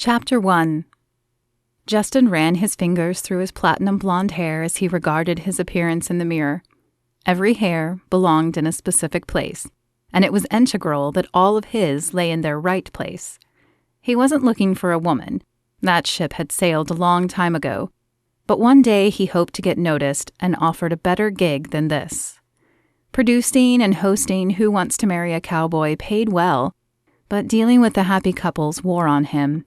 Chapter 1. Justin ran his fingers through his platinum blonde hair as he regarded his appearance in the mirror. Every hair belonged in a specific place, and it was integral that all of his lay in their right place. He wasn't looking for a woman. That ship had sailed a long time ago. But one day he hoped to get noticed and offered a better gig than this. Producing and hosting Who Wants to Marry a Cowboy paid well, but dealing with the happy couples wore on him.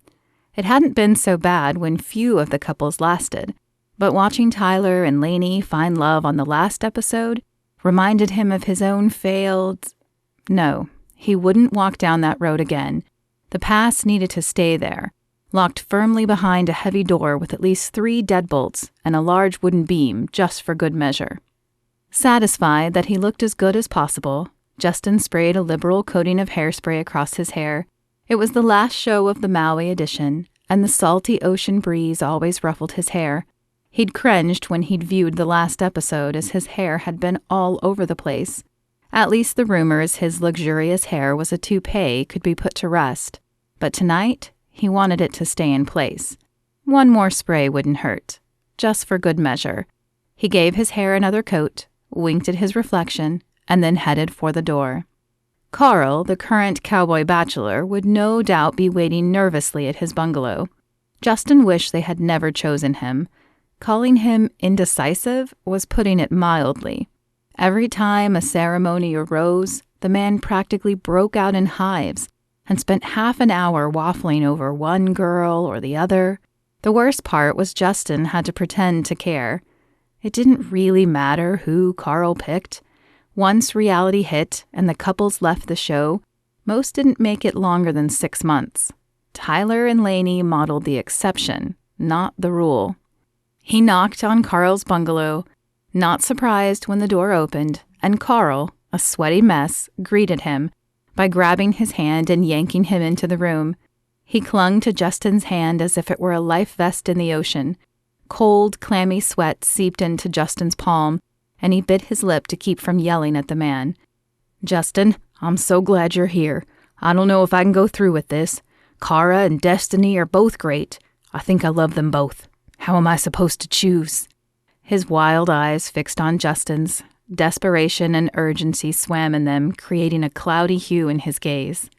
It hadn't been so bad when few of the couples lasted, but watching Tyler and Lainey find love on the last episode reminded him of his own failed... No, he wouldn't walk down that road again. The past needed to stay there, locked firmly behind a heavy door with at least 3 deadbolts and a large wooden beam just for good measure. Satisfied that he looked as good as possible, Justin sprayed a liberal coating of hairspray across his hair. It was the last show of the Maui edition, and the salty ocean breeze always ruffled his hair. He'd cringed when he'd viewed the last episode as his hair had been all over the place. At least the rumors his luxurious hair was a toupee could be put to rest. But tonight, he wanted it to stay in place. One more spray wouldn't hurt, just for good measure. He gave his hair another coat, winked at his reflection, and then headed for the door. Carl, the current cowboy bachelor, would no doubt be waiting nervously at his bungalow. Justin wished they had never chosen him. Calling him indecisive was putting it mildly. Every time a ceremony arose, the man practically broke out in hives and spent half an hour waffling over one girl or the other. The worst part was Justin had to pretend to care. It didn't really matter who Carl picked. Once reality hit and the couples left the show, most didn't make it longer than 6 months. Tyler and Lainey modeled the exception, not the rule. He knocked on Carl's bungalow, not surprised when the door opened, and Carl, a sweaty mess, greeted him by grabbing his hand and yanking him into the room. He clung to Justin's hand as if it were a life vest in the ocean. Cold, clammy sweat seeped into Justin's palm, and he bit his lip to keep from yelling at the man. "Justin, I'm so glad you're here. I don't know if I can go through with this. Kara and Destiny are both great. I think I love them both. How am I supposed to choose?" His wild eyes fixed on Justin's. Desperation and urgency swam in them, creating a cloudy hue in his gaze.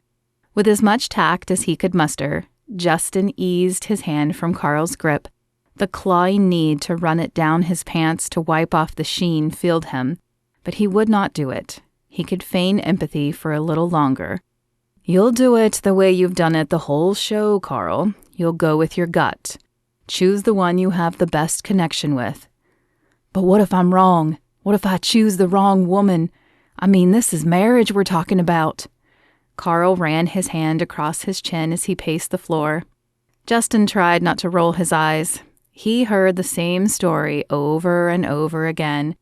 With as much tact as he could muster, Justin eased his hand from Carl's grip. The clawing need to run it down his pants to wipe off the sheen filled him, but he would not do it. He could feign empathy for a little longer. "You'll do it the way you've done it the whole show, Carl. You'll go with your gut. Choose the one you have the best connection with." "But what if I'm wrong? What if I choose the wrong woman? I mean, this is marriage we're talking about." Carl ran his hand across his chin as he paced the floor. Justin tried not to roll his eyes. He heard the same story over and over again.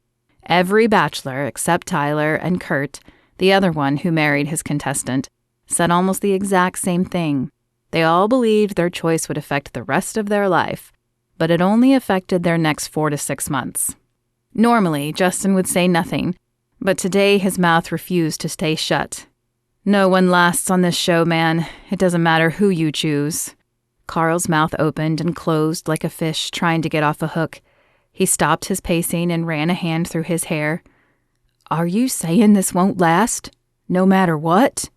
Every bachelor except Tyler and Kurt, the other one who married his contestant, said almost the exact same thing. They all believed their choice would affect the rest of their life, but it only affected their next 4 to 6 months. Normally, Justin would say nothing, but today his mouth refused to stay shut. "No one lasts on this show, man. It doesn't matter who you choose." Carl's mouth opened and closed like a fish trying to get off a hook. He stopped his pacing and ran a hand through his hair. "Are you saying this won't last? No matter what?"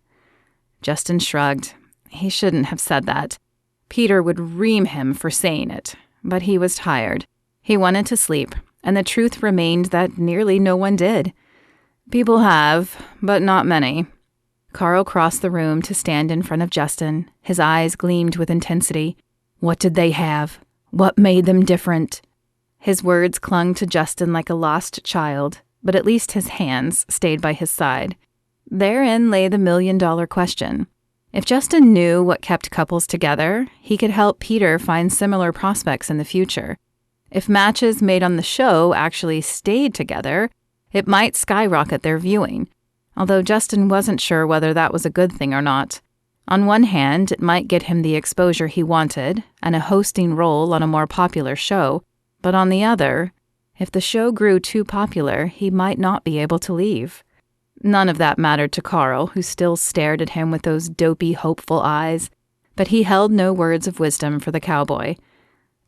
Justin shrugged. He shouldn't have said that. Peter would ream him for saying it, but he was tired. He wanted to sleep, and the truth remained that nearly no one did. People have, but not many. Carl crossed the room to stand in front of Justin. His eyes gleamed with intensity. "What did they have? What made them different?" His words clung to Justin like a lost child, but at least his hands stayed by his side. Therein lay the million-dollar question. If Justin knew what kept couples together, he could help Peter find similar prospects in the future. If matches made on the show actually stayed together, it might skyrocket their viewing. Although Justin wasn't sure whether that was a good thing or not. On one hand, it might get him the exposure he wanted and a hosting role on a more popular show, but on the other, if the show grew too popular, he might not be able to leave. None of that mattered to Carl, who still stared at him with those dopey, hopeful eyes, but he held no words of wisdom for the cowboy.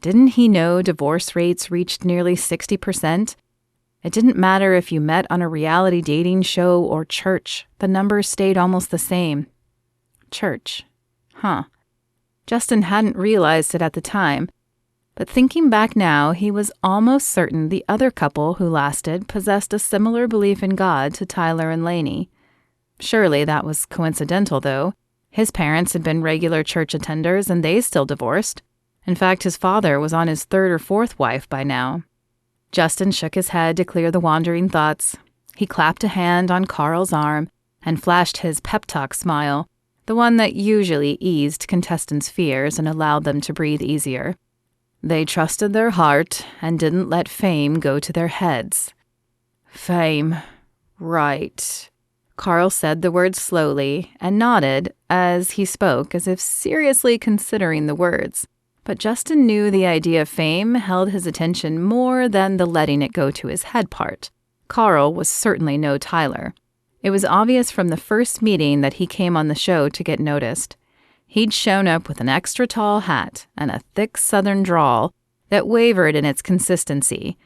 Didn't he know divorce rates reached nearly 60%? It didn't matter if you met on a reality dating show or church. The numbers stayed almost the same. Church. Huh. Justin hadn't realized it at the time, but thinking back now, he was almost certain the other couple who lasted possessed a similar belief in God to Tyler and Lainey. Surely that was coincidental, though. His parents had been regular church attenders, and they still divorced. In fact, his father was on his third or fourth wife by now. Justin shook his head to clear the wandering thoughts. He clapped a hand on Carl's arm and flashed his pep talk smile, the one that usually eased contestants' fears and allowed them to breathe easier. They trusted their heart and didn't let fame go to their heads. Fame. Right. Carl said the word slowly and nodded as he spoke, as if seriously considering the words. But Justin knew the idea of fame held his attention more than the letting it go to his head part. Carl was certainly no Tyler. It was obvious from the first meeting that he came on the show to get noticed. He'd shown up with an extra tall hat and a thick southern drawl that wavered in its consistency,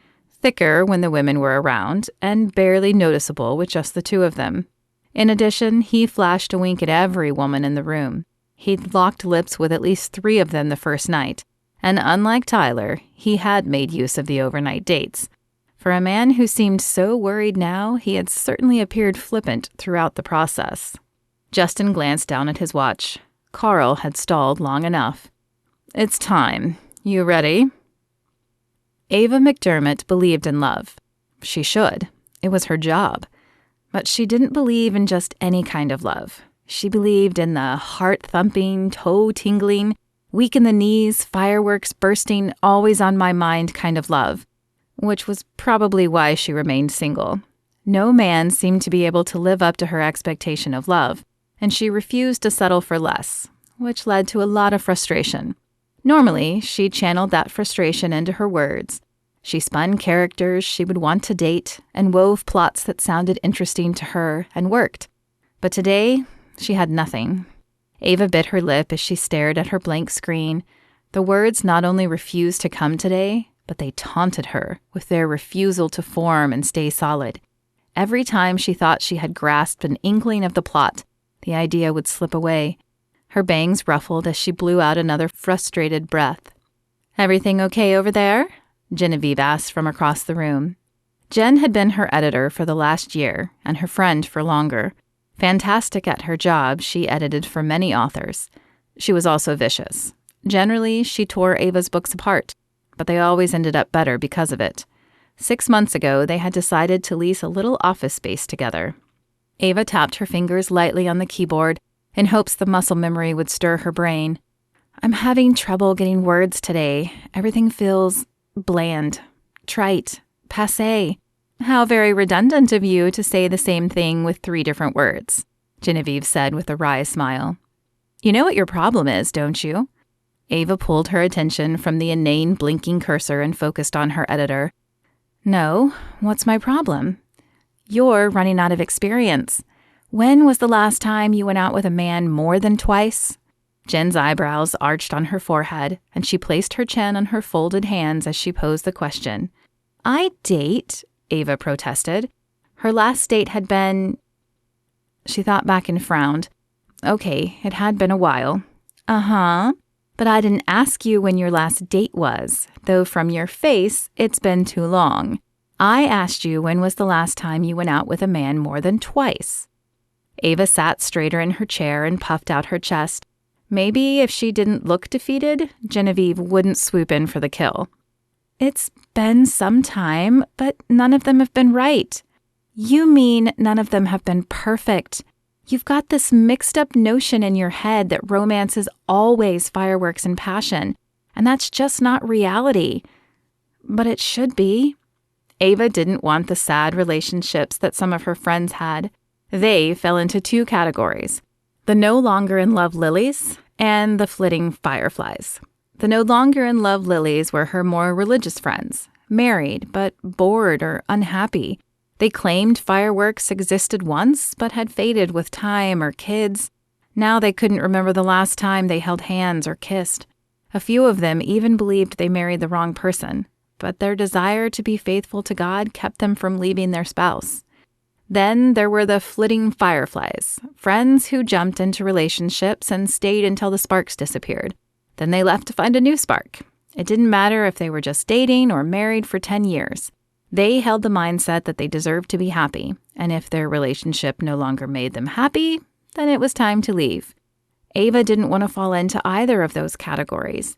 thicker when the women were around and barely noticeable with just the two of them. In addition, he flashed a wink at every woman in the room. He'd locked lips with at least 3 of them the first night, and unlike Tyler, he had made use of the overnight dates. For a man who seemed so worried now, he had certainly appeared flippant throughout the process. Justin glanced down at his watch. Carl had stalled long enough. It's time. You ready? Ava McDermott believed in love. She should. It was her job. But she didn't believe in just any kind of love. She believed in the heart-thumping, toe-tingling, weak in the knees, fireworks bursting, always on my mind kind of love, which was probably why she remained single. No man seemed to be able to live up to her expectation of love, and she refused to settle for less, which led to a lot of frustration. Normally, she channeled that frustration into her words. She spun characters she would want to date and wove plots that sounded interesting to her and worked. But today, she had nothing. Ava bit her lip as she stared at her blank screen. The words not only refused to come today, but they taunted her with their refusal to form and stay solid. Every time she thought she had grasped an inkling of the plot, the idea would slip away. Her bangs ruffled as she blew out another frustrated breath. "Everything okay over there?" Genevieve asked from across the room. Jen had been her editor for the last year, and her friend for longer. Fantastic at her job, she edited for many authors. She was also vicious. Generally, she tore Ava's books apart, but they always ended up better because of it. 6 months ago, they had decided to lease a little office space together. Ava tapped her fingers lightly on the keyboard in hopes the muscle memory would stir her brain. "I'm having trouble getting words today. Everything feels bland, trite, passé. How very redundant of you to say the same thing with 3 different words," Genevieve said with a wry smile. "You know what your problem is, don't you?" Ava pulled her attention from the inane blinking cursor and focused on her editor. "No, what's my problem?" "You're running out of experience. When was the last time you went out with a man more than twice?" Jen's eyebrows arched on her forehead, and she placed her chin on her folded hands as she posed the question. "I date," Ava protested. Her last date had been... She thought back and frowned. Okay, it had been a while. "Uh-huh. But I didn't ask you when your last date was, though from your face, it's been too long. I asked you when was the last time you went out with a man more than twice." Ava sat straighter in her chair and puffed out her chest. Maybe if she didn't look defeated, Genevieve wouldn't swoop in for the kill. "It's been some time, but none of them have been right." "You mean none of them have been perfect. You've got this mixed-up notion in your head that romance is always fireworks and passion, and that's just not reality. But it should be." Ava didn't want the sad relationships that some of her friends had. They fell into 2 categories: the no-longer-in-love lilies and the flitting fireflies. The no-longer-in-love lilies were her more religious friends, married but bored or unhappy. They claimed fireworks existed once but had faded with time or kids. Now they couldn't remember the last time they held hands or kissed. A few of them even believed they married the wrong person, but their desire to be faithful to God kept them from leaving their spouse. Then there were the flitting fireflies, friends who jumped into relationships and stayed until the sparks disappeared. Then they left to find a new spark. It didn't matter if they were just dating or married for 10 years. They held the mindset that they deserved to be happy, and if their relationship no longer made them happy, then it was time to leave. Ava didn't want to fall into either of those categories.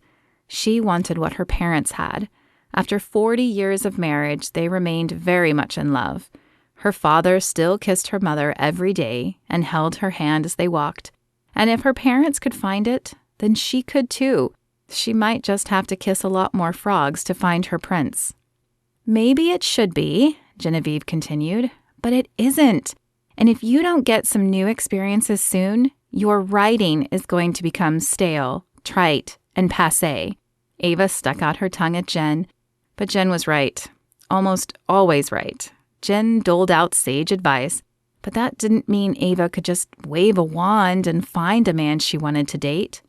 She wanted what her parents had. After 40 years of marriage, they remained very much in love. Her father still kissed her mother every day and held her hand as they walked. And if her parents could find it, then she could too. She might just have to kiss a lot more frogs to find her prince. Maybe it should be, Genevieve continued, but it isn't. And if you don't get some new experiences soon, your writing is going to become stale, trite, and passé. Ava stuck out her tongue at Jen, but Jen was right. Almost always right. Jen doled out sage advice, but that didn't mean Ava could just wave a wand and find a man she wanted to date.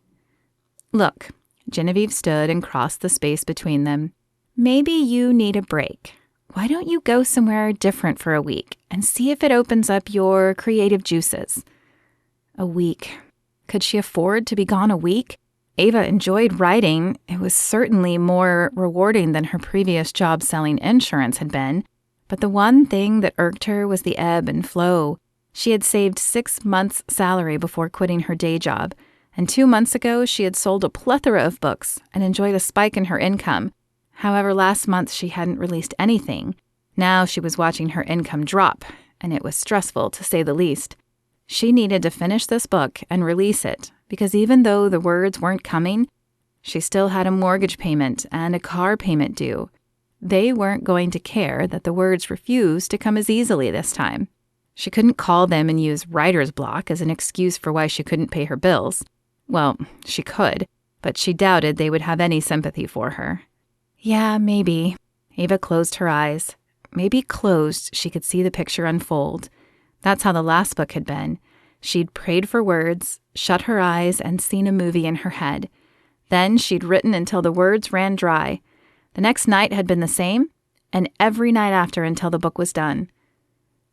Look, Genevieve stood and crossed the space between them. Maybe you need a break. Why don't you go somewhere different for a week and see if it opens up your creative juices? A week. Could she afford to be gone a week? Ava enjoyed writing. It was certainly more rewarding than her previous job selling insurance had been. But the one thing that irked her was the ebb and flow. She had saved 6 months' salary before quitting her day job, and 2 months ago she had sold a plethora of books and enjoyed a spike in her income. However, last month she hadn't released anything. Now she was watching her income drop, and it was stressful to say the least. She needed to finish this book and release it, because even though the words weren't coming, she still had a mortgage payment and a car payment due. They weren't going to care that the words refused to come as easily this time. She couldn't call them and use writer's block as an excuse for why she couldn't pay her bills. Well, she could, but she doubted they would have any sympathy for her. Yeah, maybe. Ava closed her eyes. Maybe closed, she could see the picture unfold. That's how the last book had been. She'd prayed for words, shut her eyes, and seen a movie in her head. Then she'd written until the words ran dry. The next night had been the same, and every night after until the book was done.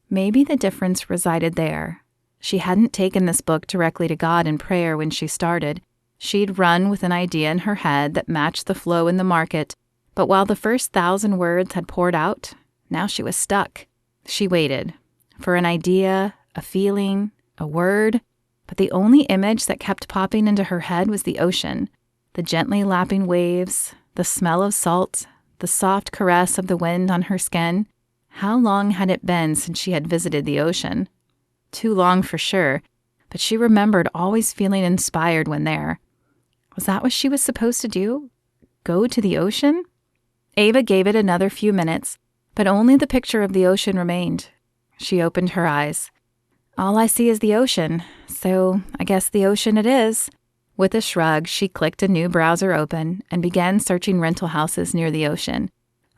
Maybe the difference resided there. She hadn't taken this book directly to God in prayer when she started. She'd run with an idea in her head that matched the flow in the market, but while the first 1,000 words had poured out, now she was stuck. She waited for an idea, a feeling, a word, but the only image that kept popping into her head was the ocean, the gently lapping waves, the smell of salt, the soft caress of the wind on her skin. How long had it been since she had visited the ocean? Too long for sure, but she remembered always feeling inspired when there. Was that what she was supposed to do? Go to the ocean? Ava gave it another few minutes, but only the picture of the ocean remained. She opened her eyes. All I see is the ocean, so I guess the ocean it is. With a shrug, she clicked a new browser open and began searching rental houses near the ocean.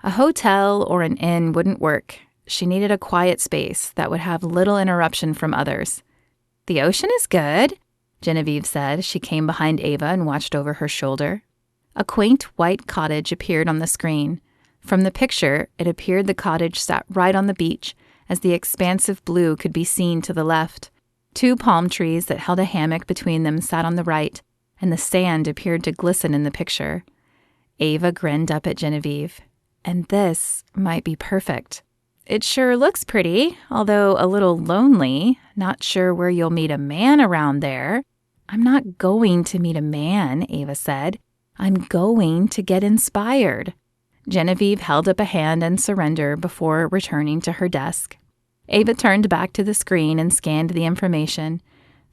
A hotel or an inn wouldn't work. She needed a quiet space that would have little interruption from others. The ocean is good, Genevieve said as she came behind Ava and watched over her shoulder. A quaint white cottage appeared on the screen. From the picture, it appeared the cottage sat right on the beach, as the expansive blue could be seen to the left. 2 palm trees that held a hammock between them sat on the right, and the sand appeared to glisten in the picture. Ava grinned up at Genevieve. And this might be perfect. It sure looks pretty, although a little lonely. Not sure where you'll meet a man around there. I'm not going to meet a man, Ava said. I'm going to get inspired. Genevieve held up a hand in surrender before returning to her desk. Ava turned back to the screen and scanned the information.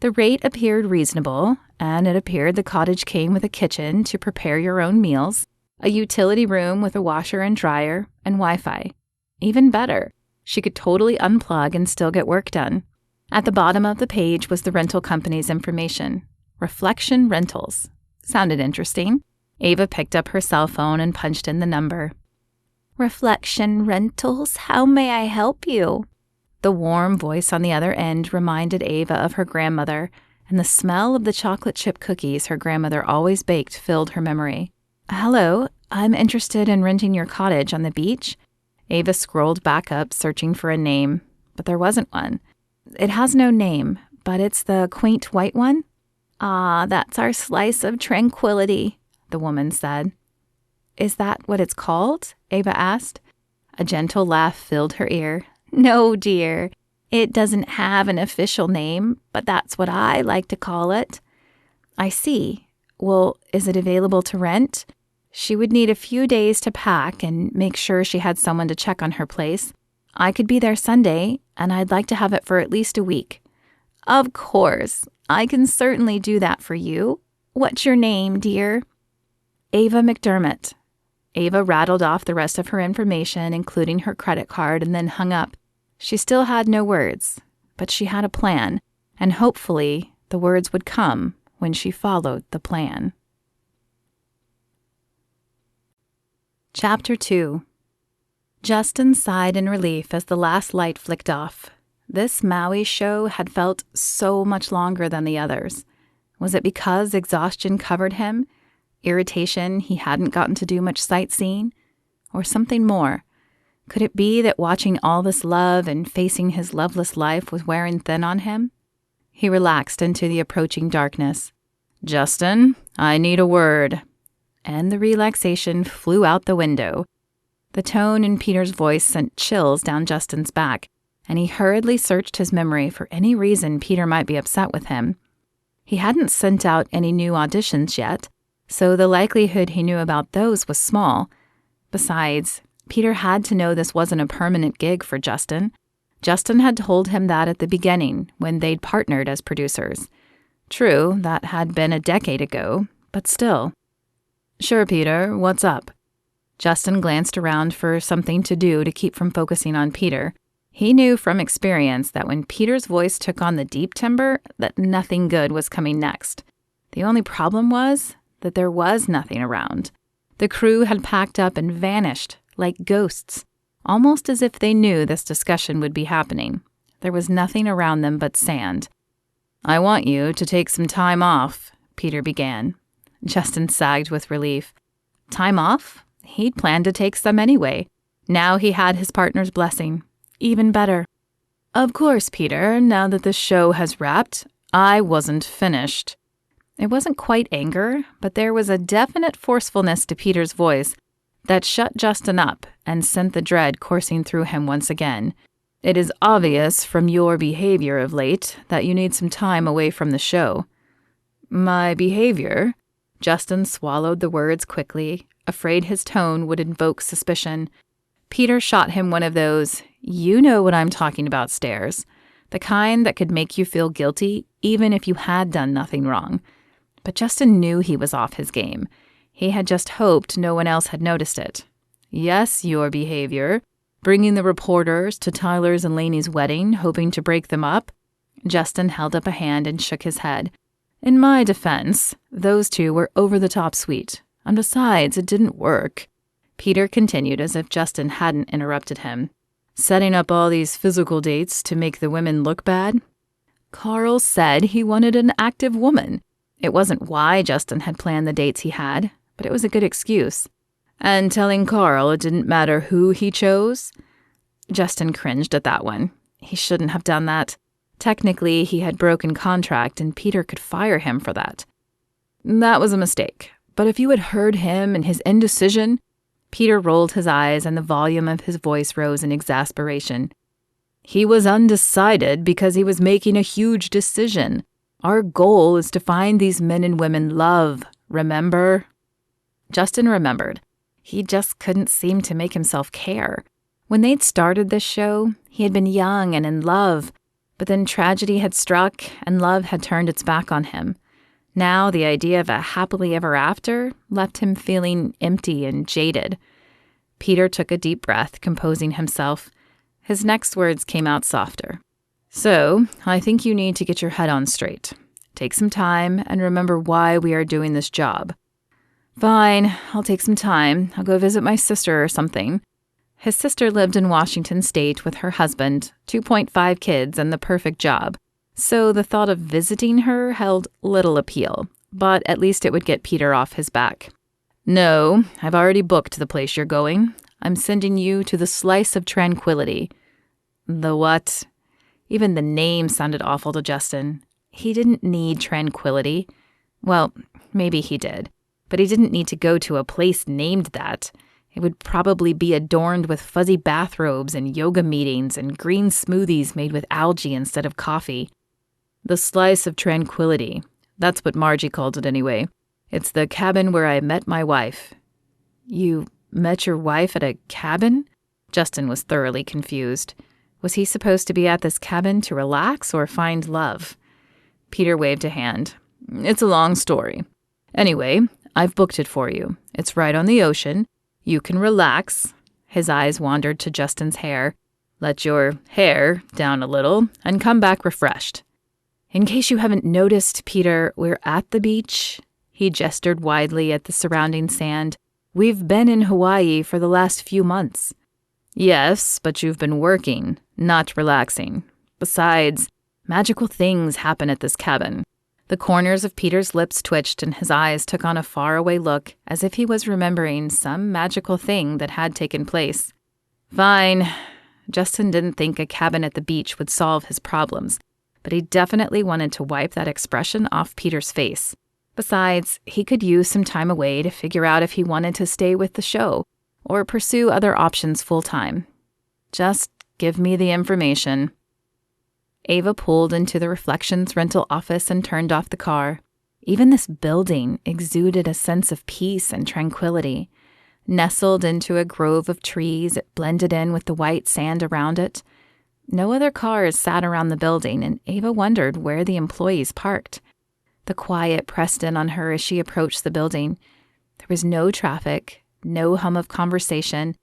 The rate appeared reasonable, and it appeared the cottage came with a kitchen to prepare your own meals, a utility room with a washer and dryer, and Wi-Fi. Even better, she could totally unplug and still get work done. At the bottom of the page was the rental company's information. Reflection Rentals. Sounded interesting. Ava picked up her cell phone and punched in the number. Reflection Rentals, how may I help you? The warm voice on the other end reminded Ava of her grandmother, and the smell of the chocolate chip cookies her grandmother always baked filled her memory. "Hello, I'm interested in renting your cottage on the beach." Ava scrolled back up, searching for a name, but there wasn't one. "It has no name, but it's the quaint white one." "Ah, that's our slice of tranquility," the woman said. "Is that what it's called?" Ava asked. A gentle laugh filled her ear. "No, dear. It doesn't have an official name, but that's what I like to call it." "I see. Well, is it available to rent?" She would need a few days to pack and make sure she had someone to check on her place. "I could be there Sunday, and I'd like to have it for at least a week." "Of course. I can certainly do that for you. What's your name, dear?" "Ava McDermott." Ava rattled off the rest of her information, including her credit card, and then hung up. She still had no words, but she had a plan, and hopefully the words would come when she followed the plan. Chapter 2. Justin sighed in relief as the last light flicked off. This Maui show had felt so much longer than the others. Was it because exhaustion covered him? Irritation he hadn't gotten to do much sightseeing? Or something more? Could it be that watching all this love and facing his loveless life was wearing thin on him? He relaxed into the approaching darkness. "Justin, I need a word." And the relaxation flew out the window. The tone in Peter's voice sent chills down Justin's back, and he hurriedly searched his memory for any reason Peter might be upset with him. He hadn't sent out any new auditions yet, so the likelihood he knew about those was small. Besides, Peter had to know this wasn't a permanent gig for Justin. Justin had told him that at the beginning, when they'd partnered as producers. True, that had been a decade ago, but still. "Sure, Peter, what's up?" Justin glanced around for something to do to keep from focusing on Peter. He knew from experience that when Peter's voice took on the deep timbre, that nothing good was coming next. The only problem was that there was nothing around. The crew had packed up and vanished, like ghosts, almost as if they knew this discussion would be happening. There was nothing around them but sand. "I want you to take some time off," Peter began. Justin sagged with relief. Time off? He'd planned to take some anyway. Now he had his partner's blessing. Even better. "Of course, Peter, now that the show has wrapped, I wasn't finished." It wasn't quite anger, but there was a definite forcefulness to Peter's voice that shut Justin up and sent the dread coursing through him once again. "It is obvious from your behavior of late that you need some time away from the show." "My behavior?" Justin swallowed the words quickly, afraid his tone would invoke suspicion. Peter shot him one of those, "You know what I'm talking about" stares, the kind that could make you feel guilty even if you had done nothing wrong. But Justin knew he was off his game. He had just hoped no one else had noticed it. "Yes, your behavior. Bringing the reporters to Tyler's and Laney's wedding, hoping to break them up." Justin held up a hand and shook his head. "In my defense, those two were over-the-top sweet. And besides, it didn't work." Peter continued as if Justin hadn't interrupted him. "Setting up all these physical dates to make the women look bad? Carl said he wanted an active woman. It wasn't why Justin had planned the dates he had, but it was a good excuse. And telling Carl it didn't matter who he chose?" Justin cringed at that one. He shouldn't have done that. Technically, he had broken contract, and Peter could fire him for that. "That was a mistake. But if you had heard him and his indecision..." Peter rolled his eyes, and the volume of his voice rose in exasperation. "He was undecided because he was making a huge decision. Our goal is to find these men and women love, remember?" Justin remembered. He just couldn't seem to make himself care. When they'd started this show, he had been young and in love, but then tragedy had struck and love had turned its back on him. Now the idea of a happily ever after left him feeling empty and jaded. Peter took a deep breath, composing himself. His next words came out softer. "So, I think you need to get your head on straight. Take some time and remember why we are doing this job." "Fine, I'll take some time. I'll go visit my sister or something." His sister lived in Washington State with her husband, 2.5 kids, and the perfect job. So the thought of visiting her held little appeal, but at least it would get Peter off his back. "No, I've already booked the place you're going. I'm sending you to the Slice of Tranquility." The what? Even the name sounded awful to Justin. He didn't need tranquility. Well, maybe he did, but he didn't need to go to a place named that. It would probably be adorned with fuzzy bathrobes and yoga meetings and green smoothies made with algae instead of coffee. The Slice of Tranquility. That's what Margie called it anyway. It's the cabin where I met my wife. You met your wife at a cabin? Justin was thoroughly confused. Was he supposed to be at this cabin to relax or find love? Peter waved a hand. It's a long story. Anyway, I've booked it for you. It's right on the ocean. You can relax. His eyes wandered to Justin's hair. Let your hair down a little and come back refreshed. In case you haven't noticed, Peter, we're at the beach. He gestured widely at the surrounding sand. We've been in Hawaii for the last few months. Yes, but you've been working, not relaxing. Besides, magical things happen at this cabin. The corners of Peter's lips twitched and his eyes took on a faraway look, as if he was remembering some magical thing that had taken place. Fine. Justin didn't think a cabin at the beach would solve his problems, but he definitely wanted to wipe that expression off Peter's face. Besides, he could use some time away to figure out if he wanted to stay with the show or pursue other options full-time. Just give me the information. Ava pulled into the Reflections rental office and turned off the car. Even this building exuded a sense of peace and tranquility. Nestled into a grove of trees, it blended in with the white sand around it. No other cars sat around the building, and Ava wondered where the employees parked. The quiet pressed in on her as she approached the building. There was no traffic, no hum of conversation,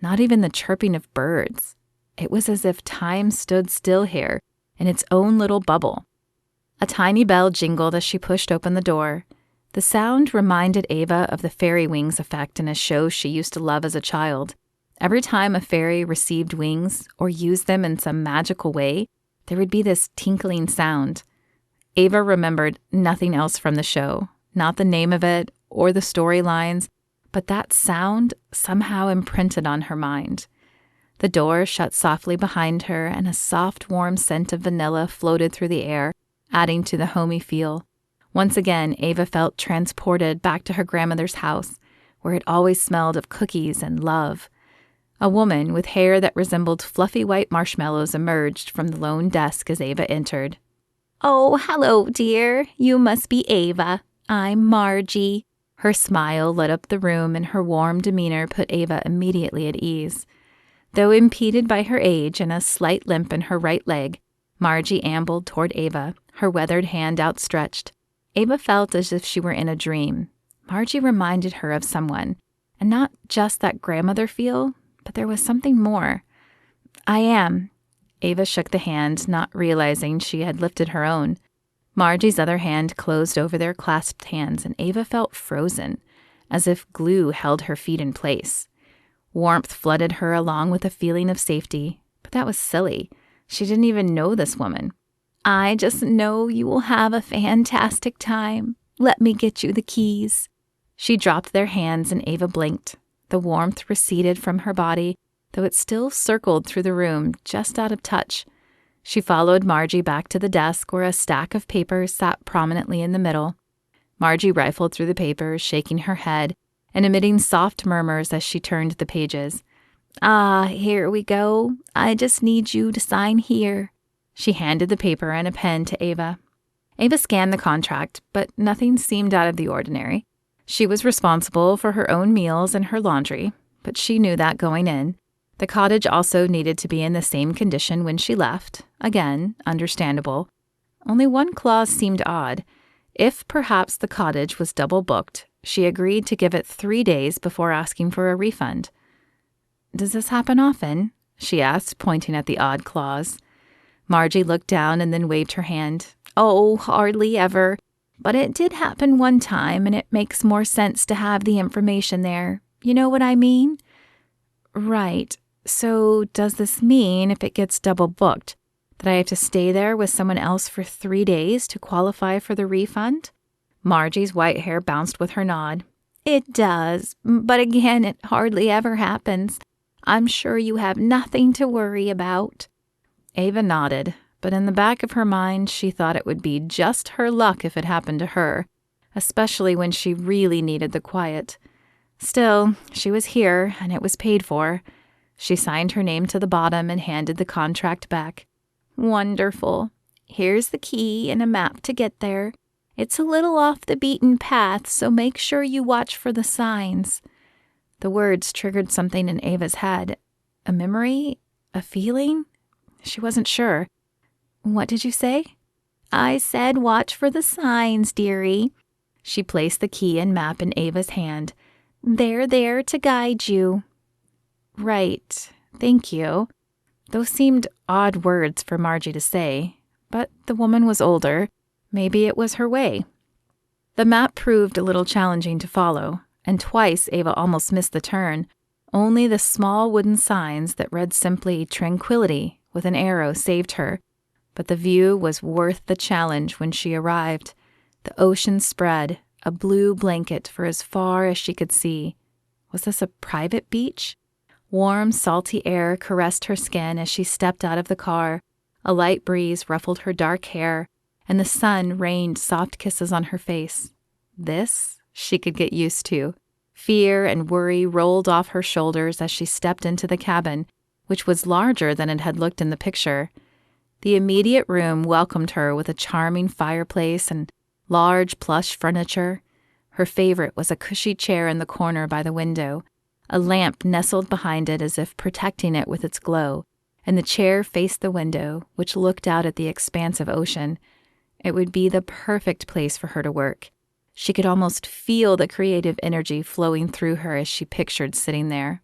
not even the chirping of birds. It was as if time stood still here, in its own little bubble. A tiny bell jingled as she pushed open the door. The sound reminded Ava of the fairy wings effect in a show she used to love as a child. Every time a fairy received wings or used them in some magical way, there would be this tinkling sound. Ava remembered nothing else from the show, not the name of it or the storylines, but that sound somehow imprinted on her mind. The door shut softly behind her, and a soft, warm scent of vanilla floated through the air, adding to the homey feel. Once again, Ava felt transported back to her grandmother's house, where it always smelled of cookies and love. A woman with hair that resembled fluffy white marshmallows emerged from the lone desk as Ava entered. "Oh, hello, dear. You must be Ava. I'm Margie." Her smile lit up the room, and her warm demeanor put Ava immediately at ease. Though impeded by her age and a slight limp in her right leg, Margie ambled toward Ava, her weathered hand outstretched. Ava felt as if she were in a dream. Margie reminded her of someone, and not just that grandmother feel, but there was something more. "I am." Ava shook the hand, not realizing she had lifted her own. Margie's other hand closed over their clasped hands, and Ava felt frozen, as if glue held her feet in place. Warmth flooded her along with a feeling of safety, but that was silly. She didn't even know this woman. "I just know you will have a fantastic time. Let me get you the keys." She dropped their hands and Ava blinked. The warmth receded from her body, though it still circled through the room, just out of touch. She followed Margie back to the desk where a stack of papers sat prominently in the middle. Margie rifled through the papers, shaking her head and emitting soft murmurs as she turned the pages. "Ah, here we go. I just need you to sign here." She handed the paper and a pen to Ava. Ava scanned the contract, but nothing seemed out of the ordinary. She was responsible for her own meals and her laundry, but she knew that going in. The cottage also needed to be in the same condition when she left. Again, understandable. Only one clause seemed odd. If perhaps the cottage was double booked, she agreed to give it 3 days before asking for a refund. "Does this happen often?" she asked, pointing at the odd clause. Margie looked down and then waved her hand. "Oh, hardly ever. But it did happen one time, and it makes more sense to have the information there. You know what I mean?" "Right. So does this mean if it gets double booked, That I have to stay there with someone else for 3 days to qualify for the refund? Margie's white hair bounced with her nod. It does, but again, it hardly ever happens. I'm sure you have nothing to worry about. Ava nodded, but in the back of her mind, she thought it would be just her luck if it happened to her, especially when she really needed the quiet. Still, she was here, and it was paid for. She signed her name to the bottom and handed the contract back. Wonderful. Here's the key and a map to get there. It's a little off the beaten path, so make sure you watch for the signs. The words triggered something in Ava's head. A memory? A feeling? She wasn't sure. What did you say? I said watch for the signs, dearie. She placed the key and map in Ava's hand. They're there to guide you. Right. Thank you. Those seemed odd words for Margie to say, but the woman was older. Maybe it was her way. The map proved a little challenging to follow, and twice Ava almost missed the turn. Only the small wooden signs that read simply Tranquility with an arrow saved her. But the view was worth the challenge when she arrived. The ocean spread, a blue blanket for as far as she could see. Was this a private beach? Warm, salty air caressed her skin as she stepped out of the car. A light breeze ruffled her dark hair, and the sun rained soft kisses on her face. This she could get used to. Fear and worry rolled off her shoulders as she stepped into the cabin, which was larger than it had looked in the picture. The immediate room welcomed her with a charming fireplace and large plush furniture. Her favorite was a cushy chair in the corner by the window. A lamp nestled behind it as if protecting it with its glow, and the chair faced the window, which looked out at the expansive ocean. It would be the perfect place for her to work. She could almost feel the creative energy flowing through her as she pictured sitting there.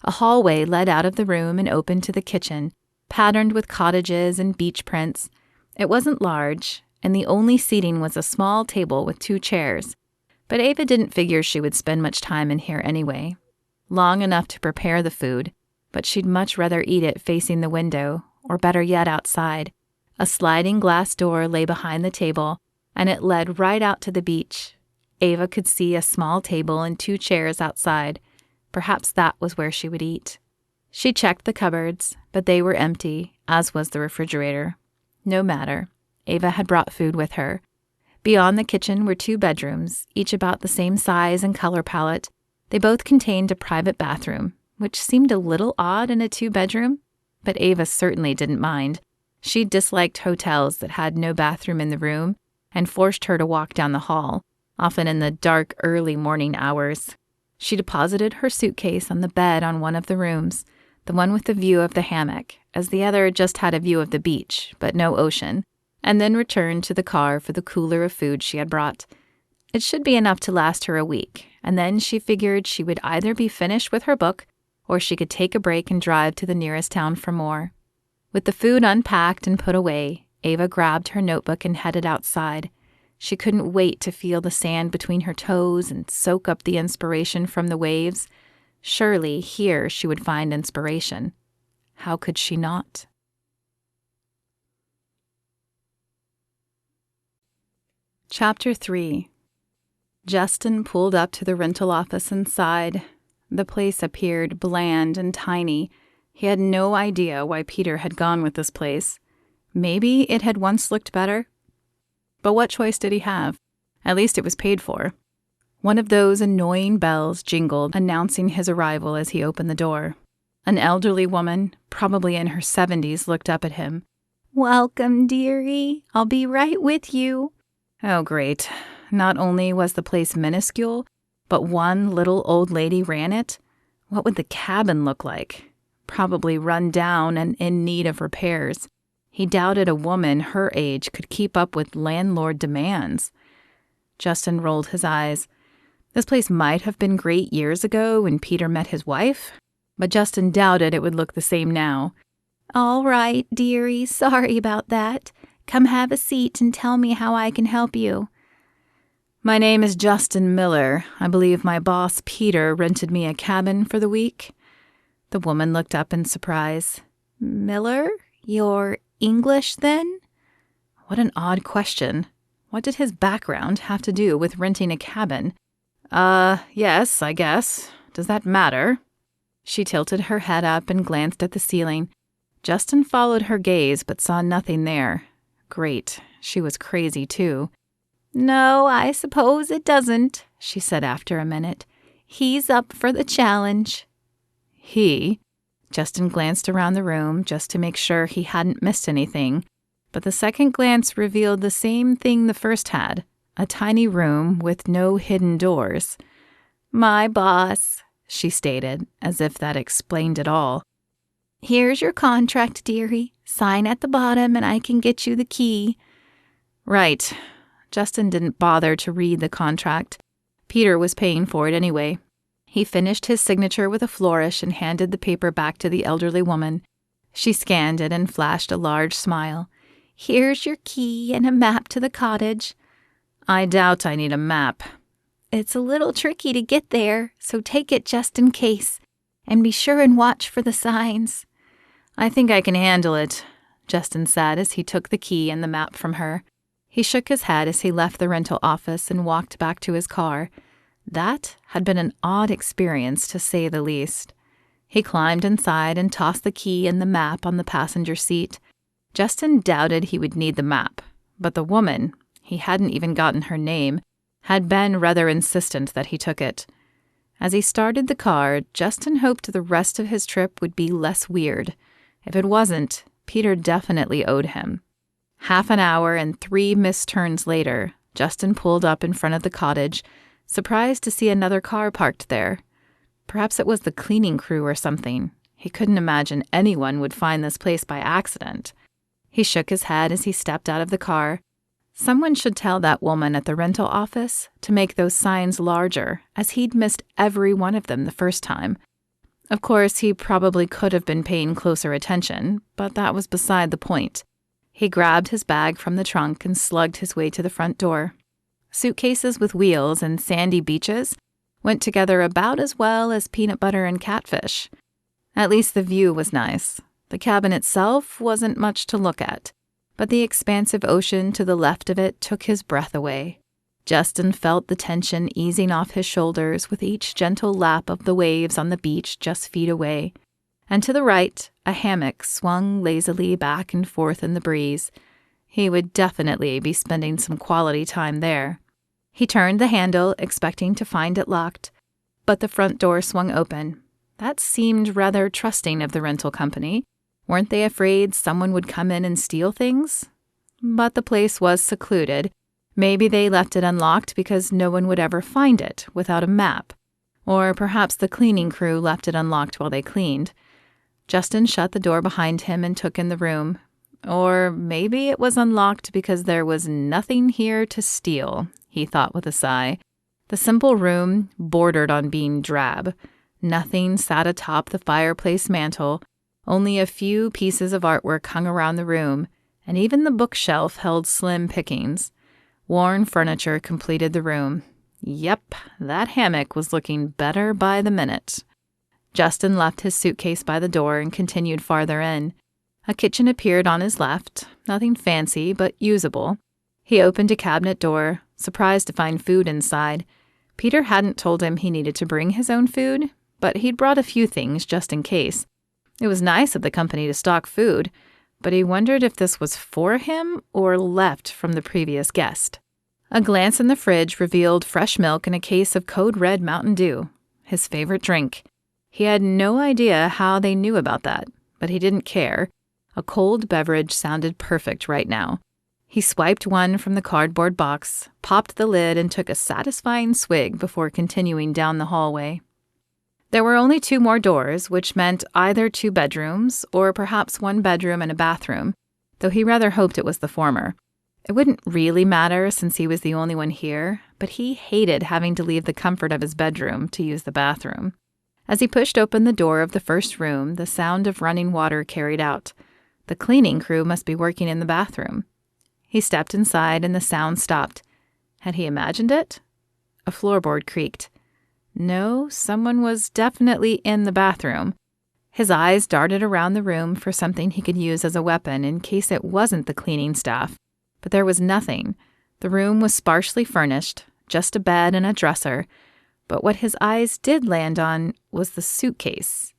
A hallway led out of the room and opened to the kitchen, patterned with cottages and beach prints. It wasn't large, and the only seating was a small table with 2 chairs. But Ava didn't figure she would spend much time in here anyway. Long enough to prepare the food, but she'd much rather eat it facing the window, or better yet outside. A sliding glass door lay behind the table, and it led right out to the beach. Ava could see a small table and 2 chairs outside. Perhaps that was where she would eat. She checked the cupboards, but they were empty, as was the refrigerator. No matter. Ava had brought food with her. Beyond the kitchen were 2 bedrooms, each about the same size and color palette. They both contained a private bathroom, which seemed a little odd in a 2-bedroom, but Ava certainly didn't mind. She disliked hotels that had no bathroom in the room and forced her to walk down the hall, often in the dark, early morning hours. She deposited her suitcase on the bed on one of the rooms, the one with the view of the hammock, as the other just had a view of the beach, but no ocean, and then returned to the car for the cooler of food she had brought. It should be enough to last her a week, and then she figured she would either be finished with her book or she could take a break and drive to the nearest town for more. With the food unpacked and put away, Ava grabbed her notebook and headed outside. She couldn't wait to feel the sand between her toes and soak up the inspiration from the waves. Surely here she would find inspiration. How could she not? Chapter 3. Justin pulled up to the rental office and sighed. The place appeared bland and tiny. He had no idea why Peter had gone with this place. Maybe it had once looked better. But what choice did he have? At least it was paid for. One of those annoying bells jingled, announcing his arrival as he opened the door. An elderly woman, probably in her 70s, looked up at him. "Welcome, dearie. I'll be right with you." Oh, great. Not only was the place minuscule, but one little old lady ran it. What would the cabin look like? Probably run down and in need of repairs. He doubted a woman her age could keep up with landlord demands. Justin rolled his eyes. This place might have been great years ago when Peter met his wife, but Justin doubted it would look the same now. "All right, dearie, sorry about that. Come have a seat and tell me how I can help you." "My name is Justin Miller. I believe my boss, Peter, rented me a cabin for the week." The woman looked up in surprise. "Miller? Your English, then? What an odd question. What did his background have to do with renting a cabin? Yes, I guess. Does that matter? She tilted her head up and glanced at the ceiling. Justin followed her gaze but saw nothing there. Great. She was crazy, too. No, I suppose it doesn't, she said after a minute. He's up for the challenge. He? Justin glanced around the room just to make sure he hadn't missed anything, but the second glance revealed the same thing the first had, a tiny room with no hidden doors. My boss, she stated, as if that explained it all. Here's your contract, dearie. Sign at the bottom and I can get you the key. Right. Justin didn't bother to read the contract. Peter was paying for it anyway. He finished his signature with a flourish and handed the paper back to the elderly woman. She scanned it and flashed a large smile. Here's your key and a map to the cottage. I doubt I need a map. It's a little tricky to get there, so take it just in case. And be sure and watch for the signs. I think I can handle it, Justin said as he took the key and the map from her. He shook his head as he left the rental office and walked back to his car. That had been an odd experience, to say the least. He climbed inside and tossed the key and the map on the passenger seat. Justin doubted he would need the map, but the woman, he hadn't even gotten her name, had been rather insistent that he took it. As he started the car, Justin hoped the rest of his trip would be less weird. If it wasn't, Peter definitely owed him. Half an hour and 3 missed turns later, Justin pulled up in front of the cottage, surprised to see another car parked there. Perhaps it was the cleaning crew or something. He couldn't imagine anyone would find this place by accident. He shook his head as he stepped out of the car. Someone should tell that woman at the rental office to make those signs larger, as he'd missed every one of them the first time. Of course, he probably could have been paying closer attention, but that was beside the point. He grabbed his bag from the trunk and slugged his way to the front door. Suitcases with wheels and sandy beaches went together about as well as peanut butter and catfish. At least the view was nice. The cabin itself wasn't much to look at, but the expansive ocean to the left of it took his breath away. Justin felt the tension easing off his shoulders with each gentle lap of the waves on the beach just feet away. And to the right, a hammock swung lazily back and forth in the breeze. He would definitely be spending some quality time there. He turned the handle, expecting to find it locked, but the front door swung open. That seemed rather trusting of the rental company. Weren't they afraid someone would come in and steal things? But the place was secluded. Maybe they left it unlocked because no one would ever find it without a map. Or perhaps the cleaning crew left it unlocked while they cleaned. Justin shut the door behind him and took in the room. Or maybe it was unlocked because there was nothing here to steal, he thought with a sigh. The simple room bordered on being drab. Nothing sat atop the fireplace mantel. Only a few pieces of artwork hung around the room, and even the bookshelf held slim pickings. Worn furniture completed the room. Yep, that hammock was looking better by the minute. Justin left his suitcase by the door and continued farther in. A kitchen appeared on his left, nothing fancy but usable. He opened a cabinet door, surprised to find food inside. Peter hadn't told him he needed to bring his own food, but he'd brought a few things just in case. It was nice of the company to stock food, but he wondered if this was for him or left from the previous guest. A glance in the fridge revealed fresh milk and a case of Code Red Mountain Dew, his favorite drink. He had no idea how they knew about that, but he didn't care. A cold beverage sounded perfect right now. He swiped one from the cardboard box, popped the lid, and took a satisfying swig before continuing down the hallway. There were only 2 more doors, which meant either 2 bedrooms or perhaps 1 bedroom and a bathroom, though he rather hoped it was the former. It wouldn't really matter since he was the only one here, but he hated having to leave the comfort of his bedroom to use the bathroom. As he pushed open the door of the first room, the sound of running water carried out. The cleaning crew must be working in the bathroom. He stepped inside and the sound stopped. Had he imagined it? A floorboard creaked. No, someone was definitely in the bathroom. His eyes darted around the room for something he could use as a weapon in case it wasn't the cleaning staff, but there was nothing. The room was sparsely furnished, just a bed and a dresser, but what his eyes did land on was the suitcase.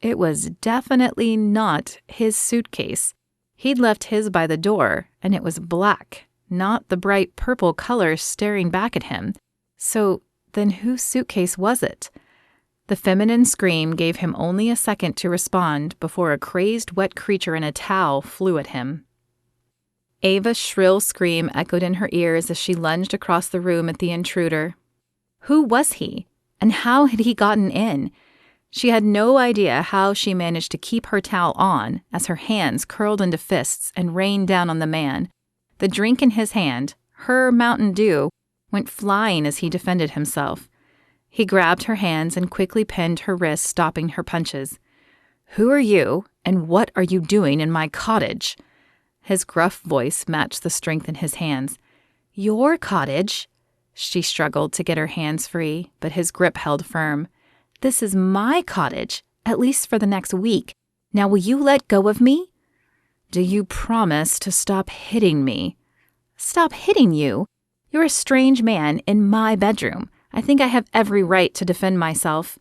It was definitely not his suitcase. He'd left his by the door, and it was black, not the bright purple color staring back at him. So then whose suitcase was it? The feminine scream gave him only a second to respond before a crazed wet creature in a towel flew at him. Ava's shrill scream echoed in her ears as she lunged across the room at the intruder. Who was he? And how had he gotten in? She had no idea how she managed to keep her towel on as her hands curled into fists and rained down on the man. The drink in his hand, her Mountain Dew, went flying as he defended himself. He grabbed her hands and quickly pinned her wrists, stopping her punches. "Who are you, and what are you doing in my cottage?" His gruff voice matched the strength in his hands. "Your cottage?" She struggled to get her hands free, but his grip held firm. "This is my cottage, at least for the next week. Now will you let go of me?" "Do you promise to stop hitting me?" "Stop hitting you? You're a strange man in my bedroom. I think I have every right to defend myself."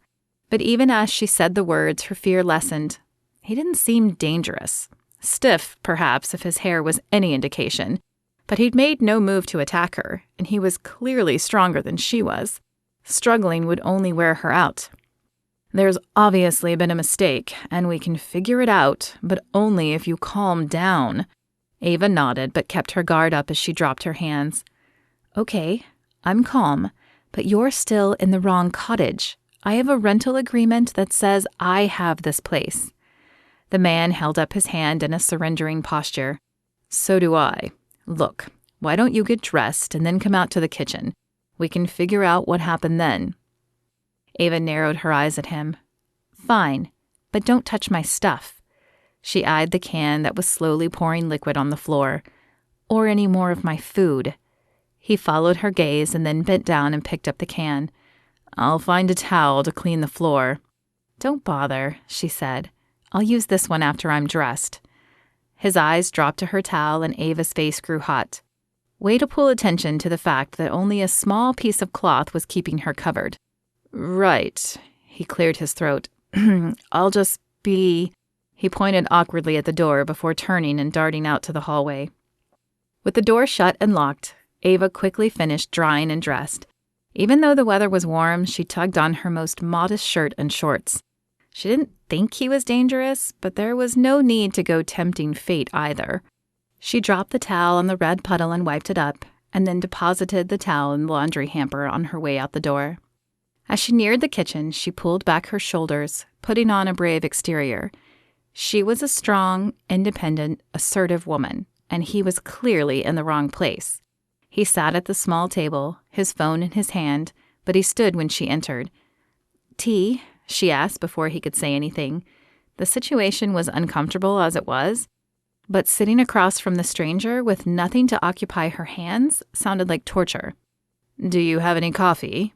But even as she said the words, her fear lessened. He didn't seem dangerous. Stiff, perhaps, if his hair was any indication. But he'd made no move to attack her, and he was clearly stronger than she was. Struggling would only wear her out. "There's obviously been a mistake, and we can figure it out, but only if you calm down." Ava nodded, but kept her guard up as she dropped her hands. "Okay, I'm calm, but you're still in the wrong cottage. I have a rental agreement that says I have this place." The man held up his hand in a surrendering posture. "So do I. Look, why don't you get dressed and then come out to the kitchen? We can figure out what happened then." Ava narrowed her eyes at him. "Fine, but don't touch my stuff." She eyed the can that was slowly pouring liquid on the floor. "Or any more of my food." He followed her gaze and then bent down and picked up the can. "I'll find a towel to clean the floor." "Don't bother," she said. "I'll use this one after I'm dressed." His eyes dropped to her towel and Ava's face grew hot. Way to pull attention to the fact that only a small piece of cloth was keeping her covered. "Right." He cleared his throat. "I'll just be..." He pointed awkwardly at the door before turning and darting out to the hallway. With the door shut and locked, Ava quickly finished drying and dressed. Even though the weather was warm, she tugged on her most modest shirt and shorts. She didn't think he was dangerous, but there was no need to go tempting fate either. She dropped the towel on the red puddle and wiped it up, and then deposited the towel in the laundry hamper on her way out the door. As she neared the kitchen, she pulled back her shoulders, putting on a brave exterior. She was a strong, independent, assertive woman, and he was clearly in the wrong place. He sat at the small table, his phone in his hand, but he stood when she entered. "Tea?" she asked before he could say anything. The situation was uncomfortable as it was, but sitting across from the stranger with nothing to occupy her hands sounded like torture. "Do you have any coffee?"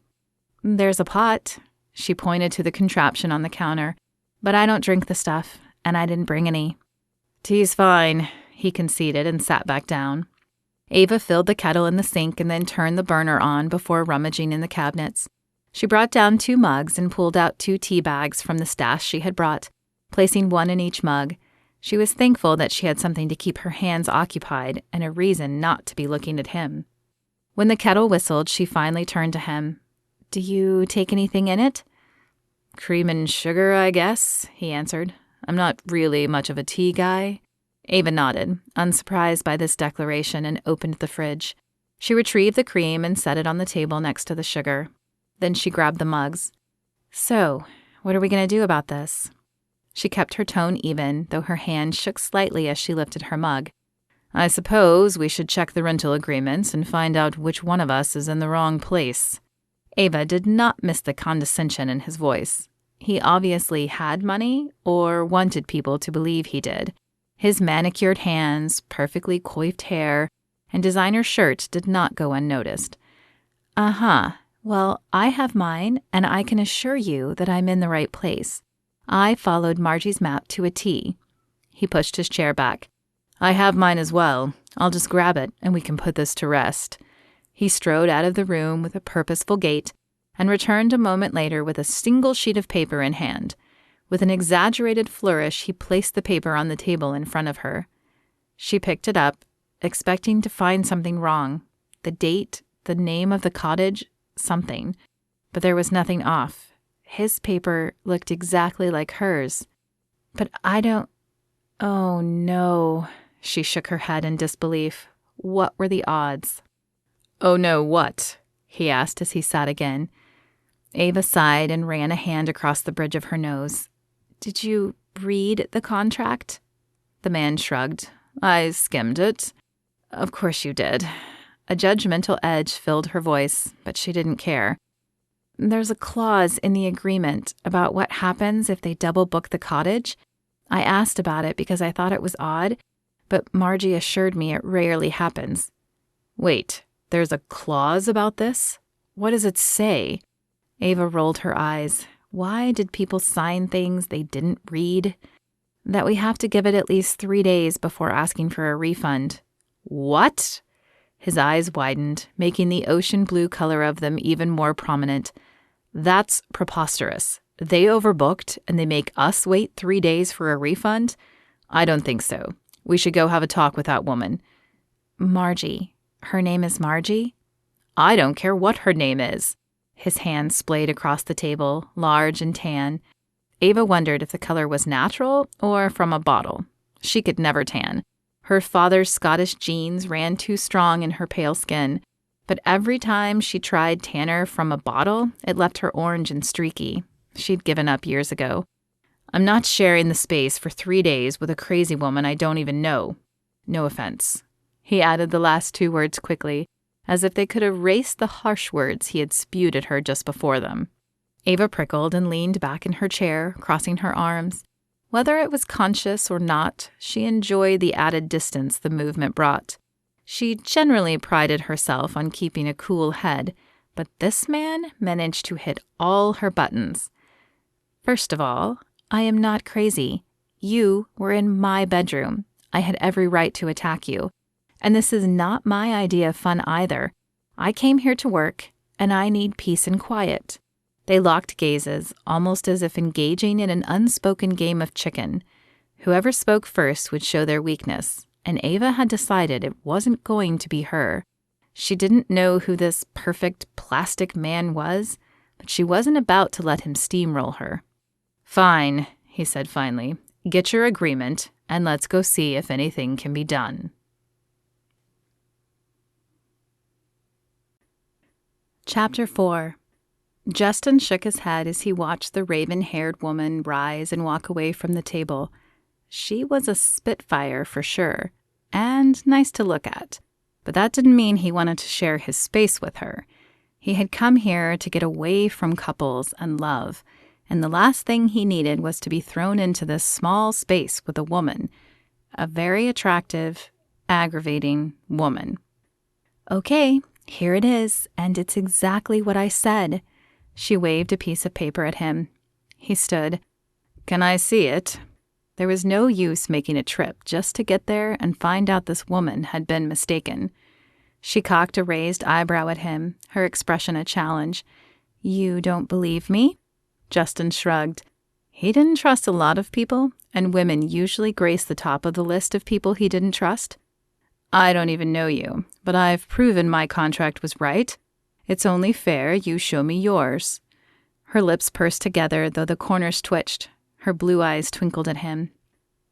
"There's a pot." She pointed to the contraption on the counter. "But I don't drink the stuff, and I didn't bring any." "Tea's fine," he conceded and sat back down. Ava filled the kettle in the sink and then turned the burner on before rummaging in the cabinets. She brought down 2 mugs and pulled out 2 tea bags from the stash she had brought, placing one in each mug. She was thankful that she had something to keep her hands occupied and a reason not to be looking at him. When the kettle whistled, she finally turned to him. "Do you take anything in it?" "Cream and sugar, I guess," he answered. "I'm not really much of a tea guy." Ava nodded, unsurprised by this declaration, and opened the fridge. She retrieved the cream and set it on the table next to the sugar. Then she grabbed the mugs. "So, what are we going to do about this?" She kept her tone even, though her hand shook slightly as she lifted her mug. "I suppose we should check the rental agreements and find out which one of us is in the wrong place." Ava did not miss the condescension in his voice. He obviously had money, or wanted people to believe he did. His manicured hands, perfectly coiffed hair, and designer shirt did not go unnoticed. "Uh-huh. Well, I have mine, and I can assure you that I'm in the right place. I followed Margie's map to a T. He pushed his chair back. I have mine as well. I'll just grab it, and we can put this to rest. He strode out of the room with a purposeful gait and returned a moment later with a single sheet of paper in hand. With an exaggerated flourish, he placed the paper on the table in front of her. She picked it up, expecting to find something wrong. The date, the name of the cottage, something. But there was nothing off. His paper looked exactly like hers. But I don't... Oh, no. She shook her head in disbelief. What were the odds? Oh, no, what? He asked as he sat again. Ava sighed and ran a hand across the bridge of her nose. Did you read the contract? The man shrugged. I skimmed it. Of course you did. A judgmental edge filled her voice, but she didn't care. There's a clause in the agreement about what happens if they double book the cottage. I asked about it because I thought it was odd, but Margie assured me it rarely happens. Wait, there's a clause about this? What does it say? Ava rolled her eyes. Why did people sign things they didn't read? That we have to give it at least 3 days before asking for a refund. What? His eyes widened, making the ocean blue color of them even more prominent. That's preposterous. They overbooked and they make us wait 3 days for a refund? I don't think so. We should go have a talk with that woman. Margie. Her name is Margie? I don't care what her name is. His hand splayed across the table, large and tan. Ava wondered if the color was natural or from a bottle. She could never tan. Her father's Scottish genes ran too strong in her pale skin, but every time she tried tanner from a bottle, it left her orange and streaky. She'd given up years ago. I'm not sharing the space for 3 days with a crazy woman I don't even know. No offense. He added the last 2 words quickly, as if they could erase the harsh words he had spewed at her just before them. Ava prickled and leaned back in her chair, crossing her arms. Whether it was conscious or not, she enjoyed the added distance the movement brought. She generally prided herself on keeping a cool head, but this man managed to hit all her buttons. First of all, I am not crazy. You were in my bedroom. I had every right to attack you. And this is not my idea of fun either. I came here to work, and I need peace and quiet. They locked gazes, almost as if engaging in an unspoken game of chicken. Whoever spoke first would show their weakness, and Ava had decided it wasn't going to be her. She didn't know who this perfect plastic man was, but she wasn't about to let him steamroll her. Fine, he said finally. Get your agreement, and let's go see if anything can be done. Chapter 4. Justin shook his head as he watched the raven-haired woman rise and walk away from the table. She was a spitfire for sure, and nice to look at. But that didn't mean he wanted to share his space with her. He had come here to get away from couples and love, and the last thing he needed was to be thrown into this small space with a woman. A very attractive, aggravating woman. Okay, here it is, and it's exactly what I said. She waved a piece of paper at him. He stood. Can I see it? There was no use making a trip just to get there and find out this woman had been mistaken. She cocked a raised eyebrow at him, her expression a challenge. You don't believe me? Justin shrugged. He didn't trust a lot of people, and women usually grace the top of the list of people he didn't trust. I don't even know you, but I've proven my contract was right. It's only fair you show me yours. Her lips pursed together, though the corners twitched. Her blue eyes twinkled at him.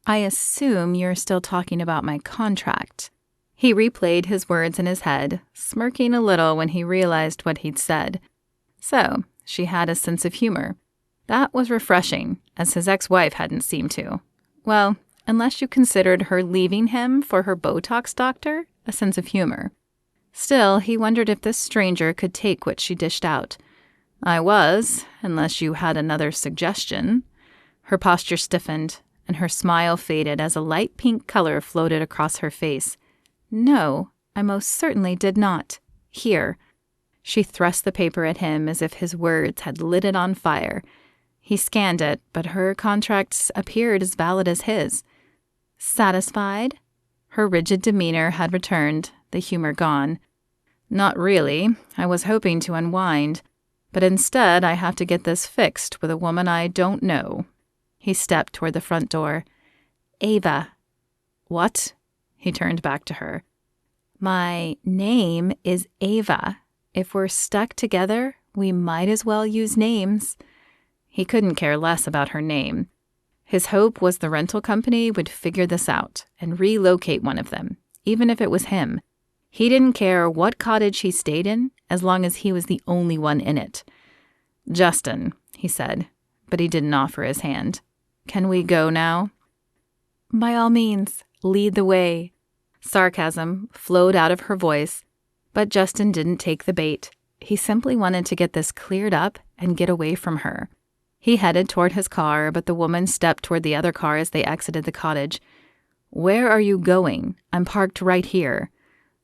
I assume you're still talking about my contract. He replayed his words in his head, smirking a little when he realized what he'd said. So, she had a sense of humor. That was refreshing, as his ex-wife hadn't seemed to. Well, unless you considered her leaving him for her Botox doctor, a sense of humor. Still, he wondered if this stranger could take what she dished out. I was, unless you had another suggestion. Her posture stiffened, and her smile faded as a light pink color floated across her face. No, I most certainly did not. Here. She thrust the paper at him as if his words had lit it on fire. He scanned it, but her contract appeared as valid as his. Satisfied? Her rigid demeanor had returned, the humor gone. Not really. I was hoping to unwind, but instead I have to get this fixed with a woman I don't know. He stepped toward the front door. Ava. What? He turned back to her. My name is Ava. If we're stuck together, we might as well use names. He couldn't care less about her name. His hope was the rental company would figure this out and relocate one of them, even if it was him. He didn't care what cottage he stayed in, as long as he was the only one in it. Justin, he said, but he didn't offer his hand. Can we go now? By all means, lead the way. Sarcasm flowed out of her voice, but Justin didn't take the bait. He simply wanted to get this cleared up and get away from her. He headed toward his car, but the woman stepped toward the other car as they exited the cottage. Where are you going? I'm parked right here.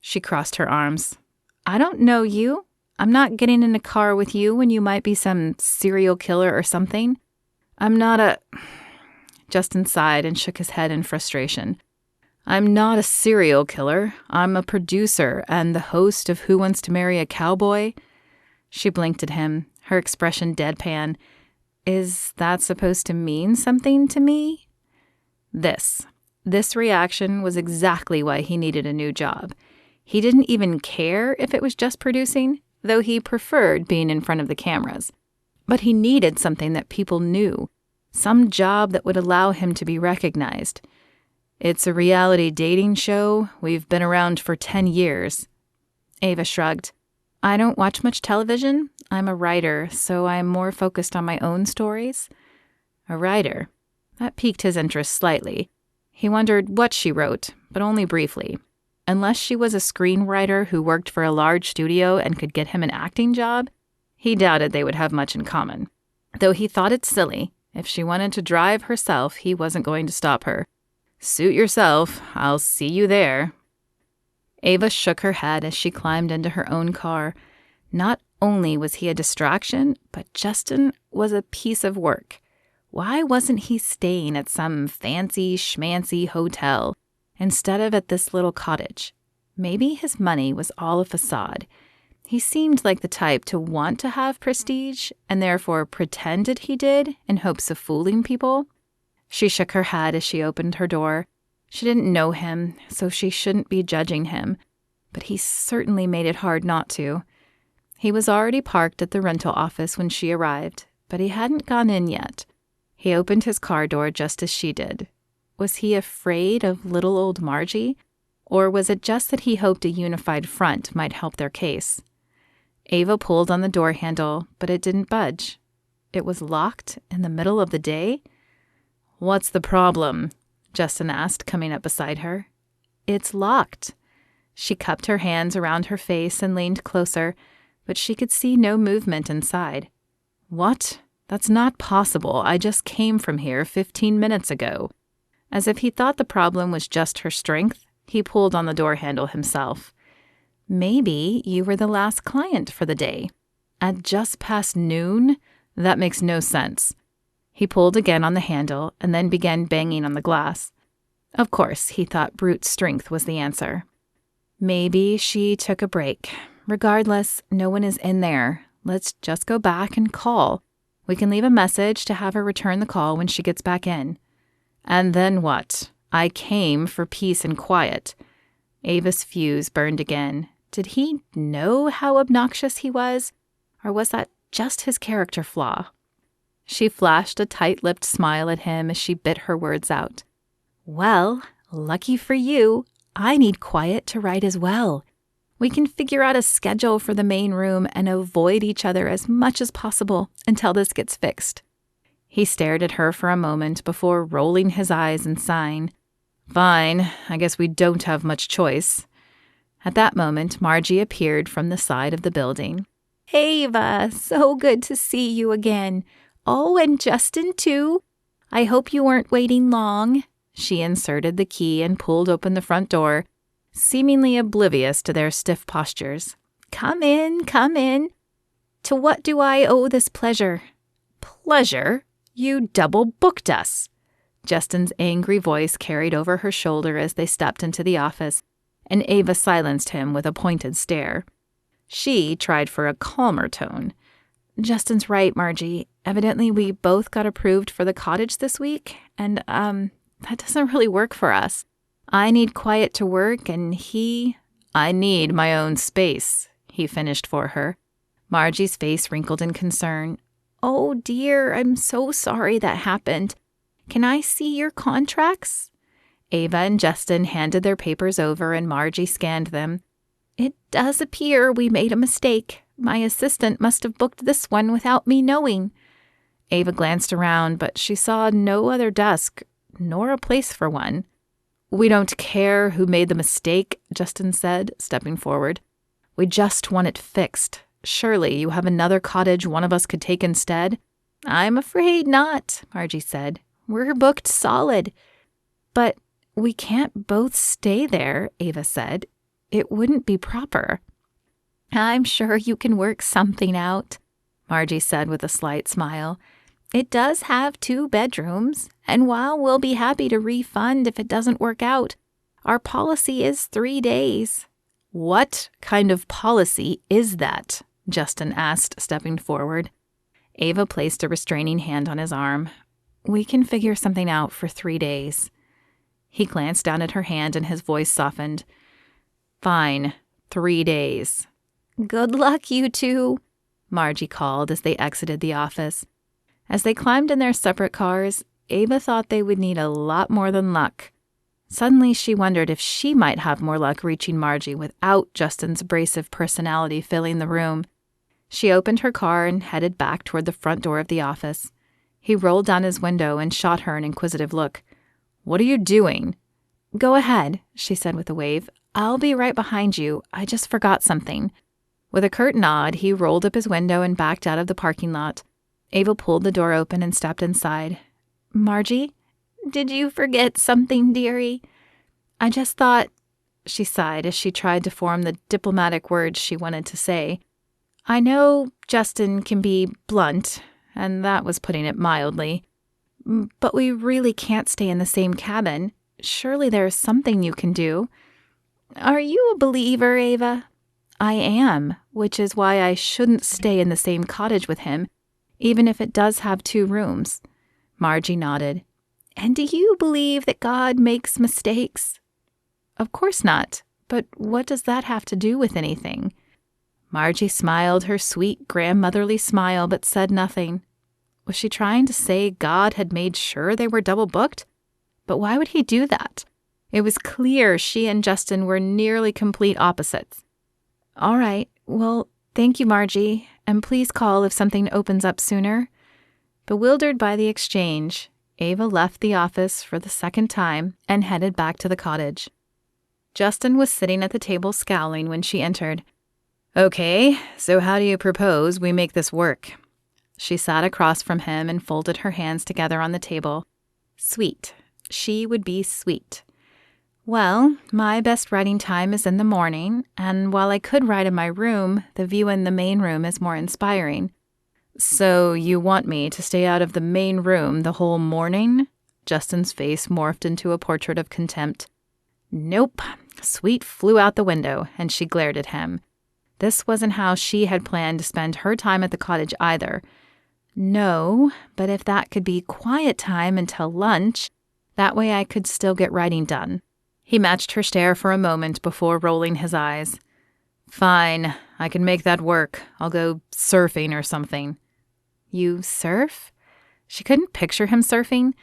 She crossed her arms. I don't know you. I'm not getting in a car with you when you might be some serial killer or something. I'm not a... Justin sighed and shook his head in frustration. I'm not a serial killer. I'm a producer and the host of Who Wants to Marry a Cowboy? She blinked at him, her expression deadpan. Is that supposed to mean something to me? This reaction was exactly why he needed a new job. He didn't even care if it was just producing, though he preferred being in front of the cameras. But he needed something that people knew, some job that would allow him to be recognized. It's a reality dating show. We've been around for 10 years. Ava shrugged. I don't watch much television. I'm a writer, so I'm more focused on my own stories. A writer? That piqued his interest slightly. He wondered what she wrote, but only briefly. Unless she was a screenwriter who worked for a large studio and could get him an acting job, he doubted they would have much in common. Though he thought it silly. If she wanted to drive herself, he wasn't going to stop her. Suit yourself. I'll see you there. Ava shook her head as she climbed into her own car. Not only was he a distraction, but Justin was a piece of work. Why wasn't he staying at some fancy schmancy hotel instead of at this little cottage? Maybe his money was all a facade. He seemed like the type to want to have prestige and therefore pretended he did in hopes of fooling people. She shook her head as she opened her door. She didn't know him, so she shouldn't be judging him, but he certainly made it hard not to. He was already parked at the rental office when she arrived, but he hadn't gone in yet. He opened his car door just as she did. Was he afraid of little old Margie, or was it just that he hoped a unified front might help their case? Ava pulled on the door handle, but it didn't budge. It was locked in the middle of the day? What's the problem? Justin asked, coming up beside her. It's locked. She cupped her hands around her face and leaned closer, but she could see no movement inside. What? That's not possible. I just came from here 15 minutes ago. As if he thought the problem was just her strength, he pulled on the door handle himself. Maybe you were the last client for the day. At just past noon? That makes no sense. He pulled again on the handle and then began banging on the glass. Of course, he thought brute strength was the answer. Maybe she took a break. Regardless, no one is in there. Let's just go back and call. We can leave a message to have her return the call when she gets back in. And then what? I came for peace and quiet. Ava's fuse burned again. Did he know how obnoxious he was? Or was that just his character flaw? She flashed a tight-lipped smile at him as she bit her words out. Well, lucky for you, I need quiet to write as well. We can figure out a schedule for the main room and avoid each other as much as possible until this gets fixed. He stared at her for a moment before rolling his eyes and sighing. Fine, I guess we don't have much choice. At that moment, Margie appeared from the side of the building. Ava, so good to see you again. Oh, and Justin, too. I hope you weren't waiting long. She inserted the key and pulled open the front door, seemingly oblivious to their stiff postures. Come in, come in. To what do I owe this pleasure? Pleasure? You double-booked us." Justin's angry voice carried over her shoulder as they stepped into the office, and Ava silenced him with a pointed stare. She tried for a calmer tone. "Justin's right, Margie. Evidently, we both got approved for the cottage this week, and, that doesn't really work for us. I need quiet to work, and I need my own space," he finished for her. Margie's face wrinkled in concern. "Oh, dear, I'm so sorry that happened. Can I see your contracts?" Ava and Justin handed their papers over, and Margie scanned them. "It does appear we made a mistake. My assistant must have booked this one without me knowing." Ava glanced around, but she saw no other desk, nor a place for one. "We don't care who made the mistake," Justin said, stepping forward. "We just want it fixed. Surely you have another cottage one of us could take instead?" "I'm afraid not," Margie said. "We're booked solid." "But we can't both stay there," Ava said. "It wouldn't be proper." "I'm sure you can work something out," Margie said with a slight smile. "It does have 2 bedrooms, and while we'll be happy to refund if it doesn't work out, our policy is 3 days. "What kind of policy is that?" Justin asked, stepping forward. Ava placed a restraining hand on his arm. "We can figure something out for 3 days." He glanced down at her hand and his voice softened. "Fine, 3 days." "Good luck, you two," Margie called as they exited the office. As they climbed in their separate cars, Ava thought they would need a lot more than luck. Suddenly, she wondered if she might have more luck reaching Margie without Justin's abrasive personality filling the room. She opened her car and headed back toward the front door of the office. He rolled down his window and shot her an inquisitive look. "What are you doing?" "Go ahead," she said with a wave. "I'll be right behind you. I just forgot something." With a curt nod, he rolled up his window and backed out of the parking lot. Ava pulled the door open and stepped inside. "Margie, did you forget something, dearie?" "I just thought," she sighed as she tried to form the diplomatic words she wanted to say. "I know Justin can be blunt, and that was putting it mildly, but we really can't stay in the same cabin. Surely there's something you can do." "Are you a believer, Ava?" "I am, which is why I shouldn't stay in the same cottage with him, even if it does have 2 rooms. Margie nodded. "And do you believe that God makes mistakes?" "Of course not. But what does that have to do with anything?" Margie smiled her sweet grandmotherly smile, but said nothing. Was she trying to say God had made sure they were double booked? But why would he do that? It was clear she and Justin were nearly complete opposites. "All right. Well, thank you, Margie, and please call if something opens up sooner." Bewildered by the exchange, Ava left the office for the second time and headed back to the cottage. Justin was sitting at the table scowling when she entered. "Okay, so how do you propose we make this work?" She sat across from him and folded her hands together on the table. Sweet. She would be sweet. "Well, my best writing time is in the morning, and while I could write in my room, the view in the main room is more inspiring." "So you want me to stay out of the main room the whole morning?" Justin's face morphed into a portrait of contempt. Nope. Sweet flew out the window, and she glared at him. This wasn't how she had planned to spend her time at the cottage either. "No, but if that could be quiet time until lunch, that way I could still get writing done." He matched her stare for a moment before rolling his eyes. "Fine, I can make that work. I'll go surfing or something." "You surf?" She couldn't picture him surfing.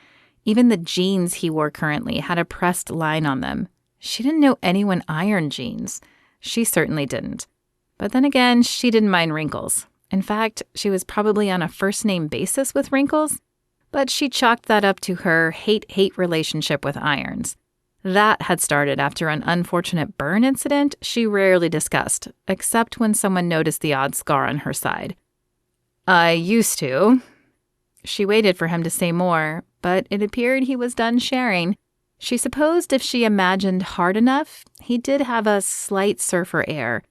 Even the jeans he wore currently had a pressed line on them. She didn't know anyone ironed jeans. She certainly didn't. But then again, she didn't mind wrinkles. In fact, she was probably on a first-name basis with wrinkles. But she chalked that up to her hate-hate relationship with irons. That had started after an unfortunate burn incident she rarely discussed, except when someone noticed the odd scar on her side. "I used to." She waited for him to say more, but it appeared he was done sharing. She supposed if she imagined hard enough, he did have a slight surfer air,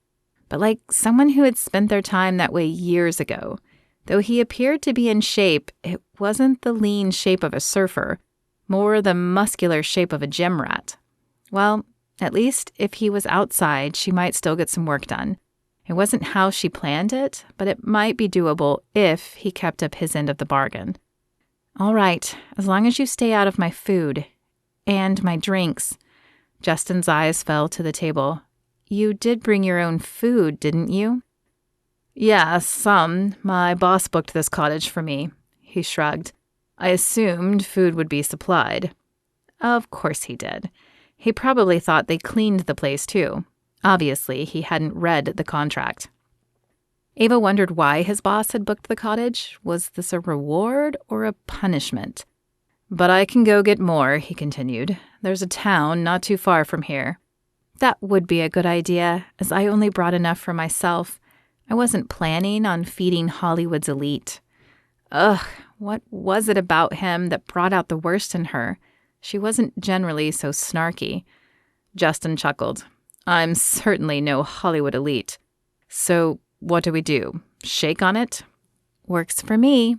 but like someone who had spent their time that way years ago. Though he appeared to be in shape, it wasn't the lean shape of a surfer, more the muscular shape of a gym rat. Well, at least if he was outside, she might still get some work done. It wasn't how she planned it, but it might be doable if he kept up his end of the bargain. All right, as long as you stay out of my food and my drinks. Justin's eyes fell to the table. You did bring your own food, didn't you? Yeah, some. My boss booked this cottage for me. He shrugged. I assumed food would be supplied. Of course he did. He probably thought they cleaned the place too. Obviously, he hadn't read the contract. Ava wondered why his boss had booked the cottage. Was this a reward or a punishment? But I can go get more, he continued. There's a town not too far from here. That would be a good idea, as I only brought enough for myself. I wasn't planning on feeding Hollywood's elite. Ugh, what was it about him that brought out the worst in her? She wasn't generally so snarky. Justin chuckled. I'm certainly no Hollywood elite. So what do we do? Shake on it? Works for me.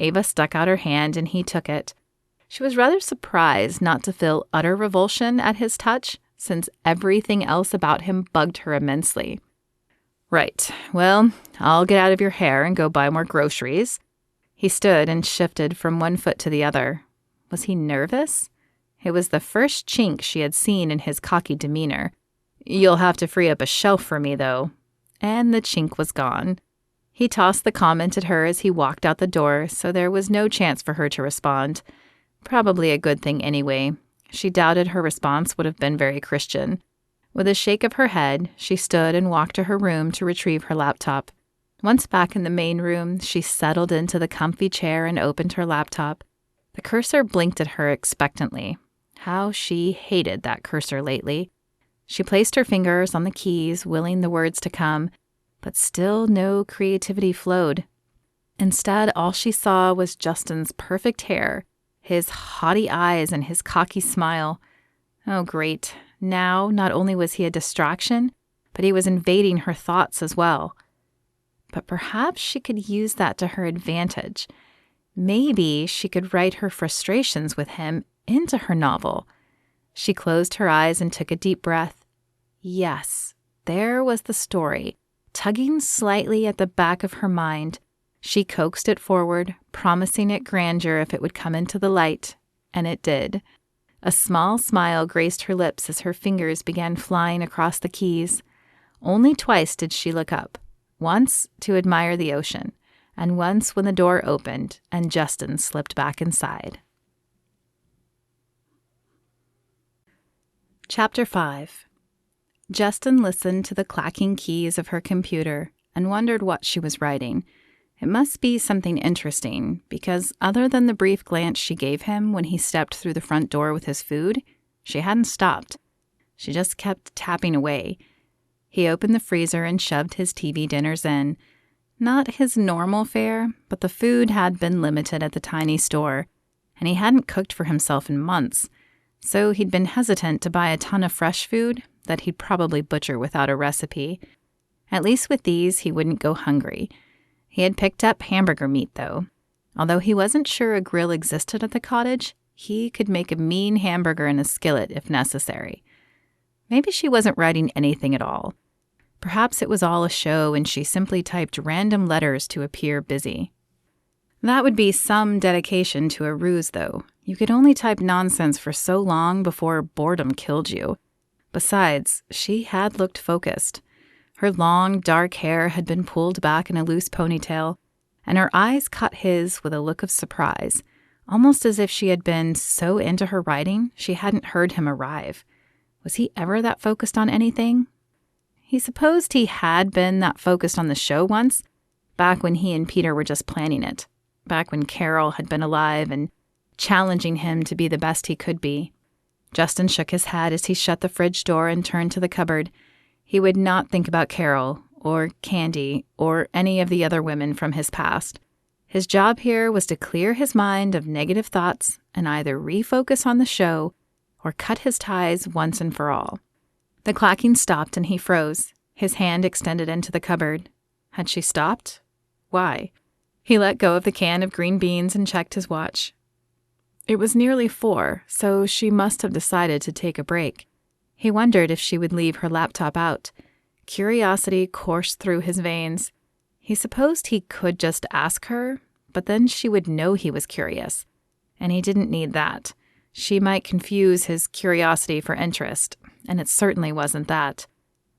Ava stuck out her hand and he took it. She was rather surprised not to feel utter revulsion at his touch, since everything else about him bugged her immensely. Right, well, I'll get out of your hair and go buy more groceries. He stood and shifted from one foot to the other. Was he nervous? It was the first chink she had seen in his cocky demeanor. You'll have to free up a shelf for me, though. And the chink was gone. He tossed the comment at her as he walked out the door, so there was no chance for her to respond. Probably a good thing anyway. She doubted her response would have been very Christian. With a shake of her head, she stood and walked to her room to retrieve her laptop. Once back in the main room, she settled into the comfy chair and opened her laptop. The cursor blinked at her expectantly. How she hated that cursor lately. She placed her fingers on the keys, willing the words to come, but still no creativity flowed. Instead, all she saw was Justin's perfect hair, his haughty eyes, and his cocky smile. Oh, great. Now, not only was he a distraction, but he was invading her thoughts as well. But perhaps she could use that to her advantage. Maybe she could write her frustrations with him into her novel. She closed her eyes and took a deep breath. Yes, there was the story, tugging slightly at the back of her mind. She coaxed it forward, promising it grandeur if it would come into the light, and it did. A small smile graced her lips as her fingers began flying across the keys. Only twice did she look up, once to admire the ocean, and once when the door opened and Justin slipped back inside. Chapter 5. Justin listened to the clacking keys of her computer and wondered what she was writing. It must be something interesting, because other than the brief glance she gave him when he stepped through the front door with his food, she hadn't stopped. She just kept tapping away. He opened the freezer and shoved his TV dinners in. Not his normal fare, but the food had been limited at the tiny store, and he hadn't cooked for himself in months, so he'd been hesitant to buy a ton of fresh food that he'd probably butcher without a recipe. At least with these, he wouldn't go hungry. He had picked up hamburger meat, though. Although he wasn't sure a grill existed at the cottage, he could make a mean hamburger in a skillet if necessary. Maybe she wasn't writing anything at all. Perhaps it was all a show and she simply typed random letters to appear busy. That would be some dedication to a ruse, though. You could only type nonsense for so long before boredom killed you. Besides, she had looked focused. Her long, dark hair had been pulled back in a loose ponytail, and her eyes caught his with a look of surprise, almost as if she had been so into her writing she hadn't heard him arrive. Was he ever that focused on anything? He supposed he had been that focused on the show once, back when he and Peter were just planning it, back when Carol had been alive and challenging him to be the best he could be. Justin shook his head as he shut the fridge door and turned to the cupboard. He would not think about Carol, or Candy, or any of the other women from his past. His job here was to clear his mind of negative thoughts and either refocus on the show or cut his ties once and for all. The clacking stopped and he froze, his hand extended into the cupboard. Had she stopped? Why? He let go of the can of green beans and checked his watch. It was nearly 4, so she must have decided to take a break. He wondered if she would leave her laptop out. Curiosity coursed through his veins. He supposed he could just ask her, but then she would know he was curious. And he didn't need that. She might confuse his curiosity for interest, and it certainly wasn't that.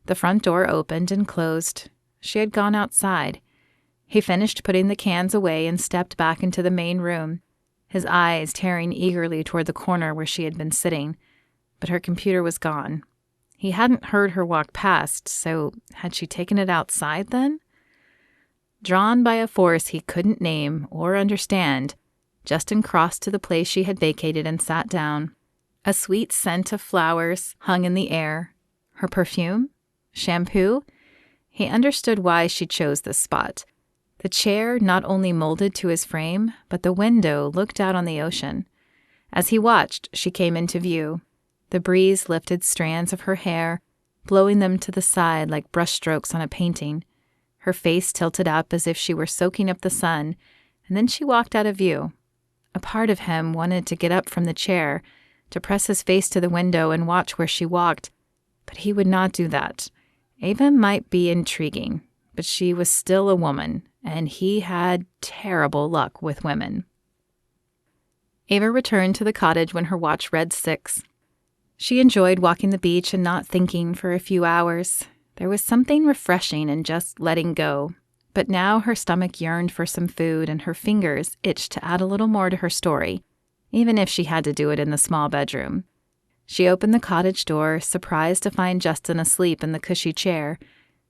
The front door opened and closed. She had gone outside. He finished putting the cans away and stepped back into the main room, his eyes tearing eagerly toward the corner where she had been sitting. But her computer was gone. He hadn't heard her walk past, so had she taken it outside then? Drawn by a force he couldn't name or understand, Justin crossed to the place she had vacated and sat down. A sweet scent of flowers hung in the air. Her perfume? Shampoo? He understood why she chose this spot. The chair not only molded to his frame, but the window looked out on the ocean. As he watched, she came into view. The breeze lifted strands of her hair, blowing them to the side like brushstrokes on a painting. Her face tilted up as if she were soaking up the sun, and then she walked out of view. A part of him wanted to get up from the chair, to press his face to the window and watch where she walked, but he would not do that. Ava might be intriguing, but she was still a woman, and he had terrible luck with women. Ava returned to the cottage when her watch read 6. She enjoyed walking the beach and not thinking for a few hours. There was something refreshing in just letting go, but now her stomach yearned for some food and her fingers itched to add a little more to her story, even if she had to do it in the small bedroom. She opened the cottage door, surprised to find Justin asleep in the cushy chair.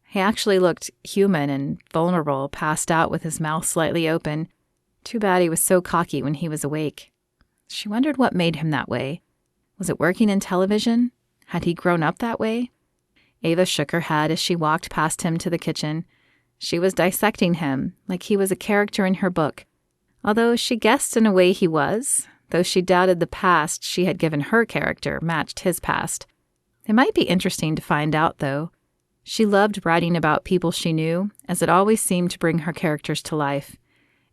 He actually looked human and vulnerable, passed out with his mouth slightly open. Too bad he was so cocky when he was awake. She wondered what made him that way. Was it working in television? Had he grown up that way? Ava shook her head as she walked past him to the kitchen. She was dissecting him like he was a character in her book, although she guessed in a way he was, though she doubted the past she had given her character matched his past. It might be interesting to find out, though. She loved writing about people she knew, as it always seemed to bring her characters to life.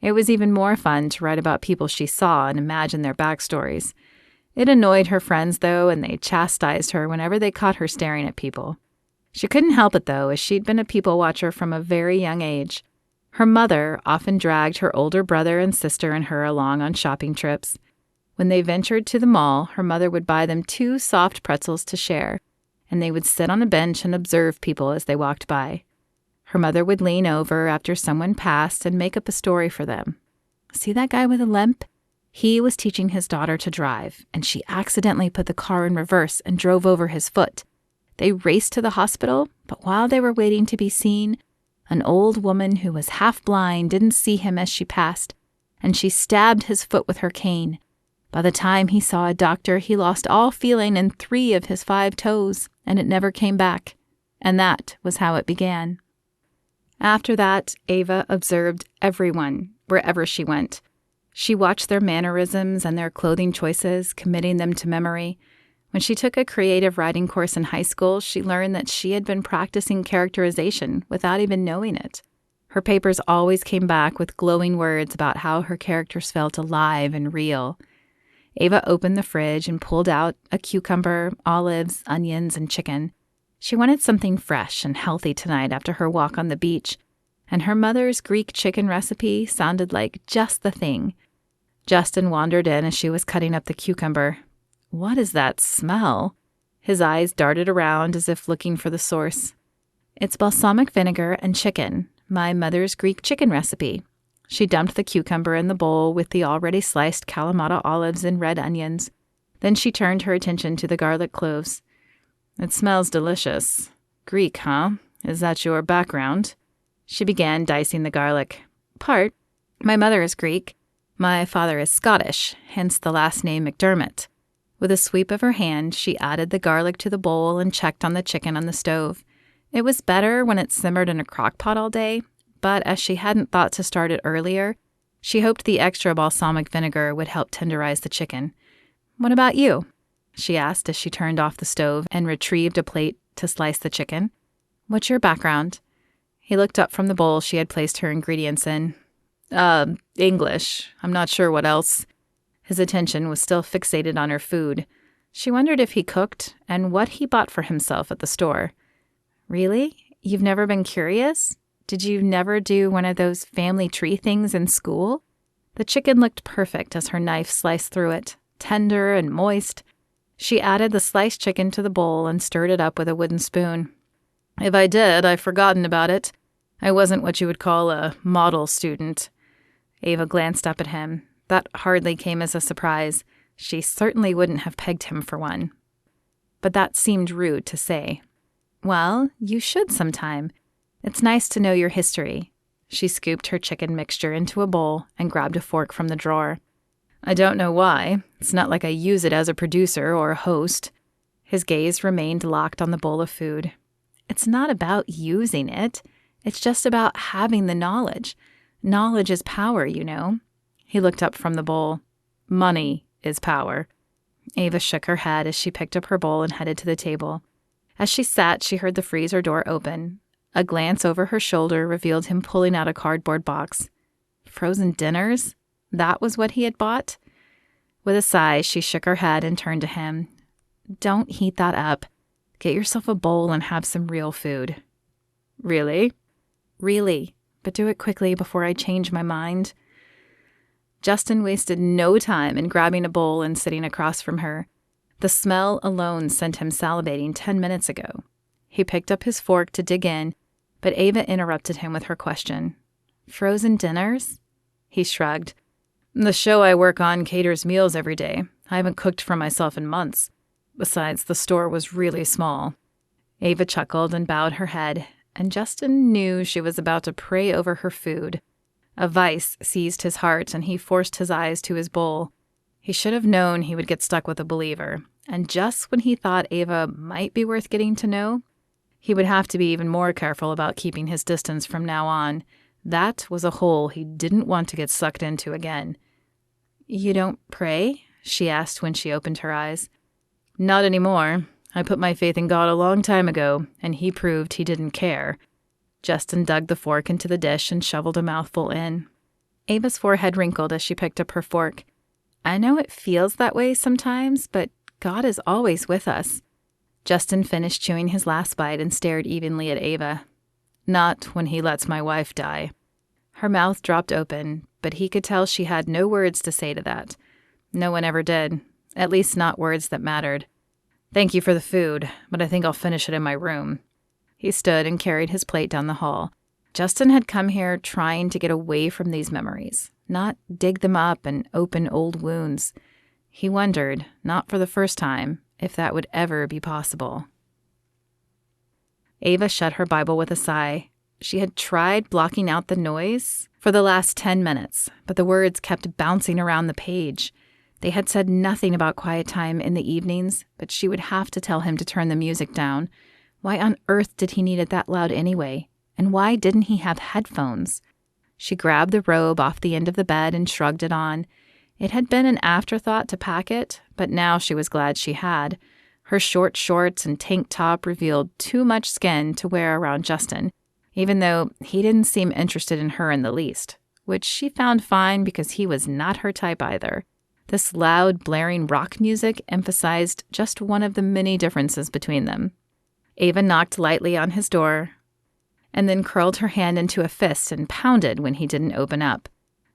It was even more fun to write about people she saw and imagine their backstories. It annoyed her friends, though, and they chastised her whenever they caught her staring at people. She couldn't help it, though, as she'd been a people watcher from a very young age. Her mother often dragged her older brother and sister and her along on shopping trips. When they ventured to the mall, her mother would buy them 2 soft pretzels to share, and they would sit on a bench and observe people as they walked by. Her mother would lean over after someone passed and make up a story for them. See that guy with a limp? He was teaching his daughter to drive, and she accidentally put the car in reverse and drove over his foot. They raced to the hospital, but while they were waiting to be seen, an old woman who was half blind didn't see him as she passed, and she stabbed his foot with her cane. By the time he saw a doctor, he lost all feeling in 3 of his 5 toes, and it never came back. And that was how it began. After that, Ava observed everyone, wherever she went. She watched their mannerisms and their clothing choices, committing them to memory. When she took a creative writing course in high school, she learned that she had been practicing characterization without even knowing it. Her papers always came back with glowing words about how her characters felt alive and real. Ava opened the fridge and pulled out a cucumber, olives, onions, and chicken. She wanted something fresh and healthy tonight after her walk on the beach, and her mother's Greek chicken recipe sounded like just the thing. Justin wandered in as she was cutting up the cucumber. What is that smell? His eyes darted around as if looking for the source. It's balsamic vinegar and chicken, my mother's Greek chicken recipe. She dumped the cucumber in the bowl with the already sliced Kalamata olives and red onions. Then she turned her attention to the garlic cloves. It smells delicious. Greek, huh? Is that your background? She began dicing the garlic. Part. My mother is Greek. My father is Scottish, hence the last name McDermott. With a sweep of her hand, she added the garlic to the bowl and checked on the chicken on the stove. It was better when it simmered in a crock pot all day, but as she hadn't thought to start it earlier, she hoped the extra balsamic vinegar would help tenderize the chicken. What about you? She asked as she turned off the stove and retrieved a plate to slice the chicken. What's your background? He looked up from the bowl she had placed her ingredients in. English. I'm not sure what else." His attention was still fixated on her food. She wondered if he cooked and what he bought for himself at the store. "Really? You've never been curious? Did you never do one of those family tree things in school?" The chicken looked perfect as her knife sliced through it, tender and moist. She added the sliced chicken to the bowl and stirred it up with a wooden spoon. "If I did, I've forgotten about it. I wasn't what you would call a model student." Ava glanced up at him. That hardly came as a surprise. She certainly wouldn't have pegged him for one. But that seemed rude to say. "Well, you should sometime. It's nice to know your history." She scooped her chicken mixture into a bowl and grabbed a fork from the drawer. "I don't know why. It's not like I use it as a producer or a host." His gaze remained locked on the bowl of food. "It's not about using it. It's just about having the knowledge. Knowledge is power, you know." He looked up from the bowl. "Money is power." Ava shook her head as she picked up her bowl and headed to the table. As she sat, she heard the freezer door open. A glance over her shoulder revealed him pulling out a cardboard box. Frozen dinners? That was what he had bought? With a sigh, she shook her head and turned to him. "Don't heat that up. Get yourself a bowl and have some real food." "Really?" "Really, but do it quickly before I change my mind." Justin wasted no time in grabbing a bowl and sitting across from her. The smell alone sent him salivating 10 minutes ago. He picked up his fork to dig in, but Ava interrupted him with her question. "Frozen dinners?" He shrugged. "The show I work on caters meals every day. I haven't cooked for myself in months. Besides, the store was really small." Ava chuckled and bowed her head, and Justin knew she was about to pray over her food. A vice seized his heart, and he forced his eyes to his bowl. He should have known he would get stuck with a believer, and just when he thought Ava might be worth getting to know, he would have to be even more careful about keeping his distance from now on. That was a hole he didn't want to get sucked into again. "You don't pray?" she asked when she opened her eyes. "Not anymore. I put my faith in God a long time ago, and he proved he didn't care." Justin dug the fork into the dish and shoveled a mouthful in. Ava's forehead wrinkled as she picked up her fork. "I know it feels that way sometimes, but God is always with us." Justin finished chewing his last bite and stared evenly at Ava. "Not when he lets my wife die." Her mouth dropped open, but he could tell she had no words to say to that. No one ever did, at least not words that mattered. "Thank you for the food, but I think I'll finish it in my room." He stood and carried his plate down the hall. Justin had come here trying to get away from these memories, not dig them up and open old wounds. He wondered, not for the first time, if that would ever be possible. Ava shut her Bible with a sigh. She had tried blocking out the noise for the last 10 minutes, but the words kept bouncing around the page. They had said nothing about quiet time in the evenings, but she would have to tell him to turn the music down. Why on earth did he need it that loud anyway? And why didn't he have headphones? She grabbed the robe off the end of the bed and shrugged it on. It had been an afterthought to pack it, but now she was glad she had. Her short shorts and tank top revealed too much skin to wear around Justin, even though he didn't seem interested in her in the least, which she found fine because he was not her type either. This loud, blaring rock music emphasized just one of the many differences between them. Ava knocked lightly on his door, and then curled her hand into a fist and pounded when he didn't open up.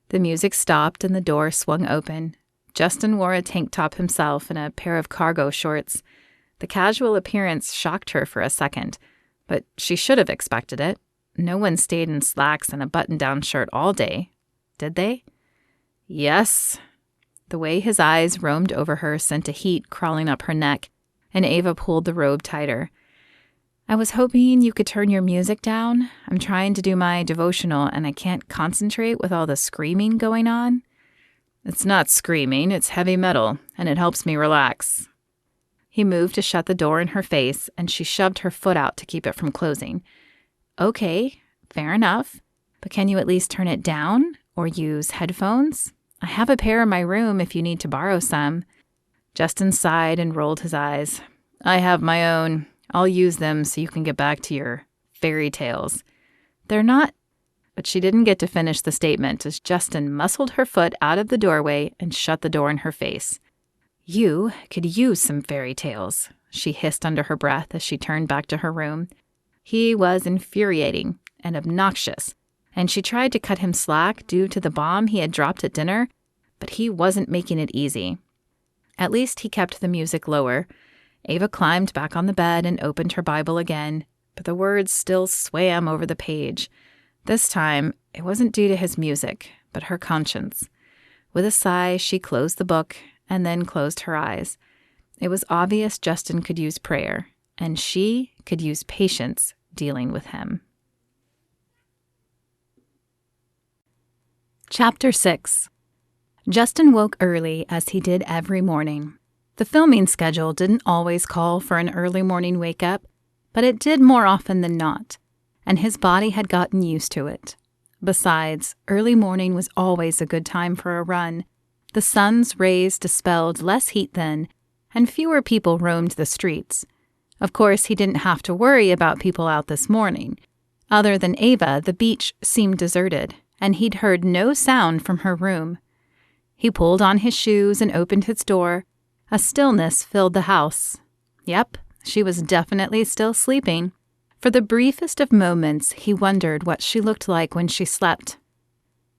The music stopped and the door swung open. Justin wore a tank top himself and a pair of cargo shorts. The casual appearance shocked her for a second, but she should have expected it. No one stayed in slacks and a button-down shirt all day, did they? Yes. The way his eyes roamed over her sent a heat crawling up her neck, and Ava pulled the robe tighter. "I was hoping you could turn your music down. I'm trying to do my devotional, and I can't concentrate with all the screaming going on." "It's not screaming, it's heavy metal, and it helps me relax." He moved to shut the door in her face, and she shoved her foot out to keep it from closing. "Okay, fair enough. But can you at least turn it down or use headphones? I have a pair in my room if you need to borrow some." Justin sighed and rolled his eyes. "I have my own. I'll use them so you can get back to your fairy tales." "They're not but she didn't get to finish the statement as Justin muscled her foot out of the doorway and shut the door in her face. "You could use some fairy tales," she hissed under her breath as she turned back to her room. He was infuriating and obnoxious, and she tried to cut him slack due to the bomb he had dropped at dinner, but he wasn't making it easy. At least he kept the music lower. Ava climbed back on the bed and opened her Bible again, but the words still swam over the page. This time, it wasn't due to his music, but her conscience. With a sigh, she closed the book and then closed her eyes. It was obvious Justin could use prayer, and she could use patience dealing with him. Chapter 6. Justin woke early as he did every morning. The filming schedule didn't always call for an early morning wake-up, but it did more often than not, and his body had gotten used to it. Besides, early morning was always a good time for a run. The sun's rays dispelled less heat then, and fewer people roamed the streets. Of course, he didn't have to worry about people out this morning. Other than Ava, the beach seemed deserted, and he'd heard no sound from her room. He pulled on his shoes and opened his door. A stillness filled the house. Yep, she was definitely still sleeping. For the briefest of moments, he wondered what she looked like when she slept.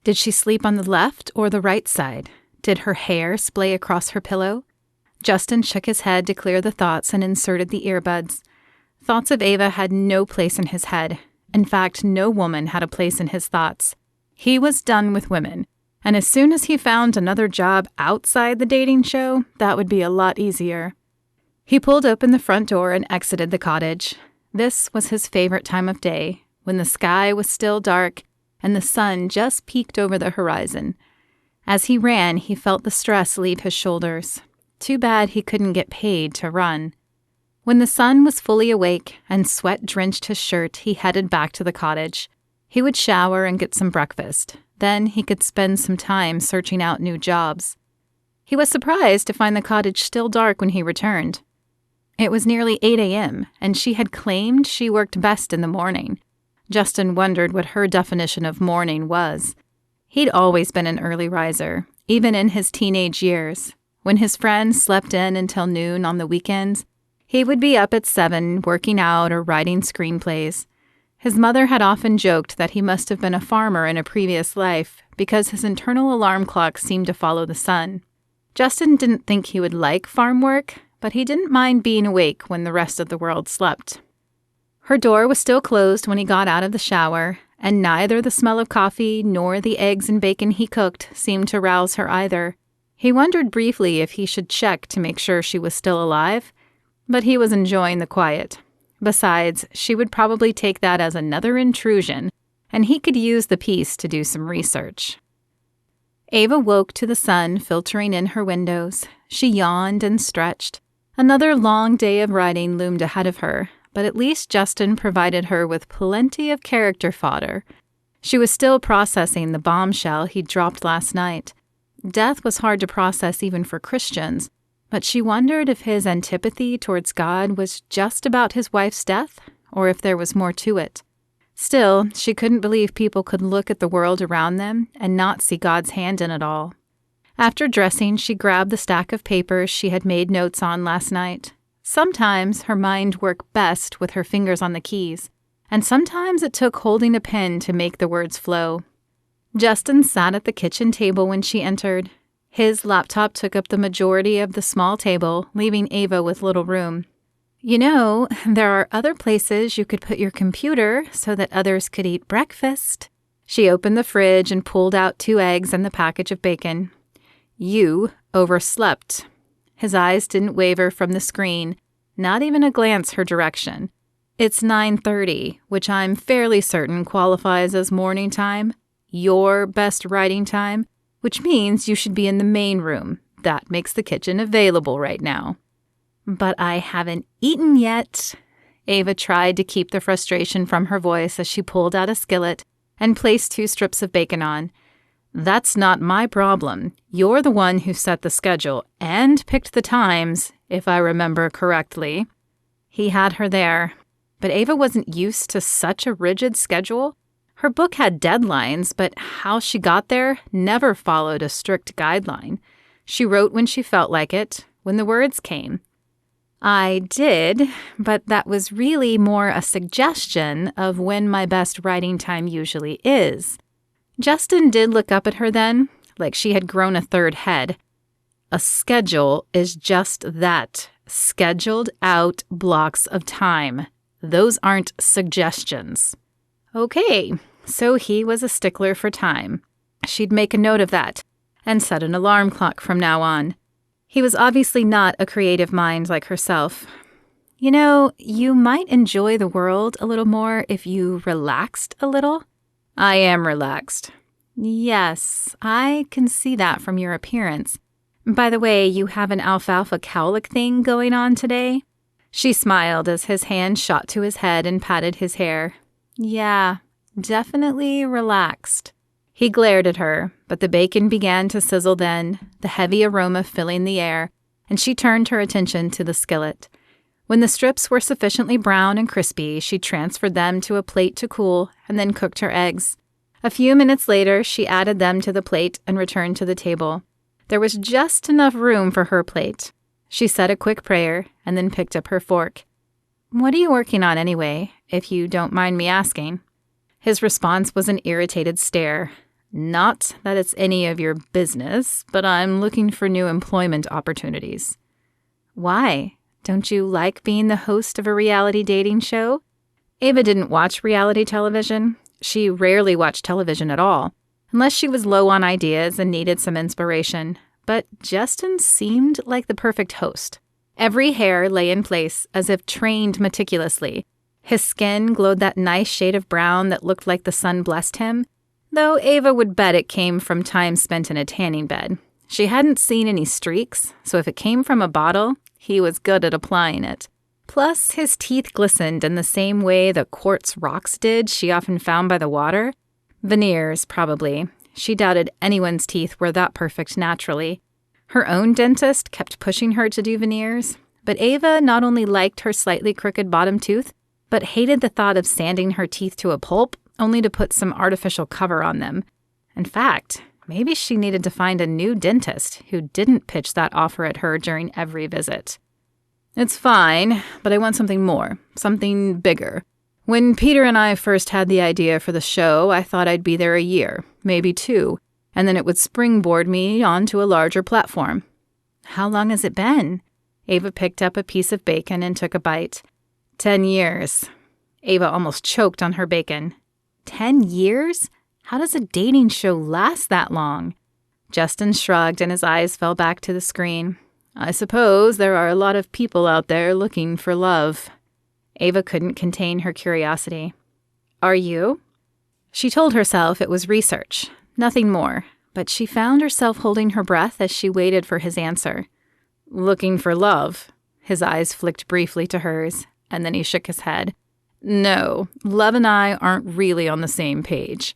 Did she sleep on the left or the right side? Did her hair splay across her pillow? Justin shook his head to clear the thoughts and inserted the earbuds. Thoughts of Ava had no place in his head. In fact, no woman had a place in his thoughts. He was done with women, and as soon as he found another job outside the dating show, that would be a lot easier. He pulled open the front door and exited the cottage. This was his favorite time of day, when the sky was still dark and the sun just peeked over the horizon. As he ran, he felt the stress leave his shoulders. Too bad he couldn't get paid to run. When the sun was fully awake and sweat drenched his shirt, he headed back to the cottage. He would shower and get some breakfast. Then he could spend some time searching out new jobs. He was surprised to find the cottage still dark when he returned. It was nearly 8 a.m., and she had claimed she worked best in the morning. Justin wondered what her definition of morning was. He'd always been an early riser, even in his teenage years. When his friends slept in until noon on the weekends, he would be up at 7 working out or writing screenplays. His mother had often joked that he must have been a farmer in a previous life because his internal alarm clock seemed to follow the sun. Justin didn't think he would like farm work, but he didn't mind being awake when the rest of the world slept. Her door was still closed when he got out of the shower, and neither the smell of coffee nor the eggs and bacon he cooked seemed to rouse her either. He wondered briefly if he should check to make sure she was still alive, but he was enjoying the quiet. Besides, she would probably take that as another intrusion, and he could use the peace to do some research. Ava woke to the sun filtering in her windows. She yawned and stretched. Another long day of writing loomed ahead of her, but at least Justin provided her with plenty of character fodder. She was still processing the bombshell he'd dropped last night. Death was hard to process even for Christians, but she wondered if his antipathy towards God was just about his wife's death, or if there was more to it. Still, she couldn't believe people could look at the world around them and not see God's hand in it all. After dressing, she grabbed the stack of papers she had made notes on last night. Sometimes her mind worked best with her fingers on the keys, and sometimes it took holding a pen to make the words flow. Justin sat at the kitchen table when she entered. His laptop took up the majority of the small table, leaving Ava with little room. "You know, there are other places you could put your computer so that others could eat breakfast." She opened the fridge and pulled out 2 eggs and the package of bacon. "You overslept." His eyes didn't waver from the screen, not even a glance her direction. "It's 9:30, which I'm fairly certain qualifies as morning time, your best writing time, which means you should be in the main room. That makes the kitchen available right now." "But I haven't eaten yet." Ava tried to keep the frustration from her voice as she pulled out a skillet and placed 2 strips of bacon on. "That's not my problem. You're the one who set the schedule and picked the times, if I remember correctly." He had her there, but Ava wasn't used to such a rigid schedule. Her book had deadlines, but how she got there never followed a strict guideline. She wrote when she felt like it, when the words came. I did, but that was really more a suggestion of when my best writing time usually is. Justin did look up at her then, like she had grown a third head. A schedule is just that, scheduled out blocks of time. Those aren't suggestions. Okay, so he was a stickler for time. She'd make a note of that and set an alarm clock from now on. He was obviously not a creative mind like herself. You know, you might enjoy the world a little more if you relaxed a little. I am relaxed. Yes, I can see that from your appearance. By the way, you have an alfalfa cowlick thing going on today? She smiled as his hand shot to his head and patted his hair. Yeah, definitely relaxed. He glared at her, but the bacon began to sizzle then, the heavy aroma filling the air, and she turned her attention to the skillet. When the strips were sufficiently brown and crispy, she transferred them to a plate to cool and then cooked her eggs. A few minutes later, she added them to the plate and returned to the table. There was just enough room for her plate. She said a quick prayer and then picked up her fork. "What are you working on anyway, if you don't mind me asking?" His response was an irritated stare. "Not that it's any of your business, but I'm looking for new employment opportunities." "Why? Don't you like being the host of a reality dating show?" Ava didn't watch reality television. She rarely watched television at all, unless she was low on ideas and needed some inspiration. But Justin seemed like the perfect host. Every hair lay in place, as if trained meticulously. His skin glowed that nice shade of brown that looked like the sun blessed him, though Ava would bet it came from time spent in a tanning bed. She hadn't seen any streaks, so if it came from a bottle, he was good at applying it. Plus, his teeth glistened in the same way the quartz rocks did she often found by the water. Veneers, probably. She doubted anyone's teeth were that perfect naturally. Her own dentist kept pushing her to do veneers, but Ava not only liked her slightly crooked bottom tooth, but hated the thought of sanding her teeth to a pulp only to put some artificial cover on them. In fact, maybe she needed to find a new dentist who didn't pitch that offer at her during every visit. "It's fine, but I want something more, something bigger. When Peter and I first had the idea for the show, I thought I'd be there a year, maybe 2, and then it would springboard me onto a larger platform." "How long has it been?" Ava picked up a piece of bacon and took a bite. 10 years. Ava almost choked on her bacon. 10 years? How does a dating show last that long? Justin shrugged and his eyes fell back to the screen. "I suppose there are a lot of people out there looking for love." Ava couldn't contain her curiosity. "Are you?" She told herself it was research, nothing more, but she found herself holding her breath as she waited for his answer. "Looking for love?" His eyes flicked briefly to hers, and then he shook his head. "No, love and I aren't really on the same page."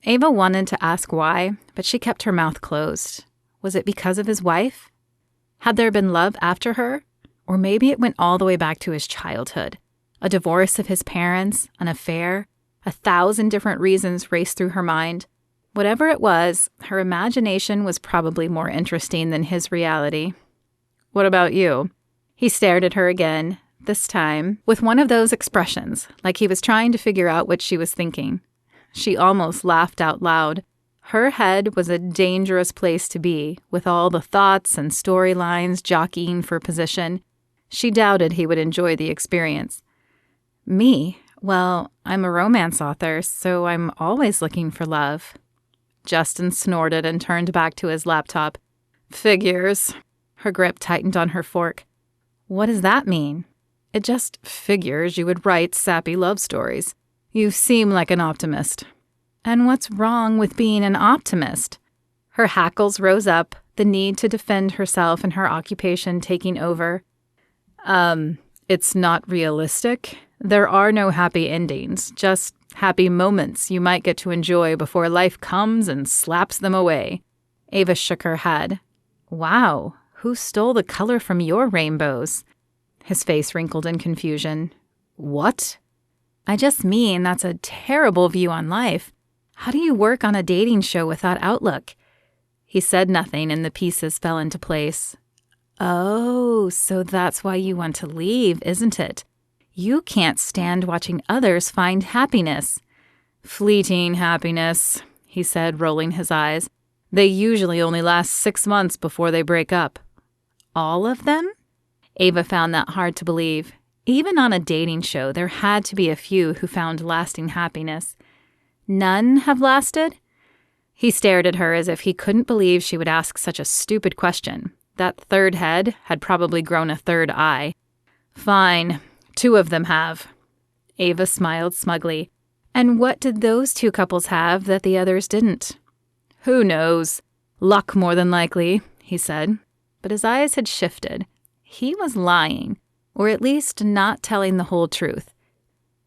Ava wanted to ask why, but she kept her mouth closed. Was it because of his wife? Had there been love after her? Or maybe it went all the way back to his childhood. A divorce of his parents, an affair, 1,000 different reasons raced through her mind. Whatever it was, her imagination was probably more interesting than his reality. "What about you?" He stared at her again, this time with one of those expressions, like he was trying to figure out what she was thinking. She almost laughed out loud. Her head was a dangerous place to be, with all the thoughts and storylines jockeying for position. She doubted he would enjoy the experience. "Me? Well, I'm a romance author, so I'm always looking for love." Justin snorted and turned back to his laptop. "Figures." Her grip tightened on her fork. "What does that mean?" "It just figures you would write sappy love stories. You seem like an optimist." "And what's wrong with being an optimist?" Her hackles rose up, the need to defend herself and her occupation taking over. It's not realistic. There are no happy endings, just happy moments you might get to enjoy before life comes and slaps them away." Ava shook her head. "Wow, who stole the color from your rainbows?" His face wrinkled in confusion. "What?" I just mean that's a terrible view on life. How do you work on a dating show with that outlook?" He said nothing, and the pieces fell into place. "Oh, so that's why you want to leave, isn't it? You can't stand watching others find happiness." "Fleeting happiness," he said, rolling his eyes. "They usually only last 6 months before they break up." "All of them?" Ava found that hard to believe. Even on a dating show, there had to be a few who found lasting happiness. "None have lasted?" He stared at her as if he couldn't believe she would ask such a stupid question. That third head had probably grown a third eye. "Fine, 2 of them have." Ava smiled smugly. "And what did those 2 couples have that the others didn't?" "Who knows? Luck more than likely," he said. But his eyes had shifted. He was lying, or at least not telling the whole truth.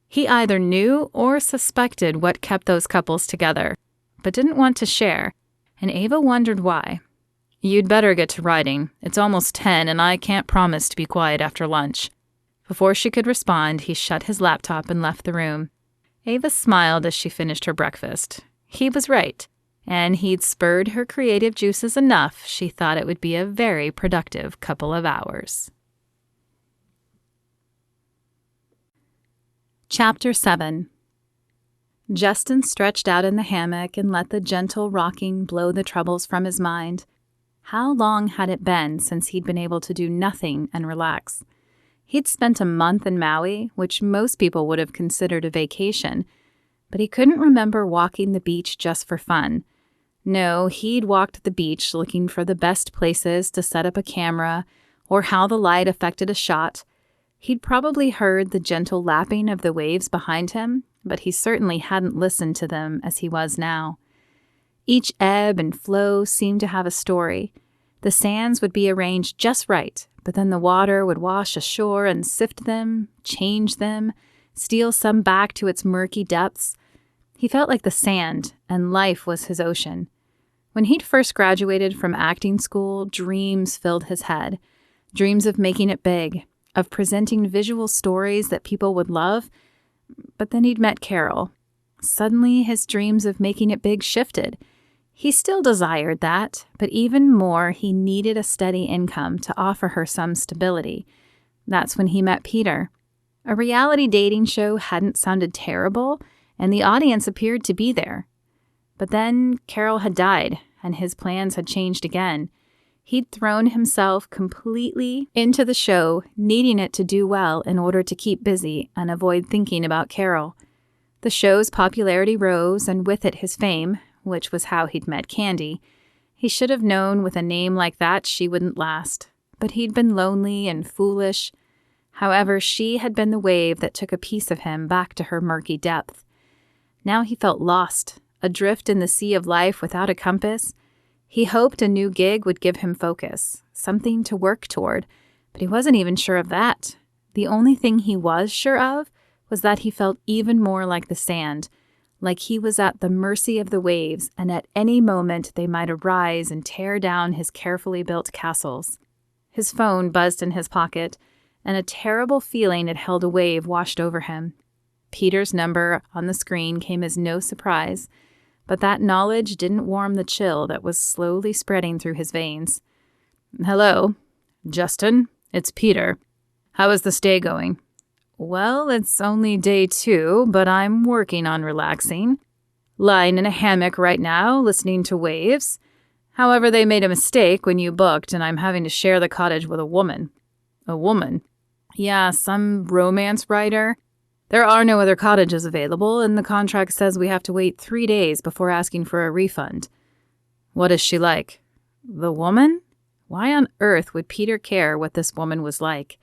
He either knew or suspected what kept those couples together, but didn't want to share, and Ava wondered why. "You'd better get to writing. It's almost 10, and I can't promise to be quiet after lunch." Before she could respond, he shut his laptop and left the room. Ava smiled as she finished her breakfast. He was right, and he'd spurred her creative juices enough she thought it would be a very productive couple of hours. Chapter 7. Justin stretched out in the hammock and let the gentle rocking blow the troubles from his mind. How long had it been since he'd been able to do nothing and relax? He'd spent a month in Maui, which most people would have considered a vacation, but he couldn't remember walking the beach just for fun. No, he'd walked the beach looking for the best places to set up a camera or how the light affected a shot. He'd probably heard the gentle lapping of the waves behind him, but he certainly hadn't listened to them as he was now. Each ebb and flow seemed to have a story. The sands would be arranged just right, but then the water would wash ashore and sift them, change them, steal some back to its murky depths. He felt like the sand, and life was his ocean. When he'd first graduated from acting school, dreams filled his head. Dreams of making it big, of presenting visual stories that people would love. But then he'd met Carol. Suddenly, his dreams of making it big shifted. He still desired that, but even more, he needed a steady income to offer her some stability. That's when he met Peter. A reality dating show hadn't sounded terrible, and the audience appeared to be there. But then Carol had died, and his plans had changed again. He'd thrown himself completely into the show, needing it to do well in order to keep busy and avoid thinking about Carol. The show's popularity rose, and with it his fame, which was how he'd met Candy. He should have known with a name like that she wouldn't last, but he'd been lonely and foolish. However, she had been the wave that took a piece of him back to her murky depth. Now he felt lost, adrift in the sea of life without a compass. He hoped a new gig would give him focus, something to work toward, but he wasn't even sure of that. The only thing he was sure of was that he felt even more like the sand, like he was at the mercy of the waves, and at any moment they might arise and tear down his carefully built castles. His phone buzzed in his pocket, and a terrible feeling it held a wave washed over him. Peter's number on the screen came as no surprise, but that knowledge didn't warm the chill that was slowly spreading through his veins. "Hello, Justin, it's Peter. How is the stay going?" "Well, it's only day 2, but I'm working on relaxing. Lying in a hammock right now, listening to waves. However, they made a mistake when you booked, and I'm having to share the cottage with a woman." "A woman?" "Yeah, some romance writer. There are no other cottages available, and the contract says we have to wait 3 days before asking for a refund." "What is she like?" "The woman? Why on earth would Peter care what this woman was like?"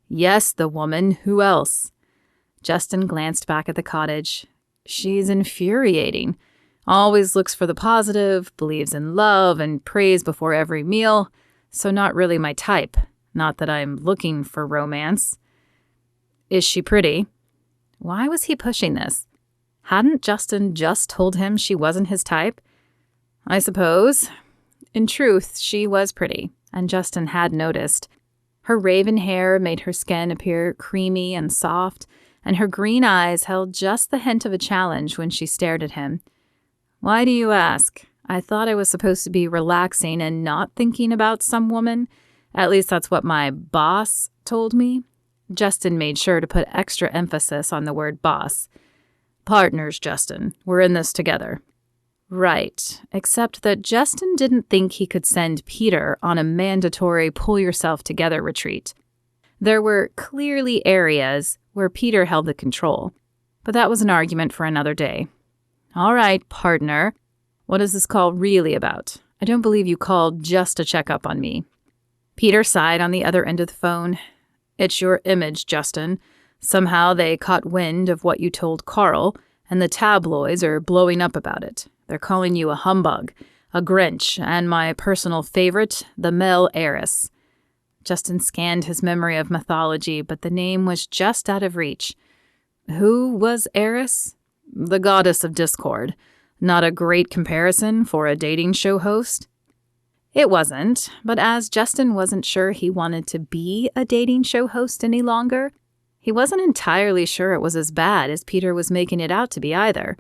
"Yes, the woman. Who else?" Justin glanced back at the cottage. "She's infuriating. Always looks for the positive, believes in love, and prays before every meal. So not really my type. Not that I'm looking for romance." "Is she pretty?" Why was he pushing this? Hadn't Justin just told him she wasn't his type? I suppose. In truth, she was pretty, and Justin had noticed. Her raven hair made her skin appear creamy and soft, and her green eyes held just the hint of a challenge when she stared at him. "Why do you ask? I thought I was supposed to be relaxing and not thinking about some woman. At least that's what my boss told me." Justin made sure to put extra emphasis on the word boss. "Partners, Justin. We're in this together." Right, except that Justin didn't think he could send Peter on a mandatory pull-yourself-together retreat. There were clearly areas where Peter held the control, but that was an argument for another day. "All right, partner. What is this call really about? I don't believe you called just to check up on me." Peter sighed on the other end of the phone. "It's your image, Justin. Somehow they caught wind of what you told Carl, and the tabloids are blowing up about it. They're calling you a humbug, a Grinch, and my personal favorite, the male heiress." Justin scanned his memory of mythology, but the name was just out of reach. Who was Eris? The goddess of discord. Not a great comparison for a dating show host? It wasn't, but as Justin wasn't sure he wanted to be a dating show host any longer, he wasn't entirely sure it was as bad as Peter was making it out to be either.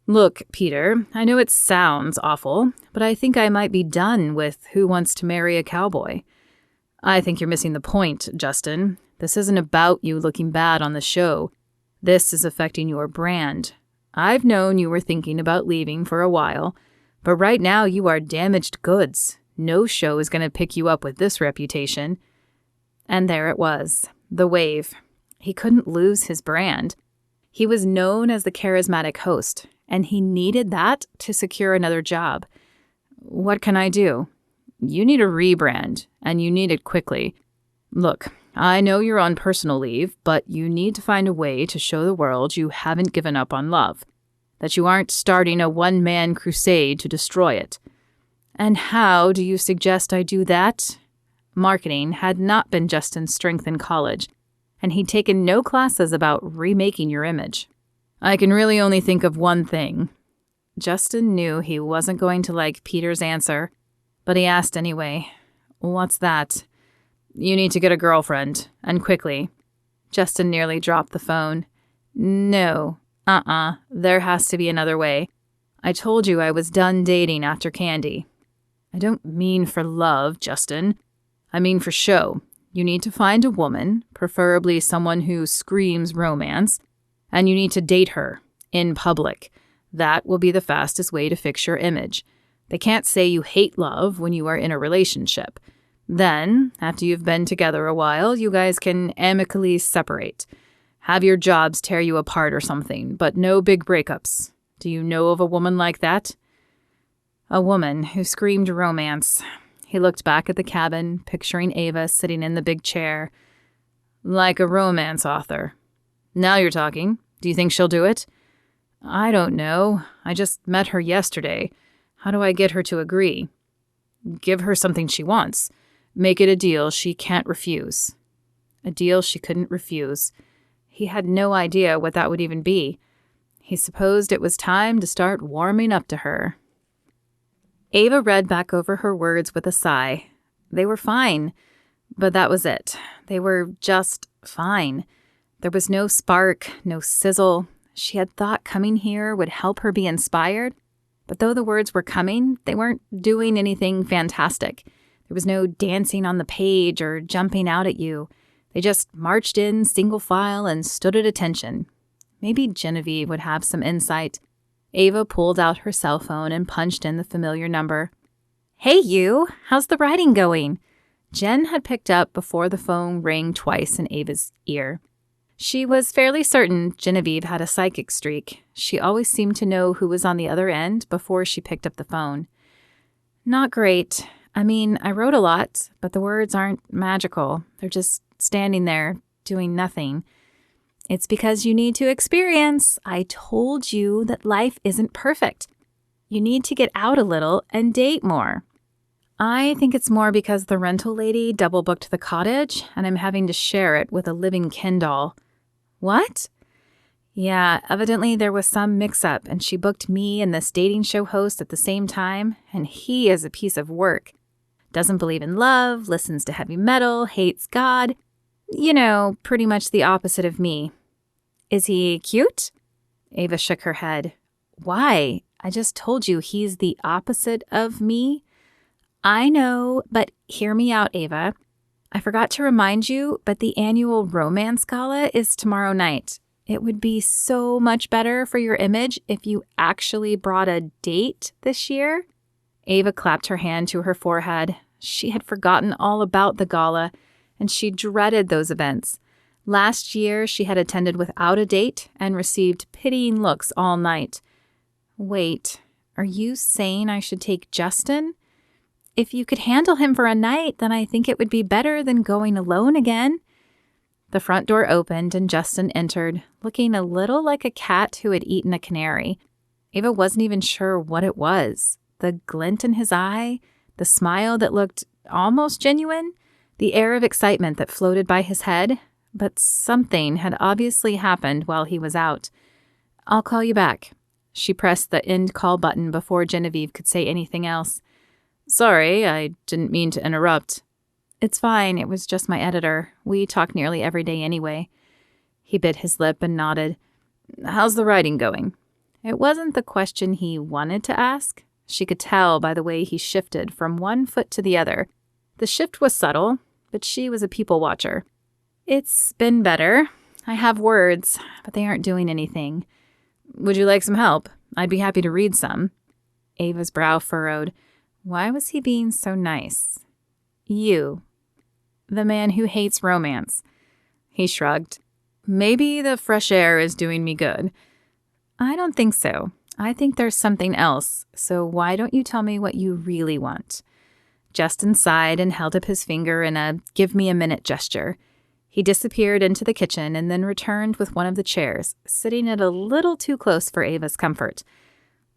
"Look, Peter, I know it sounds awful, but I think I might be done with Who Wants to Marry a Cowboy." "I think you're missing the point, Justin. This isn't about you looking bad on the show. This is affecting your brand. I've known you were thinking about leaving for a while, but right now you are damaged goods. No show is going to pick you up with this reputation." And there it was, the wave. He couldn't lose his brand. He was known as the charismatic host, and he needed that to secure another job. "What can I do?" "You need a rebrand, and you need it quickly. Look, I know you're on personal leave, but you need to find a way to show the world you haven't given up on love, that you aren't starting a one-man crusade to destroy it." "And how do you suggest I do that?" Marketing had not been Justin's strength in college, and he'd taken no classes about remaking your image. "I can really only think of one thing." Justin knew he wasn't going to like Peter's answer, but he asked anyway. "What's that?" "You need to get a girlfriend, and quickly." Justin nearly dropped the phone. "No, there has to be another way. I told you I was done dating after Candy." "I don't mean for love, Justin. I mean for show. You need to find a woman, preferably someone who screams romance, and you need to date her, in public. That will be the fastest way to fix your image. They can't say you hate love when you are in a relationship. Then, after you've been together a while, you guys can amicably separate. Have your jobs tear you apart or something, but no big breakups. Do you know of a woman like that?" A woman who screamed romance. He looked back at the cabin, picturing Ava sitting in the big chair. "Like a romance author. Now you're talking. Do you think she'll do it?" "I don't know. I just met her yesterday. How do I get her to agree?" "Give her something she wants. Make it a deal she can't refuse." A deal she couldn't refuse. He had no idea what that would even be. He supposed it was time to start warming up to her. Ava read back over her words with a sigh. They were fine, but that was it. They were just fine. There was no spark, no sizzle. She had thought coming here would help her be inspired, but though the words were coming, they weren't doing anything fantastic. There was no dancing on the page or jumping out at you. They just marched in single file and stood at attention. Maybe Genevieve would have some insight. Ava pulled out her cell phone and punched in the familiar number. "Hey, you! How's the writing going?" Jen had picked up before the phone rang twice in Ava's ear. She was fairly certain Genevieve had a psychic streak. She always seemed to know who was on the other end before she picked up the phone. "Not great. I mean, I wrote a lot, but the words aren't magical. They're just standing there, doing nothing. It's because you need to experience. I told you that life isn't perfect. You need to get out a little and date more." "I think it's more because the rental lady double-booked the cottage, and I'm having to share it with a living Ken doll." "What?" "Yeah, evidently there was some mix-up, and she booked me and this dating show host at the same time, and he is a piece of work. Doesn't believe in love, listens to heavy metal, hates God. You know, pretty much the opposite of me. Is he cute? Ava shook her head. Why? I just told you he's the opposite of me. I know, but hear me out, Ava. I forgot to remind you, but the annual romance gala is tomorrow night. It would be so much better for your image if you actually brought a date this year. Ava clapped her hand to her forehead. She had forgotten all about the gala, and she dreaded those events. Last year, she had attended without a date and received pitying looks all night. Wait, are you saying I should take Justin? If you could handle him for a night, then I think it would be better than going alone again. The front door opened and Justin entered, looking a little like a cat who had eaten a canary. Ava wasn't even sure what it was. The glint in his eye, the smile that looked almost genuine, the air of excitement that floated by his head. But something had obviously happened while he was out. I'll call you back. She pressed the end call button before Genevieve could say anything else. Sorry, I didn't mean to interrupt. It's fine, it was just my editor. We talk nearly every day anyway. He bit his lip and nodded. How's the writing going? It wasn't the question he wanted to ask. She could tell by the way he shifted from one foot to the other. The shift was subtle, but she was a people watcher. It's been better. I have words, but they aren't doing anything. Would you like some help? I'd be happy to read some. Ava's brow furrowed. Why was he being so nice? You. The man who hates romance. He shrugged. Maybe the fresh air is doing me good. I don't think so. I think there's something else, so why don't you tell me what you really want? Justin sighed and held up his finger in a give-me-a-minute gesture. He disappeared into the kitchen and then returned with one of the chairs, sitting it a little too close for Ava's comfort.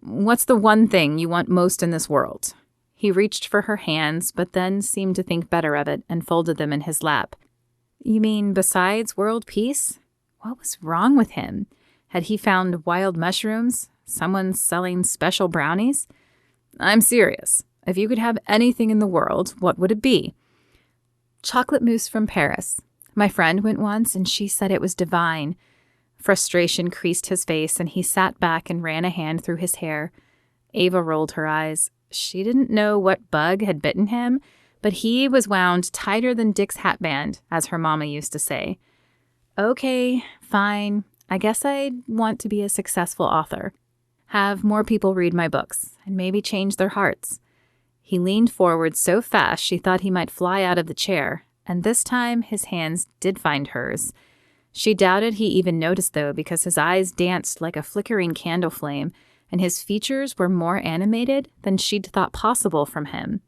What's the one thing you want most in this world? He reached for her hands, but then seemed to think better of it and folded them in his lap. You mean besides world peace? What was wrong with him? Had he found wild mushrooms? Someone selling special brownies? I'm serious. If you could have anything in the world, what would it be? Chocolate mousse from Paris. My friend went once and she said it was divine. Frustration creased his face and he sat back and ran a hand through his hair. Ava rolled her eyes. She didn't know what bug had bitten him, but he was wound tighter than Dick's hatband, as her mama used to say. Okay, fine. I guess I'd want to be a successful author. Have more people read my books, and maybe change their hearts. He leaned forward so fast she thought he might fly out of the chair, and this time his hands did find hers. She doubted he even noticed, though, because his eyes danced like a flickering candle flame, and his features were more animated than she'd thought possible from him.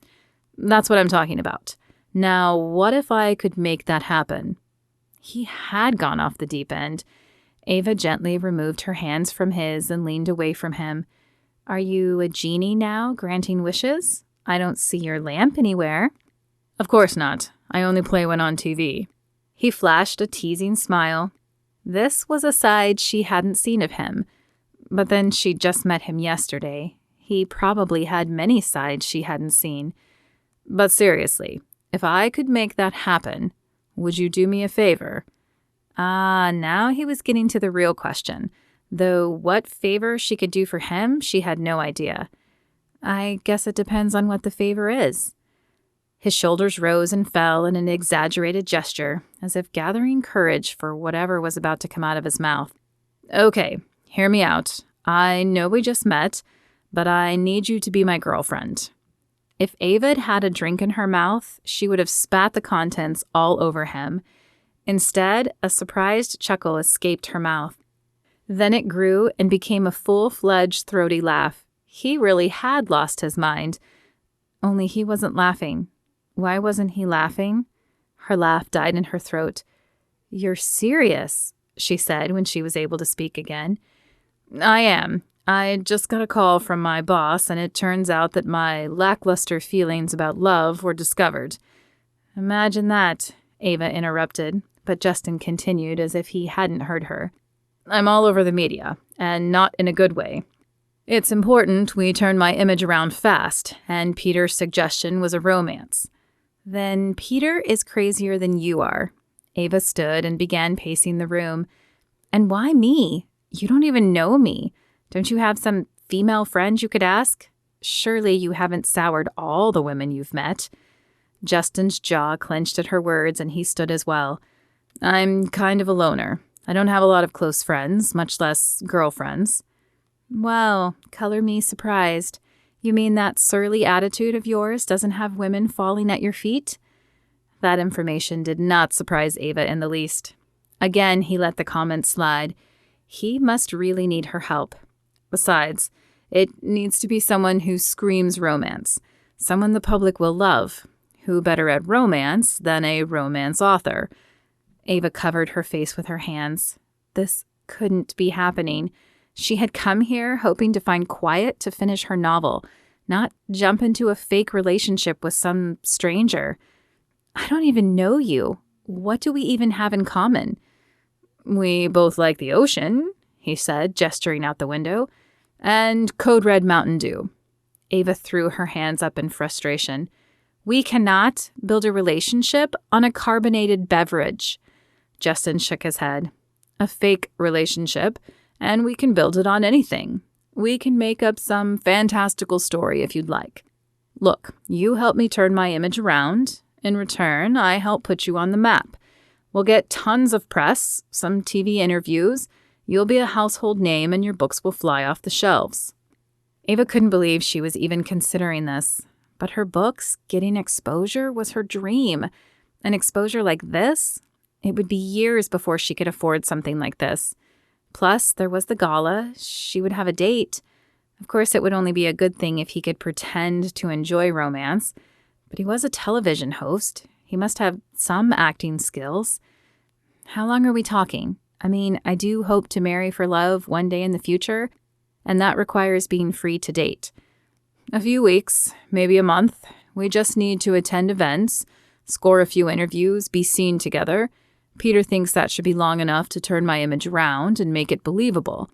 That's what I'm talking about. Now, what if I could make that happen? He had gone off the deep end. Ava gently removed her hands from his and leaned away from him. Are you a genie now, granting wishes? I don't see your lamp anywhere. Of course not. I only play when on TV. He flashed a teasing smile. This was a side she hadn't seen of him. But then she'd just met him yesterday. He probably had many sides she hadn't seen. But seriously, if I could make that happen, would you do me a favor? Now he was getting to the real question, though what favor she could do for him, she had no idea. I guess it depends on what the favor is. His shoulders rose and fell in an exaggerated gesture, as if gathering courage for whatever was about to come out of his mouth. Okay, hear me out. I know we just met, but I need you to be my girlfriend. If Ava had had a drink in her mouth, she would have spat the contents all over him. Instead, a surprised chuckle escaped her mouth. Then it grew and became a full-fledged throaty laugh. He really had lost his mind. Only he wasn't laughing. Why wasn't he laughing? Her laugh died in her throat. You're serious, she said when she was able to speak again. I am. I just got a call from my boss, and it turns out that my lackluster feelings about love were discovered. Imagine that, Ava interrupted, but Justin continued as if he hadn't heard her. I'm all over the media, and not in a good way. It's important we turn my image around fast, and Peter's suggestion was a romance. Then Peter is crazier than you are. Ava stood and began pacing the room. And why me? You don't even know me. Don't you have some female friend you could ask? Surely you haven't soured all the women you've met." Justin's jaw clenched at her words, and he stood as well. "I'm kind of a loner. I don't have a lot of close friends, much less girlfriends." "Well, color me surprised. You mean that surly attitude of yours doesn't have women falling at your feet?" That information did not surprise Ava in the least. Again, he let the comment slide. He must really need her help. Besides, it needs to be someone who screams romance, someone the public will love. Who better at romance than a romance author? Ava covered her face with her hands. This couldn't be happening. She had come here hoping to find quiet to finish her novel, not jump into a fake relationship with some stranger. "I don't even know you. What do we even have in common?" "We both like the ocean," he said, gesturing out the window, "and Code Red Mountain Dew." Ava threw her hands up in frustration. "We cannot build a relationship on a carbonated beverage." Justin shook his head. "A fake relationship, and we can build it on anything. We can make up some fantastical story if you'd like. Look, you help me turn my image around. In return, I help put you on the map. We'll get tons of press, some TV interviews. You'll be a household name, and your books will fly off the shelves." Ava couldn't believe she was even considering this. But her books, getting exposure, was her dream. An exposure like this? It would be years before she could afford something like this. Plus, there was the gala. She would have a date. Of course, it would only be a good thing if he could pretend to enjoy romance. But he was a television host. He must have some acting skills. How long are we talking? I mean, I do hope to marry for love one day in the future, and that requires being free to date. "A few weeks, maybe a month. We just need to attend events, score a few interviews, be seen together. Peter thinks that should be long enough to turn my image around and make it believable.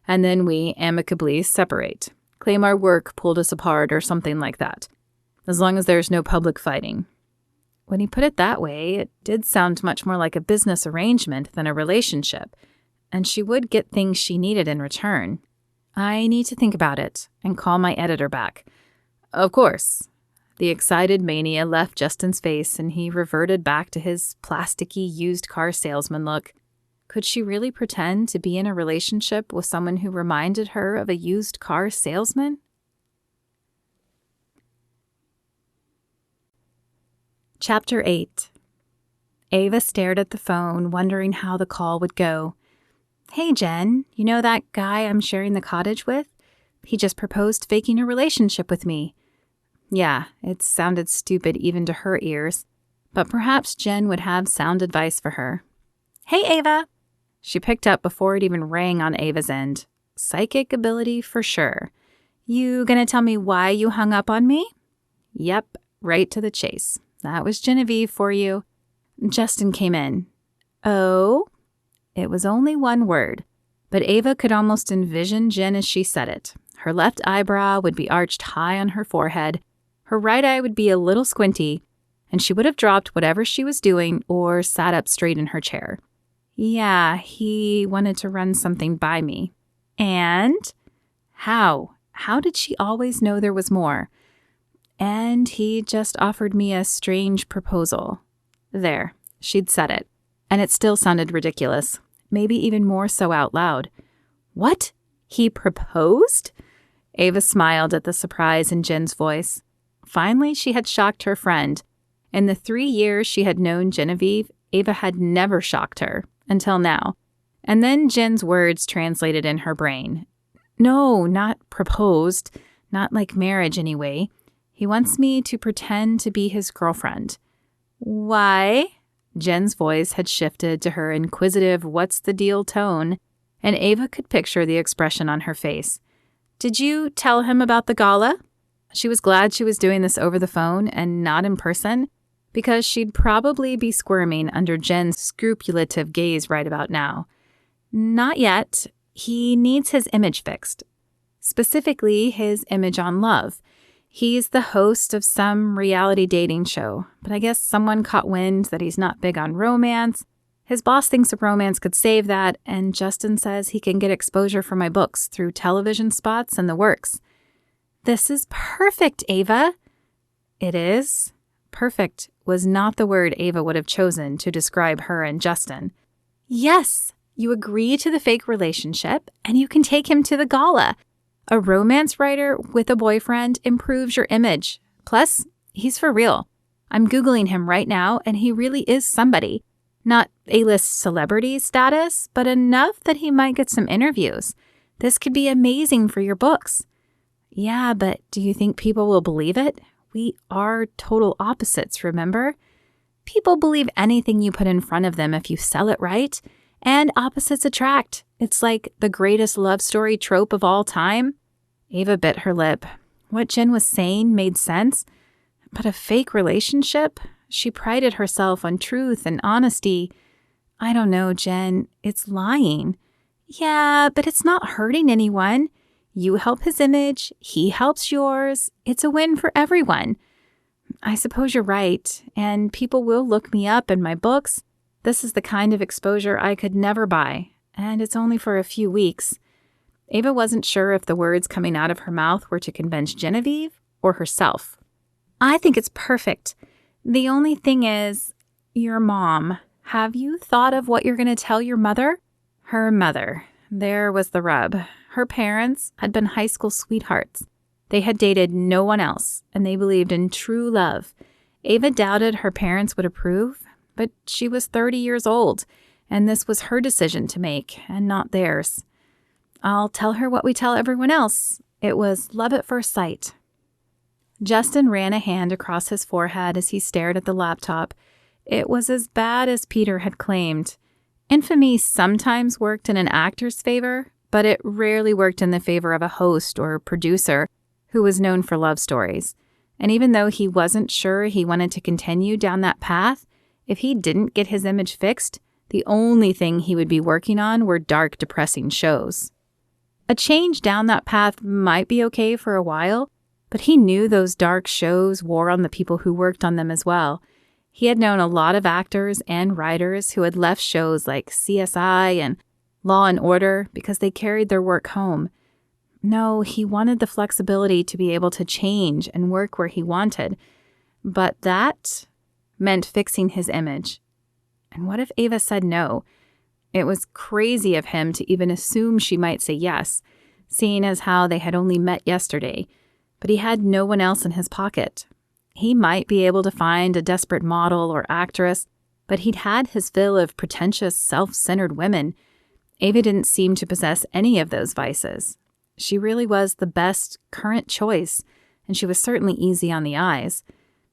And then we amicably separate. Claim our work pulled us apart or something like that. As long as there's no public fighting." When he put it that way, it did sound much more like a business arrangement than a relationship, and she would get things she needed in return. "I need to think about it and call my editor back." "Of course." The excited mania left Justin's face, and he reverted back to his plasticky used car salesman look. Could she really pretend to be in a relationship with someone who reminded her of a used car salesman? Chapter 8. Ava stared at the phone, wondering how the call would go. "Hey, Jen, you know that guy I'm sharing the cottage with? He just proposed faking a relationship with me." Yeah, it sounded stupid even to her ears, but perhaps Jen would have sound advice for her. "Hey, Ava." She picked up before it even rang on Ava's end. Psychic ability for sure. "You gonna tell me why you hung up on me?" Yep, right to the chase. That was Genevieve for you. Justin came in. "Oh?" It was only one word, but Ava could almost envision Jen as she said it. Her left eyebrow would be arched high on her forehead, her right eye would be a little squinty, and she would have dropped whatever she was doing or sat up straight in her chair. "Yeah, he wanted to run something by me." "And?" How? How did she always know there was more? "And he just offered me a strange proposal." There, she'd said it, and it still sounded ridiculous, maybe even more so out loud. "What? He proposed?" Ava smiled at the surprise in Jen's voice. Finally, she had shocked her friend. In the 3 years she had known Genevieve, Ava had never shocked her, until now. And then Jen's words translated in her brain. "No, not proposed. Not like marriage, anyway. He wants me to pretend to be his girlfriend." "Why?" Jen's voice had shifted to her inquisitive what's-the-deal tone, and Ava could picture the expression on her face. "Did you tell him about the gala?" She was glad she was doing this over the phone and not in person, because she'd probably be squirming under Jen's scrupulative gaze right about now. "Not yet. He needs his image fixed. Specifically, his image on love. He's the host of some reality dating show, but I guess someone caught wind that he's not big on romance, His boss thinks a romance could save that, and Justin says he can get exposure for my books through television spots and the works. This is perfect, Ava. It is. Perfect was not the word Ava would have chosen to describe her and Justin. Yes, you agree to the fake relationship, and you can take him to the gala. A romance writer with a boyfriend improves your image. Plus, he's for real. I'm Googling him right now, and he really is somebody. Not A-list celebrity status, but enough that he might get some interviews. This could be amazing for your books. Yeah, but do you think people will believe it? We are total opposites, remember? People believe anything you put in front of them if you sell it right. And opposites attract. It's like the greatest love story trope of all time. Ava bit her lip. What Jen was saying made sense. But a fake relationship? She prided herself on truth and honesty. I don't know, Jen. It's lying. Yeah, but it's not hurting anyone. You help his image. He helps yours. It's a win for everyone. I suppose you're right. And people will look me up in my books. This is the kind of exposure I could never buy. And it's only for a few weeks. Ava wasn't sure if the words coming out of her mouth were to convince Genevieve or herself. I think it's perfect. The only thing is, your mom. Have you thought of what you're going to tell your mother? Her mother. There was the rub. Her parents had been high school sweethearts. They had dated no one else, and they believed in true love. Ava doubted her parents would approve, but she was 30 years old, and this was her decision to make, and not theirs. I'll tell her what we tell everyone else. It was love at first sight. Justin ran a hand across his forehead as he stared at the laptop. It was as bad as Peter had claimed. Infamy sometimes worked in an actor's favor, but it rarely worked in the favor of a host or producer who was known for love stories. And even though he wasn't sure he wanted to continue down that path, if he didn't get his image fixed, the only thing he would be working on were dark, depressing shows. A change down that path might be okay for a while, but he knew those dark shows wore on the people who worked on them as well. He had known a lot of actors and writers who had left shows like CSI and Law and Order because they carried their work home. No, he wanted the flexibility to be able to change and work where he wanted. But that meant fixing his image. And what if Ava said no? It was crazy of him to even assume she might say yes, seeing as how they had only met yesterday. But he had no one else in his pocket. He might be able to find a desperate model or actress, but he'd had his fill of pretentious, self-centered women. Ava didn't seem to possess any of those vices. She really was the best current choice, and she was certainly easy on the eyes.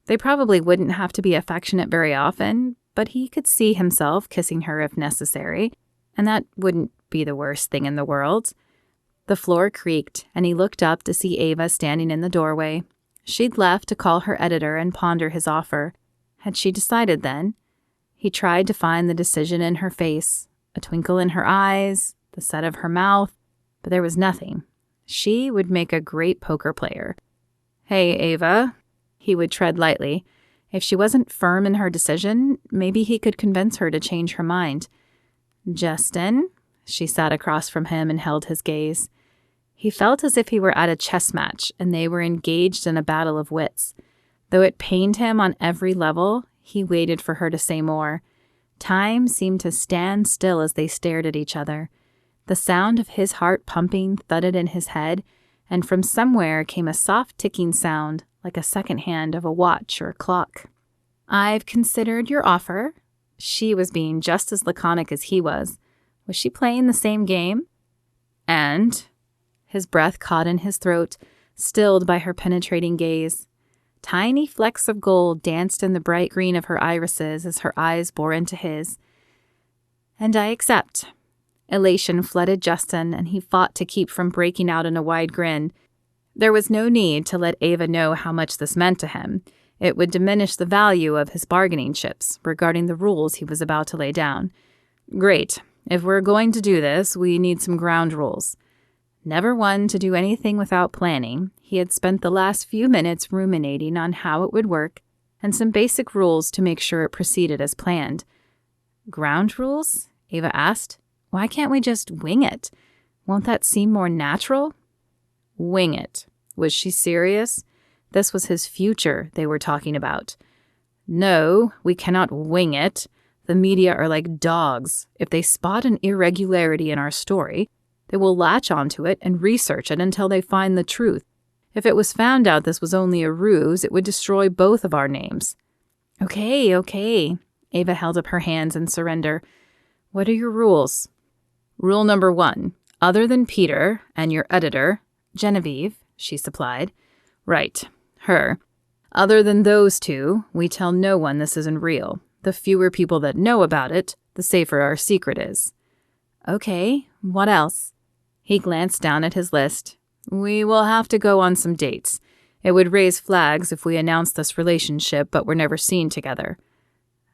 They probably wouldn't have to be affectionate very often, but he could see himself kissing her if necessary, and that wouldn't be the worst thing in the world. The floor creaked, and he looked up to see Ava standing in the doorway. She'd left to call her editor and ponder his offer. Had she decided then? He tried to find the decision in her face, a twinkle in her eyes, the set of her mouth, but there was nothing. She would make a great poker player. Hey, Ava, he would tread lightly. If she wasn't firm in her decision, maybe he could convince her to change her mind. Justin, she sat across from him and held his gaze. He felt as if he were at a chess match and they were engaged in a battle of wits. Though it pained him on every level, he waited for her to say more. Time seemed to stand still as they stared at each other. The sound of his heart pumping thudded in his head, and from somewhere came a soft ticking sound, like a second hand of a watch or a clock. I've considered your offer. She was being just as laconic as he was. Was she playing the same game? And his breath caught in his throat, stilled by her penetrating gaze. Tiny flecks of gold danced in the bright green of her irises as her eyes bore into his. And I accept. Elation flooded Justin, and he fought to keep from breaking out in a wide grin. There was no need to let Ava know how much this meant to him. It would diminish the value of his bargaining chips regarding the rules he was about to lay down. Great. If we're going to do this, we need some ground rules. Never one to do anything without planning, he had spent the last few minutes ruminating on how it would work and some basic rules to make sure it proceeded as planned. Ground rules? Ava asked. Why can't we just wing it? Won't that seem more natural? Wing it. Was she serious? This was his future they were talking about. No, we cannot wing it. The media are like dogs. If they spot an irregularity in our story, they will latch onto it and research it until they find the truth. If it was found out this was only a ruse, it would destroy both of our names. Okay. Ava held up her hands in surrender. What are your rules? Rule number 1. Other than Peter and your editor, Genevieve, she supplied. Right, her. Other than those two, we tell no one this isn't real. The fewer people that know about it, the safer our secret is. Okay, what else? He glanced down at his list. We will have to go on some dates. It would raise flags if we announced this relationship but were never seen together.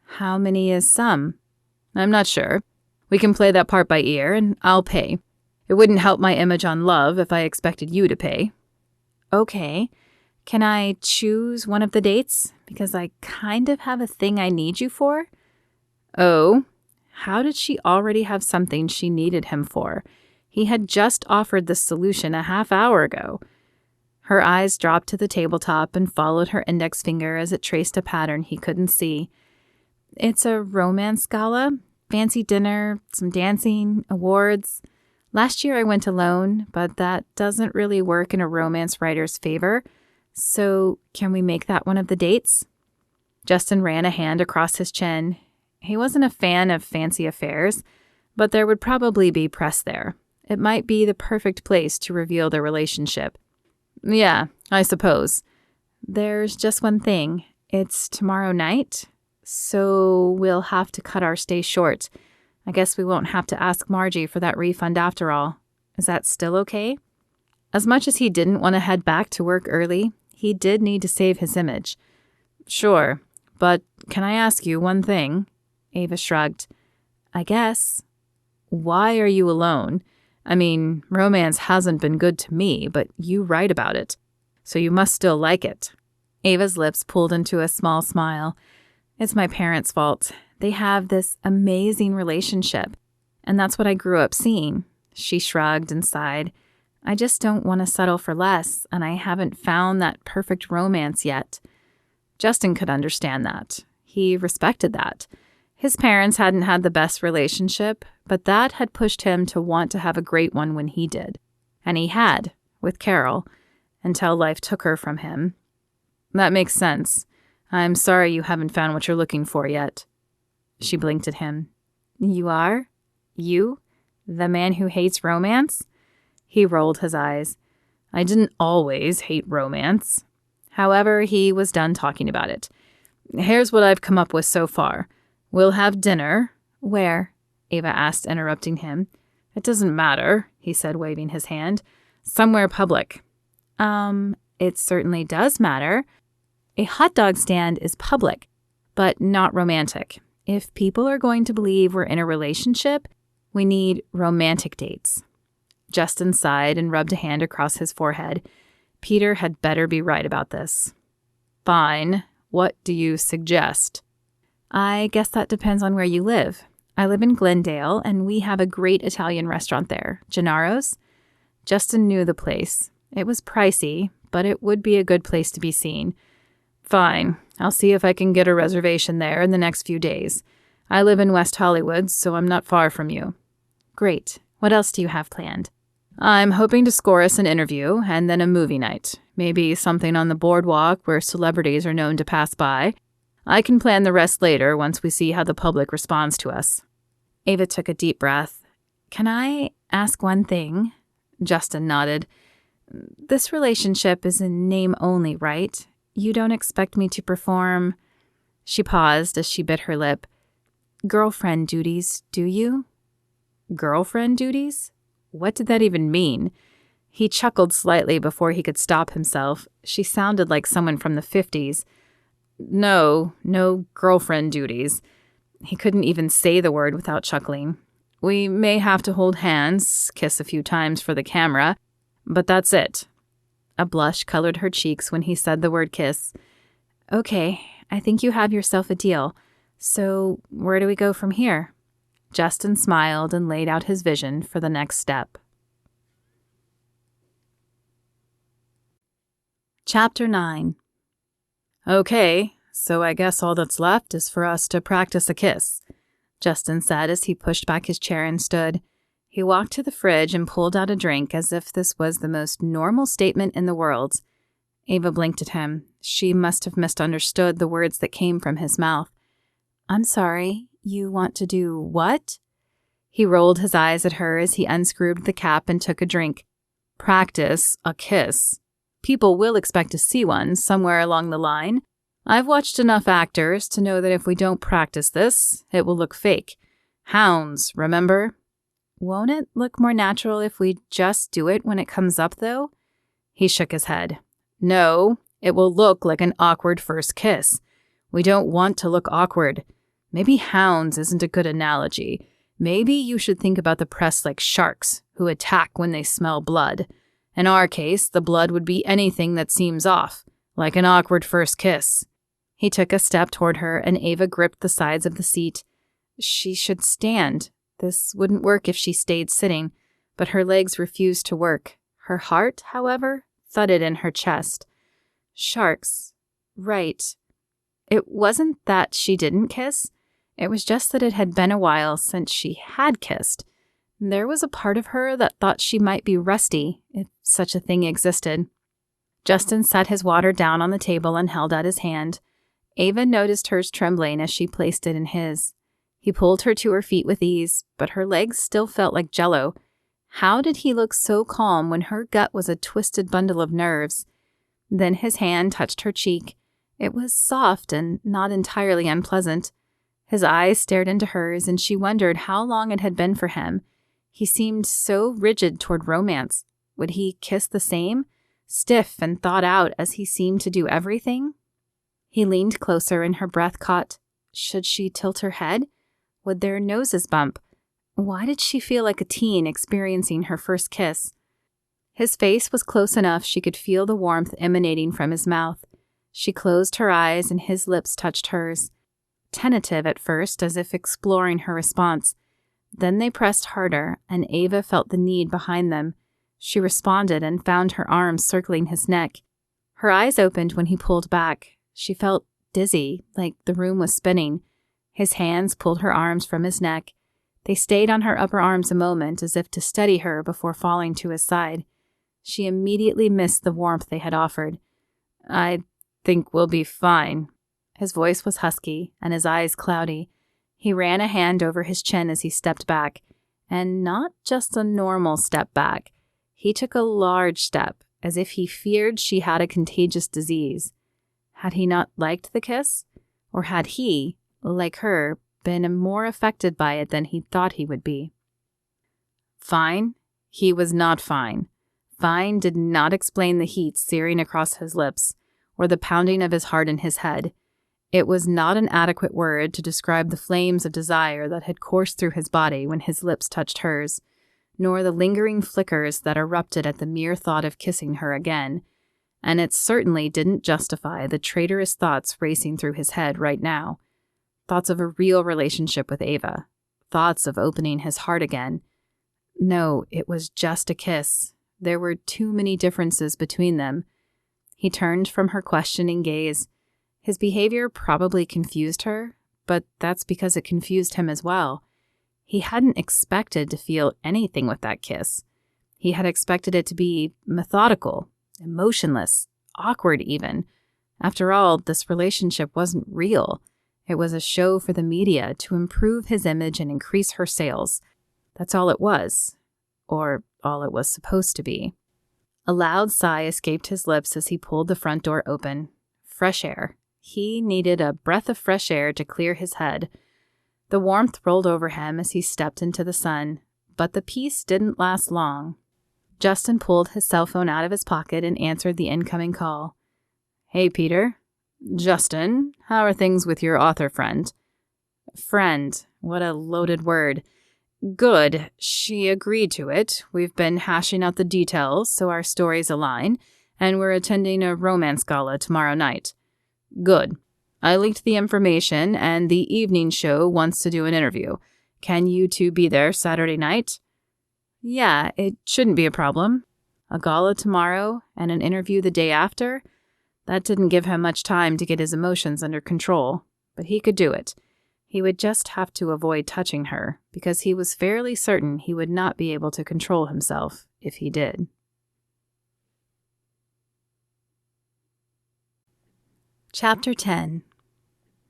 How many is some? I'm not sure. We can play that part by ear, and I'll pay. It wouldn't help my image on Love if I expected you to pay. Okay. Can I choose one of the dates? Because I kind of have a thing I need you for. Oh, how did she already have something she needed him for? He had just offered this solution a half hour ago. Her eyes dropped to the tabletop and followed her index finger as it traced a pattern he couldn't see. It's a romance gala, fancy dinner, some dancing, awards. Last year I went alone, but that doesn't really work in a romance writer's favor. So can we make that one of the dates? Justin ran a hand across his chin. He wasn't a fan of fancy affairs, but there would probably be press there. It might be the perfect place to reveal their relationship. Yeah, I suppose. There's just one thing. It's tomorrow night, so we'll have to cut our stay short. I guess we won't have to ask Margie for that refund after all. Is that still okay? As much as he didn't want to head back to work early, he did need to save his image. Sure, but can I ask you one thing? Ava shrugged. I guess. Why are you alone? I mean, romance hasn't been good to me, but you write about it, so you must still like it. Ava's lips pulled into a small smile. It's my parents' fault. They have this amazing relationship, and that's what I grew up seeing. She shrugged and sighed. I just don't want to settle for less, and I haven't found that perfect romance yet. Justin could understand that. He respected that. His parents hadn't had the best relationship, but that had pushed him to want to have a great one when he did. And he had, with Carol, until life took her from him. That makes sense. I'm sorry you haven't found what you're looking for yet. She blinked at him. You are? You? The man who hates romance? He rolled his eyes. I didn't always hate romance. However, he was done talking about it. Here's what I've come up with so far. We'll have dinner. Where? Ava asked, interrupting him. It doesn't matter, he said, waving his hand. Somewhere public. It certainly does matter. A hot dog stand is public, but not romantic. If people are going to believe we're in a relationship, we need romantic dates. Justin sighed and rubbed a hand across his forehead. Peter had better be right about this. Fine. What do you suggest? I guess that depends on where you live. I live in Glendale, and we have a great Italian restaurant there, Gennaro's. Justin knew the place. It was pricey, but it would be a good place to be seen. Fine. I'll see if I can get a reservation there in the next few days. I live in West Hollywood, so I'm not far from you. Great. What else do you have planned? I'm hoping to score us an interview and then a movie night. Maybe something on the boardwalk where celebrities are known to pass by. I can plan the rest later once we see how the public responds to us. Ava took a deep breath. Can I ask one thing? Justin nodded. This relationship is in name only, right? You don't expect me to perform... She paused as she bit her lip. Girlfriend duties, do you? Girlfriend duties? What did that even mean? He chuckled slightly before he could stop himself. She sounded like someone from the 50s. No girlfriend duties. He couldn't even say the word without chuckling. We may have to hold hands, kiss a few times for the camera, but that's it. A blush colored her cheeks when he said the word kiss. Okay, I think you have yourself a deal. So, where do we go from here? Justin smiled and laid out his vision for the next step. Chapter 9. Okay, so I guess all that's left is for us to practice a kiss, Justin said as he pushed back his chair and stood. He walked to the fridge and pulled out a drink as if this was the most normal statement in the world. Ava blinked at him. She must have misunderstood the words that came from his mouth. I'm sorry, you want to do what? He rolled his eyes at her as he unscrewed the cap and took a drink. Practice a kiss. People will expect to see one somewhere along the line. I've watched enough actors to know that if we don't practice this, it will look fake. Hounds, remember? Won't it look more natural if we just do it when it comes up, though? He shook his head. No, it will look like an awkward first kiss. We don't want to look awkward. Maybe hounds isn't a good analogy. Maybe you should think about the press like sharks, who attack when they smell blood. In our case, the blood would be anything that seems off, like an awkward first kiss. He took a step toward her, and Ava gripped the sides of the seat. She should stand. This wouldn't work if she stayed sitting, but her legs refused to work. Her heart, however, thudded in her chest. Sharks. Right. It wasn't that she didn't kiss. It was just that it had been a while since she had kissed. There was a part of her that thought she might be rusty, if such a thing existed. Justin set his water down on the table and held out his hand. Ava noticed hers trembling as she placed it in his. He pulled her to her feet with ease, but her legs still felt like jello. How did he look so calm when her gut was a twisted bundle of nerves? Then his hand touched her cheek. It was soft and not entirely unpleasant. His eyes stared into hers, and she wondered how long it had been for him. He seemed so rigid toward romance. Would he kiss the same? Stiff and thought out as he seemed to do everything? He leaned closer and her breath caught. Should she tilt her head? Would their noses bump? Why did she feel like a teen experiencing her first kiss? His face was close enough she could feel the warmth emanating from his mouth. She closed her eyes and his lips touched hers. Tentative at first, as if exploring her response. Then they pressed harder, and Ava felt the need behind them. She responded and found her arms circling his neck. Her eyes opened when he pulled back. She felt dizzy, like the room was spinning. His hands pulled her arms from his neck. They stayed on her upper arms a moment, as if to steady her before falling to his side. She immediately missed the warmth they had offered. I think we'll be fine. His voice was husky, and his eyes cloudy. He ran a hand over his chin as he stepped back, and not just a normal step back. He took a large step, as if he feared she had a contagious disease. Had he not liked the kiss? Or had he, like her, been more affected by it than he thought he would be? Fine? He was not fine. Fine did not explain the heat searing across his lips, or the pounding of his heart in his head. It was not an adequate word to describe the flames of desire that had coursed through his body when his lips touched hers, nor the lingering flickers that erupted at the mere thought of kissing her again. And it certainly didn't justify the traitorous thoughts racing through his head right now. Thoughts of a real relationship with Ava. Thoughts of opening his heart again. No, it was just a kiss. There were too many differences between them. He turned from her questioning gaze. His behavior probably confused her, but that's because it confused him as well. He hadn't expected to feel anything with that kiss. He had expected it to be methodical, emotionless, awkward even. After all, this relationship wasn't real. It was a show for the media to improve his image and increase her sales. That's all it was. Or all it was supposed to be. A loud sigh escaped his lips as he pulled the front door open. Fresh air. He needed a breath of fresh air to clear his head. The warmth rolled over him as he stepped into the sun, but the peace didn't last long. Justin pulled his cell phone out of his pocket and answered the incoming call. Hey, Peter. Justin, how are things with your author friend? Friend, what a loaded word. Good. She agreed to it. We've been hashing out the details so our stories align, and we're attending a romance gala tomorrow night. Good. I leaked the information, and the evening show wants to do an interview. Can you two be there Saturday night? Yeah, it shouldn't be a problem. A gala tomorrow and an interview the day after? That didn't give him much time to get his emotions under control, but he could do it. He would just have to avoid touching her, because he was fairly certain he would not be able to control himself if he did. Chapter 10.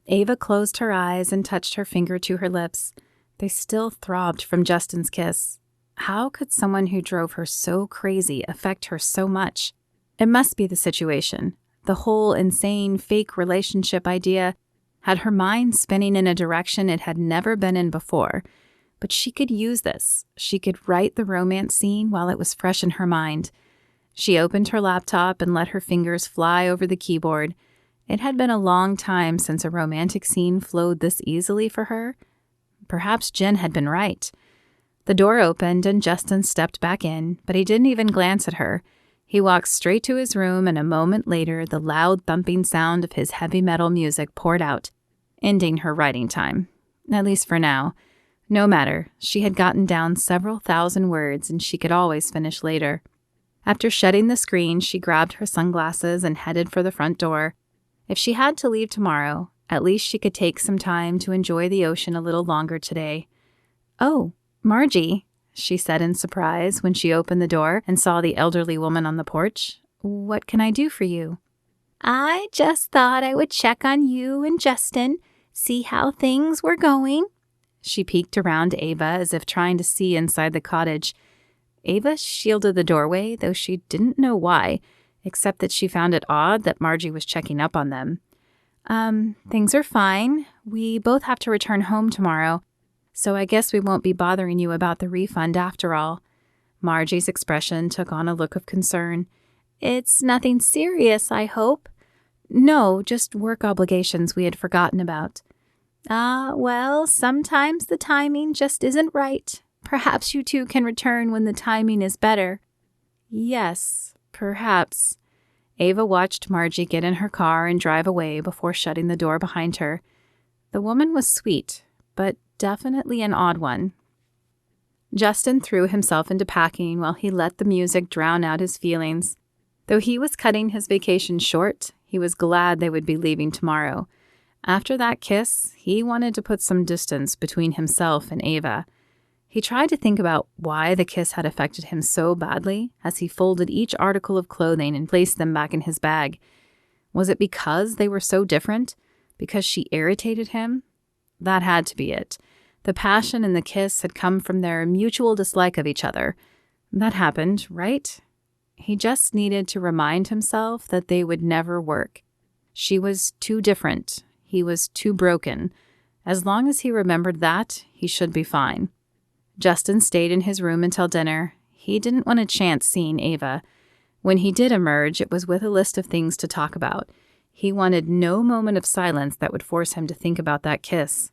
Ava closed her eyes and touched her finger to her lips. They still throbbed from Justin's kiss. How could someone who drove her so crazy affect her so much? It must be the situation. The whole insane, fake relationship idea had her mind spinning in a direction it had never been in before. But she could use this. She could write the romance scene while it was fresh in her mind. She opened her laptop and let her fingers fly over the keyboard. It had been a long time since a romantic scene flowed this easily for her. Perhaps Jen had been right. The door opened and Justin stepped back in, but he didn't even glance at her. He walked straight to his room, and a moment later, the loud thumping sound of his heavy metal music poured out, ending her writing time. At least for now. No matter, she had gotten down several thousand words, and she could always finish later. After shutting the screen, she grabbed her sunglasses and headed for the front door. If she had to leave tomorrow, at least she could take some time to enjoy the ocean a little longer today. "Oh, Margie," she said in surprise when she opened the door and saw the elderly woman on the porch. "What can I do for you?" "I just thought I would check on you and Justin, see how things were going." She peeked around Ava as if trying to see inside the cottage. Ava shielded the doorway, though she didn't know why, except that she found it odd that Margie was checking up on them. Things are fine. We both have to return home tomorrow, so I guess we won't be bothering you about the refund after all." Margie's expression took on a look of concern. "It's nothing serious, I hope." "No, just work obligations we had forgotten about." Well, sometimes the timing just isn't right. Perhaps you two can return when the timing is better." "Yes, perhaps." Ava watched Margie get in her car and drive away before shutting the door behind her. The woman was sweet, but definitely an odd one. Justin threw himself into packing while he let the music drown out his feelings. Though he was cutting his vacation short, he was glad they would be leaving tomorrow. After that kiss, he wanted to put some distance between himself and Ava. He tried to think about why the kiss had affected him so badly as he folded each article of clothing and placed them back in his bag. Was it because they were so different? Because she irritated him? That had to be it. The passion in the kiss had come from their mutual dislike of each other. That happened, right? He just needed to remind himself that they would never work. She was too different. He was too broken. As long as he remembered that, he should be fine. Justin stayed in his room until dinner. He didn't want to chance seeing Ava. When he did emerge, it was with a list of things to talk about. He wanted no moment of silence that would force him to think about that kiss.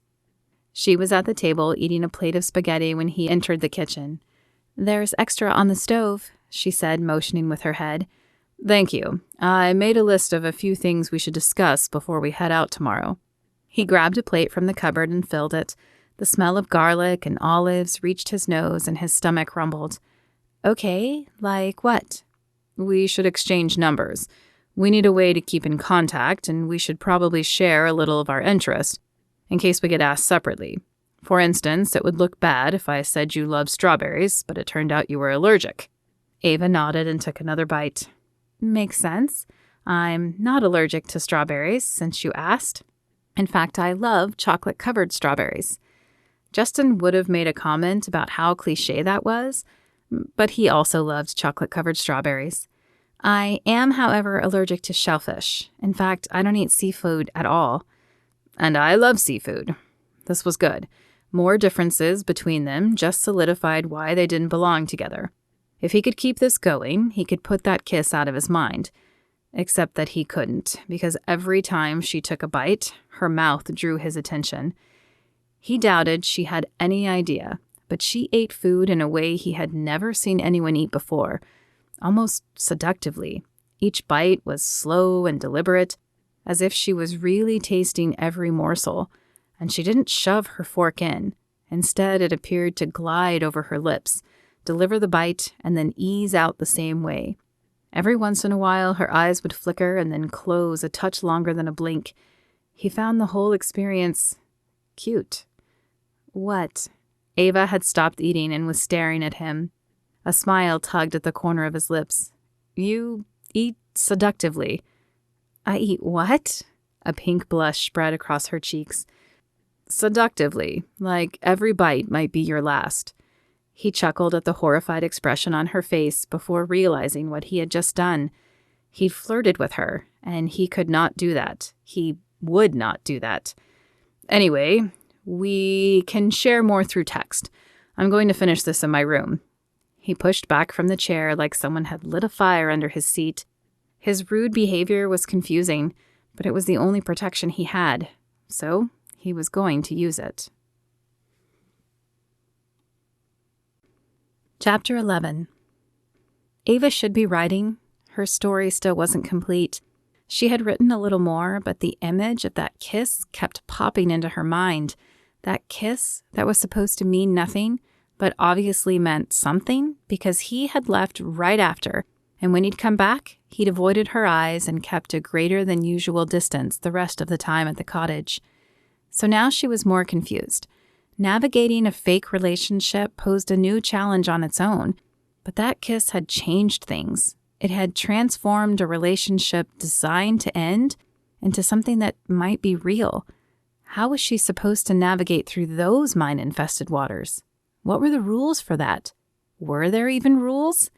She was at the table eating a plate of spaghetti when he entered the kitchen. "There's extra on the stove," she said, motioning with her head. "Thank you. I made a list of a few things we should discuss before we head out tomorrow." He grabbed a plate from the cupboard and filled it. The smell of garlic and olives reached his nose and his stomach rumbled. "Okay, like what?" "We should exchange numbers. We need a way to keep in contact, and we should probably share a little of our interest, in case we get asked separately. For instance, it would look bad if I said you love strawberries, but it turned out you were allergic." Ava nodded and took another bite. "Makes sense. I'm not allergic to strawberries, since you asked. In fact, I love chocolate-covered strawberries." Justin would have made a comment about how cliché that was, but he also loved chocolate-covered strawberries. "I am, however, allergic to shellfish. In fact, I don't eat seafood at all." "And I love seafood." This was good. More differences between them just solidified why they didn't belong together. If he could keep this going, he could put that kiss out of his mind. Except that he couldn't, because every time she took a bite, her mouth drew his attention. He doubted she had any idea, but she ate food in a way he had never seen anyone eat before, almost seductively. Each bite was slow and deliberate. as if she was really tasting every morsel, and she didn't shove her fork in. Instead, it appeared to glide over her lips, deliver the bite, and then ease out the same way. Every once in a while, her eyes would flicker and then close a touch longer than a blink. He found the whole experience cute. What? Ava had stopped eating and was staring at him. A smile tugged at the corner of his lips. You eat seductively. I eat what? A pink blush spread across her cheeks. Seductively, like every bite might be your last. He chuckled at the horrified expression on her face before realizing what he had just done. He'd flirted with her, and he could not do that. He would not do that. Anyway, we can share more through text. I'm going to finish this in my room. He pushed back from the chair like someone had lit a fire under his seat. His rude behavior was confusing, but it was the only protection he had, so he was going to use it. Chapter 11. Ava should be writing. Her story still wasn't complete. She had written a little more, but the image of that kiss kept popping into her mind. That kiss that was supposed to mean nothing, but obviously meant something because he had left right after, and when he'd come back, he'd avoided her eyes and kept a greater than usual distance the rest of the time at the cottage. So now she was more confused. Navigating a fake relationship posed a new challenge on its own, but that kiss had changed things. It had transformed a relationship designed to end into something that might be real. How was she supposed to navigate through those mine-infested waters? What were the rules for that? Were there even rules?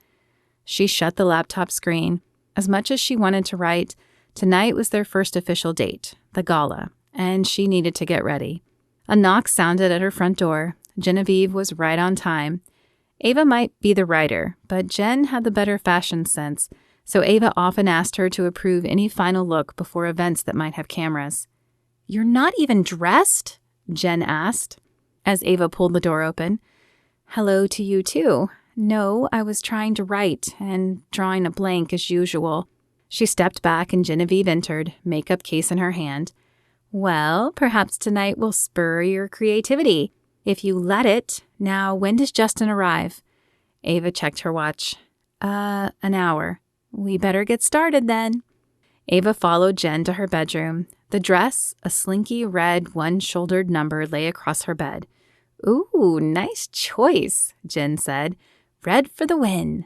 She shut the laptop screen. As much as she wanted to write, tonight was their first official date, the gala, and she needed to get ready. A knock sounded at her front door. Genevieve was right on time. Ava might be the writer, but Jen had the better fashion sense, so Ava often asked her to approve any final look before events that might have cameras. "You're not even dressed?" Jen asked, as Ava pulled the door open. "Hello to you, too. No, I was trying to write and drawing a blank as usual." She stepped back and Genevieve entered, makeup case in her hand. "Well, perhaps tonight will spur your creativity. If you let it. Now, when does Justin arrive?" Ava checked her watch. An hour. We better get started then." Ava followed Jen to her bedroom. The dress, a slinky red one-shouldered number, lay across her bed. "Ooh, nice choice," Jen said. "Red for the win."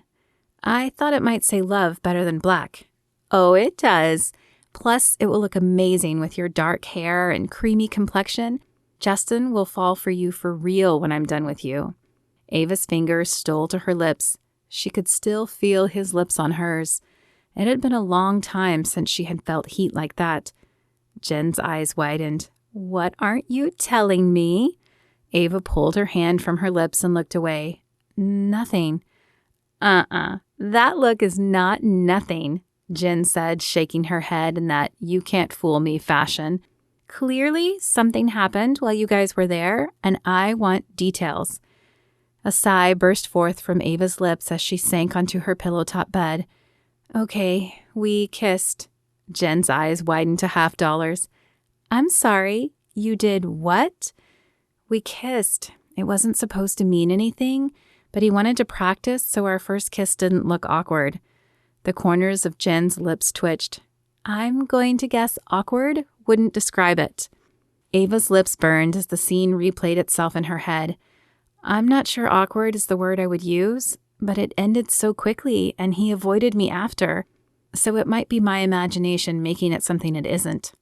"I thought it might say love better than black." "Oh, it does. Plus, it will look amazing with your dark hair and creamy complexion. Justin will fall for you for real when I'm done with you." Ava's fingers stole to her lips. She could still feel his lips on hers. It had been a long time since she had felt heat like that. Jen's eyes widened. "What aren't you telling me?" Ava pulled her hand from her lips and looked away. "Nothing." That look is not nothing," Jen said, shaking her head in that you can't fool me fashion. "Clearly, something happened while you guys were there, and I want details." A sigh burst forth from Ava's lips as she sank onto her pillow-top bed. "Okay, we kissed." Jen's eyes widened to $50. "I'm sorry, you did what?" "We kissed. It wasn't supposed to mean anything, but he wanted to practice so our first kiss didn't look awkward." The corners of Jen's lips twitched. "I'm going to guess awkward wouldn't describe it." Ava's lips burned as the scene replayed itself in her head. "I'm not sure awkward is the word I would use, but it ended so quickly and he avoided me after, so it might be my imagination making it something it isn't."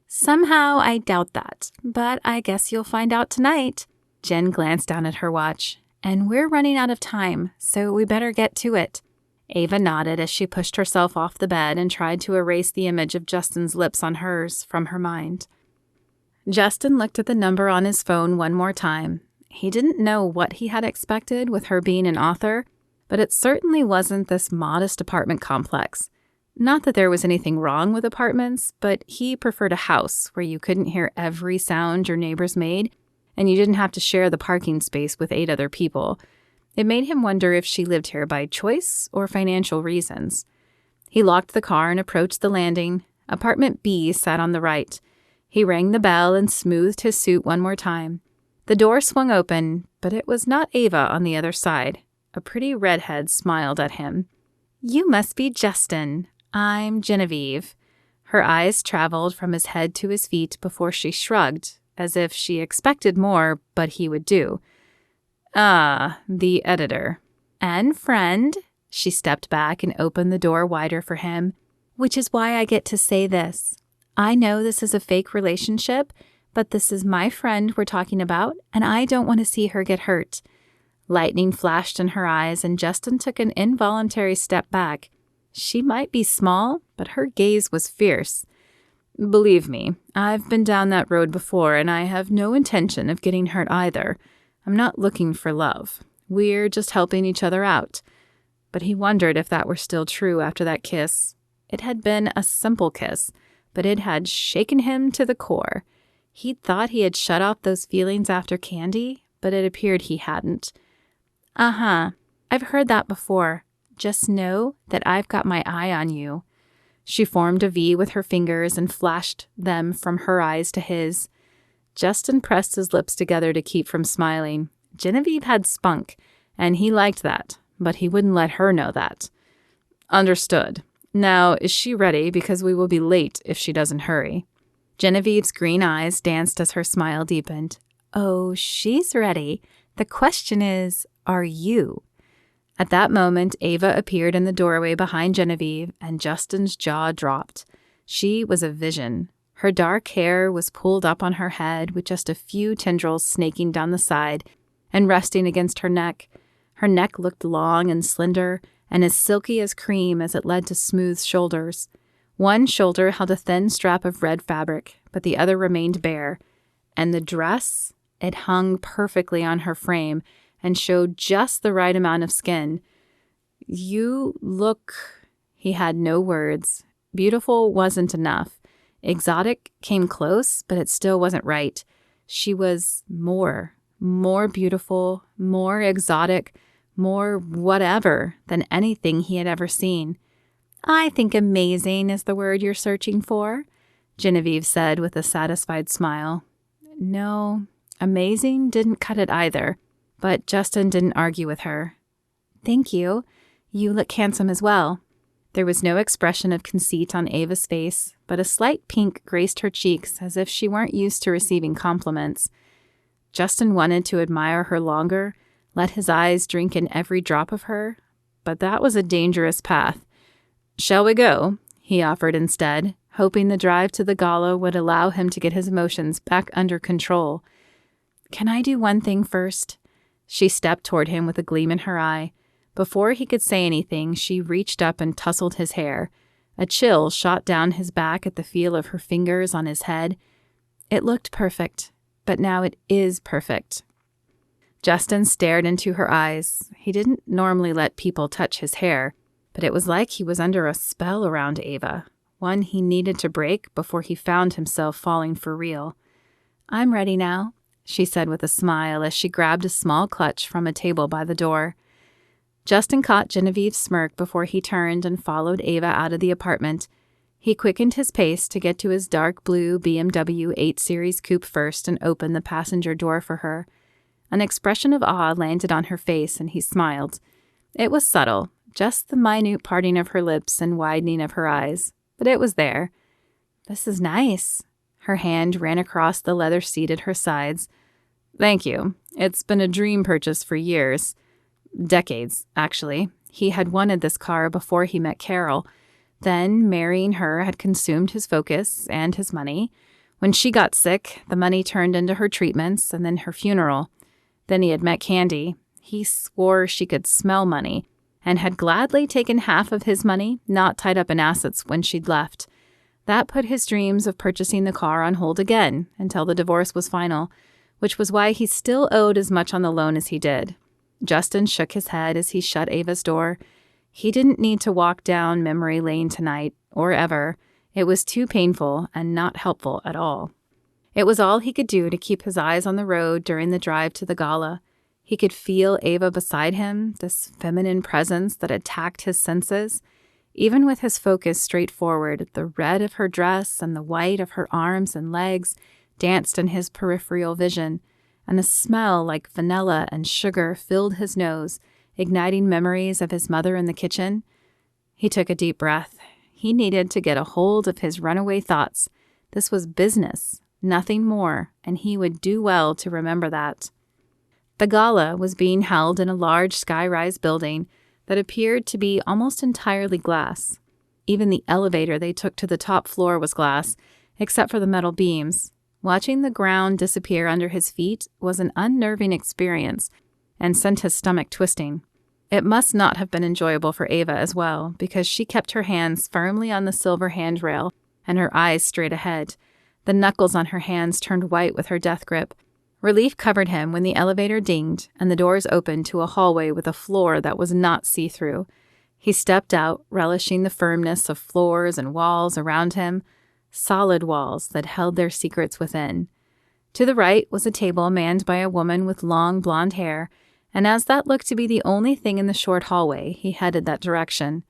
"Somehow I doubt that, but I guess you'll find out tonight." Jen glanced down at her watch. "And we're running out of time, so we better get to it." Ava nodded as she pushed herself off the bed and tried to erase the image of Justin's lips on hers from her mind. Justin looked at the number on his phone one more time. He didn't know what he had expected with her being an author, but it certainly wasn't this modest apartment complex. Not that there was anything wrong with apartments, but he preferred a house where you couldn't hear every sound your neighbors made, and you didn't have to share the parking space with 8 other people. It made him wonder if she lived here by choice or financial reasons. He locked the car and approached the landing. Apartment B sat on the right. He rang the bell and smoothed his suit one more time. The door swung open, but it was not Ava on the other side. A pretty redhead smiled at him. "You must be Justin. I'm Genevieve." Her eyes traveled from his head to his feet before she shrugged, as if she expected more, but he would do. "Ah, the editor." "And friend." She stepped back and opened the door wider for him. "Which is why I get to say this. I know this is a fake relationship, but this is my friend we're talking about, and I don't want to see her get hurt." Lightning flashed in her eyes, and Justin took an involuntary step back. She might be small, but her gaze was fierce. "Believe me, I've been down that road before, and I have no intention of getting hurt either. I'm not looking for love. We're just helping each other out." But he wondered if that were still true after that kiss. It had been a simple kiss, but it had shaken him to the core. He'd thought he had shut off those feelings after Candy, but it appeared he hadn't. "Uh-huh. I've heard that before. Just know that I've got my eye on you." She formed a V with her fingers and flashed them from her eyes to his. Justin pressed his lips together to keep from smiling. Genevieve had spunk, and he liked that, but he wouldn't let her know that. "Understood. Now, is she ready? Because we will be late if she doesn't hurry." Genevieve's green eyes danced as her smile deepened. "Oh, she's ready. The question is, are you?" At that moment, Ava appeared in the doorway behind Genevieve, and Justin's jaw dropped. She was a vision. Her dark hair was pulled up on her head with just a few tendrils snaking down the side and resting against her neck. Her neck looked long and slender and as silky as cream as it led to smooth shoulders. One shoulder held a thin strap of red fabric, but the other remained bare. And the dress, it hung perfectly on her frame and showed just the right amount of skin. "You look..." He had no words. Beautiful wasn't enough. Exotic came close, but it still wasn't right. She was more beautiful, more exotic, more whatever than anything he had ever seen. "I think amazing is the word you're searching for," Genevieve said with a satisfied smile. No, amazing didn't cut it either, but Justin didn't argue with her. "Thank you. You look handsome as well." There was no expression of conceit on Ava's face, but a slight pink graced her cheeks as if she weren't used to receiving compliments. Justin wanted to admire her longer, let his eyes drink in every drop of her, but that was a dangerous path. "Shall we go?" he offered instead, hoping the drive to the gala would allow him to get his emotions back under control. "Can I do one thing first?" She stepped toward him with a gleam in her eye. Before he could say anything, she reached up and tousled his hair. A chill shot down his back at the feel of her fingers on his head. It looked perfect, but now it is perfect. Justin stared into her eyes. He didn't normally let people touch his hair, but it was like he was under a spell around Ava, one he needed to break before he found himself falling for real. "I'm ready now," she said with a smile as she grabbed a small clutch from a table by the door. Justin caught Genevieve's smirk before he turned and followed Ava out of the apartment. He quickened his pace to get to his dark blue BMW 8 Series coupe first and opened the passenger door for her. An expression of awe landed on her face, and he smiled. It was subtle, just the minute parting of her lips and widening of her eyes, but it was there. "This is nice." Her hand ran across the leather seat at her sides. "Thank you. It's been a dream purchase for years. Decades, actually. He had wanted this car before he met Carol. Then marrying her had consumed his focus and his money. When she got sick, the money turned into her treatments and then her funeral. Then he had met Candy. He swore she could smell money and had gladly taken half of his money, not tied up in assets, when she'd left. That put his dreams of purchasing the car on hold again until the divorce was final, which was why he still owed as much on the loan as he did. Justin shook his head as he shut Ava's door. He didn't need to walk down memory lane tonight, or ever. It was too painful and not helpful at all. It was all he could do to keep his eyes on the road during the drive to the gala. He could feel Ava beside him, this feminine presence that attacked his senses. Even with his focus straight forward, the red of her dress and the white of her arms and legs danced in his peripheral vision, and a smell like vanilla and sugar filled his nose, igniting memories of his mother in the kitchen. He took a deep breath. He needed to get a hold of his runaway thoughts. This was business, nothing more, and he would do well to remember that. The gala was being held in a large sky-rise building that appeared to be almost entirely glass. Even the elevator they took to the top floor was glass, except for the metal beams. Watching the ground disappear under his feet was an unnerving experience and sent his stomach twisting. It must not have been enjoyable for Ava as well, because she kept her hands firmly on the silver handrail and her eyes straight ahead. The knuckles on her hands turned white with her death grip. Relief covered him when the elevator dinged and the doors opened to a hallway with a floor that was not see-through. He stepped out, relishing the firmness of floors and walls around him, solid walls that held their secrets within. To the right was a table manned by a woman with long blonde hair, and as that looked to be the only thing in the short hallway, he headed that direction.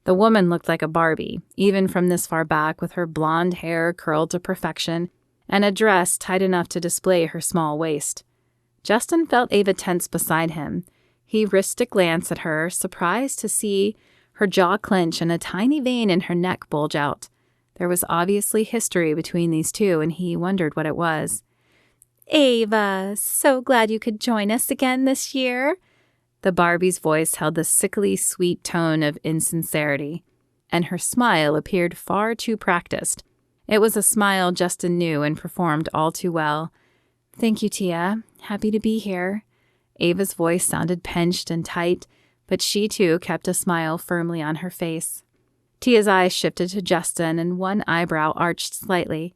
The woman looked like a Barbie, even from this far back, with her blonde hair curled to perfection and a dress tight enough to display her small waist. Justin felt Ava tense beside him. He risked a glance at her, surprised to see her jaw clench and a tiny vein in her neck bulge out. There was obviously history between these two, and he wondered what it was. Ava, so glad you could join us again this year. The Barbie's voice held the sickly sweet tone of insincerity, and her smile appeared far too practiced. It was a smile Justin knew and performed all too well. Thank you, Tia. Happy to be here. Ava's voice sounded pinched and tight, but she too kept a smile firmly on her face. Tia's eyes shifted to Justin and one eyebrow arched slightly.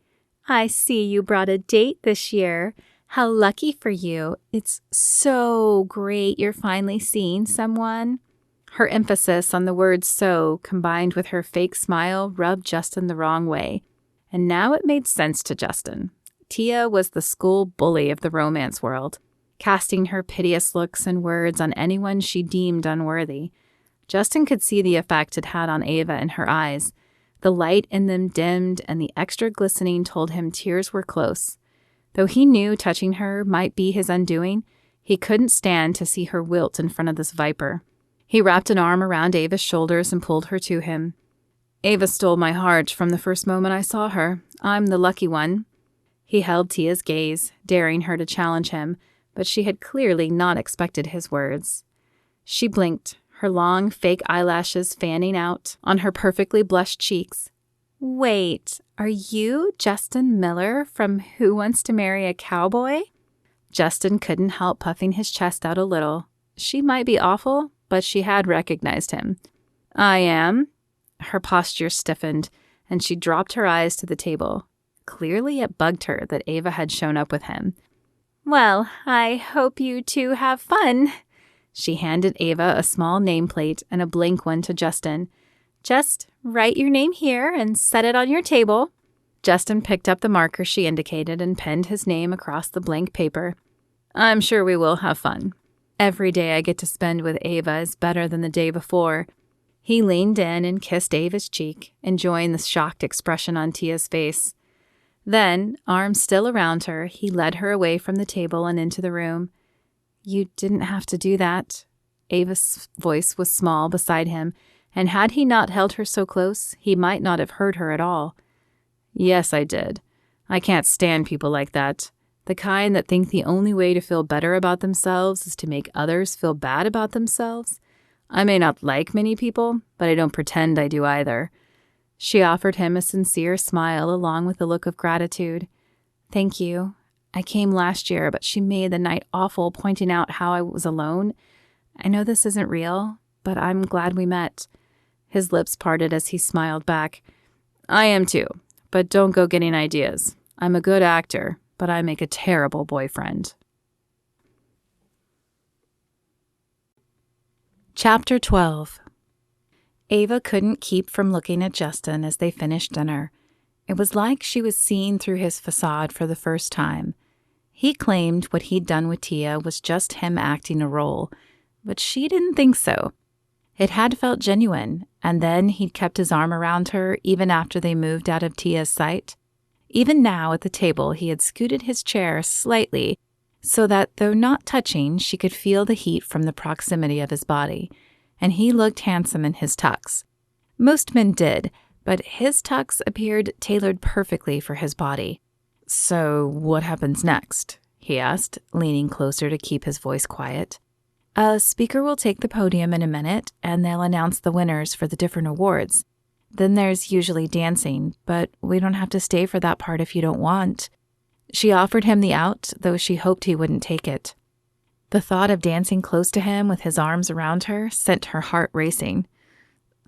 I see you brought a date this year. How lucky for you. It's so great you're finally seeing someone. Her emphasis on the word so, combined with her fake smile, rubbed Justin the wrong way. And now it made sense to Justin. Tia was the school bully of the romance world, casting her piteous looks and words on anyone she deemed unworthy. Justin could see the effect it had on Ava in her eyes. The light in them dimmed, and the extra glistening told him tears were close. Though he knew touching her might be his undoing, he couldn't stand to see her wilt in front of this viper. He wrapped an arm around Ava's shoulders and pulled her to him. Ava stole my heart from the first moment I saw her. I'm the lucky one. He held Tia's gaze, daring her to challenge him, but she had clearly not expected his words. She blinked, her long, fake eyelashes fanning out on her perfectly blushed cheeks. Wait, are you Justin Miller from Who Wants to Marry a Cowboy? Justin couldn't help puffing his chest out a little. She might be awful, but she had recognized him. I am. Her posture stiffened, and she dropped her eyes to the table. Clearly it bugged her that Ava had shown up with him. Well, I hope you two have fun. She handed Ava a small nameplate and a blank one to Justin. Just write your name here and set it on your table. Justin picked up the marker she indicated and penned his name across the blank paper. I'm sure we will have fun. Every day I get to spend with Ava is better than the day before. He leaned in and kissed Ava's cheek, enjoying the shocked expression on Tia's face. Then, arms still around her, he led her away from the table and into the room. You didn't have to do that. Ava's voice was small beside him, and had he not held her so close, he might not have heard her at all. Yes, I did. I can't stand people like that. The kind that think the only way to feel better about themselves is to make others feel bad about themselves. I may not like many people, but I don't pretend I do either. She offered him a sincere smile along with a look of gratitude. Thank you. I came last year, but she made the night awful, pointing out how I was alone. I know this isn't real, but I'm glad we met. His lips parted as he smiled back. I am too, but don't go getting ideas. I'm a good actor, but I make a terrible boyfriend. Chapter 12. Ava couldn't keep from looking at Justin as they finished dinner. It was like she was seeing through his facade for the first time. He claimed what he'd done with Tia was just him acting a role, but she didn't think so. It had felt genuine, and then he'd kept his arm around her even after they moved out of Tia's sight. Even now at the table, he had scooted his chair slightly so that, though not touching, she could feel the heat from the proximity of his body, and he looked handsome in his tux. Most men did, but his tux appeared tailored perfectly for his body. "So what happens next?" he asked, leaning closer to keep his voice quiet. "A speaker will take the podium in a minute, and they'll announce the winners for the different awards. Then there's usually dancing, but we don't have to stay for that part if you don't want." She offered him the out, though she hoped he wouldn't take it. The thought of dancing close to him with his arms around her sent her heart racing.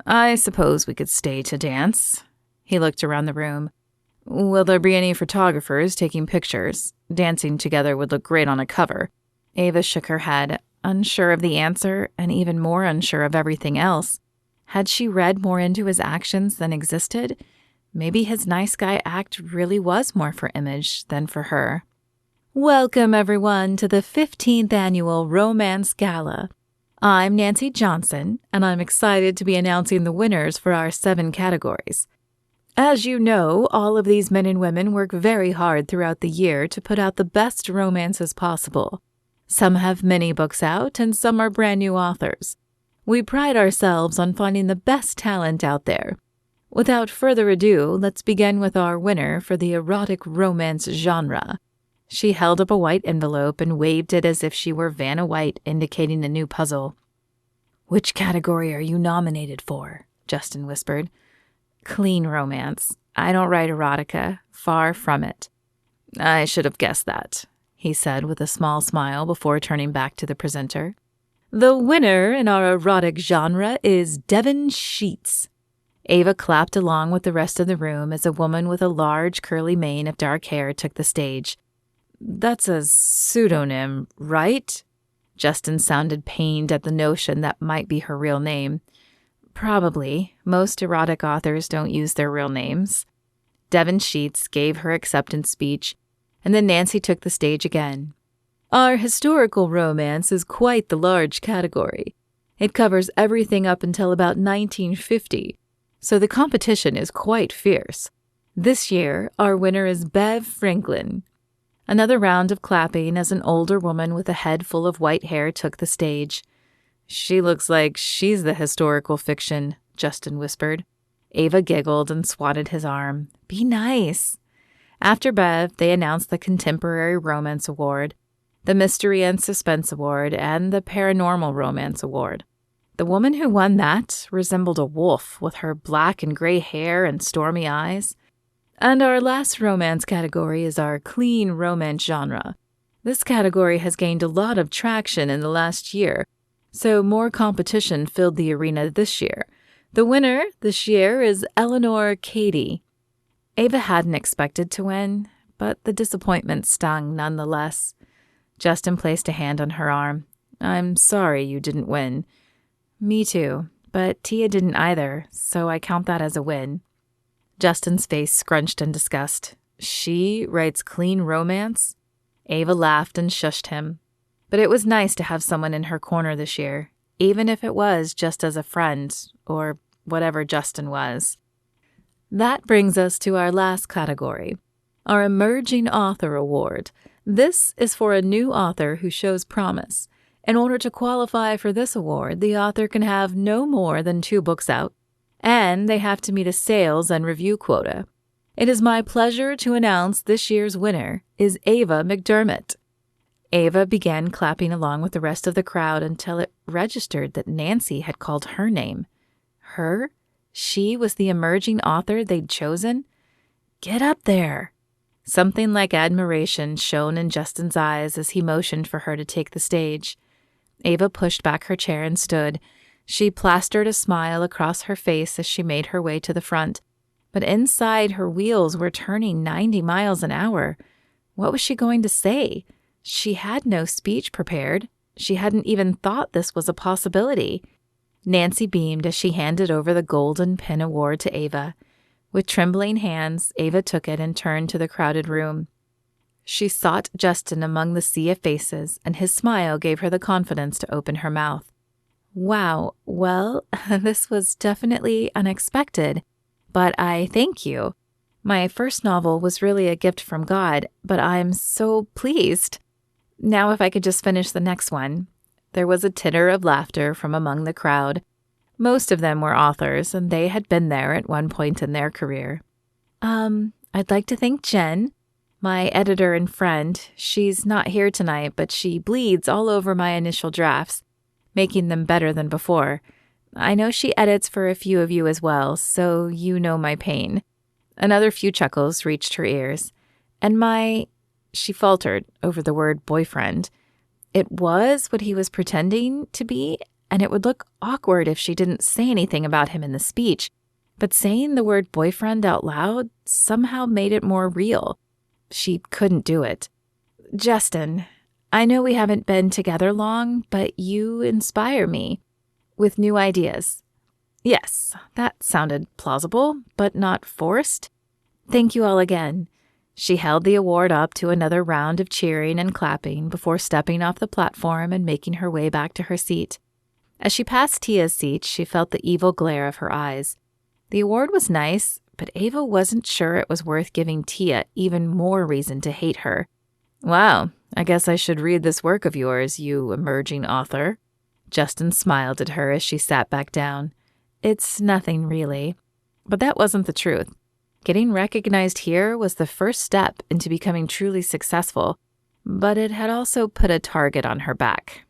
"I suppose we could stay to dance." He looked around the room. "Will there be any photographers taking pictures? Dancing together would look great on a cover." Ava shook her head, unsure of the answer and even more unsure of everything else. Had she read more into his actions than existed? Maybe his nice guy act really was more for image than for her. "Welcome, everyone, to the 15th Annual Romance Gala. I'm Nancy Johnson, and I'm excited to be announcing the winners for our 7 categories. As you know, all of these men and women work very hard throughout the year to put out the best romances possible. Some have many books out, and some are brand new authors. We pride ourselves on finding the best talent out there. Without further ado, let's begin with our winner for the erotic romance genre." She held up a white envelope and waved it as if she were Vanna White indicating a new puzzle. "Which category are you nominated for?" Justin whispered. "Clean romance. I don't write erotica. Far from it." "I should have guessed that," he said with a small smile before turning back to the presenter. "The winner in our erotic genre is Devon Sheets." Ava clapped along with the rest of the room as a woman with a large curly mane of dark hair took the stage. "That's a pseudonym, right?" Justin sounded pained at the notion that might be her real name. "Probably. Most erotic authors don't use their real names." Devon Sheets gave her acceptance speech, and then Nancy took the stage again. "Our historical romance is quite the large category. It covers everything up until about 1950, so the competition is quite fierce. This year, our winner is Bev Franklin." Another round of clapping as an older woman with a head full of white hair took the stage. "She looks like she's the historical fiction," Justin whispered. Ava giggled and swatted his arm. "Be nice." After Bev, they announced the Contemporary Romance Award, the Mystery and Suspense Award, and the Paranormal Romance Award. The woman who won that resembled a wolf with her black and gray hair and stormy eyes. And our last romance category is our clean romance genre. This category has gained a lot of traction in the last year, so more competition filled the arena this year. The winner this year is Eleanor Cady. Ava hadn't expected to win, but the disappointment stung nonetheless. Justin placed a hand on her arm. "I'm sorry you didn't win." "Me too, but Tia didn't either, so I count that as a win." Justin's face scrunched in disgust. "She writes clean romance?" Ava laughed and shushed him. But it was nice to have someone in her corner this year, even if it was just as a friend, or whatever Justin was. That brings us to our last category, our Emerging Author Award. This is for a new author who shows promise. In order to qualify for this award, the author can have no more than 2 books out, and they have to meet a sales and review quota. It is my pleasure to announce this year's winner is Ava McDermott. Ava began clapping along with the rest of the crowd until it registered that Nancy had called her name. Her? She was the emerging author they'd chosen? "Get up there!" Something like admiration shone in Justin's eyes as he motioned for her to take the stage. Ava pushed back her chair and stood. She plastered a smile across her face as she made her way to the front, but inside her wheels were turning 90 miles an hour. What was she going to say? She had no speech prepared. She hadn't even thought this was a possibility. Nancy beamed as she handed over the Golden Pin Award to Ava. With trembling hands, Ava took it and turned to the crowded room. She sought Justin among the sea of faces, and his smile gave her the confidence to open her mouth. Wow, well, this was definitely unexpected, but I thank you. My first novel was really a gift from God, but I'm so pleased. Now if I could just finish the next one. There was a titter of laughter from among the crowd. Most of them were authors, and they had been there at one point in their career. I'd like to thank Jen, my editor and friend. She's not here tonight, but she bleeds all over my initial drafts, making them better than before. I know she edits for a few of you as well, so you know my pain. Another few chuckles reached her ears. And she faltered over the word boyfriend. It was what he was pretending to be, and it would look awkward if she didn't say anything about him in the speech. But saying the word boyfriend out loud somehow made it more real. She couldn't do it. Justin, I know we haven't been together long, but you inspire me with new ideas. Yes, that sounded plausible, but not forced. Thank you all again. She held the award up to another round of cheering and clapping before stepping off the platform and making her way back to her seat. As she passed Tia's seat, she felt the evil glare of her eyes. The award was nice, but Ava wasn't sure it was worth giving Tia even more reason to hate her. Wow, I guess I should read this work of yours, you emerging author. Justin smiled at her as she sat back down. It's nothing really. But that wasn't the truth. Getting recognized here was the first step into becoming truly successful, but it had also put a target on her back.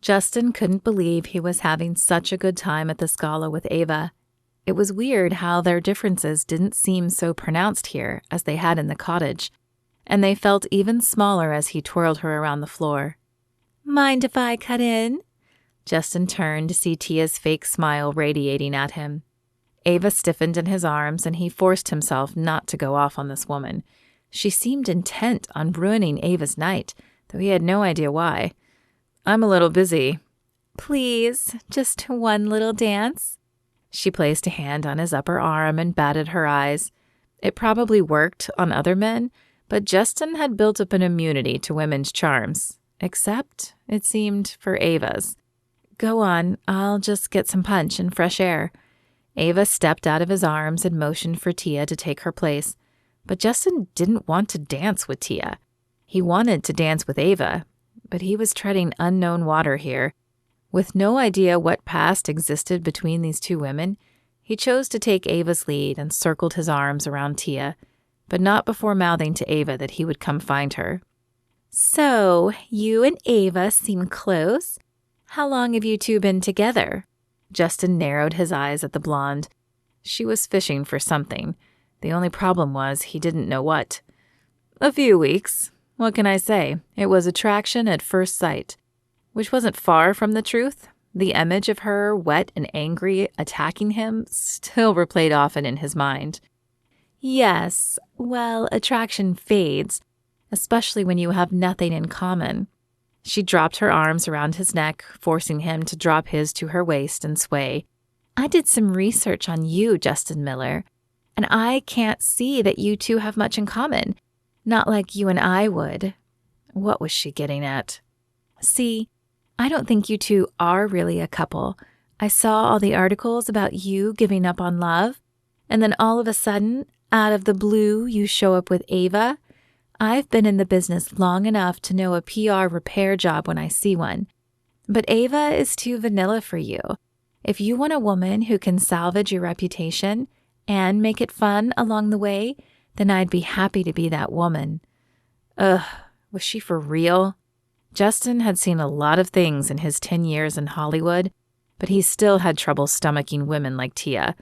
Justin couldn't believe he was having such a good time at the Scala with Ava. It was weird how their differences didn't seem so pronounced here as they had in the cottage, and they felt even smaller as he twirled her around the floor. Mind if I cut in? Justin turned to see Tia's fake smile radiating at him. Ava stiffened in his arms, and he forced himself not to go off on this woman. She seemed intent on ruining Ava's night, though he had no idea why. I'm a little busy. Please, just one little dance? She placed a hand on his upper arm and batted her eyes. It probably worked on other men, but Justin had built up an immunity to women's charms, except, it seemed, for Ava's. Go on, I'll just get some punch and fresh air. Ava stepped out of his arms and motioned for Tia to take her place, but Justin didn't want to dance with Tia. He wanted to dance with Ava, but he was treading unknown water here. With no idea what past existed between these two women, he chose to take Ava's lead and circled his arms around Tia, but not before mouthing to Ava that he would come find her. So, you and Ava seem close. How long have you two been together? Justin narrowed his eyes at the blonde. She was fishing for something. The only problem was he didn't know what. A few weeks. What can I say? It was attraction at first sight. Which wasn't far from the truth. The image of her, wet and angry, attacking him, still replayed often in his mind. Yes, well, attraction fades, especially when you have nothing in common. She dropped her arms around his neck, forcing him to drop his to her waist and sway. I did some research on you, Justin Miller, and I can't see that you two have much in common. Not like you and I would. What was she getting at? See, I don't think you two are really a couple. I saw all the articles about you giving up on love, and then all of a sudden, out of the blue, you show up with Ava. I've been in the business long enough to know a PR repair job when I see one. But Ava is too vanilla for you. If you want a woman who can salvage your reputation and make it fun along the way, then I'd be happy to be that woman. Ugh, was she for real? Justin had seen a lot of things in his 10 years in Hollywood, but he still had trouble stomaching women like Tia.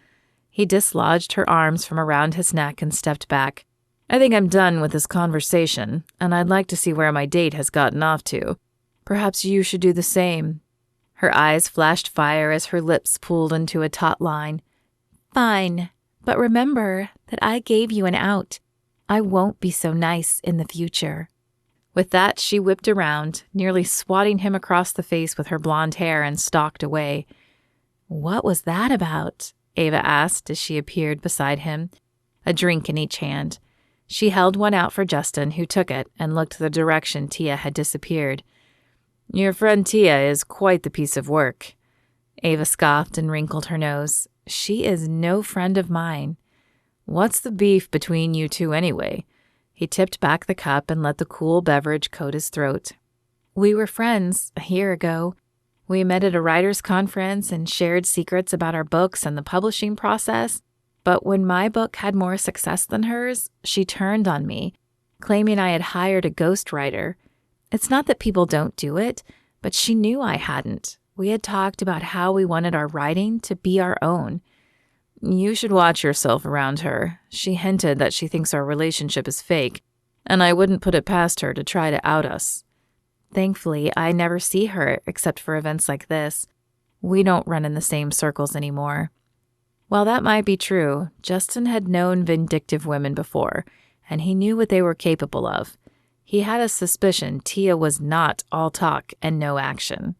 He dislodged her arms from around his neck and stepped back. I think I'm done with this conversation, and I'd like to see where my date has gotten off to. Perhaps you should do the same. Her eyes flashed fire as her lips pulled into a taut line. Fine, but remember that I gave you an out. I won't be so nice in the future. With that, she whipped around, nearly swatting him across the face with her blonde hair, and stalked away. What was that about? Ava asked as she appeared beside him, a drink in each hand. She held one out for Justin, who took it and looked the direction Tia had disappeared. Your friend Tia is quite the piece of work. Ava scoffed and wrinkled her nose. She is no friend of mine. What's the beef between you two anyway? He tipped back the cup and let the cool beverage coat his throat. We were friends a year ago. We met at a writers' conference and shared secrets about our books and the publishing process. But when my book had more success than hers, she turned on me, claiming I had hired a ghostwriter. It's not that people don't do it, but she knew I hadn't. We had talked about how we wanted our writing to be our own. You should watch yourself around her. She hinted that she thinks our relationship is fake, and I wouldn't put it past her to try to out us. Thankfully, I never see her except for events like this. We don't run in the same circles anymore. While that might be true, Justin had known vindictive women before, and he knew what they were capable of. He had a suspicion Tia was not all talk and no action.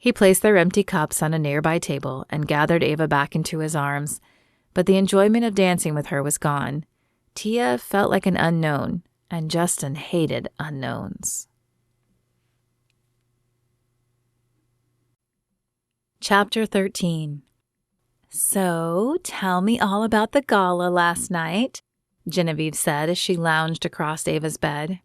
He placed their empty cups on a nearby table and gathered Ava back into his arms, but the enjoyment of dancing with her was gone. Tia felt like an unknown, and Justin hated unknowns. Chapter 13. So, tell me all about the gala last night, Genevieve said as she lounged across Ava's bed.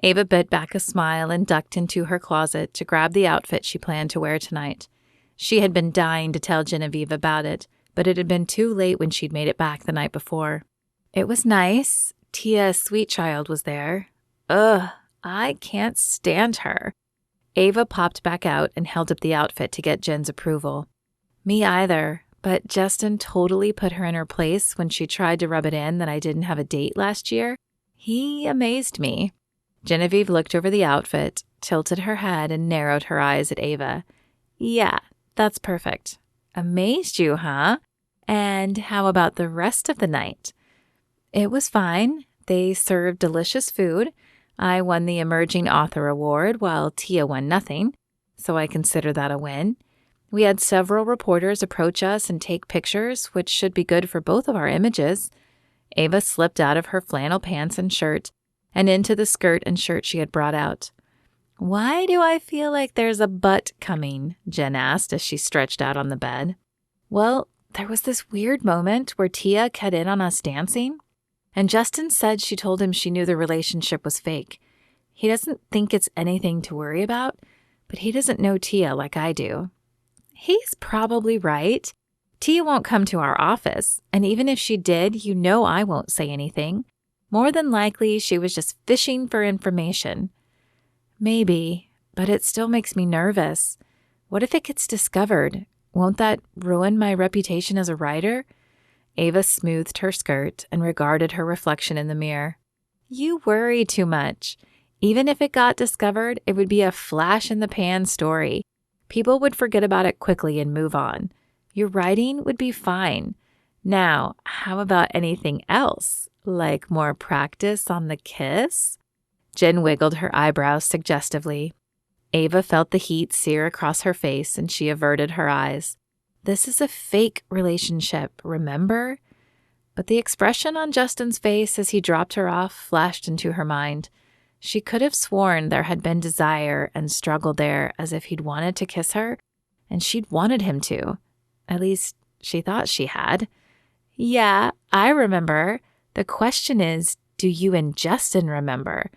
Ava bit back a smile and ducked into her closet to grab the outfit she planned to wear tonight. She had been dying to tell Genevieve about it, but it had been too late when she'd made it back the night before. It was nice. Tia Sweetchild was there. Ugh, I can't stand her. Ava popped back out and held up the outfit to get Jen's approval. Me either, but Justin totally put her in her place when she tried to rub it in that I didn't have a date last year. He amazed me. Genevieve looked over the outfit, tilted her head, and narrowed her eyes at Ava. Yeah, that's perfect. Amazed you, huh? And how about the rest of the night? It was fine. They served delicious food. I won the Emerging Author Award while Tia won nothing, so I consider that a win. We had several reporters approach us and take pictures, which should be good for both of our images. Ava slipped out of her flannel pants and shirt and into the skirt and shirt she had brought out. Why do I feel like there's a butt coming? Jen asked as she stretched out on the bed. Well, there was this weird moment where Tia cut in on us dancing, and Justin said she told him she knew the relationship was fake. He doesn't think it's anything to worry about, but he doesn't know Tia like I do. He's probably right. Tia won't come to our office, and even if she did, you know I won't say anything. More than likely, she was just fishing for information. Maybe, but it still makes me nervous. What if it gets discovered? Won't that ruin my reputation as a writer? Ava smoothed her skirt and regarded her reflection in the mirror. You worry too much. Even if it got discovered, it would be a flash-in-the-pan story. People would forget about it quickly and move on. Your writing would be fine. Now, how about anything else? Like more practice on the kiss? Jen wiggled her eyebrows suggestively. Ava felt the heat sear across her face and she averted her eyes. This is a fake relationship, remember? But the expression on Justin's face as he dropped her off flashed into her mind. She could have sworn there had been desire and struggle there, as if he'd wanted to kiss her, and she'd wanted him to. At least, she thought she had. Yeah, I remember. The question is, do you and Justin remember?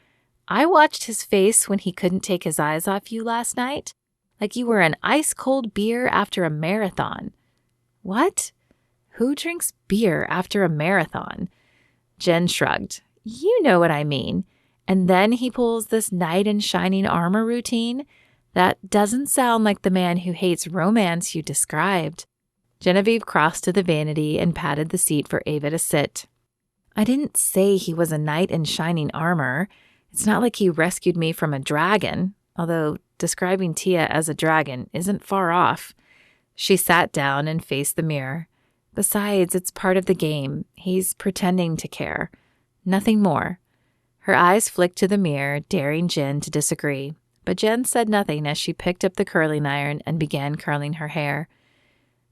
I watched his face when he couldn't take his eyes off you last night, like you were an ice-cold beer after a marathon. What? Who drinks beer after a marathon? Jen shrugged. You know what I mean. And then he pulls this knight in shining armor routine. That doesn't sound like the man who hates romance you described. Genevieve crossed to the vanity and patted the seat for Ava to sit. I didn't say he was a knight in shining armor. It's not like he rescued me from a dragon, although describing Tia as a dragon isn't far off. She sat down and faced the mirror. Besides, it's part of the game. He's pretending to care. Nothing more. Her eyes flicked to the mirror, daring Jen to disagree. But Jen said nothing as she picked up the curling iron and began curling her hair.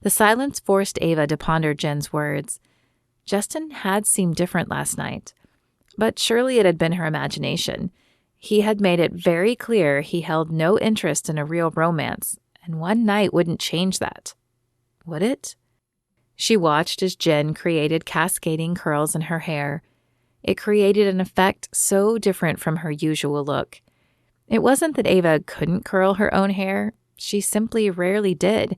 The silence forced Ava to ponder Jen's words. Justin had seemed different last night. But surely it had been her imagination. He had made it very clear he held no interest in a real romance, and one night wouldn't change that. Would it? She watched as Jen created cascading curls in her hair. It created an effect so different from her usual look. It wasn't that Ava couldn't curl her own hair. She simply rarely did.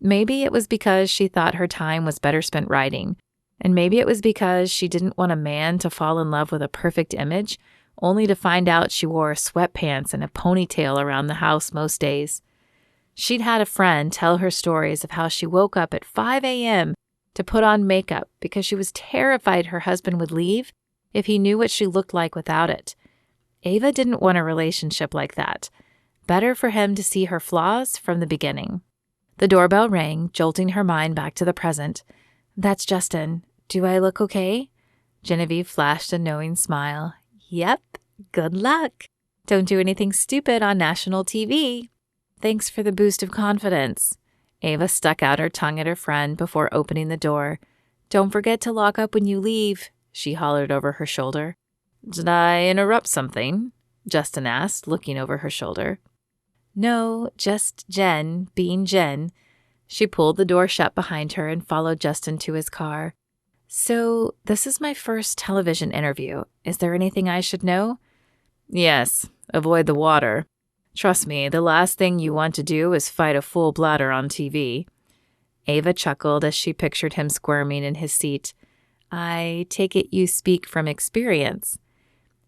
Maybe it was because she thought her time was better spent writing. And maybe it was because she didn't want a man to fall in love with a perfect image, only to find out she wore sweatpants and a ponytail around the house most days. She'd had a friend tell her stories of how she woke up at 5 a.m. to put on makeup because she was terrified her husband would leave if he knew what she looked like without it. Ava didn't want a relationship like that. Better for him to see her flaws from the beginning. The doorbell rang, jolting her mind back to the present. "That's Justin. Do I look okay?" Genevieve flashed a knowing smile. "Yep, good luck. Don't do anything stupid on national TV. Thanks for the boost of confidence." Ava stuck out her tongue at her friend before opening the door. "Don't forget to lock up when you leave," she hollered over her shoulder. "Did I interrupt something?" Justin asked, looking over her shoulder. "No, just Jen being Jen." She pulled the door shut behind her and followed Justin to his car. "So, this is my first television interview. Is there anything I should know?" "Yes, avoid the water. Trust me, the last thing you want to do is fight a full bladder on TV." Ava chuckled as she pictured him squirming in his seat. "I take it you speak from experience."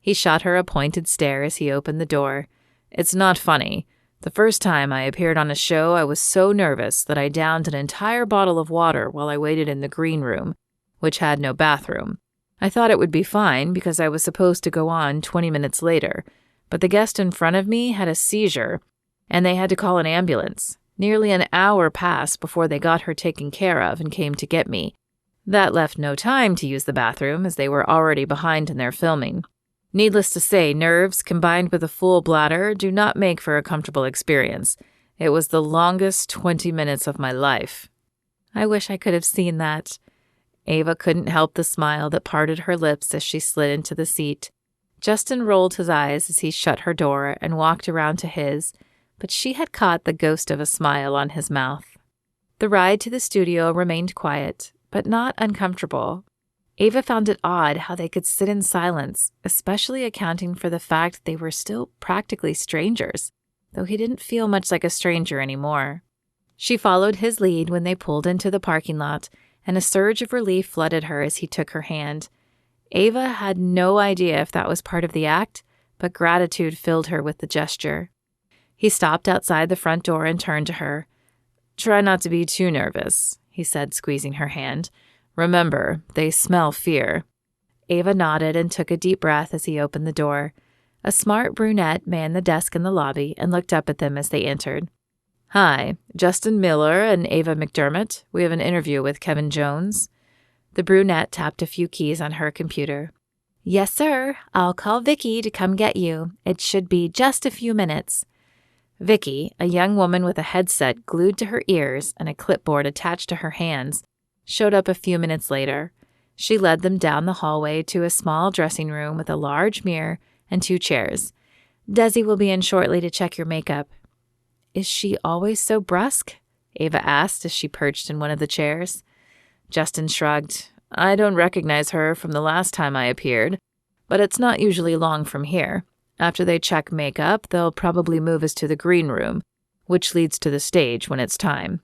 He shot her a pointed stare as he opened the door. "It's not funny. The first time I appeared on a show, I was so nervous that I downed an entire bottle of water while I waited in the green room, which had no bathroom. I thought it would be fine because I was supposed to go on 20 minutes later, but the guest in front of me had a seizure, and they had to call an ambulance. Nearly an hour passed before they got her taken care of and came to get me. That left no time to use the bathroom, as they were already behind in their filming. Needless to say, nerves combined with a full bladder do not make for a comfortable experience. It was the longest 20 minutes of my life." "I wish I could have seen that." Ava couldn't help the smile that parted her lips as she slid into the seat. Justin rolled his eyes as he shut her door and walked around to his, but she had caught the ghost of a smile on his mouth. The ride to the studio remained quiet, but not uncomfortable. Ava found it odd how they could sit in silence, especially accounting for the fact they were still practically strangers, though he didn't feel much like a stranger anymore. She followed his lead when they pulled into the parking lot, and a surge of relief flooded her as he took her hand. Ava had no idea if that was part of the act, but gratitude filled her with the gesture. He stopped outside the front door and turned to her. "Try not to be too nervous," he said, squeezing her hand. "Remember, they smell fear." Ava nodded and took a deep breath as he opened the door. A smart brunette manned the desk in the lobby and looked up at them as they entered. "Hi, Justin Miller and Ava McDermott. We have an interview with Kevin Jones." The brunette tapped a few keys on her computer. "Yes, sir. I'll call Vicky to come get you. It should be just a few minutes." Vicky, a young woman with a headset glued to her ears and a clipboard attached to her hands, showed up a few minutes later. She led them down the hallway to a small dressing room with a large mirror and 2 chairs. "Desi will be in shortly to check your makeup." "Is she always so brusque?" Ava asked as she perched in one of the chairs. Justin shrugged. "I don't recognize her from the last time I appeared, but it's not usually long from here. After they check makeup, they'll probably move us to the green room, which leads to the stage when it's time."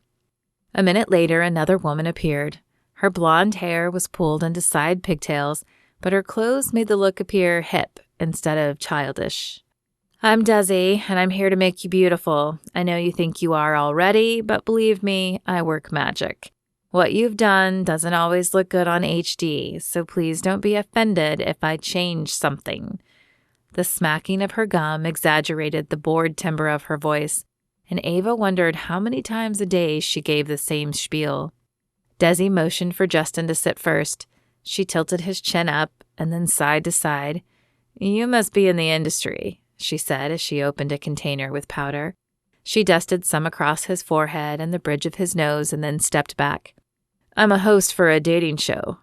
A minute later, another woman appeared. Her blonde hair was pulled into side pigtails, but her clothes made the look appear hip instead of childish. "I'm Desi, and I'm here to make you beautiful. I know you think you are already, but believe me, I work magic. What you've done doesn't always look good on HD, so please don't be offended if I change something." The smacking of her gum exaggerated the bored timbre of her voice, and Ava wondered how many times a day she gave the same spiel. Desi motioned for Justin to sit first. She tilted his chin up and then side to side. "You must be in the industry," she said as she opened a container with powder. She dusted some across his forehead and the bridge of his nose and then stepped back. "I'm a host for a dating show,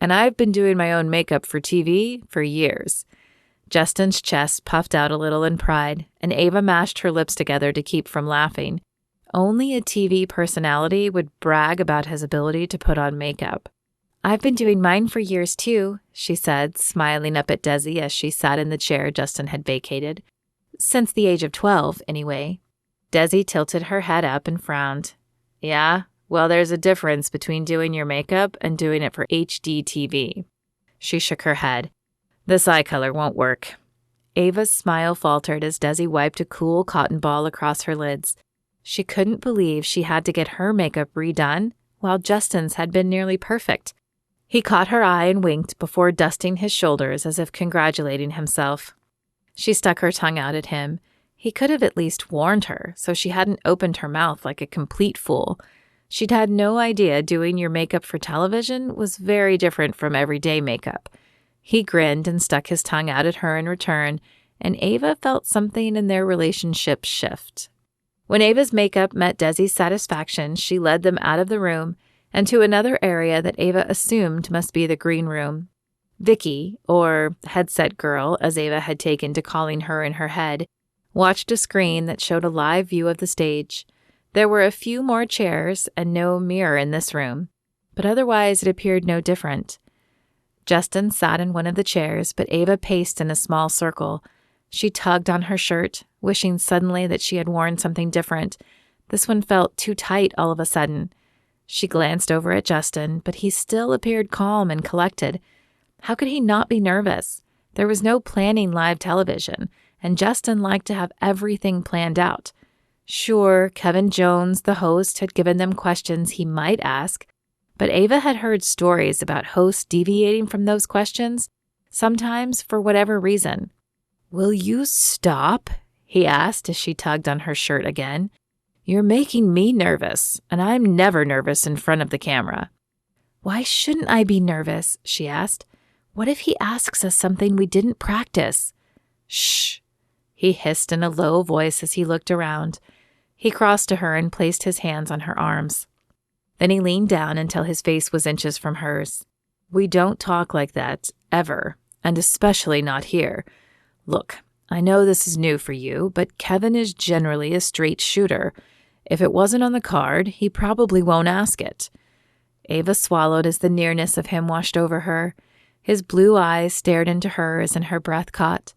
and I've been doing my own makeup for TV for years." Justin's chest puffed out a little in pride, and Ava mashed her lips together to keep from laughing. Only a TV personality would brag about his ability to put on makeup. "I've been doing mine for years too," she said, smiling up at Desi as she sat in the chair Justin had vacated. "Since the age of 12, anyway." Desi tilted her head up and frowned. "Yeah? Well, there's a difference between doing your makeup and doing it for HD TV. She shook her head. "This eye color won't work." Ava's smile faltered as Desi wiped a cool cotton ball across her lids. She couldn't believe she had to get her makeup redone while Justin's had been nearly perfect. He caught her eye and winked before dusting his shoulders as if congratulating himself. She stuck her tongue out at him. He could have at least warned her so she hadn't opened her mouth like a complete fool. She'd had no idea doing your makeup for television was very different from everyday makeup. He grinned and stuck his tongue out at her in return, and Ava felt something in their relationship shift. When Ava's makeup met Desi's satisfaction, she led them out of the room and to another area that Ava assumed must be the green room. Vicky, or headset girl as Ava had taken to calling her in her head, watched a screen that showed a live view of the stage. There were a few more chairs and no mirror in this room, but otherwise it appeared no different. Justin sat in one of the chairs, but Ava paced in a small circle. She tugged on her shirt, wishing suddenly that she had worn something different. This one felt too tight all of a sudden. She glanced over at Justin, but he still appeared calm and collected. How could he not be nervous? There was no planning live television, and Justin liked to have everything planned out. Sure, Kevin Jones, the host, had given them questions he might ask, but Ava had heard stories about hosts deviating from those questions, sometimes for whatever reason. "Will you stop?" he asked as she tugged on her shirt again. "You're making me nervous, and I'm never nervous in front of the camera." "Why shouldn't I be nervous?" she asked. "What if he asks us something we didn't practice?" "Shh," he hissed in a low voice as he looked around. He crossed to her and placed his hands on her arms. Then he leaned down until his face was inches from hers. "We don't talk like that, ever, and especially not here. Look, I know this is new for you, but Kevin is generally a straight shooter. If it wasn't on the card, he probably won't ask it." Ava swallowed as the nearness of him washed over her. His blue eyes stared into hers and her breath caught.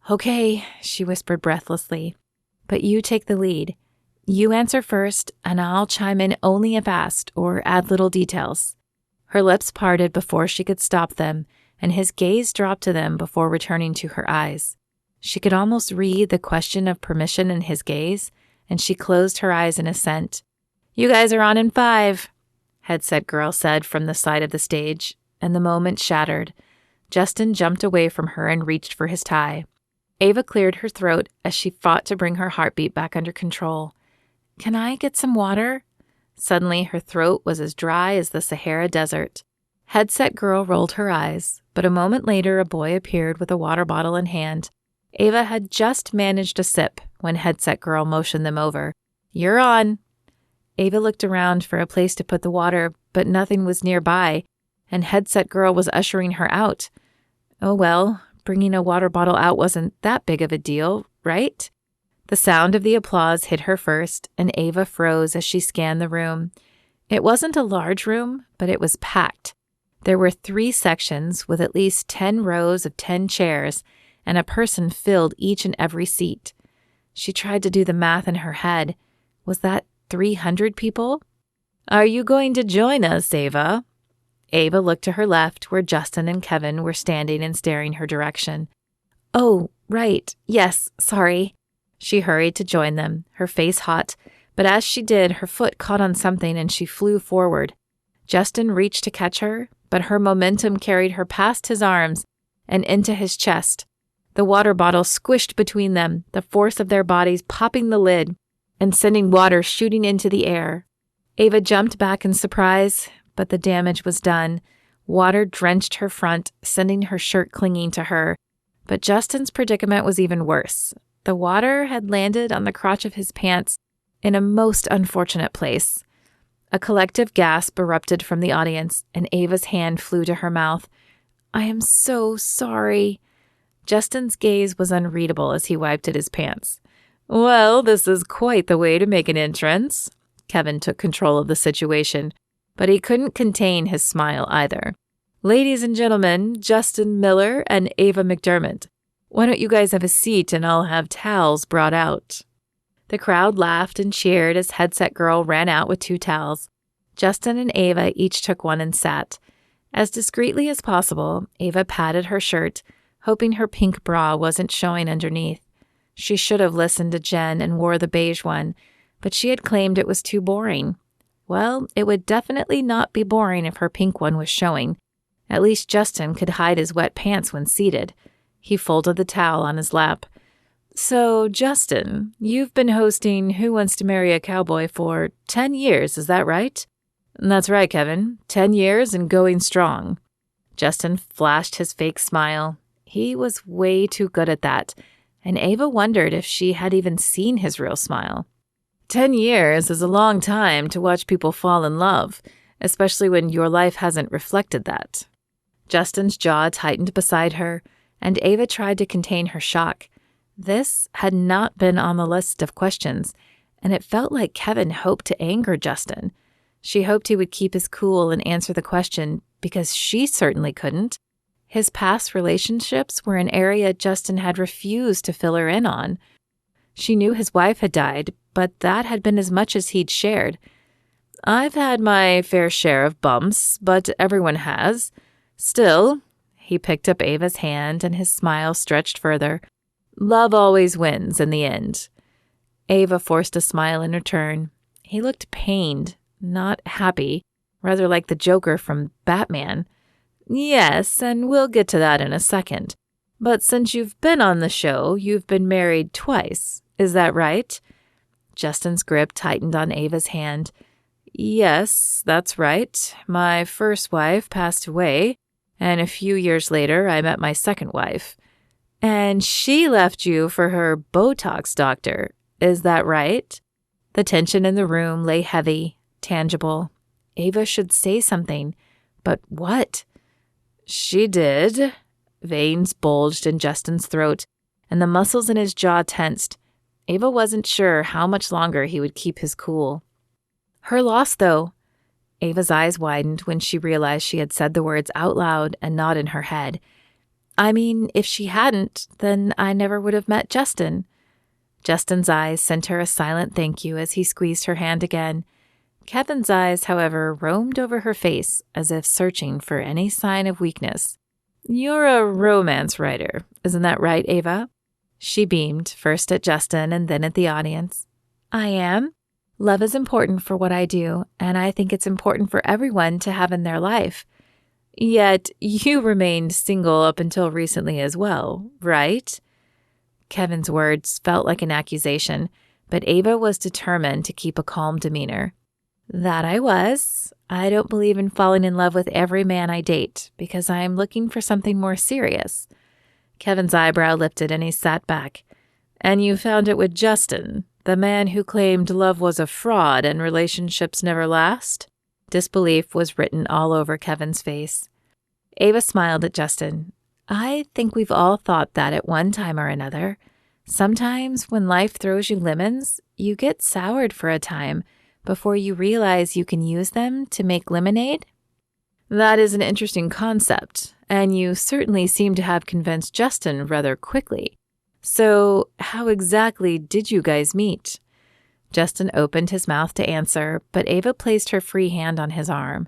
"Okay," she whispered breathlessly, "but you take the lead. You answer first, and I'll chime in only if asked or add little details." Her lips parted before she could stop them, and his gaze dropped to them before returning to her eyes. She could almost read the question of permission in his gaze, and she closed her eyes in assent. "You guys are on in 5, headset girl said from the side of the stage, and the moment shattered. Justin jumped away from her and reached for his tie. Ava cleared her throat as she fought to bring her heartbeat back under control. "Can I get some water?" Suddenly, her throat was as dry as the Sahara Desert. Headset girl rolled her eyes, but a moment later a boy appeared with a water bottle in hand. Ava had just managed a sip when Headset girl motioned them over. "You're on." Ava looked around for a place to put the water, but nothing was nearby, and Headset girl was ushering her out. Oh well, bringing a water bottle out wasn't that big of a deal, right? The sound of the applause hit her first, and Ava froze as she scanned the room. It wasn't a large room, but it was packed. There were 3 sections with at least 10 rows of 10 chairs, and a person filled each and every seat. She tried to do the math in her head. Was that 300 people? "Are you going to join us, Ava?" Ava looked to her left, where Justin and Kevin were standing and staring her direction. "Oh, right. Yes, sorry." She hurried to join them, her face hot, but as she did, her foot caught on something and she flew forward. Justin reached to catch her, but her momentum carried her past his arms and into his chest. The water bottle squished between them, the force of their bodies popping the lid and sending water shooting into the air. Ava jumped back in surprise, but the damage was done. Water drenched her front, sending her shirt clinging to her. But Justin's predicament was even worse. The water had landed on the crotch of his pants in a most unfortunate place. A collective gasp erupted from the audience, and Ava's hand flew to her mouth. "I am so sorry." Justin's gaze was unreadable as he wiped at his pants. Well, this is quite the way to make an entrance. Kevin took control of the situation, but he couldn't contain his smile either. Ladies and gentlemen, Justin Miller and Ava McDermott. Why don't you guys have a seat and I'll have towels brought out? The crowd laughed and cheered as Headset Girl ran out with 2 towels. Justin and Ava each took one and sat. As discreetly as possible, Ava patted her shirt, hoping her pink bra wasn't showing underneath. She should have listened to Jen and wore the beige one, but she had claimed it was too boring. Well, it would definitely not be boring if her pink one was showing. At least Justin could hide his wet pants when seated. He folded the towel on his lap. So, Justin, you've been hosting Who Wants to Marry a Cowboy for 10 years, is that right? That's right, Kevin. 10 years and going strong. Justin flashed his fake smile. He was way too good at that, and Ava wondered if she had even seen his real smile. 10 years is a long time to watch people fall in love, especially when your life hasn't reflected that. Justin's jaw tightened beside her, and Ava tried to contain her shock. This had not been on the list of questions, and it felt like Kevin hoped to anger Justin. She hoped he would keep his cool and answer the question, because she certainly couldn't. His past relationships were an area Justin had refused to fill her in on. She knew his wife had died, but that had been as much as he'd shared. I've had my fair share of bumps, but everyone has. Still, he picked up Ava's hand and his smile stretched further. Love always wins in the end. Ava forced a smile in return. He looked pained, not happy, rather like the Joker from Batman. Yes, and we'll get to that in a second. But since you've been on the show, you've been married twice. Is that right? Justin's grip tightened on Ava's hand. Yes, that's right. My first wife passed away, and a few years later I met my second wife. And she left you for her Botox doctor. Is that right? The tension in the room lay heavy, tangible. Ava should say something, but what? She did. Veins bulged in Justin's throat, and the muscles in his jaw tensed. Ava wasn't sure how much longer he would keep his cool. Her loss, though. Ava's eyes widened when she realized she had said the words out loud and not in her head. I mean, if she hadn't, then I never would have met Justin. Justin's eyes sent her a silent thank you as he squeezed her hand again. Kevin's eyes, however, roamed over her face as if searching for any sign of weakness. You're a romance writer, isn't that right, Ava? She beamed, first at Justin and then at the audience. I am. Love is important for what I do, and I think it's important for everyone to have in their life. Yet you remained single up until recently as well, right? Kevin's words felt like an accusation, but Ava was determined to keep a calm demeanor. That I was. I don't believe in falling in love with every man I date because I am looking for something more serious. Kevin's eyebrow lifted and he sat back. And you found it with Justin, the man who claimed love was a fraud and relationships never last? Disbelief was written all over Kevin's face. Ava smiled at Justin. I think we've all thought that at one time or another. Sometimes when life throws you lemons, you get soured for a time before you realize you can use them to make lemonade. That is an interesting concept, and you certainly seem to have convinced Justin rather quickly. So how exactly did you guys meet? Justin opened his mouth to answer, but Ava placed her free hand on his arm.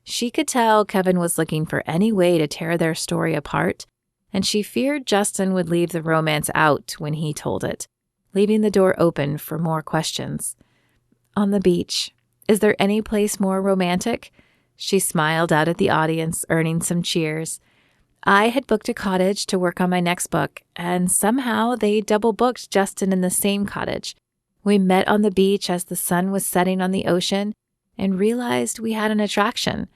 She could tell Kevin was looking for any way to tear their story apart, and she feared Justin would leave the romance out when he told it, leaving the door open for more questions. On the beach. Is there any place more romantic? She smiled out at the audience, earning some cheers. I had booked a cottage to work on my next book, and somehow they double-booked Justin in the same cottage. We met on the beach as the sun was setting on the ocean and realized we had an attraction.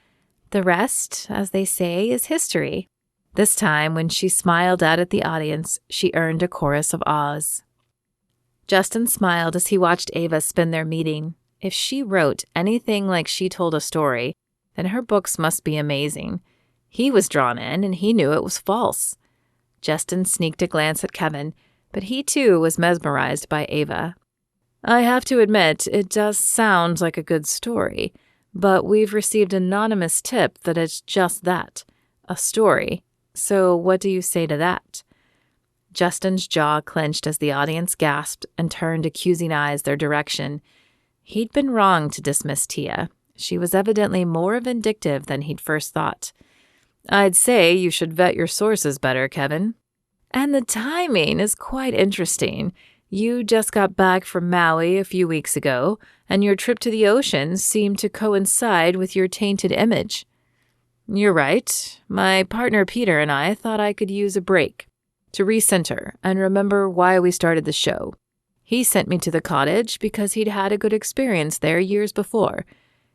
The rest, as they say, is history. This time, when she smiled out at the audience, she earned a chorus of ahs. Justin smiled as he watched Ava spin their meeting. If she wrote anything like she told a story, then her books must be amazing. He was drawn in, and he knew it was false. Justin sneaked a glance at Kevin, but he too was mesmerized by Ava. I have to admit, it does sound like a good story, but we've received an anonymous tip that it's just that, a story. So what do you say to that? Justin's jaw clenched as the audience gasped and turned accusing eyes their direction. He'd been wrong to dismiss Tia. She was evidently more vindictive than he'd first thought. I'd say you should vet your sources better, Kevin. And the timing is quite interesting. You just got back from Maui a few weeks ago, and your trip to the ocean seemed to coincide with your tainted image. You're right. My partner Peter and I thought I could use a break to recenter and remember why we started the show. He sent me to the cottage because he'd had a good experience there years before.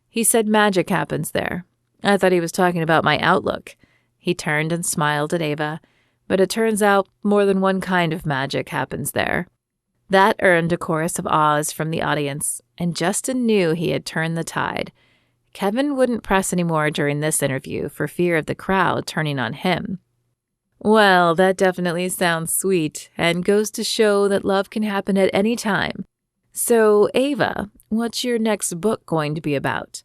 He said magic happens there. I thought he was talking about my outlook. He turned and smiled at Ava, but it turns out more than one kind of magic happens there. That earned a chorus of ahs from the audience, and Justin knew he had turned the tide. Kevin wouldn't press anymore during this interview for fear of the crowd turning on him. Well, that definitely sounds sweet, and goes to show that love can happen at any time. So, Ava, what's your next book going to be about?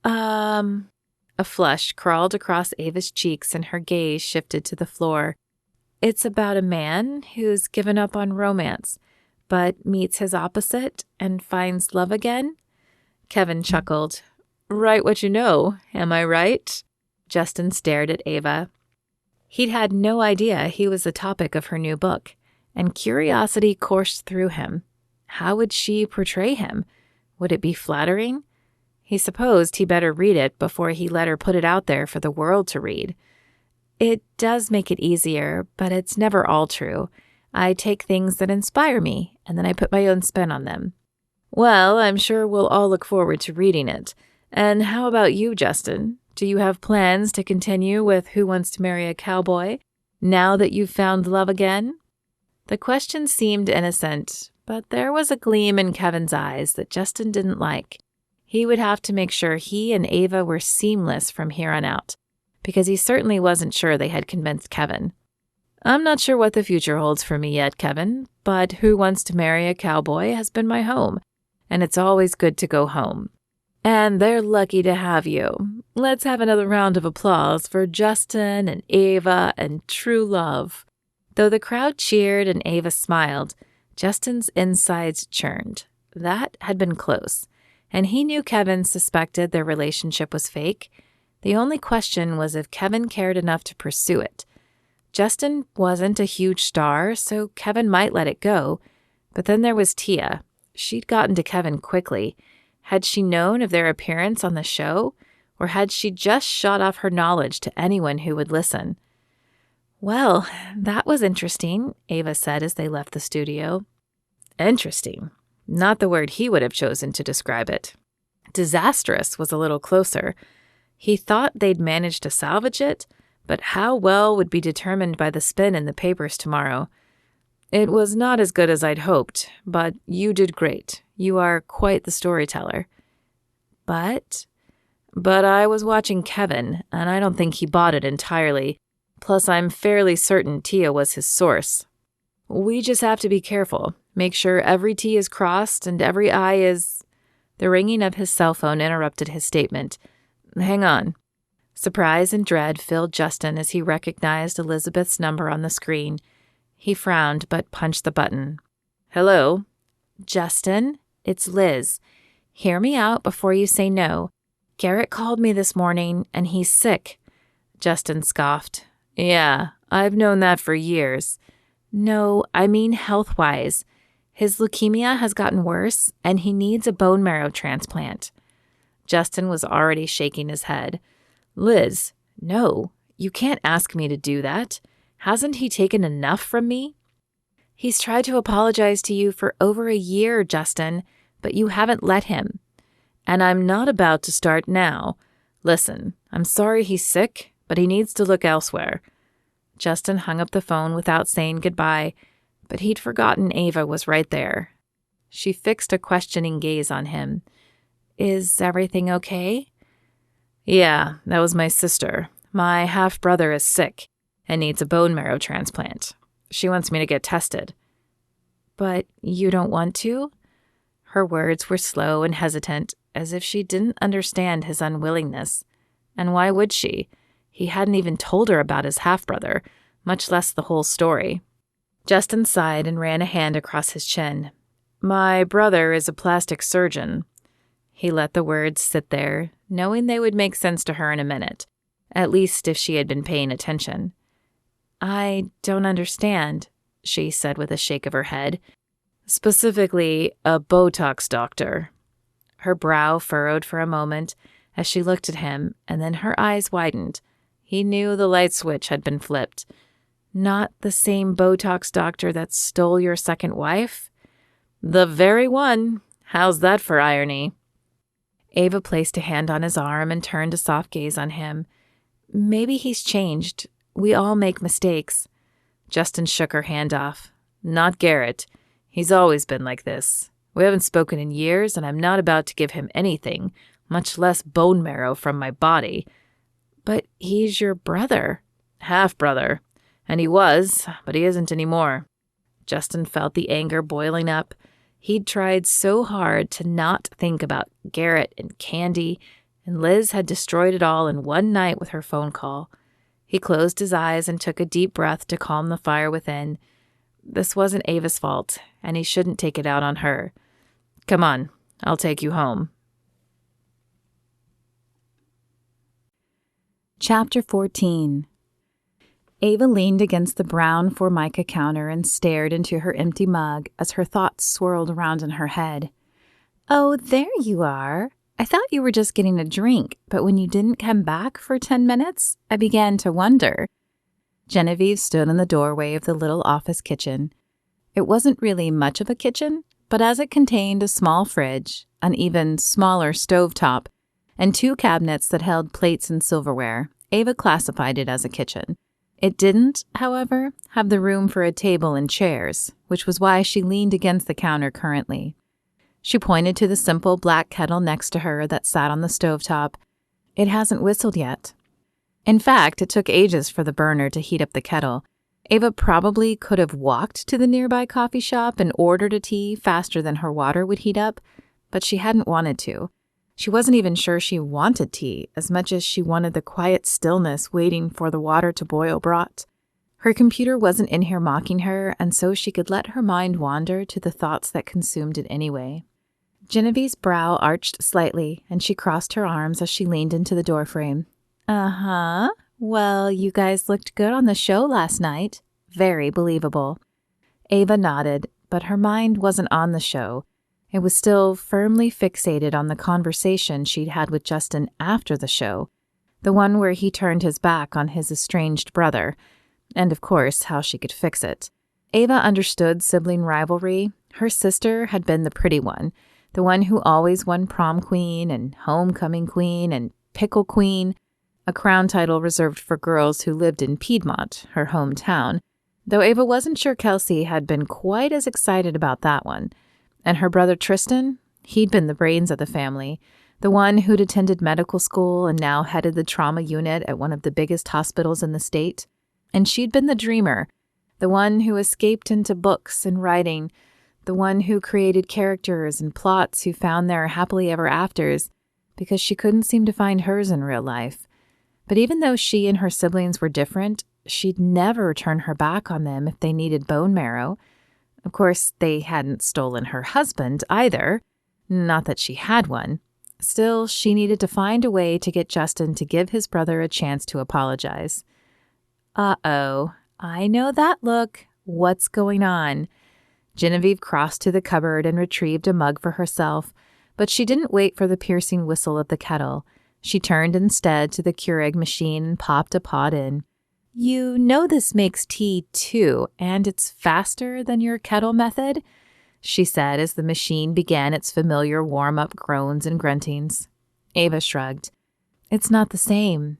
A flush crawled across Ava's cheeks and her gaze shifted to the floor. It's about a man who's given up on romance, but meets his opposite and finds love again? Kevin chuckled. Write what you know, am I right? Justin stared at Ava. He'd had no idea he was the topic of her new book, and curiosity coursed through him. How would she portray him? Would it be flattering? He supposed he better read it before he let her put it out there for the world to read. It does make it easier, but it's never all true. I take things that inspire me, and then I put my own spin on them. Well, I'm sure we'll all look forward to reading it. And how about you, Justin? Do you have plans to continue with Who Wants to Marry a Cowboy, now that you've found love again? The question seemed innocent, but there was a gleam in Kevin's eyes that Justin didn't like. He would have to make sure he and Ava were seamless from here on out, because he certainly wasn't sure they had convinced Kevin. I'm not sure what the future holds for me yet, Kevin, but Who Wants to Marry a Cowboy has been my home, and it's always good to go home. And they're lucky to have you. Let's have another round of applause for Justin and Ava and true love. Though the crowd cheered and Ava smiled, Justin's insides churned. That had been close, and he knew Kevin suspected their relationship was fake. The only question was if Kevin cared enough to pursue it. Justin wasn't a huge star, so Kevin might let it go. But then there was Tia. She'd gotten to Kevin quickly. Had she known of their appearance on the show, or had she just shot off her knowledge to anyone who would listen? Well, that was interesting, Ava said as they left the studio. Interesting. Not the word he would have chosen to describe it. Disastrous was a little closer. He thought they'd managed to salvage it, but how well would be determined by the spin in the papers tomorrow. It was not as good as I'd hoped, but you did great. You are quite the storyteller. But I was watching Kevin, and I don't think he bought it entirely. Plus, I'm fairly certain Tia was his source. We just have to be careful. Make sure every T is crossed and every I is... The ringing of his cell phone interrupted his statement. Hang on. Surprise and dread filled Justin as he recognized Elizabeth's number on the screen. He frowned but punched the button. Hello? Justin, it's Liz. Hear me out before you say no. Garrett called me this morning and he's sick. Justin scoffed. Yeah, I've known that for years. No, I mean health-wise. His leukemia has gotten worse and he needs a bone marrow transplant. Justin was already shaking his head. Liz, no, you can't ask me to do that. Hasn't he taken enough from me? He's tried to apologize to you for over a year, Justin, but you haven't let him. And I'm not about to start now. Listen, I'm sorry he's sick, but he needs to look elsewhere. Justin hung up the phone without saying goodbye, but he'd forgotten Ava was right there. She fixed a questioning gaze on him. Is everything okay? Yeah, that was my sister. My half-brother is sick and needs a bone marrow transplant. She wants me to get tested." "But you don't want to?" Her words were slow and hesitant, as if she didn't understand his unwillingness. And why would she? He hadn't even told her about his half-brother, much less the whole story. Justin sighed and ran a hand across his chin. "My brother is a plastic surgeon." He let the words sit there, knowing they would make sense to her in a minute, at least if she had been paying attention. "I don't understand," she said with a shake of her head. "Specifically, a Botox doctor." Her brow furrowed for a moment as she looked at him, and then her eyes widened. He knew the light switch had been flipped. "Not the same Botox doctor that stole your second wife?" "The very one. How's that for irony?" Ava placed a hand on his arm and turned a soft gaze on him. "Maybe he's changed. We all make mistakes." Justin shook her hand off. "Not Garrett. He's always been like this. We haven't spoken in years, and I'm not about to give him anything, much less bone marrow from my body." "But he's your brother." "Half-brother. And he was, but he isn't anymore." Justin felt the anger boiling up. He'd tried so hard to not think about Garrett and Candy, and Liz had destroyed it all in one night with her phone call. He closed his eyes and took a deep breath to calm the fire within. This wasn't Ava's fault, and he shouldn't take it out on her. "Come on, I'll take you home." Chapter 14. Ava leaned against the brown Formica counter and stared into her empty mug as her thoughts swirled around in her head. "Oh, there you are. I thought you were just getting a drink, but when you didn't come back for 10 minutes, I began to wonder." Genevieve stood in the doorway of the little office kitchen. It wasn't really much of a kitchen, but as it contained a small fridge, an even smaller stovetop, and 2 cabinets that held plates and silverware, Ava classified it as a kitchen. It didn't, however, have the room for a table and chairs, which was why she leaned against the counter currently. She pointed to the simple black kettle next to her that sat on the stovetop. "It hasn't whistled yet." In fact, it took ages for the burner to heat up the kettle. Ava probably could have walked to the nearby coffee shop and ordered a tea faster than her water would heat up, but she hadn't wanted to. She wasn't even sure she wanted tea as much as she wanted the quiet stillness waiting for the water to boil brought. Her computer wasn't in here mocking her, and so she could let her mind wander to the thoughts that consumed it anyway. Genevieve's brow arched slightly, and she crossed her arms as she leaned into the doorframe. "Uh-huh. Well, you guys looked good on the show last night. Very believable." Ava nodded, but her mind wasn't on the show. It was still firmly fixated on the conversation she'd had with Justin after the show, the one where he turned his back on his estranged brother, and of course, how she could fix it. Ava understood sibling rivalry. Her sister had been the pretty one, the one who always won prom queen and homecoming queen and pickle queen, a crown title reserved for girls who lived in Piedmont, her hometown, though Ava wasn't sure Kelsey had been quite as excited about that one. And her brother Tristan, he'd been the brains of the family, the one who'd attended medical school and now headed the trauma unit at one of the biggest hospitals in the state. And she'd been the dreamer, the one who escaped into books and writing, the one who created characters and plots who found their happily ever afters because she couldn't seem to find hers in real life. But even though she and her siblings were different, she'd never turn her back on them if they needed bone marrow. Of course, they hadn't stolen her husband either. Not that she had one. Still, she needed to find a way to get Justin to give his brother a chance to apologize. "Uh-oh, I know that look. What's going on?" Genevieve crossed to the cupboard and retrieved a mug for herself, but she didn't wait for the piercing whistle of the kettle. She turned instead to the Keurig machine and popped a pot in. "You know this makes tea, too, and it's faster than your kettle method," she said as the machine began its familiar warm-up groans and gruntings. Ava shrugged. "It's not the same."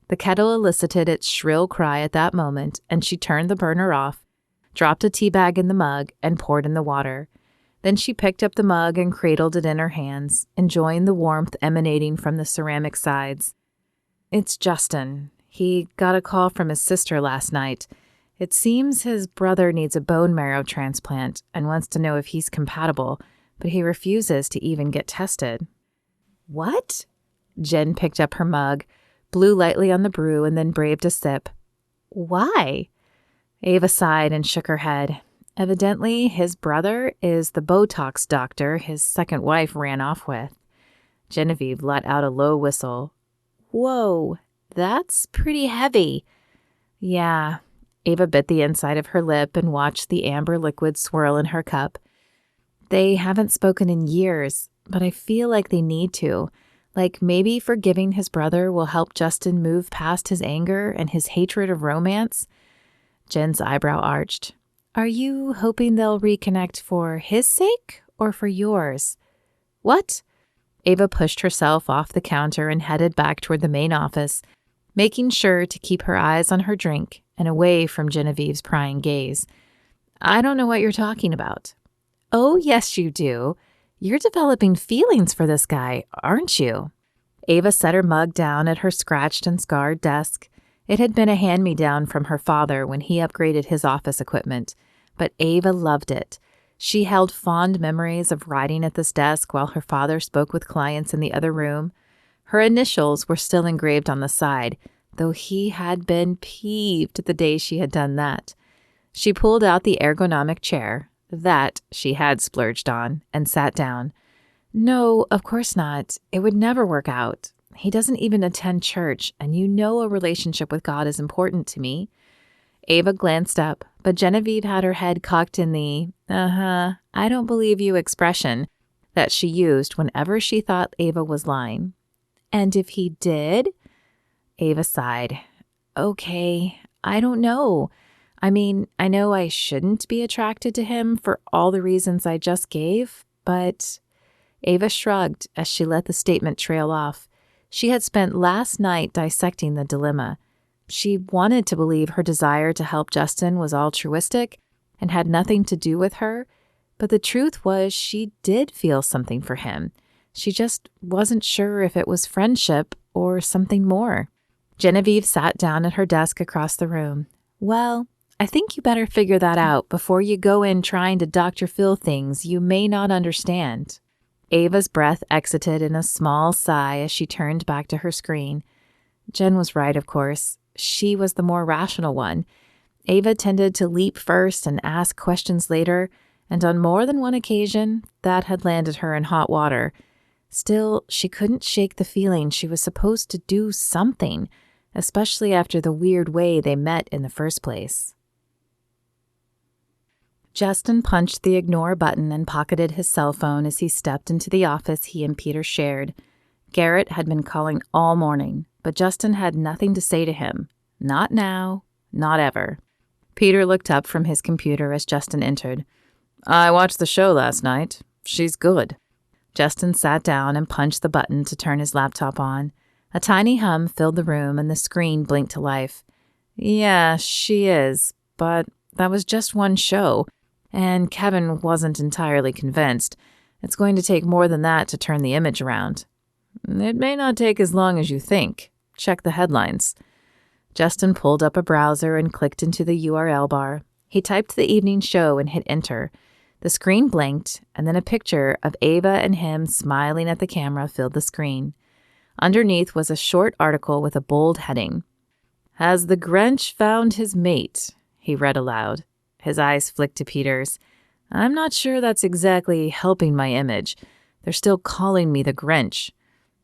The kettle elicited its shrill cry at that moment, and she turned the burner off, dropped a tea bag in the mug, and poured in the water. Then she picked up the mug and cradled it in her hands, enjoying the warmth emanating from the ceramic sides. "It's Justin. He got a call from his sister last night. It seems his brother needs a bone marrow transplant and wants to know if he's compatible, but he refuses to even get tested. What? Jen picked up her mug, blew lightly on the brew, and then braved a sip. Why? Ava sighed and shook her head. Evidently, his brother is the Botox doctor his second wife ran off with. Genevieve let out a low whistle. Whoa, that's pretty heavy. Yeah. Ava bit the inside of her lip and watched the amber liquid swirl in her cup. They haven't spoken in years, but I feel like they need to. Like maybe forgiving his brother will help Justin move past his anger and his hatred of romance. Jen's eyebrow arched. Are you hoping they'll reconnect for his sake or for yours? What? Ava pushed herself off the counter and headed back toward the main office, making sure to keep her eyes on her drink and away from Genevieve's prying gaze. I don't know what you're talking about. Oh, yes, you do. You're developing feelings for this guy, aren't you? Ava set her mug down at her scratched and scarred desk. It had been a hand-me-down from her father when he upgraded his office equipment, but Ava loved it. She held fond memories of writing at this desk while her father spoke with clients in the other room. Her initials were still engraved on the side, though he had been peeved the day she had done that. She pulled out the ergonomic chair, that she had splurged on, and sat down. No, of course not. It would never work out. He doesn't even attend church, and you know a relationship with God is important to me. Ava glanced up, but Genevieve had her head cocked in the, I don't believe you expression that she used whenever she thought Ava was lying. And if he did? Ava sighed. Okay, I don't know. I mean, I know I shouldn't be attracted to him for all the reasons I just gave, but... Ava shrugged as she let the statement trail off. She had spent last night dissecting the dilemma. She wanted to believe her desire to help Justin was altruistic and had nothing to do with her, but the truth was she did feel something for him. She just wasn't sure if it was friendship or something more. Genevieve sat down at her desk across the room. Well, I think you better figure that out before you go in trying to Dr. Phil things you may not understand. Ava's breath exited in a small sigh as she turned back to her screen. Jen was right, of course. She was the more rational one. Ava tended to leap first and ask questions later, and on more than one occasion, that had landed her in hot water. Still, she couldn't shake the feeling she was supposed to do something, especially after the weird way they met in the first place. Justin punched the ignore button and pocketed his cell phone as he stepped into the office he and Peter shared. Garrett had been calling all morning, but Justin had nothing to say to him. Not now, not ever. Peter looked up from his computer as Justin entered. I watched the show last night. She's good. Justin sat down and punched the button to turn his laptop on. A tiny hum filled the room and the screen blinked to life. Yeah, she is, but that was just one show. And Kevin wasn't entirely convinced. It's going to take more than that to turn the image around. It may not take as long as you think. Check the headlines. Justin pulled up a browser and clicked into the URL bar. He typed the evening show and hit enter. The screen blinked, and then a picture of Ava and him smiling at the camera filled the screen. Underneath was a short article with a bold heading. Has the Grinch found his mate? He read aloud. His eyes flicked to Peter's. I'm not sure that's exactly helping my image. They're still calling me the Grinch.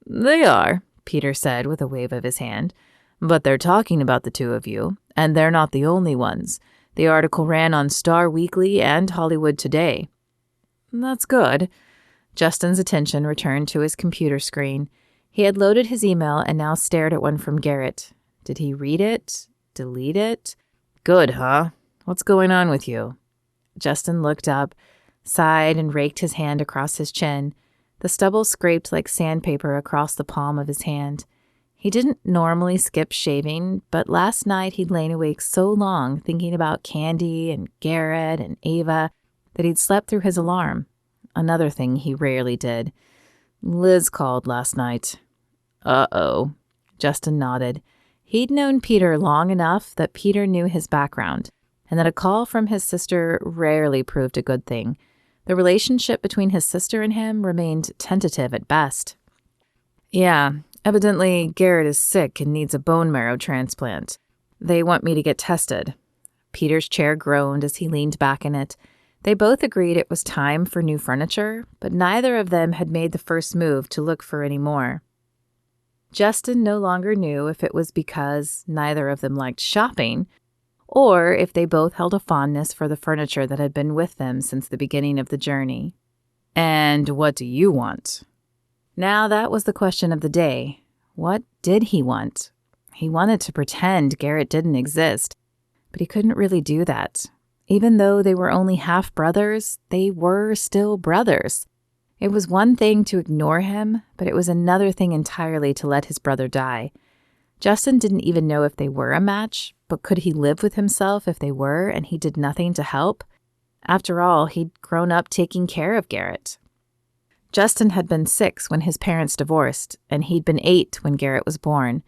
They are, Peter said with a wave of his hand. But they're talking about the two of you, and they're not the only ones. The article ran on Star Weekly and Hollywood Today. That's good. Justin's attention returned to his computer screen. He had loaded his email and now stared at one from Garrett. Did he read it? Delete it? Good, huh? What's going on with you? Justin looked up, sighed, and raked his hand across his chin. The stubble scraped like sandpaper across the palm of his hand. He didn't normally skip shaving, but last night he'd lain awake so long thinking about Candy and Garrett and Ava that he'd slept through his alarm. Another thing he rarely did. Liz called last night. Uh-oh. Justin nodded. He'd known Peter long enough that Peter knew his background. and that a call from his sister rarely proved a good thing. The relationship between his sister and him remained tentative at best. "Yeah, evidently Garrett is sick and needs a bone marrow transplant. They want me to get tested." Peter's chair groaned as he leaned back in it. They both agreed it was time for new furniture, but neither of them had made the first move to look for any more. Justin no longer knew if it was because neither of them liked shopping, or if they both held a fondness for the furniture that had been with them since the beginning of the journey. "And what do you want?" Now that was the question of the day. What did he want? He wanted to pretend Garrett didn't exist, but he couldn't really do that. Even though they were only half-brothers, they were still brothers. It was one thing to ignore him, but it was another thing entirely to let his brother die. Justin didn't even know if they were a match, but could he live with himself if they were and he did nothing to help? After all, he'd grown up taking care of Garrett. Justin had been 6 when his parents divorced, and he'd been 8 when Garrett was born.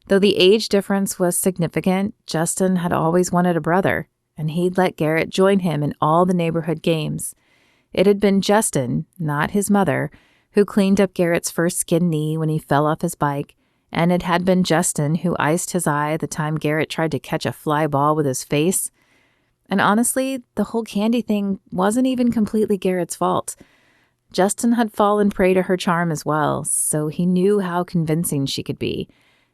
Though the age difference was significant, Justin had always wanted a brother, and he'd let Garrett join him in all the neighborhood games. It had been Justin, not his mother, who cleaned up Garrett's first skinned knee when he fell off his bike, and it had been Justin who iced his eye the time Garrett tried to catch a fly ball with his face. And honestly, the whole Candy thing wasn't even completely Garrett's fault. Justin had fallen prey to her charm as well, so he knew how convincing she could be.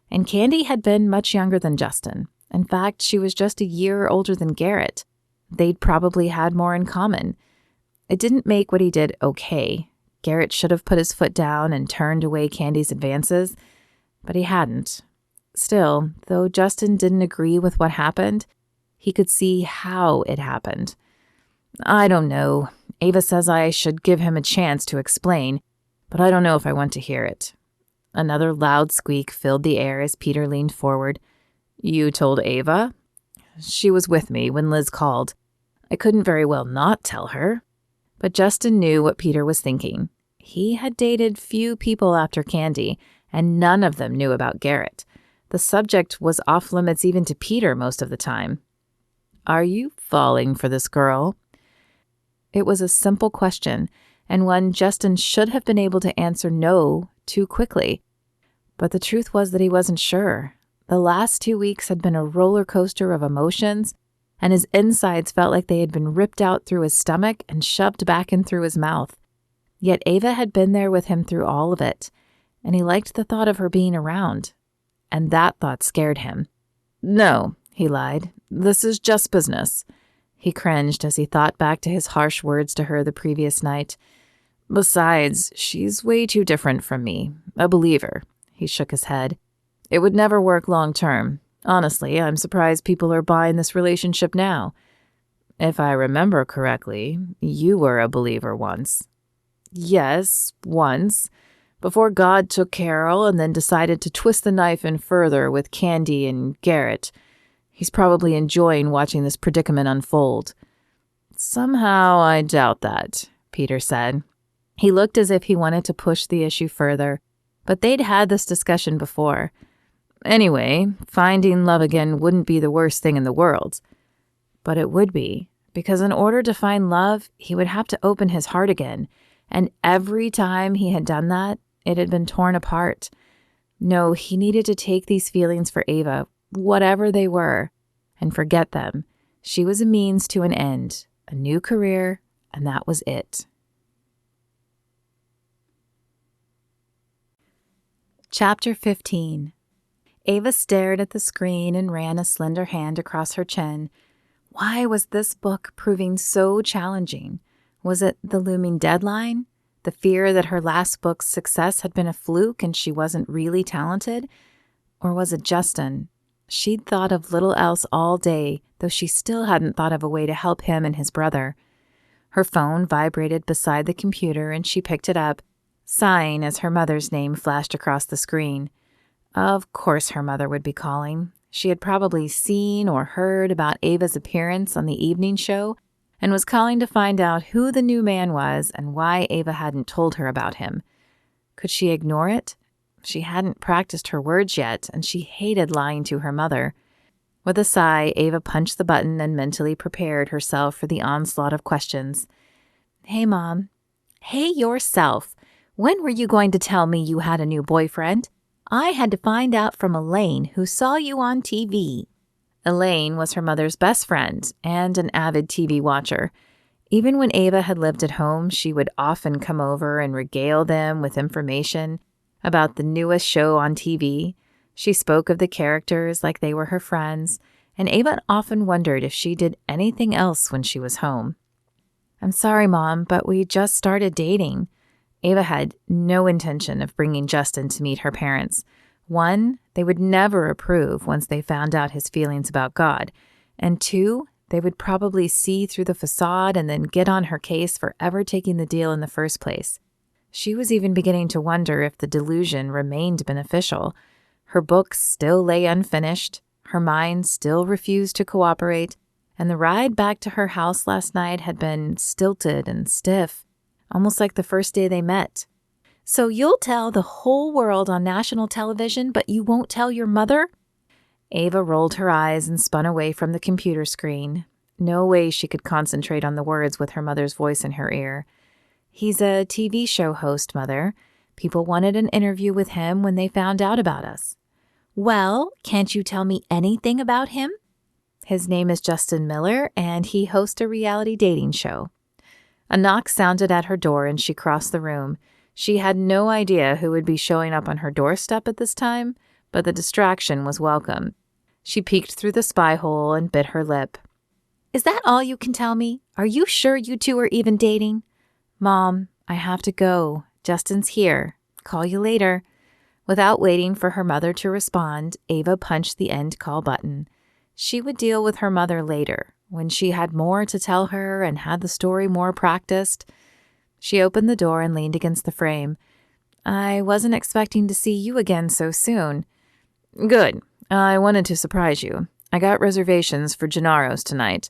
And Candy had been much younger than Justin. In fact, she was just a year older than Garrett. They'd probably had more in common. It didn't make what he did okay. Garrett should have put his foot down and turned away Candy's advances, but he hadn't. Still, though Justin didn't agree with what happened, he could see how it happened. "I don't know. Ava says I should give him a chance to explain, but I don't know if I want to hear it." Another loud squeak filled the air as Peter leaned forward. "You told Ava?" "She was with me when Liz called. I couldn't very well not tell her." But Justin knew what Peter was thinking. He had dated few people after Candy, and none of them knew about Garrett. The subject was off limits even to Peter most of the time. "Are you falling for this girl?" It was a simple question, and one Justin should have been able to answer no too quickly. But the truth was that he wasn't sure. The last 2 weeks had been a roller coaster of emotions, and his insides felt like they had been ripped out through his stomach and shoved back in through his mouth. Yet Ava had been there with him through all of it, and he liked the thought of her being around. And that thought scared him. "No," he lied. "This is just business." He cringed as he thought back to his harsh words to her the previous night. "Besides, she's way too different from me. A believer." He shook his head. "It would never work long term. Honestly, I'm surprised people are buying this relationship now. If I remember correctly, you were a believer once." "Yes, once. Before God took Carol and then decided to twist the knife in further with Candy and Garrett. He's probably enjoying watching this predicament unfold." "Somehow I doubt that," Peter said. He looked as if he wanted to push the issue further, but they'd had this discussion before. Anyway, finding love again wouldn't be the worst thing in the world. But it would be, because in order to find love, he would have to open his heart again, and every time he had done that, it had been torn apart. No, he needed to take these feelings for Ava, whatever they were, and forget them. She was a means to an end, a new career, and that was it. Chapter 15. Ava stared at the screen and ran a slender hand across her chin. Why was this book proving so challenging? Was it the looming deadline? The fear that her last book's success had been a fluke and she wasn't really talented? Or was it Justin? She'd thought of little else all day, though she still hadn't thought of a way to help him and his brother. Her phone vibrated beside the computer and she picked it up, sighing as her mother's name flashed across the screen. Of course her mother would be calling. She had probably seen or heard about Ava's appearance on the evening show and was calling to find out who the new man was and why Ava hadn't told her about him. Could she ignore it? She hadn't practiced her words yet, and she hated lying to her mother. With a sigh, Ava punched the button and mentally prepared herself for the onslaught of questions. Hey, Mom. Hey, yourself. When were you going to tell me you had a new boyfriend? I had to find out from Elaine, who saw you on TV. Elaine was her mother's best friend and an avid TV watcher. Even when Ava had lived at home, she would often come over and regale them with information about the newest show on TV. She spoke of the characters like they were her friends, and Ava often wondered if she did anything else when she was home. I'm sorry, Mom, but we just started dating. Ava had no intention of bringing Justin to meet her parents. One, they would never approve once they found out his feelings about God. And two, they would probably see through the facade and then get on her case for ever taking the deal in the first place. She was even beginning to wonder if the delusion remained beneficial. Her books still lay unfinished, her mind still refused to cooperate, and the ride back to her house last night had been stilted and stiff, almost like the first day they met. So you'll tell the whole world on national television, but you won't tell your mother? Ava rolled her eyes and spun away from the computer screen. No way she could concentrate on the words with her mother's voice in her ear. He's a TV show host, Mother. People wanted an interview with him when they found out about us. Well, can't you tell me anything about him? His name is Justin Miller, and he hosts a reality dating show. A knock sounded at her door, and she crossed the room. She had no idea who would be showing up on her doorstep at this time, but the distraction was welcome. She peeked through the spy hole and bit her lip. Is that all you can tell me? Are you sure you two are even dating? Mom, I have to go. Justin's here. Call you later. Without waiting for her mother to respond, Ava punched the end call button. She would deal with her mother later, when she had more to tell her and had the story more practiced. She opened the door and leaned against the frame. I wasn't expecting to see you again so soon. Good. I wanted to surprise you. I got reservations for Gennaro's tonight.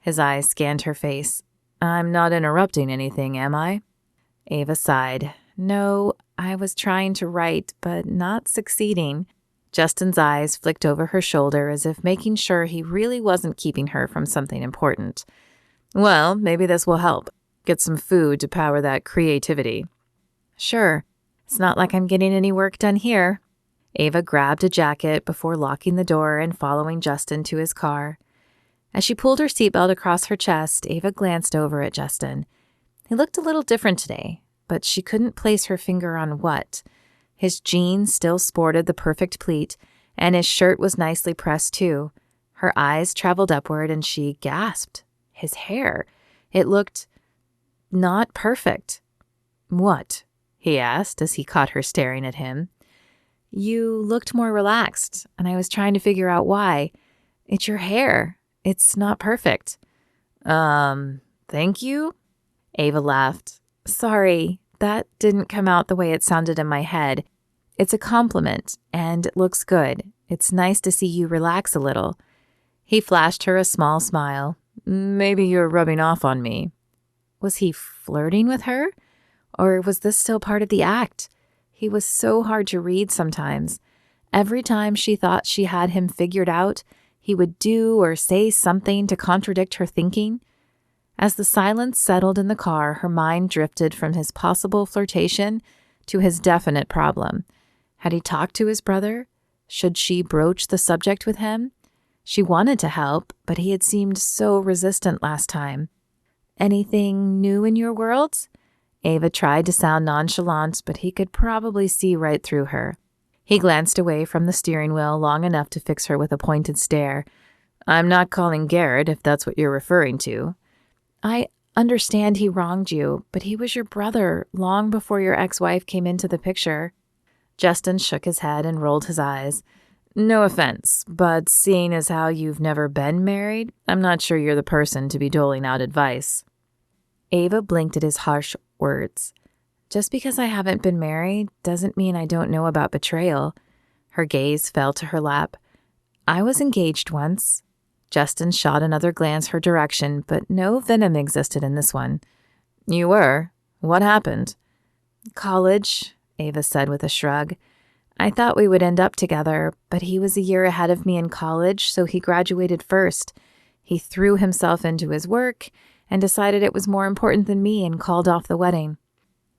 His eyes scanned her face. I'm not interrupting anything, am I? Ava sighed. No, I was trying to write, but not succeeding. Justin's eyes flicked over her shoulder as if making sure he really wasn't keeping her from something important. Well, maybe this will help. Get some food to power that creativity. Sure. It's not like I'm getting any work done here. Ava grabbed a jacket before locking the door and following Justin to his car. As she pulled her seatbelt across her chest, Ava glanced over at Justin. He looked a little different today, but she couldn't place her finger on what. His jeans still sported the perfect pleat, and his shirt was nicely pressed too. Her eyes traveled upward, and she gasped. His hair. It looked not perfect. What? He asked as he caught her staring at him. You looked more relaxed, and I was trying to figure out why. It's your hair. It's not perfect. Thank you? Ava laughed. Sorry, that didn't come out the way it sounded in my head. It's a compliment, and it looks good. It's nice to see you relax a little. He flashed her a small smile. Maybe you're rubbing off on me. Was he flirting with her? Or was this still part of the act? He was so hard to read sometimes. Every time she thought she had him figured out, he would do or say something to contradict her thinking. As the silence settled in the car, her mind drifted from his possible flirtation to his definite problem. Had he talked to his brother? Should she broach the subject with him? She wanted to help, but he had seemed so resistant last time. Anything new in your world? Ava tried to sound nonchalant, but he could probably see right through her. He glanced away from the steering wheel long enough to fix her with a pointed stare. I'm not calling Garrett, if that's what you're referring to. I understand he wronged you, but he was your brother long before your ex-wife came into the picture. Justin shook his head and rolled his eyes. No offense, but seeing as how you've never been married, I'm not sure you're the person to be doling out advice. Ava blinked at his harsh words. Just because I haven't been married doesn't mean I don't know about betrayal. Her gaze fell to her lap. I was engaged once. Justin shot another glance her direction, but no venom existed in this one. You were? What happened? College, Ava said with a shrug. I thought we would end up together, but he was a year ahead of me in college, so he graduated first. He threw himself into his work and decided it was more important than me and called off the wedding.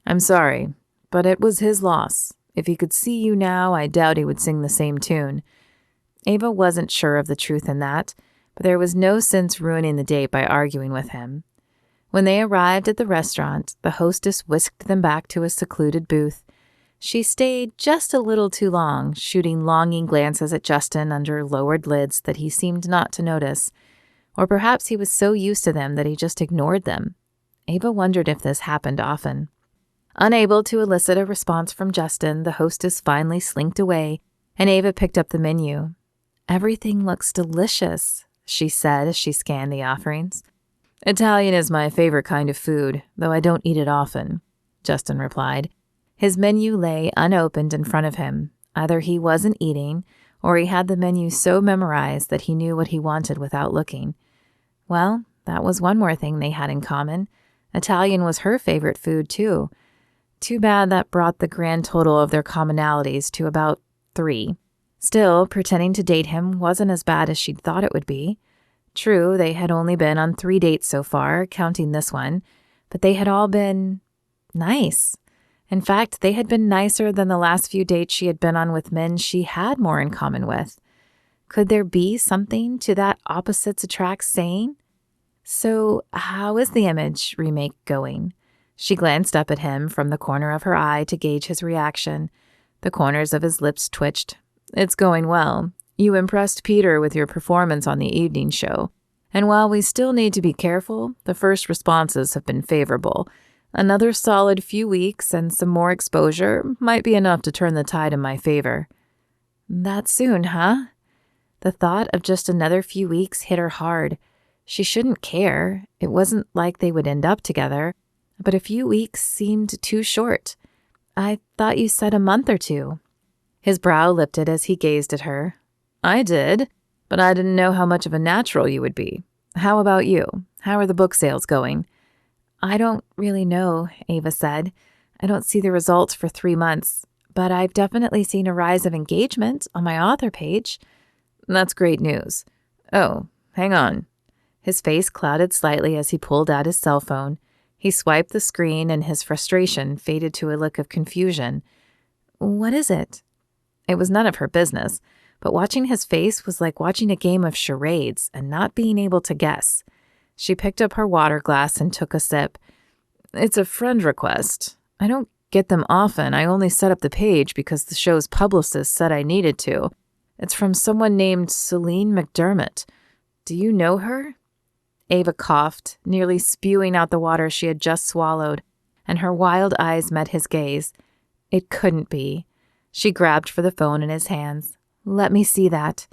I'm sorry, but it was his loss. If he could see you now, I doubt he would sing the same tune. Ava wasn't sure of the truth in that, but there was no sense ruining the date by arguing with him. When they arrived at the restaurant, the hostess whisked them back to a secluded booth. She stayed just a little too long, shooting longing glances at Justin under lowered lids that he seemed not to notice. Or perhaps he was so used to them that he just ignored them. Ava wondered if this happened often. Unable to elicit a response from Justin, the hostess finally slinked away, and Ava picked up the menu. Everything looks delicious, she said as she scanned the offerings. Italian is my favorite kind of food, though I don't eat it often, Justin replied. His menu lay unopened in front of him. Either he wasn't eating, or he had the menu so memorized that he knew what he wanted without looking. Well, that was one more thing they had in common. Italian was her favorite food, too. Too bad that brought the grand total of their commonalities to about 3. Still, pretending to date him wasn't as bad as she'd thought it would be. True, they had only been on 3 dates so far, counting this one, but they had all been nice. In fact, they had been nicer than the last few dates she had been on with men she had more in common with. Could there be something to that opposites attract saying? So, how is the Image remake going? She glanced up at him from the corner of her eye to gauge his reaction. The corners of his lips twitched. It's going well. You impressed Peter with your performance on the evening show. And while we still need to be careful, the first responses have been favorable. Another solid few weeks and some more exposure might be enough to turn the tide in my favor. That soon, huh? The thought of just another few weeks hit her hard. She shouldn't care. It wasn't like they would end up together. But a few weeks seemed too short. I thought you said a month or 2. His brow lifted as he gazed at her. I did, but I didn't know how much of a natural you would be. How about you? How are the book sales going? I don't really know, Ava said. I don't see the results for 3 months, but I've definitely seen a rise of engagement on my author page. That's great news. Oh, hang on. His face clouded slightly as he pulled out his cell phone. He swiped the screen and his frustration faded to a look of confusion. What is it? It was none of her business, but watching his face was like watching a game of charades and not being able to guess. She picked up her water glass and took a sip. It's a friend request. I don't get them often. I only set up the page because the show's publicist said I needed to. It's from someone named Ava McDermott. Do you know her? Ava coughed, nearly spewing out the water she had just swallowed, and her wild eyes met his gaze. It couldn't be. She grabbed for the phone in his hands. Let me see that.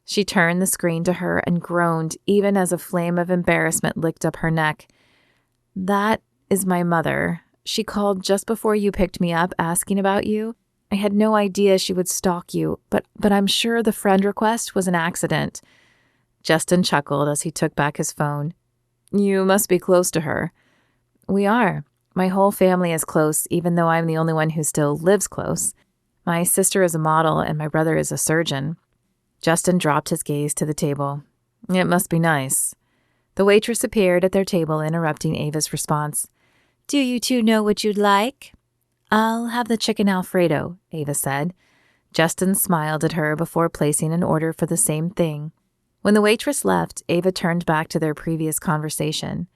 She turned the screen to her and groaned, even as a flame of embarrassment licked up her neck. That is my mother. She called just before you picked me up asking about you. I had no idea she would stalk you, but I'm sure the friend request was an accident. Justin chuckled as he took back his phone. You must be close to her. We are. My whole family is close, even though I'm the only one who still lives close. My sister is a model and my brother is a surgeon. Justin dropped his gaze to the table. It must be nice. The waitress appeared at their table, interrupting Ava's response. Do you two know what you'd like? I'll have the chicken Alfredo, Ava said. Justin smiled at her before placing an order for the same thing. When the waitress left, Ava turned back to their previous conversation.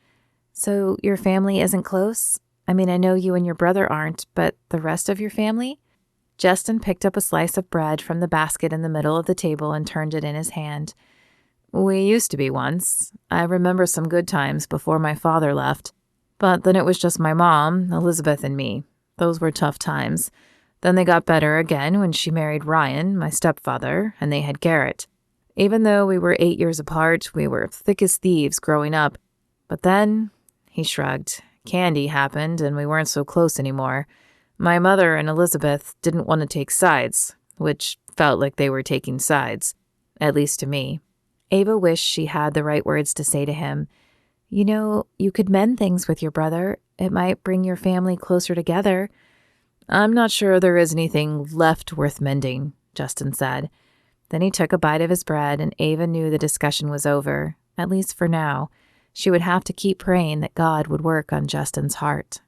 So your family isn't close? I mean, I know you and your brother aren't, but the rest of your family? Justin picked up a slice of bread from the basket in the middle of the table and turned it in his hand. We used to be once. I remember some good times before my father left. But then it was just my mom, Elizabeth, and me. Those were tough times. Then they got better again when she married Ryan, my stepfather, and they had Garrett. Even though we were 8 years apart, we were thick as thieves growing up. But then, he shrugged, Candy happened and we weren't so close anymore. My mother and Elizabeth didn't want to take sides, which felt like they were taking sides, at least to me. Ava wished she had the right words to say to him. You know, you could mend things with your brother. It might bring your family closer together. I'm not sure there is anything left worth mending, Justin said. Then he took a bite of his bread, and Ava knew the discussion was over, at least for now. She would have to keep praying that God would work on Justin's heart.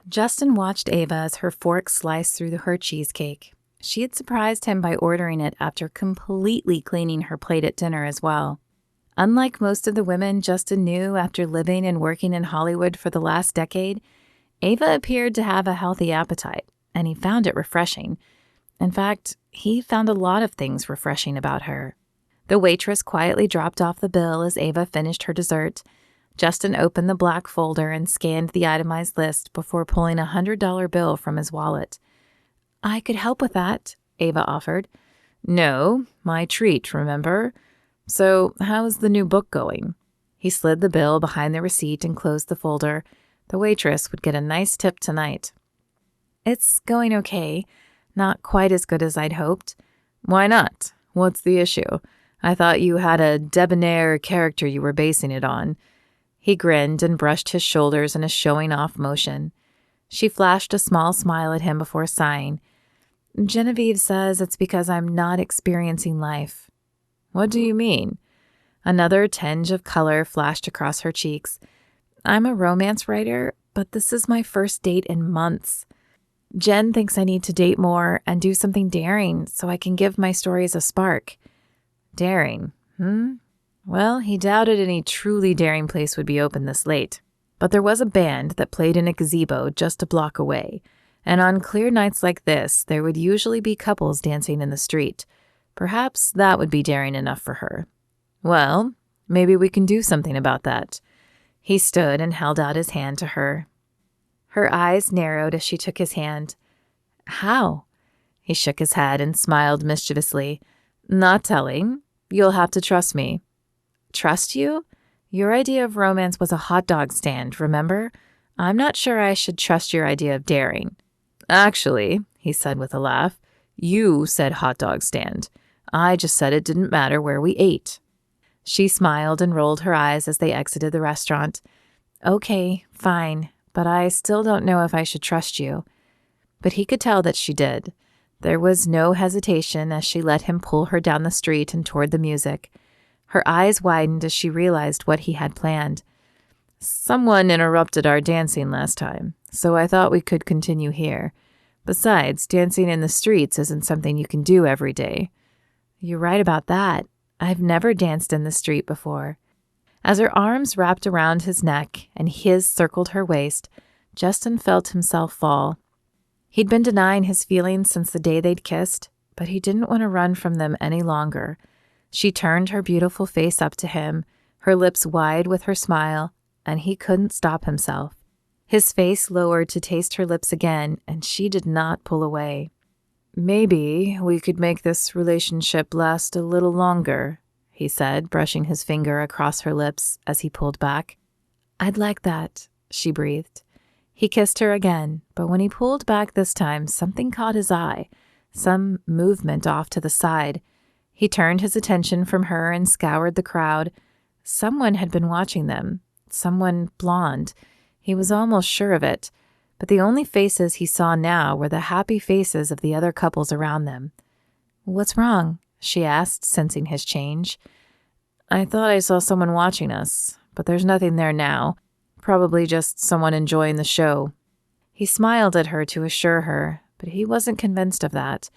Justin watched Ava as her fork sliced through her cheesecake. She had surprised him by ordering it after completely cleaning her plate at dinner as well. Unlike most of the women Justin knew after living and working in Hollywood for the last decade, Ava appeared to have a healthy appetite, and he found it refreshing. In fact, he found a lot of things refreshing about her. The waitress quietly dropped off the bill as Ava finished her dessert. Justin opened the black folder and scanned the itemized list before pulling a $100 bill from his wallet. "I could help with that," Ava offered. "No, my treat, remember? So, how's the new book going?" He slid the bill behind the receipt and closed the folder. The waitress would get a nice tip tonight. "It's going okay. Not quite as good as I'd hoped." "Why not? What's the issue? I thought you had a debonair character you were basing it on." He grinned and brushed his shoulders in a showing-off motion. She flashed a small smile at him before sighing. "Genevieve says it's because I'm not experiencing life." "What do you mean?" Another tinge of color flashed across her cheeks. "I'm a romance writer, but this is my first date in months. Jen thinks I need to date more and do something daring so I can give my stories a spark." "Daring, Well, he doubted any truly daring place would be open this late. But there was a band that played in a gazebo just a block away, and on clear nights like this, there would usually be couples dancing in the street. Perhaps that would be daring enough for her. "Well, maybe we can do something about that." He stood and held out his hand to her. Her eyes narrowed as she took his hand. "How?" He shook his head and smiled mischievously. "Not telling. You'll have to trust me." "Trust you? Your idea of romance was a hot dog stand, remember? I'm not sure I should trust your idea of daring." "Actually," he said with a laugh, "you said hot dog stand. I just said it didn't matter where we ate." She smiled and rolled her eyes as they exited the restaurant. "Okay, fine, but I still don't know if I should trust you." But he could tell that she did. There was no hesitation as she let him pull her down the street and toward the music. Her eyes widened as she realized what he had planned. "Someone interrupted our dancing last time, so I thought we could continue here. Besides, dancing in the streets isn't something you can do every day." "You're right about that. I've never danced in the street before." As her arms wrapped around his neck and his circled her waist, Justin felt himself fall. He'd been denying his feelings since the day they'd kissed, but he didn't want to run from them any longer. She turned her beautiful face up to him, her lips wide with her smile, and he couldn't stop himself. His face lowered to taste her lips again, and she did not pull away. "Maybe we could make this relationship last a little longer," he said, brushing his finger across her lips as he pulled back. "I'd like that," she breathed. He kissed her again, but when he pulled back this time, something caught his eye, some movement off to the side. He turned his attention from her and scoured the crowd. Someone had been watching them, someone blonde. He was almost sure of it, but the only faces he saw now were the happy faces of the other couples around them. "What's wrong?" she asked, sensing his change. "I thought I saw someone watching us, but there's nothing there now. Probably just someone enjoying the show." He smiled at her to assure her, but he wasn't convinced of that.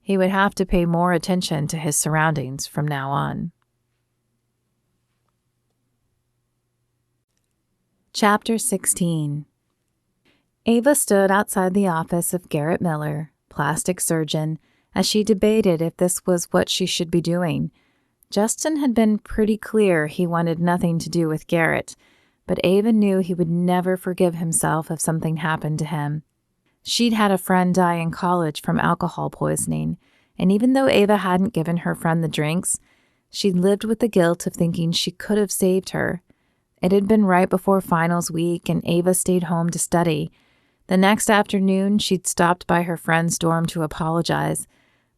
He would have to pay more attention to his surroundings from now on. Chapter 16. Ava stood outside the office of Garrett Miller, plastic surgeon, as she debated if this was what she should be doing. Justin had been pretty clear he wanted nothing to do with Garrett, but Ava knew he would never forgive himself if something happened to him. She'd had a friend die in college from alcohol poisoning, and even though Ava hadn't given her friend the drinks, she'd lived with the guilt of thinking she could have saved her. It had been right before finals week, and Ava stayed home to study. The next afternoon, she'd stopped by her friend's dorm to apologize,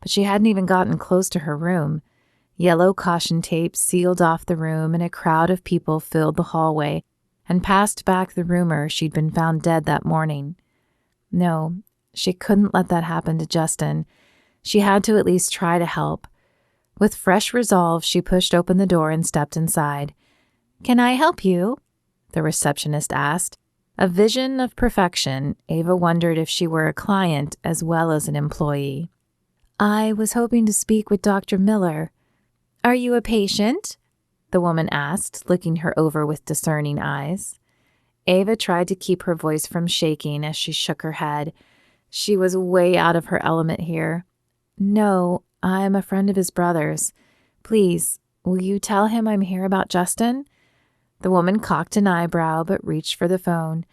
but she hadn't even gotten close to her room. Yellow caution tape sealed off the room, and a crowd of people filled the hallway and passed back the rumor she'd been found dead that morning. No, she couldn't let that happen to Justin. She had to at least try to help. With fresh resolve, she pushed open the door and stepped inside. "Can I help you?" the receptionist asked. A vision of perfection, Ava wondered if she were a client as well as an employee. "I was hoping to speak with Dr. Miller." "Are you a patient?" the woman asked, looking her over with discerning eyes. Ava tried to keep her voice from shaking as she shook her head. She was way out of her element here. "No, I'm a friend of his brother's. Please, will you tell him I'm here about Justin?" The woman cocked an eyebrow but reached for the phone.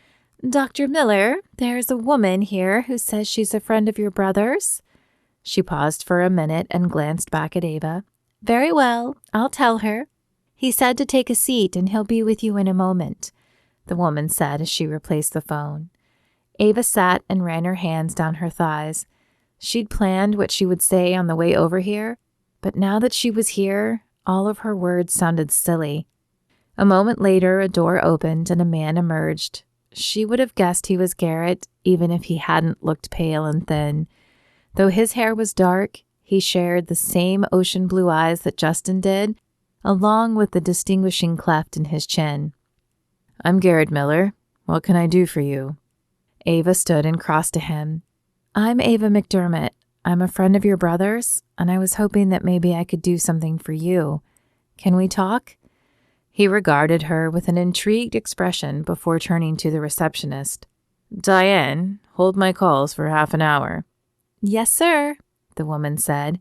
"Dr. Miller, there's a woman here who says she's a friend of your brother's." She paused for a minute and glanced back at Ava. "Very well, I'll tell her. He said to take a seat and he'll be with you in a moment," the woman said as she replaced the phone. Ava sat and ran her hands down her thighs. She'd planned what she would say on the way over here, but now that she was here, all of her words sounded silly. A moment later, a door opened and a man emerged. She would have guessed he was Garrett, even if he hadn't looked pale and thin. Though his hair was dark, he shared the same ocean blue eyes that Justin did, along with the distinguishing cleft in his chin. "I'm Garrett Miller. What can I do for you?" Ava stood and crossed to him. "I'm Ava McDermott. I'm a friend of your brother's, and I was hoping that maybe I could do something for you. Can we talk?" He regarded her with an intrigued expression before turning to the receptionist. "Diane, hold my calls for half an hour." "Yes, sir," the woman said.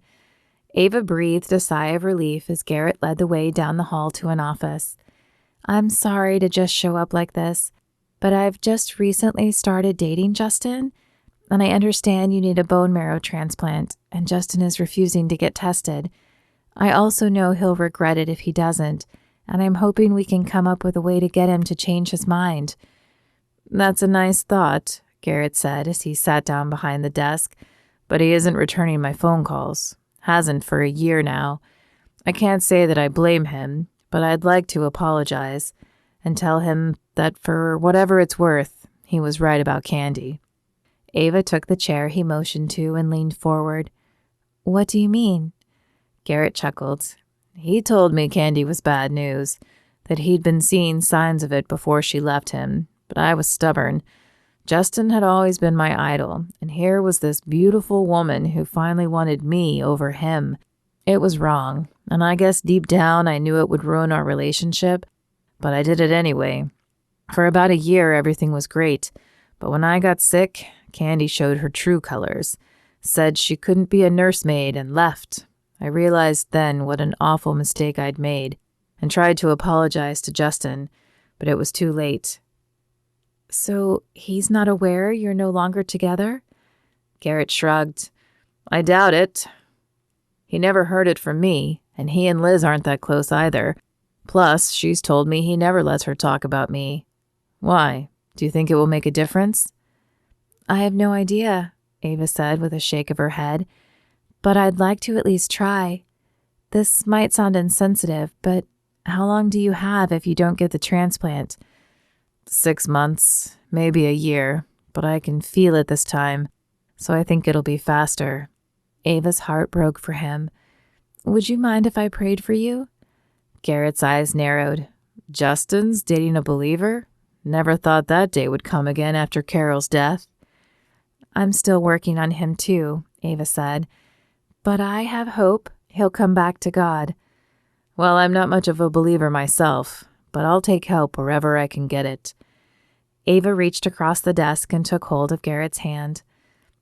Ava breathed a sigh of relief as Garrett led the way down the hall to an office. "I'm sorry to just show up like this, but I've just recently started dating Justin, and I understand you need a bone marrow transplant, and Justin is refusing to get tested. I also know he'll regret it if he doesn't, and I'm hoping we can come up with a way to get him to change his mind." "That's a nice thought," Garrett said as he sat down behind the desk, "but he isn't returning my phone calls. Hasn't for a year now. I can't say that I blame him, but I'd like to apologize and tell him that for whatever it's worth, he was right about Candy." Ava took the chair he motioned to and leaned forward. "What do you mean?" Garrett chuckled. "He told me Candy was bad news, that he'd been seeing signs of it before she left him, but I was stubborn. Justin had always been my idol, and here was this beautiful woman who finally wanted me over him. It was wrong, and I guess deep down I knew it would ruin our relationship, but I did it anyway. For about a year, everything was great, but when I got sick, Candy showed her true colors, said she couldn't be a nursemaid, and left. I realized then what an awful mistake I'd made, and tried to apologize to Justin, but it was too late." "So he's not aware you're no longer together?" Garrett shrugged. "I doubt it. He never heard it from me, and he and Liz aren't that close either. Plus, she's told me he never lets her talk about me. Why? Do you think it will make a difference?" "I have no idea," Ava said with a shake of her head, "but I'd like to at least try. This might sound insensitive, but how long do you have if you don't get the transplant?" 6 months, maybe a year, but I can feel it this time, so I think it'll be faster." Ava's heart broke for him. "Would you mind if I prayed for you?" Garrett's eyes narrowed. "Justin's dating a believer? Never thought that day would come again after Carol's death." "I'm still working on him too," Ava said, "but I have hope he'll come back to God." "Well, I'm not much of a believer myself, but I'll take help wherever I can get it." Ava reached across the desk and took hold of Garrett's hand.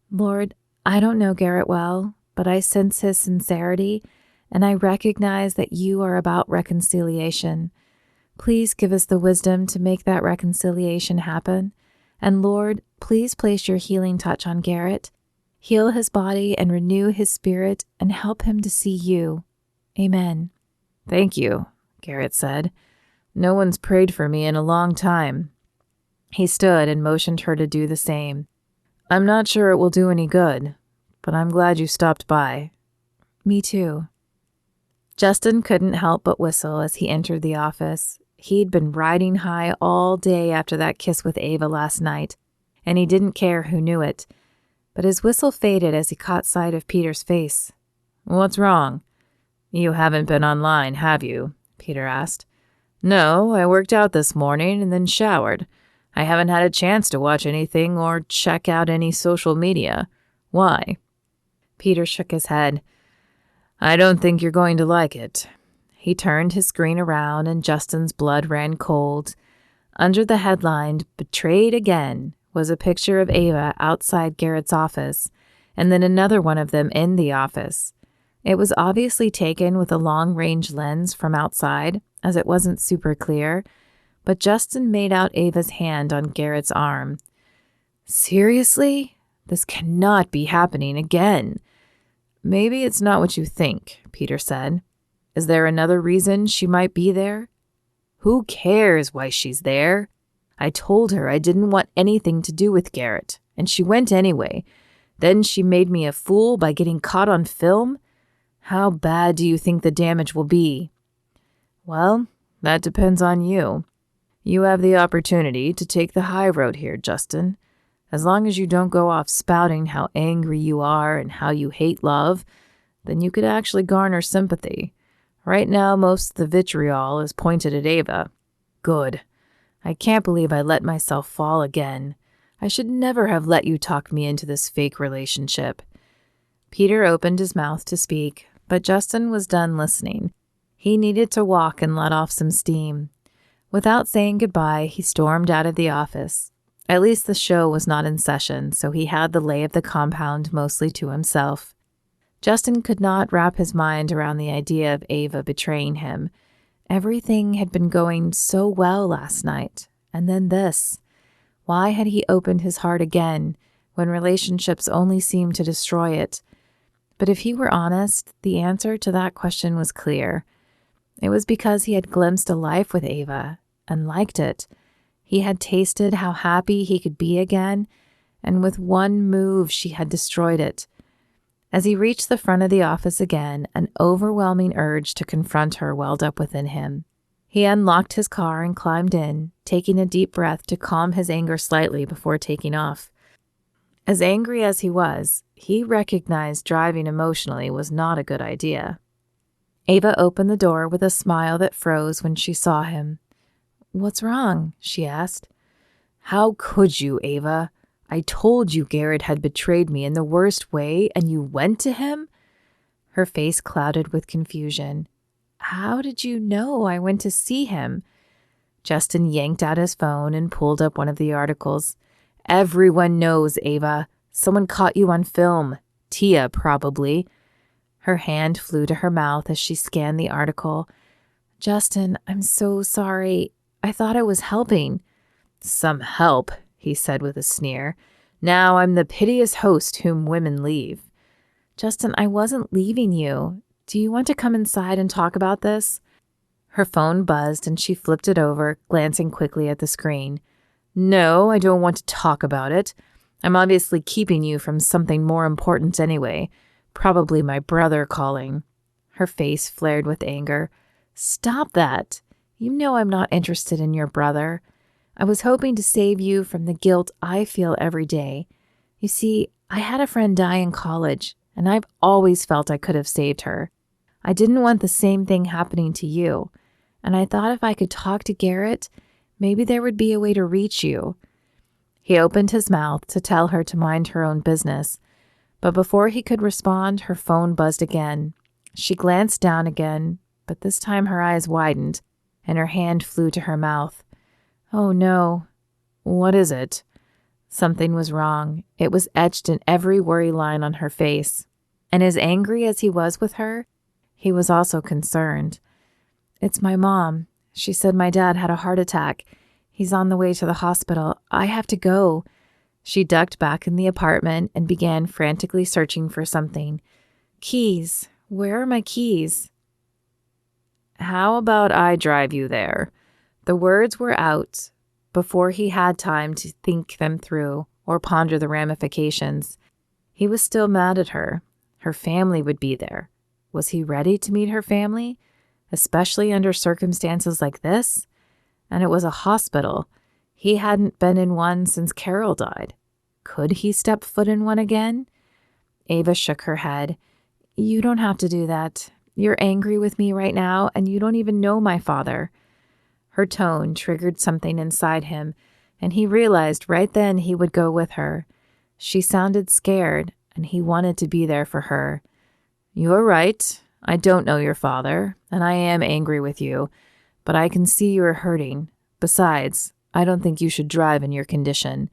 "Lord, I don't know Garrett well, but I sense his sincerity, and I recognize that you are about reconciliation. Please give us the wisdom to make that reconciliation happen. And Lord, please place your healing touch on Garrett. Heal his body and renew his spirit and help him to see you. Amen." "Thank you," Garrett said. "No one's prayed for me in a long time." He stood and motioned her to do the same. "I'm not sure it will do any good, but I'm glad you stopped by." "Me too." Justin couldn't help but whistle as he entered the office. He'd been riding high all day after that kiss with Ava last night, and he didn't care who knew it. But his whistle faded as he caught sight of Peter's face. "What's wrong?" "You haven't been online, have you?" Peter asked. "No, I worked out this morning and then showered. I haven't had a chance to watch anything or check out any social media. Why?" Peter shook his head. "I don't think you're going to like it." He turned his screen around and Justin's blood ran cold. Under the headline, "Betrayed Again," was a picture of Ava outside Garrett's office, and then another one of them in the office. It was obviously taken with a long-range lens from outside, as it wasn't super clear, but Justin made out Ava's hand on Garrett's arm. "Seriously? This cannot be happening again." "Maybe it's not what you think," Peter said. "Is there another reason she might be there?" "Who cares why she's there? I told her I didn't want anything to do with Garrett, and she went anyway. Then she made me a fool by getting caught on film. How bad do you think the damage will be?" "Well, that depends on you. You have the opportunity to take the high road here, Justin. As long as you don't go off spouting how angry you are and how you hate love, then you could actually garner sympathy. Right now, most of the vitriol is pointed at Ava." "Good. I can't believe I let myself fall again. I should never have let you talk me into this fake relationship." Peter opened his mouth to speak, but Justin was done listening. He needed to walk and let off some steam. Without saying goodbye, he stormed out of the office. At least the show was not in session, so he had the lay of the compound mostly to himself. Justin could not wrap his mind around the idea of Ava betraying him. Everything had been going so well last night, and then this. Why had he opened his heart again when relationships only seemed to destroy it? But if he were honest, the answer to that question was clear. It was because he had glimpsed a life with Ava and liked it. He had tasted how happy he could be again, and with one move she had destroyed it. As he reached the front of the office again, an overwhelming urge to confront her welled up within him. He unlocked his car and climbed in, taking a deep breath to calm his anger slightly before taking off. As angry as he was, he recognized driving emotionally was not a good idea. Ava opened the door with a smile that froze when she saw him. "What's wrong?" she asked. "How could you, Ava? I told you Garrett had betrayed me in the worst way, and you went to him?" Her face clouded with confusion. "How did you know I went to see him?" Justin yanked out his phone and pulled up one of the articles. "Everyone knows, Ava. Someone caught you on film. Tia, probably." Her hand flew to her mouth as she scanned the article. "Justin, I'm so sorry. I thought I was helping." "Some help," he said with a sneer. "Now I'm the piteous host whom women leave." "Justin, I wasn't leaving you. Do you want to come inside and talk about this?" Her phone buzzed and she flipped it over, glancing quickly at the screen. "No, I don't want to talk about it. I'm obviously keeping you from something more important anyway. Probably my brother calling." Her face flared with anger. "Stop that. You know I'm not interested in your brother. I was hoping to save you from the guilt I feel every day. You see, I had a friend die in college, and I've always felt I could have saved her. I didn't want the same thing happening to you, and I thought if I could talk to Garrett, maybe there would be a way to reach you." He opened his mouth to tell her to mind her own business, but before he could respond, her phone buzzed again. She glanced down again, but this time her eyes widened, and her hand flew to her mouth. "Oh no." "What is it?" Something was wrong. It was etched in every worry line on her face. And as angry as he was with her, he was also concerned. "It's my mom. She said my dad had a heart attack. He's on the way to the hospital. I have to go." She ducked back in the apartment and began frantically searching for something. "Keys. Where are my keys?" "How about I drive you there?" The words were out before he had time to think them through or ponder the ramifications. He was still mad at her. Her family would be there. Was he ready to meet her family, especially under circumstances like this? And it was a hospital. He hadn't been in one since Carol died. Could he step foot in one again? Ava shook her head. You don't have to do that. You're angry with me right now, and you don't even know my father. Her tone triggered something inside him, and he realized right then he would go with her. She sounded scared, and he wanted to be there for her. You're right. I don't know your father, and I am angry with you, but I can see you are hurting. Besides, I don't think you should drive in your condition.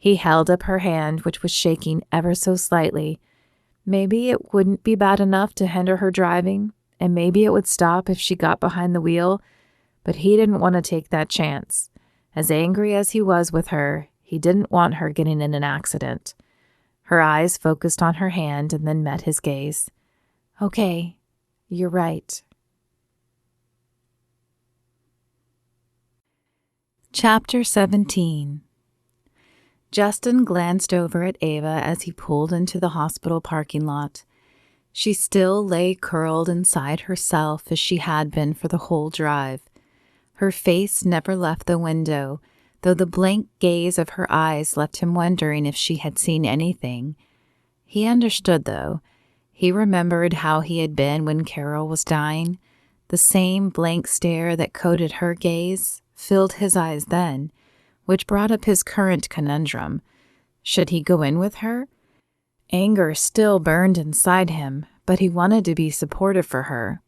He held up her hand, which was shaking ever so slightly. Maybe it wouldn't be bad enough to hinder her driving, and maybe it would stop if she got behind the wheel, but he didn't want to take that chance. As angry as he was with her, he didn't want her getting in an accident. Her eyes focused on her hand and then met his gaze. Okay, you're right. Chapter 17. Justin glanced over at Ava as he pulled into the hospital parking lot. She still lay curled inside herself as she had been for the whole drive. Her face never left the window, though the blank gaze of her eyes left him wondering if she had seen anything. He understood, though. He remembered how he had been when Carol was dying. The same blank stare that coated her gaze filled his eyes then, which brought up his current conundrum. Should he go in with her? Anger still burned inside him, but he wanted to be supportive for her.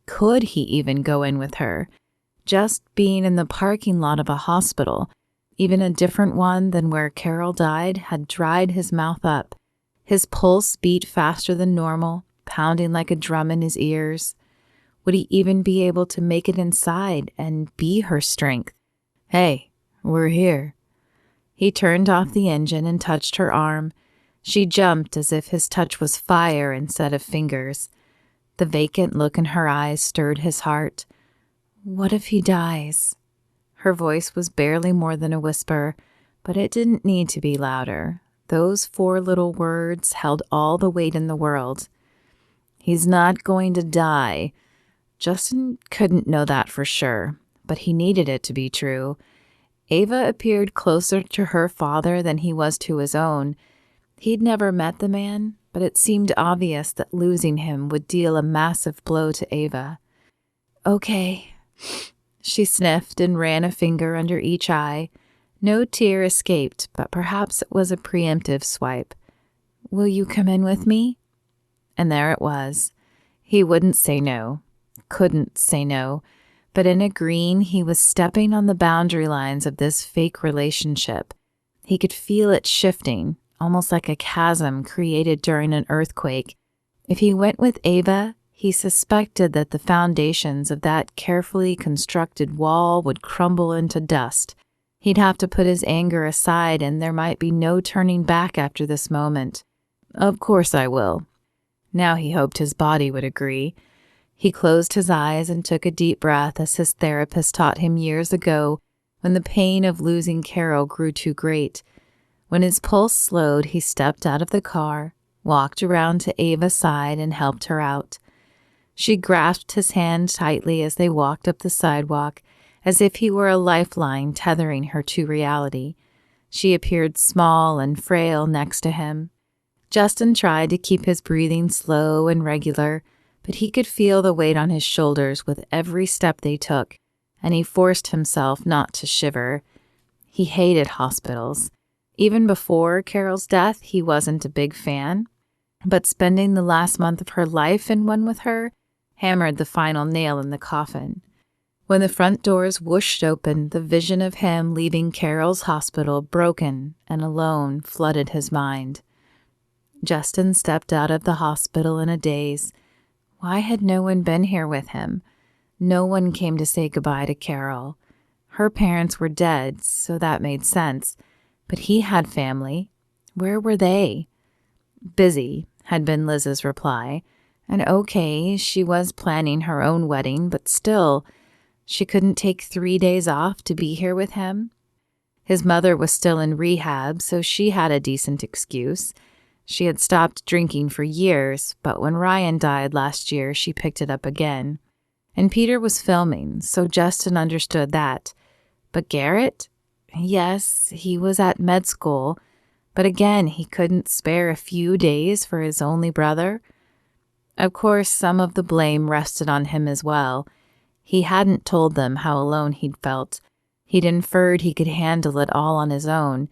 Could he even go in with her? Just being in the parking lot of a hospital, even a different one than where Carol died, had dried his mouth up. His pulse beat faster than normal, pounding like a drum in his ears. Would he even be able to make it inside and be her strength? Hey, we're here. He turned off the engine and touched her arm. She jumped as if his touch was fire instead of fingers. The vacant look in her eyes stirred his heart. What if he dies? Her voice was barely more than a whisper, but it didn't need to be louder. Those 4 little words held all the weight in the world. He's not going to die. Justin couldn't know that for sure, but he needed it to be true. Ava appeared closer to her father than he was to his own. He'd never met the man, but it seemed obvious that losing him would deal a massive blow to Ava. Okay. She sniffed and ran a finger under each eye. No tear escaped, but perhaps it was a preemptive swipe. Will you come in with me? And there it was. He wouldn't say no. Couldn't say no. But in agreeing, he was stepping on the boundary lines of this fake relationship. He could feel it shifting, almost like a chasm created during an earthquake. If he went with Ava, he suspected that the foundations of that carefully constructed wall would crumble into dust. He'd have to put his anger aside, and there might be no turning back after this moment. Of course I will. Now he hoped his body would agree. He closed his eyes and took a deep breath as his therapist taught him years ago when the pain of losing Carol grew too great. When his pulse slowed, he stepped out of the car, walked around to Ava's side, and helped her out. She grasped his hand tightly as they walked up the sidewalk, as if he were a lifeline tethering her to reality. She appeared small and frail next to him. Justin tried to keep his breathing slow and regular, but he could feel the weight on his shoulders with every step they took, and he forced himself not to shiver. He hated hospitals. Even before Carol's death, he wasn't a big fan, but spending the last month of her life in one with her hammered the final nail in the coffin. When the front doors whooshed open, the vision of him leaving Carol's hospital broken and alone flooded his mind. Justin stepped out of the hospital in a daze. Why had no one been here with him? No one came to say goodbye to Carol. Her parents were dead, so that made sense. But he had family. Where were they? Busy, had been Liz's reply. And okay, she was planning her own wedding, but still, she couldn't take 3 days off to be here with him. His mother was still in rehab, so she had a decent excuse. She had stopped drinking for years, but when Ryan died last year, she picked it up again. And Peter was filming, so Justin understood that. But Garrett? Yes, he was at med school, But again, he couldn't spare a few days for his only brother. Of course, some of the blame rested on him as well. He hadn't told them how alone he'd felt. He'd inferred he could handle it all on his own,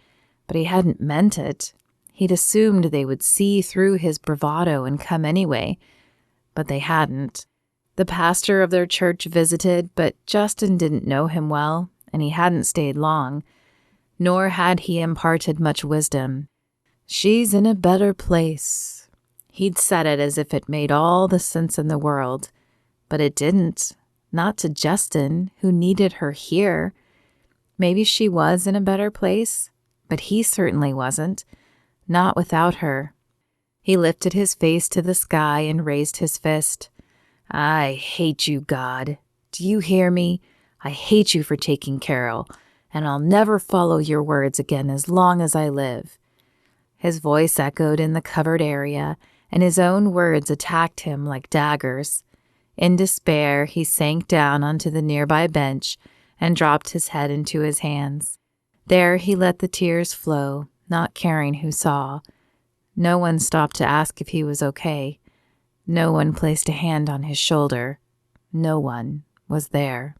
but he hadn't meant it. He'd assumed they would see through his bravado and come anyway, but they hadn't. The pastor of their church visited, but Justin didn't know him well, and he hadn't stayed long, nor had he imparted much wisdom. "She's in a better place." He'd said it as if it made all the sense in the world, but it didn't. Not to Justin, who needed her here. Maybe she was in a better place, but he certainly wasn't. Not without her. He lifted his face to the sky and raised his fist. "I hate you, God. Do you hear me? I hate you for taking Carol, and I'll never follow your words again as long as I live." His voice echoed in the covered area, and his own words attacked him like daggers. In despair, he sank down onto the nearby bench and dropped his head into his hands. There he let the tears flow, not caring who saw. No one stopped to ask if he was okay. No one placed a hand on his shoulder. No one was there.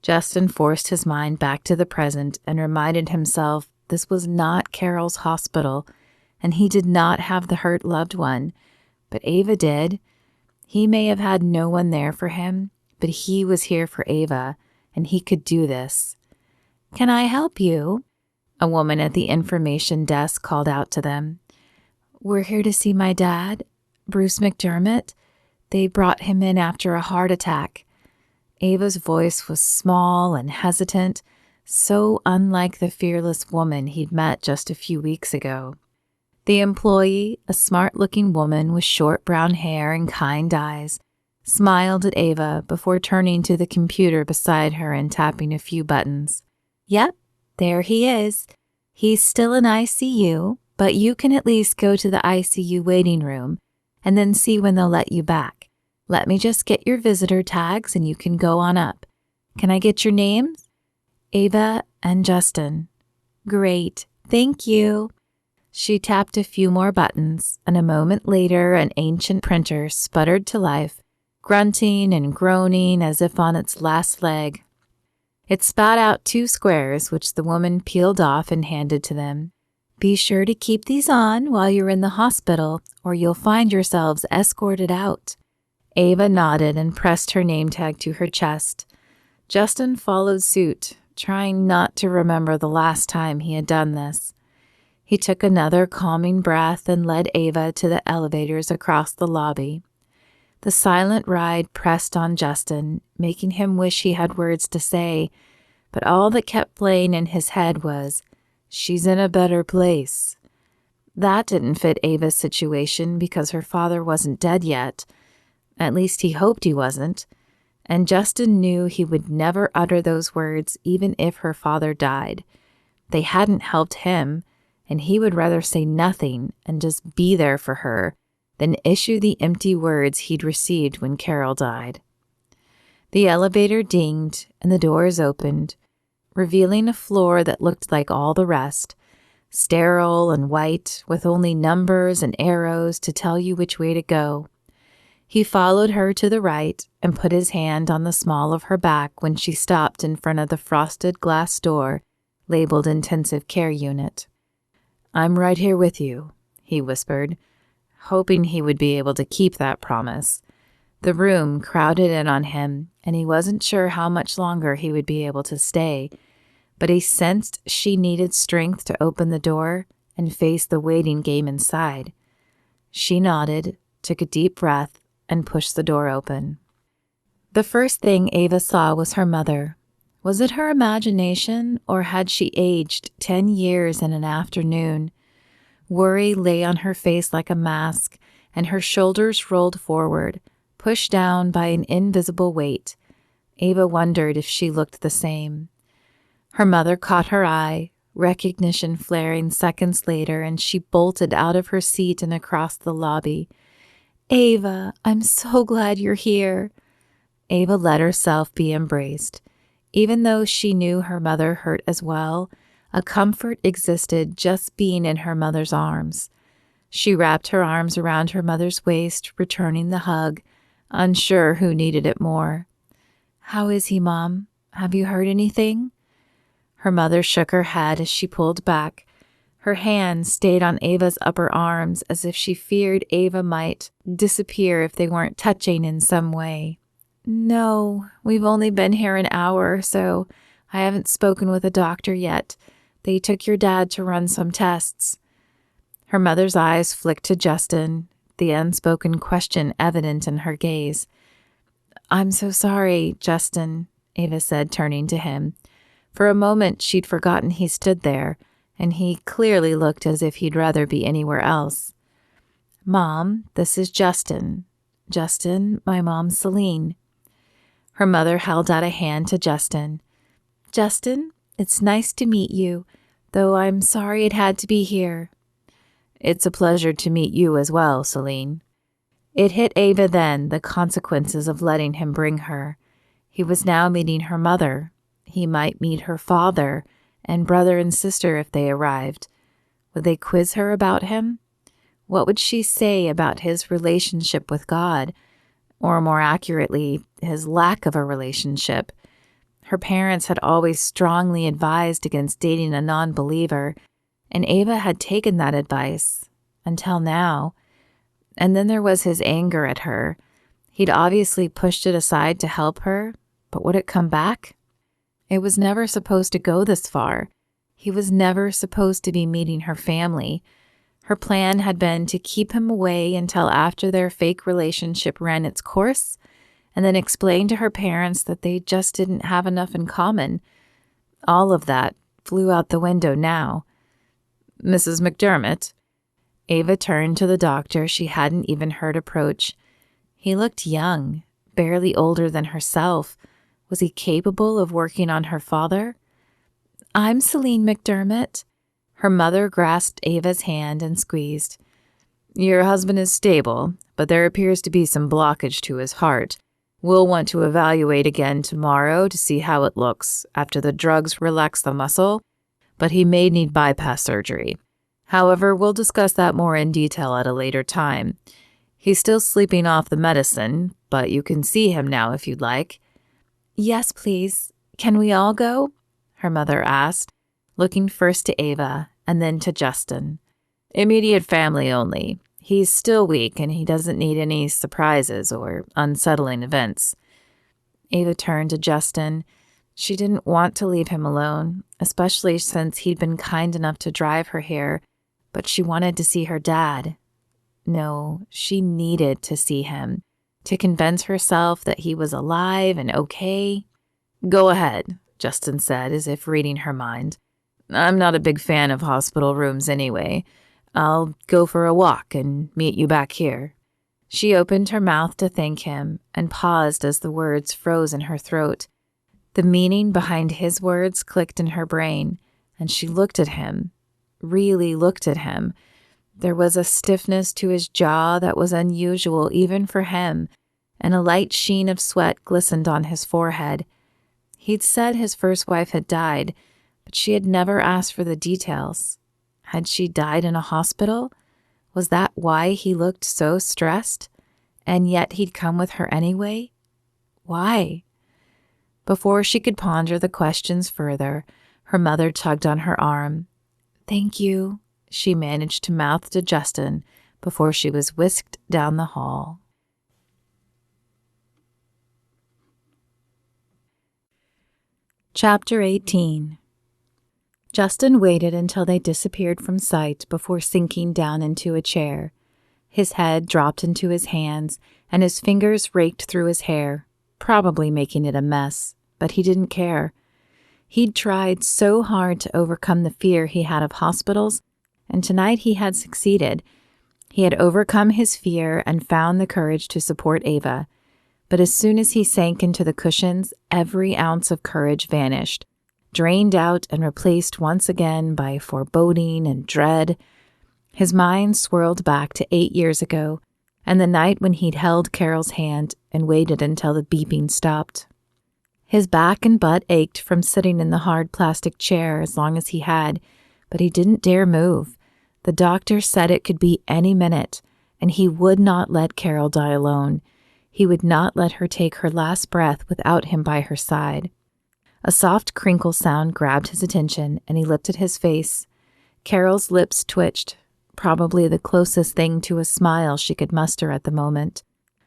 Justin forced his mind back to the present and reminded himself this was not Carol's hospital, and he did not have the hurt loved one, but Ava did. He may have had no one there for him, but he was here for Ava, and he could do this. "Can I help you?" A woman at the information desk called out to them. "We're here to see my dad, Bruce McDermott. They brought him in after a heart attack." Ava's voice was small and hesitant, so unlike the fearless woman he'd met just a few weeks ago. The employee, a smart-looking woman with short brown hair and kind eyes, smiled at Ava before turning to the computer beside her and tapping a few buttons. "Yep, there he is. He's still in ICU, but you can at least go to the ICU waiting room and then see when they'll let you back. Let me just get your visitor tags and you can go on up. Can I get your names?" "Ava and Justin." "Great, thank you." She tapped a few more buttons, and a moment later an ancient printer sputtered to life, grunting and groaning as if on its last leg. It spat out 2 squares, which the woman peeled off and handed to them. "Be sure to keep these on while you're in the hospital, or you'll find yourselves escorted out." Ava nodded and pressed her name tag to her chest. Justin followed suit, trying not to remember the last time he had done this. He took another calming breath and led Ava to the elevators across the lobby. The silent ride pressed on Justin, making him wish he had words to say, but all that kept playing in his head was, "She's in a better place." That didn't fit Ava's situation because her father wasn't dead yet. At least he hoped he wasn't. And Justin knew he would never utter those words even if her father died. They hadn't helped him, and he would rather say nothing and just be there for her than issue the empty words he'd received when Carol died. The elevator dinged and the doors opened, revealing a floor that looked like all the rest, sterile and white, with only numbers and arrows to tell you which way to go. He followed her to the right and put his hand on the small of her back when she stopped in front of the frosted glass door labeled Intensive Care Unit. "I'm right here with you," he whispered, hoping he would be able to keep that promise. The room crowded in on him, and he wasn't sure how much longer he would be able to stay, but he sensed she needed strength to open the door and face the waiting game inside. She nodded, took a deep breath, and pushed the door open. The first thing Ava saw was her mother. Was it her imagination, or had she aged 10 years in an afternoon? Worry lay on her face like a mask, and her shoulders rolled forward, pushed down by an invisible weight. Ava wondered if she looked the same. Her mother caught her eye, recognition flaring seconds later, and she bolted out of her seat and across the lobby. "Ava, I'm so glad you're here." Ava let herself be embraced. Even though she knew her mother hurt as well, A comfort existed just being in her mother's arms. She wrapped her arms around her mother's waist, returning the hug, unsure who needed it more. "How is he, Mom? Have you heard anything?" Her mother shook her head as she pulled back. Her hand stayed on Ava's upper arms as if she feared Ava might disappear if they weren't touching in some way. "No, we've only been here an hour or so. I haven't spoken with a doctor yet. They took your dad to run some tests." Her mother's eyes flicked to Justin, the unspoken question evident in her gaze. "I'm so sorry, Justin," Ava said, turning to him. For a moment, she'd forgotten he stood there, and he clearly looked as if he'd rather be anywhere else. "Mom, this is Justin. Justin, my mom, Celine." Her mother held out a hand to Justin. "Justin, it's nice to meet you, though I'm sorry it had to be here." "It's a pleasure to meet you as well, Celine." It hit Ava then, the consequences of letting him bring her. He was now meeting her mother. He might meet her father and brother and sister if they arrived. Would they quiz her about him? What would she say about his relationship with God? Or more accurately, his lack of a relationship. Her parents had always strongly advised against dating a non-believer, and Ava had taken that advice, until now. And then there was his anger at her. He'd obviously pushed it aside to help her, but would it come back? It was never supposed to go this far. He was never supposed to be meeting her family. Her plan had been to keep him away until after their fake relationship ran its course, and then explain to her parents that they just didn't have enough in common. All of that flew out the window now. "Mrs. McDermott." Ava turned to the doctor she hadn't even heard approach. He looked young, barely older than herself. Was he capable of working on her father? "I'm Celine McDermott." Her mother grasped Ava's hand and squeezed. "Your husband is stable, but there appears to be some blockage to his heart. We'll want to evaluate again tomorrow to see how it looks after the drugs relax the muscle, but he may need bypass surgery. However, we'll discuss that more in detail at a later time. He's still sleeping off the medicine, but you can see him now if you'd like." "Yes, please. Can we all go?" her mother asked, looking first to Ava and then to Justin. "Immediate family only. He's still weak and he doesn't need any surprises or unsettling events." Ava turned to Justin. She didn't want to leave him alone, especially since he'd been kind enough to drive her here, but she wanted to see her dad. No, she needed to see him, to convince herself that he was alive and okay. "Go ahead," Justin said, as if reading her mind. "I'm not a big fan of hospital rooms anyway. I'll go for a walk and meet you back here." She opened her mouth to thank him and paused as the words froze in her throat. The meaning behind his words clicked in her brain, and she looked at him, really looked at him. There was a stiffness to his jaw that was unusual even for him, and a light sheen of sweat glistened on his forehead. He'd said his first wife had died, but she had never asked for the details. Had she died in a hospital? Was that why he looked so stressed? And yet he'd come with her anyway? Why? Before she could ponder the questions further, her mother tugged on her arm. "Thank you," she managed to mouth to Justin before she was whisked down the hall. Chapter 18. Justin waited until they disappeared from sight before sinking down into a chair. His head dropped into his hands, and his fingers raked through his hair, probably making it a mess, but he didn't care. He'd tried so hard to overcome the fear he had of hospitals, and tonight he had succeeded. He had overcome his fear and found the courage to support Ava. But as soon as he sank into the cushions, every ounce of courage vanished, drained out and replaced once again by foreboding and dread. His mind swirled back to 8 years ago, and the night when he'd held Carol's hand and waited until the beeping stopped. His back and butt ached from sitting in the hard plastic chair as long as he had, but he didn't dare move. The doctor said it could be any minute, and he would not let Carol die alone. He would not let her take her last breath without him by her side. A soft crinkle sound grabbed his attention, and he lifted his face. Carol's lips twitched, probably the closest thing to a smile she could muster at the moment.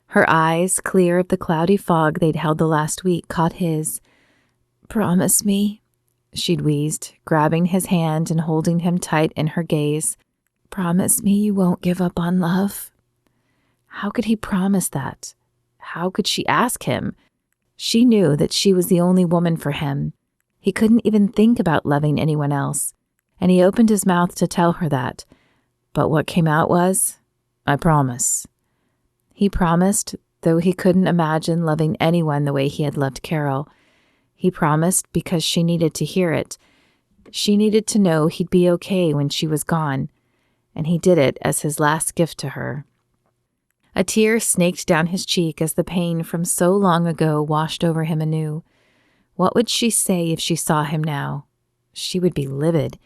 Her eyes, clear of the cloudy fog they'd held the last week, caught his. "Promise me," she'd wheezed, grabbing his hand and holding him tight in her gaze. "Promise me you won't give up on love." How could he promise that? How could she ask him? She knew that she was the only woman for him. He couldn't even think about loving anyone else, and he opened his mouth to tell her that. But what came out was, "I promise." He promised, though he couldn't imagine loving anyone the way he had loved Carol. He promised because she needed to hear it. She needed to know he'd be okay when she was gone, and he did it as his last gift to her. A tear snaked down his cheek as the pain from so long ago washed over him anew. What would she say if she saw him now? She would be livid,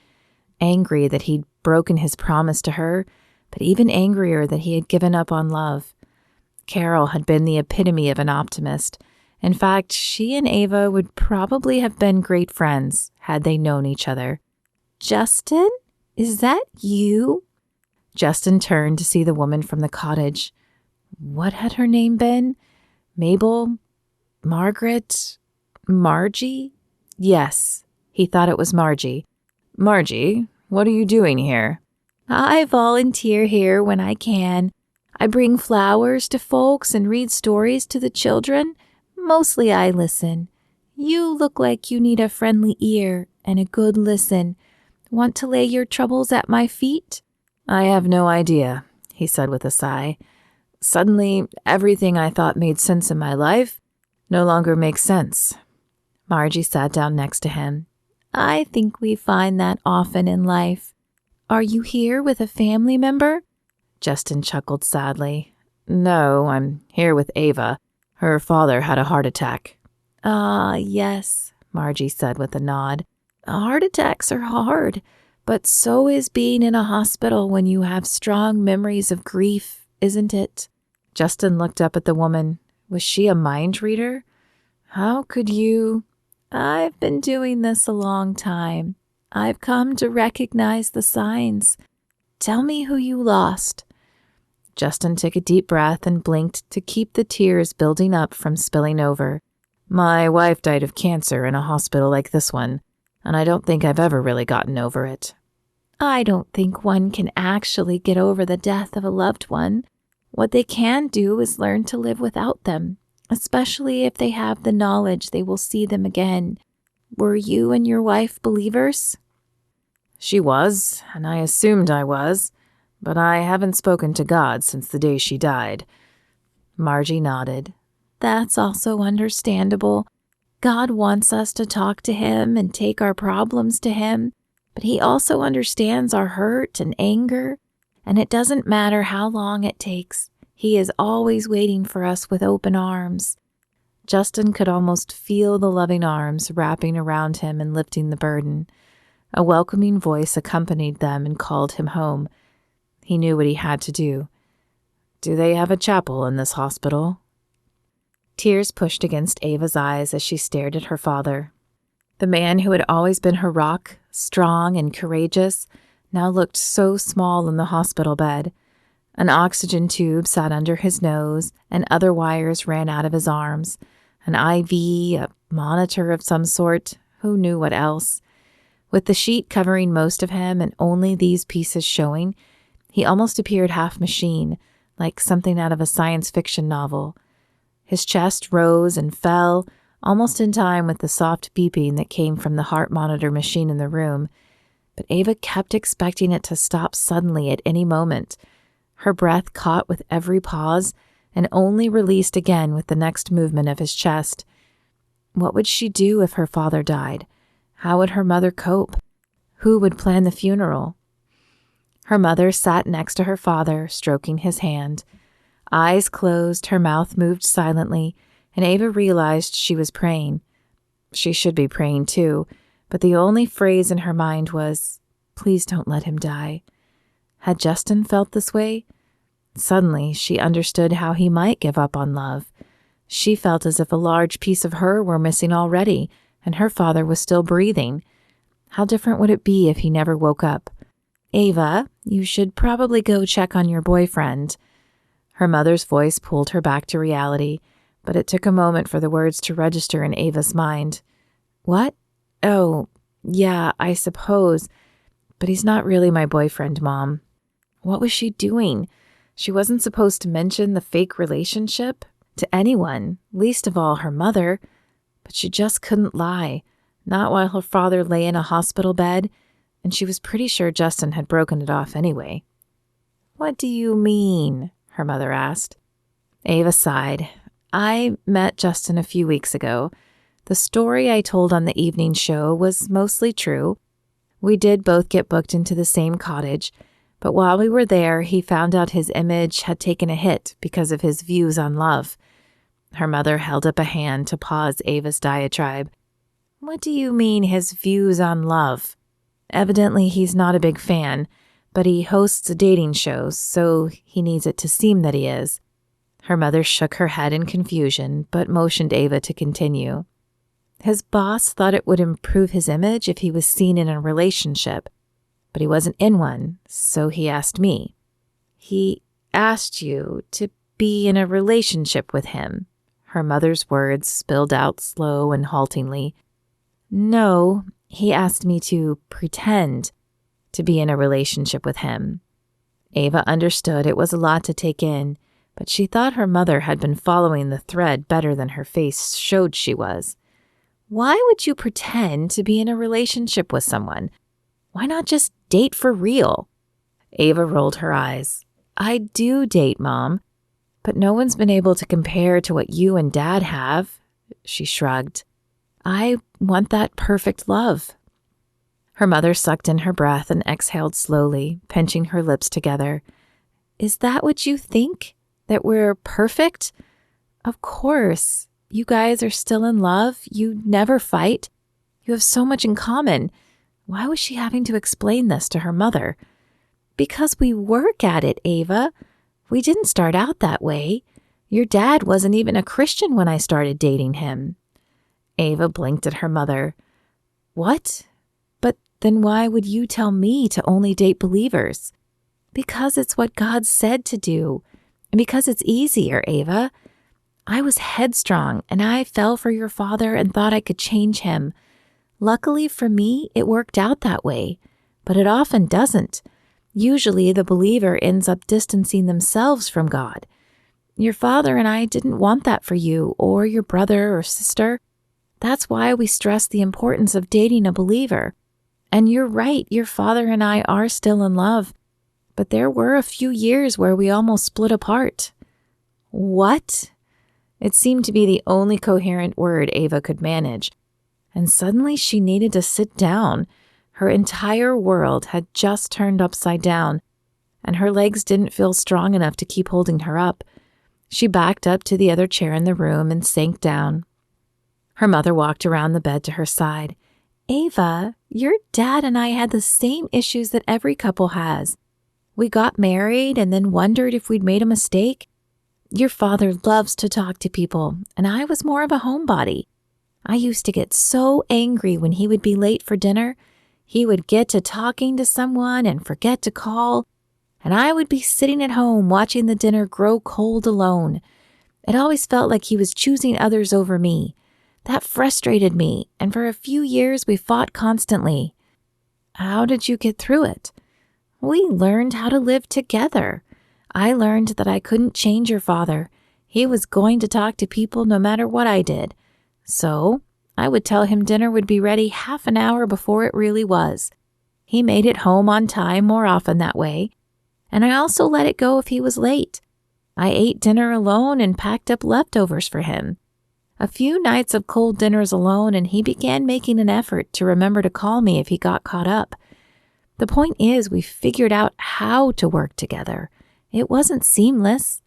angry that he'd broken his promise to her, but even angrier that he had given up on love. Carol had been the epitome of an optimist. In fact, she and Ava would probably have been great friends had they known each other. "Justin, is that you?" Justin turned to see the woman from the cottage. What had her name been? Mabel? Margaret? Margie? Yes, he thought it was Margie. "Margie, what are you doing here?" "I volunteer here when I can. I bring flowers to folks and read stories to the children. Mostly I listen. You look like you need a friendly ear and a good listen. Want to lay your troubles at my feet?" "I have no idea," he said with a sigh. "Suddenly, everything I thought made sense in my life no longer makes sense." Margie sat down next to him. "I think we find that often in life. Are you here with a family member?" Justin chuckled sadly. "No, I'm here with Ava. Her father had a heart attack." "Ah, yes," Margie said with a nod. "Heart attacks are hard, but so is being in a hospital when you have strong memories of grief, isn't it?" Justin looked up at the woman. Was she a mind reader? "How could you—" "I've been doing this a long time. I've come to recognize the signs. Tell me who you lost." Justin took a deep breath and blinked to keep the tears building up from spilling over. "My wife died of cancer in a hospital like this one, and I don't think I've ever really gotten over it." "I don't think one can actually get over the death of a loved one. What they can do is learn to live without them, especially if they have the knowledge they will see them again. Were you and your wife believers?" "She was, and I assumed I was, but I haven't spoken to God since the day she died." Margie nodded. "That's also understandable. God wants us to talk to Him and take our problems to Him, but He also understands our hurt and anger, and it doesn't matter how long it takes. He is always waiting for us with open arms." Justin could almost feel the loving arms wrapping around him and lifting the burden. A welcoming voice accompanied them and called him home. He knew what he had to do. "Do they have a chapel in this hospital?" Tears pushed against Ava's eyes as she stared at her father. The man who had always been her rock, strong and courageous, now looked so small in the hospital bed. An oxygen tube sat under his nose, and other wires ran out of his arms. An IV, a monitor of some sort, who knew what else. With the sheet covering most of him and only these pieces showing, he almost appeared half machine, like something out of a science fiction novel. His chest rose and fell, almost in time with the soft beeping that came from the heart monitor machine in the room. But Ava kept expecting it to stop suddenly at any moment. Her breath caught with every pause and only released again with the next movement of his chest. What would she do if her father died? How would her mother cope? Who would plan the funeral? Her mother sat next to her father, stroking his hand. Eyes closed, her mouth moved silently, and Ava realized she was praying, She should be praying too, but the only phrase in her mind was, "Please don't let him die." Had Justin felt this way? Suddenly, she understood how he might give up on love. She felt as if a large piece of her were missing already, and her father was still breathing. How different would it be if he never woke up? "Ava, you should probably go check on your boyfriend." Her mother's voice pulled her back to reality, but it took a moment for the words to register in Ava's mind. "What? Oh, yeah, I suppose. But he's not really my boyfriend, Mom." What was she doing? She wasn't supposed to mention the fake relationship to anyone, least of all her mother. But she just couldn't lie, not while her father lay in a hospital bed, and she was pretty sure Justin had broken it off anyway. "What do you mean?" her mother asked. Ava sighed. "I met Justin a few weeks ago. The story I told on the evening show was mostly true. We did both get booked into the same cottage, but while we were there, he found out his image had taken a hit because of his views on love." Her mother held up a hand to pause Ava's diatribe. "What do you mean, his views on love?" "Evidently, he's not a big fan, but he hosts a dating show, so he needs it to seem that he is." Her mother shook her head in confusion, but motioned Ava to continue. "His boss thought it would improve his image if he was seen in a relationship, but he wasn't in one, so he asked me." "He asked you to be in a relationship with him?" Her mother's words spilled out slow and haltingly. "No, he asked me to pretend to be in a relationship with him." Ava understood it was a lot to take in, but she thought her mother had been following the thread better than her face showed she was. "Why would you pretend to be in a relationship with someone? Why not just date for real?" Ava rolled her eyes. "I do date, Mom, but no one's been able to compare to what you and Dad have." She shrugged. "I want that perfect love." Her mother sucked in her breath and exhaled slowly, pinching her lips together. "Is that what you think? That we're perfect? Of course. You guys are still in love. You never fight. You have so much in common." Why was she having to explain this to her mother? "Because we work at it, Ava. We didn't start out that way. Your dad wasn't even a Christian when I started dating him." Ava blinked at her mother. "What? But then why would you tell me to only date believers?" "Because it's what God said to do, and because it's easier, Ava. I was headstrong, and I fell for your father and thought I could change him. Luckily for me, it worked out that way, but it often doesn't. Usually the believer ends up distancing themselves from God. Your father and I didn't want that for you or your brother or sister. That's why we stress the importance of dating a believer. And you're right, your father and I are still in love, but there were a few years where we almost split apart." "What?" It seemed to be the only coherent word Ava could manage. And suddenly she needed to sit down. Her entire world had just turned upside down, and her legs didn't feel strong enough to keep holding her up. She backed up to the other chair in the room and sank down. Her mother walked around the bed to her side. "Ava, your dad and I had the same issues that every couple has. We got married and then wondered if we'd made a mistake. Your father loves to talk to people, and I was more of a homebody. I used to get so angry when he would be late for dinner. He would get to talking to someone and forget to call, and I would be sitting at home watching the dinner grow cold alone. It always felt like he was choosing others over me. That frustrated me, and for a few years we fought constantly." "How did you get through it?" "We learned how to live together. I learned that I couldn't change your father. He was going to talk to people no matter what I did. So I would tell him dinner would be ready half an hour before it really was. He made it home on time more often that way. And I also let it go if he was late. I ate dinner alone and packed up leftovers for him. A few nights of cold dinners alone, and he began making an effort to remember to call me if he got caught up. The point is, we figured out how to work together. It wasn't seamless."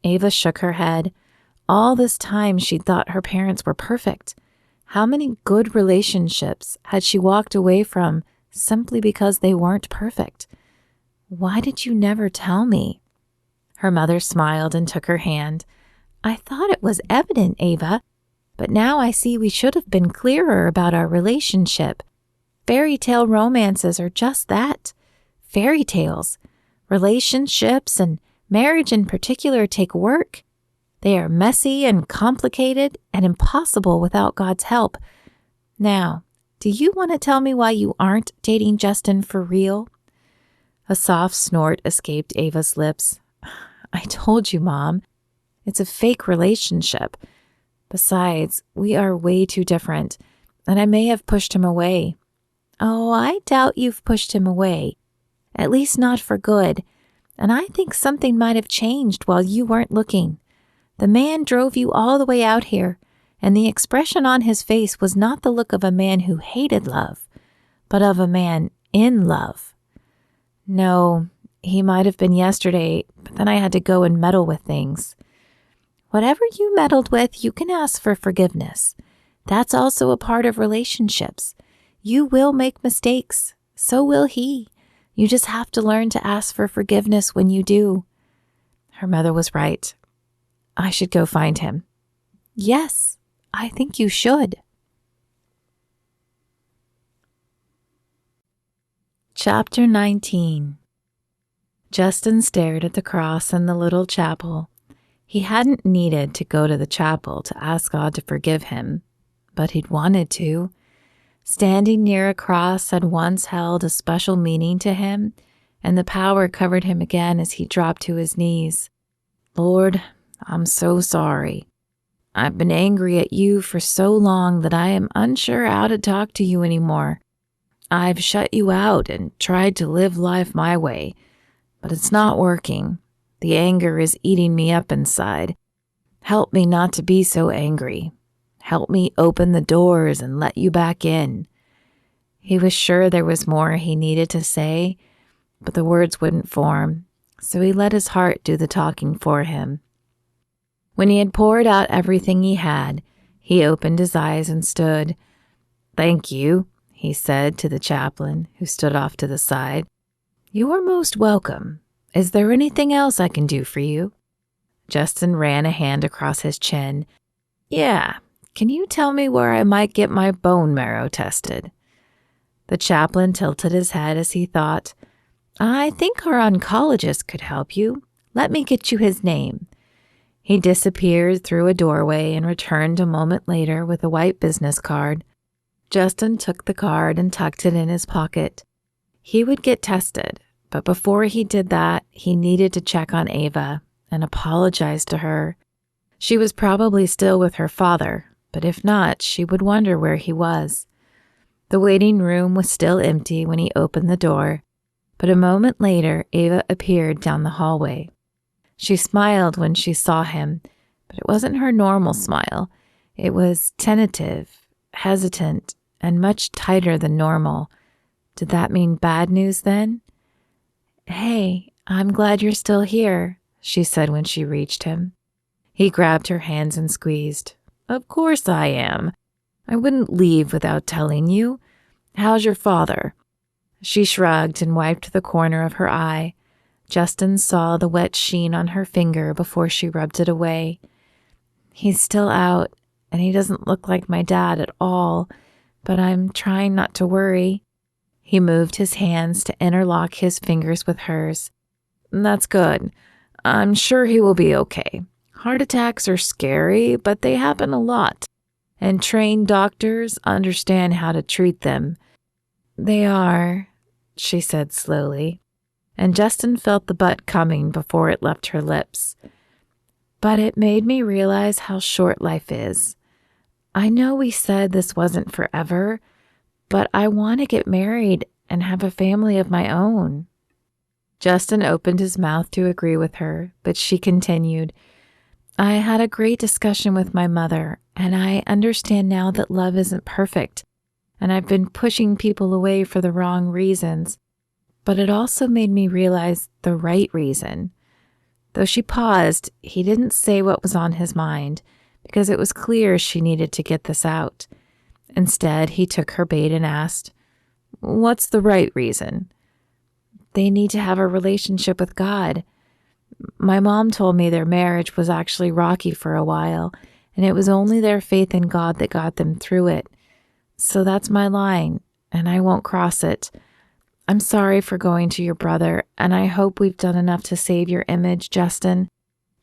Ava shook her head. All this time she'd thought her parents were perfect. How many good relationships had she walked away from simply because they weren't perfect? Why did you never tell me? Her mother smiled and took her hand. I thought it was evident, Ava, but now I see we should have been clearer about our relationship. Fairy tale romances are just that, fairy tales. Relationships and marriage in particular take work. They are messy and complicated and impossible without God's help. Now, do you want to tell me why you aren't dating Justin for real? A soft snort escaped Ava's lips. I told you, Mom. It's a fake relationship. Besides, we are way too different, and I may have pushed him away. Oh, I doubt you've pushed him away. At least not for good. And I think something might have changed while you weren't looking. The man drove you all the way out here, and the expression on his face was not the look of a man who hated love, but of a man in love. No, he might have been yesterday, but then I had to go and meddle with things. Whatever you meddled with, you can ask for forgiveness. That's also a part of relationships. You will make mistakes. So will he. You just have to learn to ask for forgiveness when you do. Her mother was right. I should go find him. Yes, I think you should. Chapter 19. Justin stared at the cross in the little chapel. He hadn't needed to go to the chapel to ask God to forgive him, but he'd wanted to. Standing near a cross had once held a special meaning to him, and the power covered him again as he dropped to his knees. Lord, I'm so sorry. I've been angry at you for so long that I am unsure how to talk to you anymore. I've shut you out and tried to live life my way, but it's not working. The anger is eating me up inside. Help me not to be so angry. Help me open the doors and let you back in. He was sure there was more he needed to say, but the words wouldn't form, so he let his heart do the talking for him. When he had poured out everything he had, he opened his eyes and stood. Thank you, he said to the chaplain, who stood off to the side. You are most welcome. Is there anything else I can do for you? Justin ran a hand across his chin. Yeah, can you tell me where I might get my bone marrow tested? The chaplain tilted his head as he thought, I think our oncologist could help you. Let me get you his name. He disappeared through a doorway and returned a moment later with a white business card. Justin took the card and tucked it in his pocket. He would get tested, but before he did that, he needed to check on Ava and apologize to her. She was probably still with her father, but if not, she would wonder where he was. The waiting room was still empty when he opened the door, but a moment later, Ava appeared down the hallway. She smiled when she saw him, but it wasn't her normal smile. It was tentative, hesitant, and much tighter than normal. Did that mean bad news then? Hey, I'm glad you're still here, she said when she reached him. He grabbed her hands and squeezed. Of course I am. I wouldn't leave without telling you. How's your father? She shrugged and wiped the corner of her eye. Justin saw the wet sheen on her finger before she rubbed it away. He's still out, and he doesn't look like my dad at all, but I'm trying not to worry. He moved his hands to interlock his fingers with hers. That's good. I'm sure he will be okay. Heart attacks are scary, but they happen a lot, and trained doctors understand how to treat them. They are, she said slowly, and Justin felt the butt coming before it left her lips. But it made me realize how short life is. I know we said this wasn't forever, but I want to get married and have a family of my own. Justin opened his mouth to agree with her, but she continued, I had a great discussion with my mother, and I understand now that love isn't perfect, and I've been pushing people away for the wrong reasons, but it also made me realize the right reason. Though she paused, he didn't say what was on his mind, because it was clear she needed to get this out. Instead, he took her bait and asked, "What's the right reason?" "They need to have a relationship with God. My mom told me their marriage was actually rocky for a while, and it was only their faith in God that got them through it. So that's my line, and I won't cross it. I'm sorry for going to your brother, and I hope we've done enough to save your image, Justin,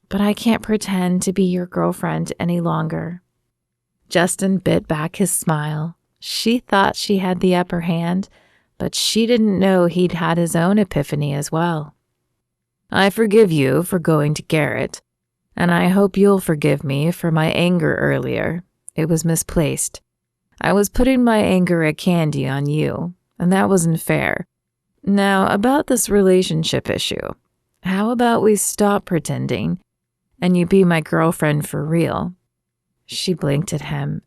but I can't pretend to be your girlfriend any longer." Justin bit back his smile. She thought she had the upper hand, but she didn't know he'd had his own epiphany as well. "I forgive you for going to Garrett, and I hope you'll forgive me for my anger earlier. It was misplaced. I was putting my anger at Candy on you, and that wasn't fair. Now, about this relationship issue, how about we stop pretending, and you be my girlfriend for real?" She blinked at him.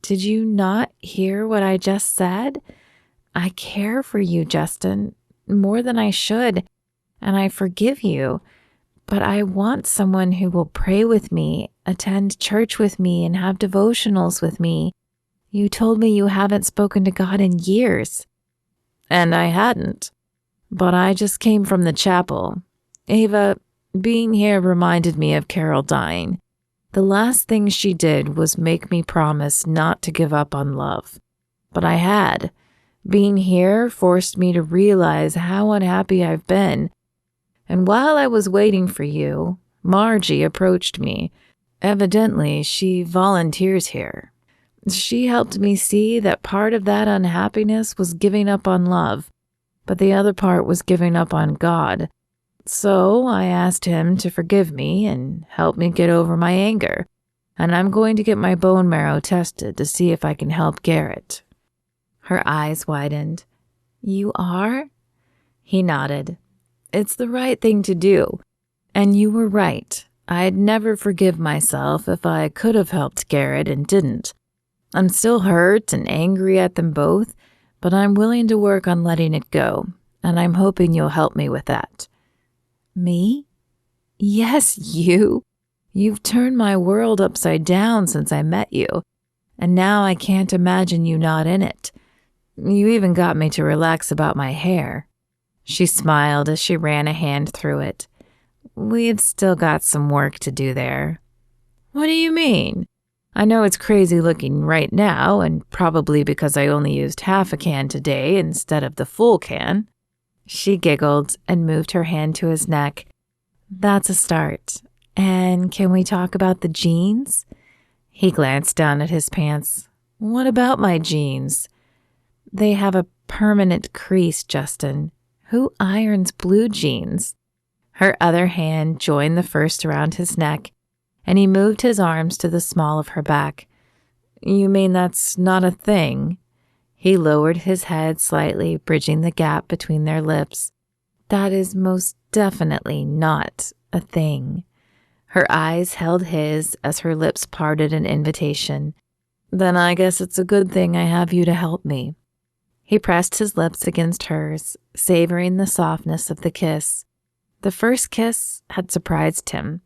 "Did you not hear what I just said? I care for you, Justin, more than I should, and I forgive you, but I want someone who will pray with me, attend church with me, and have devotionals with me. You told me you haven't spoken to God in years." "And I hadn't, but I just came from the chapel. Ava, being here reminded me of Carol dying. The last thing she did was make me promise not to give up on love. But I had. Being here forced me to realize how unhappy I've been. And while I was waiting for you, Margie approached me. Evidently, she volunteers here. She helped me see that part of that unhappiness was giving up on love, but the other part was giving up on God. So I asked him to forgive me and help me get over my anger, and I'm going to get my bone marrow tested to see if I can help Garrett." Her eyes widened. "You are?" He nodded. "It's the right thing to do, and you were right. I'd never forgive myself if I could have helped Garrett and didn't. I'm still hurt and angry at them both, but I'm willing to work on letting it go, and I'm hoping you'll help me with that." "Me?" "Yes, you. You've turned my world upside down since I met you, and now I can't imagine you not in it. You even got me to relax about my hair." She smiled as she ran a hand through it. "We've still got some work to do there." "What do you mean? I know it's crazy looking right now, and probably because I only used half a can today instead of the full can." She giggled and moved her hand to his neck. "That's a start. And can we talk about the jeans?" He glanced down at his pants. "What about my jeans?" "They have a permanent crease, Justin. Who irons blue jeans?" Her other hand joined the first around his neck, and he moved his arms to the small of her back. "You mean that's not a thing?" He lowered his head slightly, bridging the gap between their lips. "That is most definitely not a thing." Her eyes held his as her lips parted in invitation. "Then I guess it's a good thing I have you to help me." He pressed his lips against hers, savoring the softness of the kiss. The first kiss had surprised him.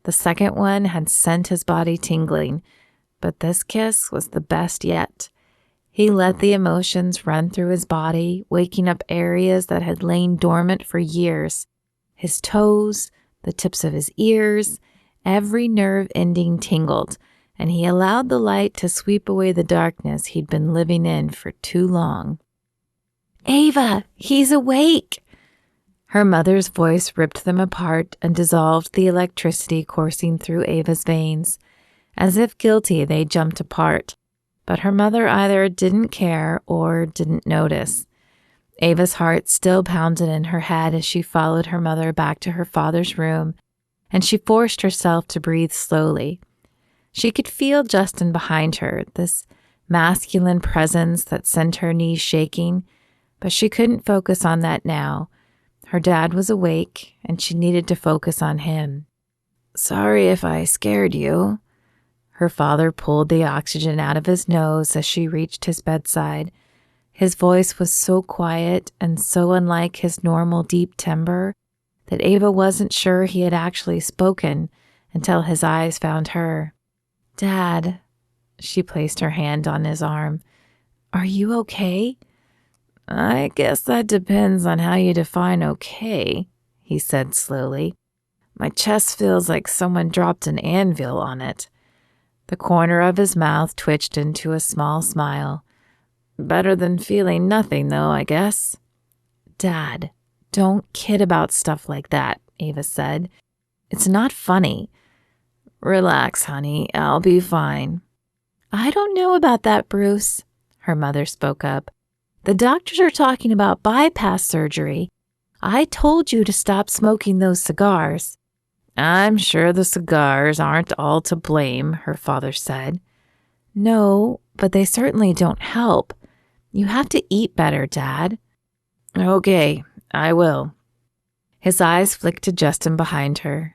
The second one had sent his body tingling, but this kiss was the best yet. He let the emotions run through his body, waking up areas that had lain dormant for years. His toes, the tips of his ears, every nerve ending tingled, and he allowed the light to sweep away the darkness he'd been living in for too long. "Ava, he's awake!" Her mother's voice ripped them apart and dissolved the electricity coursing through Ava's veins. As if guilty, they jumped apart. But her mother either didn't care or didn't notice. Ava's heart still pounded in her head as she followed her mother back to her father's room, and she forced herself to breathe slowly. She could feel Justin behind her, this masculine presence that sent her knees shaking, but she couldn't focus on that now. Her dad was awake, and she needed to focus on him. "Sorry if I scared you." Her father pulled the oxygen out of his nose as she reached his bedside. His voice was so quiet and so unlike his normal deep timbre that Ava wasn't sure he had actually spoken until his eyes found her. "Dad, She placed her hand on his arm. Are you okay? I guess that depends on how you define okay, he said slowly. My chest feels like someone dropped an anvil on it. The corner of his mouth twitched into a small smile. Better than feeling nothing, though, I guess. Dad, don't kid about stuff like that, Ava said. It's not funny. Relax, honey. I'll be fine. I don't know about that, Bruce, her mother spoke up. The doctors are talking about bypass surgery. I told you to stop smoking those cigars. I'm sure the cigars aren't all to blame, her father said. No, but they certainly don't help. You have to eat better, Dad. Okay, I will. His eyes flicked to Justin behind her.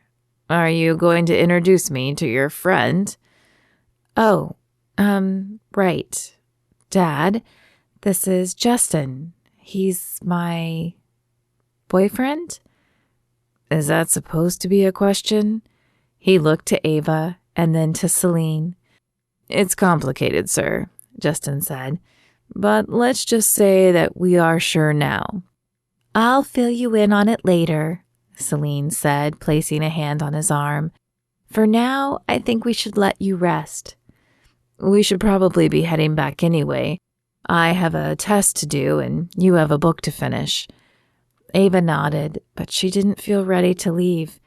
Are you going to introduce me to your friend? Oh, right. Dad, this is Justin. He's my boyfriend? Is that supposed to be a question? He looked to Ava and then to Celine. It's complicated, sir, Justin said. But let's just say that we are sure now. I'll fill you in on it later, Celine said, placing a hand on his arm. For now, I think we should let you rest. We should probably be heading back anyway. I have a test to do and you have a book to finish. Ava nodded, but she didn't feel ready to leave.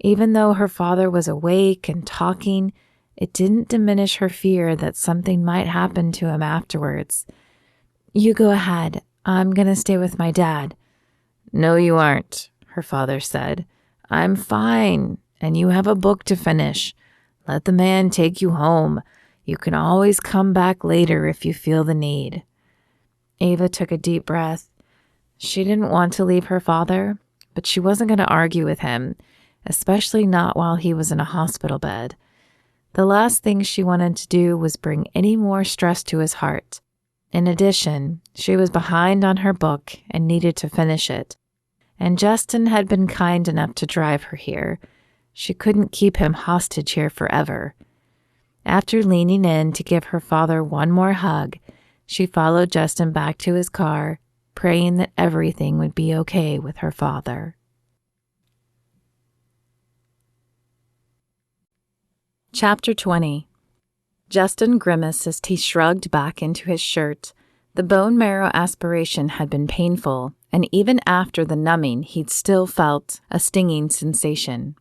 Even though her father was awake and talking, it didn't diminish her fear that something might happen to him afterwards. You go ahead. I'm going to stay with my dad. No, you aren't, her father said. I'm fine, and you have a book to finish. Let the man take you home. You can always come back later if you feel the need. Ava took a deep breath. She didn't want to leave her father, but she wasn't going to argue with him, especially not while he was in a hospital bed. The last thing she wanted to do was bring any more stress to his heart. In addition, she was behind on her book and needed to finish it. And Justin had been kind enough to drive her here. She couldn't keep him hostage here forever. After leaning in to give her father one more hug, she followed Justin back to his car, praying that everything would be okay with her father. Chapter 20. Justin grimaced as he shrugged back into his shirt. The bone marrow aspiration had been painful, and even after the numbing, he'd still felt a stinging sensation.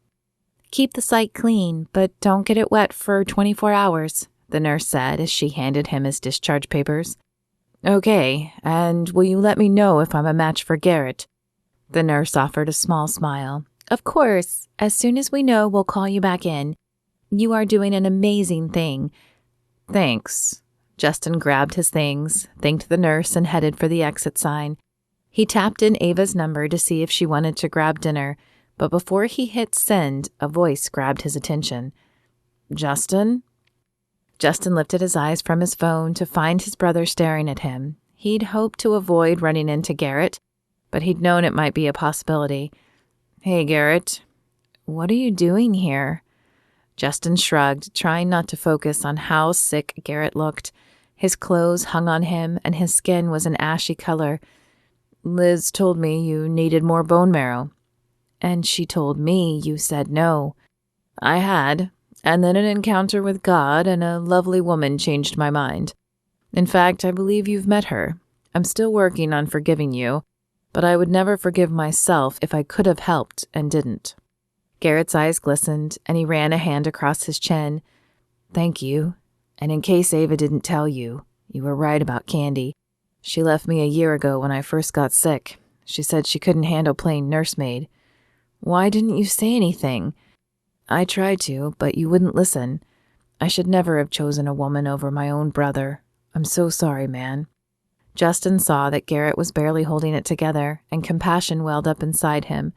Keep the site clean, but don't get it wet for 24 hours, the nurse said as she handed him his discharge papers. Okay, and will you let me know if I'm a match for Garrett? The nurse offered a small smile. Of course. As soon as we know, we'll call you back in. You are doing an amazing thing. Thanks. Justin grabbed his things, thanked the nurse, and headed for the exit sign. He tapped in Ava's number to see if she wanted to grab dinner, but before he hit send, a voice grabbed his attention. Justin? Justin lifted his eyes from his phone to find his brother staring at him. He'd hoped to avoid running into Garrett, but he'd known it might be a possibility. Hey, Garrett. What are you doing here? Justin shrugged, trying not to focus on how sick Garrett looked. His clothes hung on him, and his skin was an ashy color. Liz told me you needed more bone marrow. And she told me you said no. I had, and then an encounter with God and a lovely woman changed my mind. In fact, I believe you've met her. I'm still working on forgiving you, but I would never forgive myself if I could have helped and didn't. Garrett's eyes glistened, and he ran a hand across his chin. Thank you. And in case Ava didn't tell you, you were right about Candy. She left me a year ago when I first got sick. She said she couldn't handle playing nursemaid. Why didn't you say anything? I tried to, but you wouldn't listen. I should never have chosen a woman over my own brother. I'm so sorry, man. Justin saw that Garrett was barely holding it together, and compassion welled up inside him.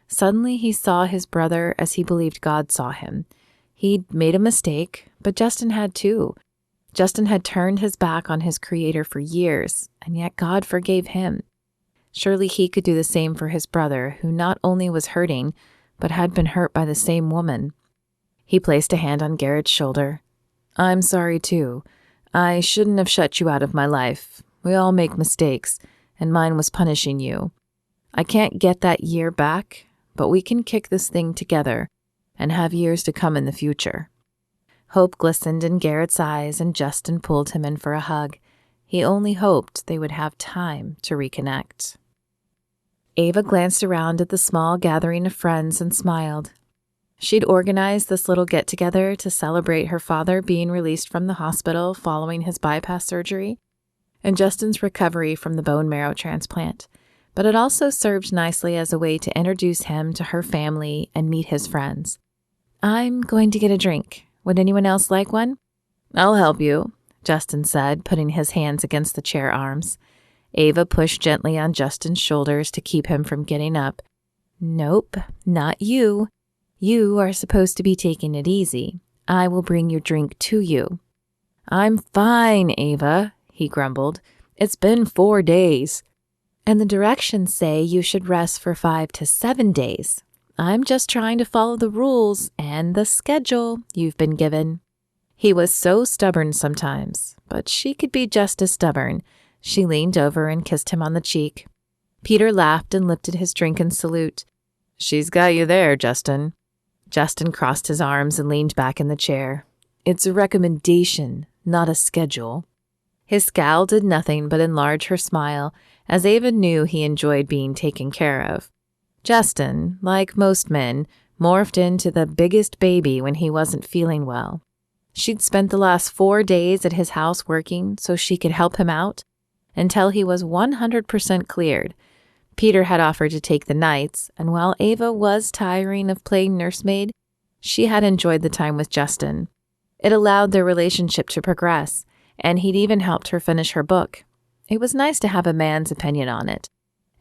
Suddenly he saw his brother as he believed God saw him. He'd made a mistake, but Justin had too. Justin had turned his back on his creator for years, and yet God forgave him. Surely he could do the same for his brother, who not only was hurting, but had been hurt by the same woman. He placed a hand on Garrett's shoulder. I'm sorry too. I shouldn't have shut you out of my life. We all make mistakes, and mine was punishing you. I can't get that year back, but we can kick this thing together and have years to come in the future. Hope glistened in Garrett's eyes, and Justin pulled him in for a hug. He only hoped they would have time to reconnect. Ava glanced around at the small gathering of friends and smiled. She'd organized this little get-together to celebrate her father being released from the hospital following his bypass surgery and Justin's recovery from the bone marrow transplant, but it also served nicely as a way to introduce him to her family and meet his friends. I'm going to get a drink. Would anyone else like one? I'll help you, Justin said, putting his hands against the chair arms. Ava pushed gently on Justin's shoulders to keep him from getting up. Nope, not you. You are supposed to be taking it easy. I will bring your drink to you. I'm fine, Ava, he grumbled. It's been 4 days. And the directions say you should rest for 5 to 7 days. I'm just trying to follow the rules and the schedule you've been given. He was so stubborn sometimes, but she could be just as stubborn. She leaned over and kissed him on the cheek. Peter laughed and lifted his drink in salute. She's got you there, Justin. Justin crossed his arms and leaned back in the chair. It's a recommendation, not a schedule. His scowl did nothing but enlarge her smile, as Ava knew he enjoyed being taken care of. Justin, like most men, morphed into the biggest baby when he wasn't feeling well. She'd spent the last 4 days at his house working so she could help him out until he was 100% cleared. Peter had offered to take the nights, and while Ava was tiring of playing nursemaid, she had enjoyed the time with Justin. It allowed their relationship to progress, and he'd even helped her finish her book. It was nice to have a man's opinion on it,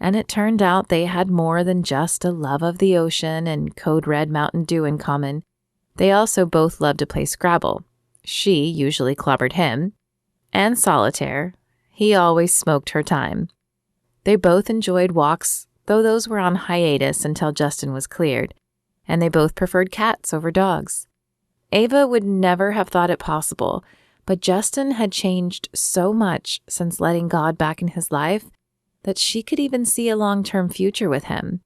and it turned out they had more than just a love of the ocean and Code Red Mountain Dew in common. They also both loved to play Scrabble. She usually clobbered him, and solitaire. He always smoked her time. They both enjoyed walks, though those were on hiatus until Justin was cleared, and they both preferred cats over dogs. Ava would never have thought it possible, but Justin had changed so much since letting God back in his life that she could even see a long-term future with him.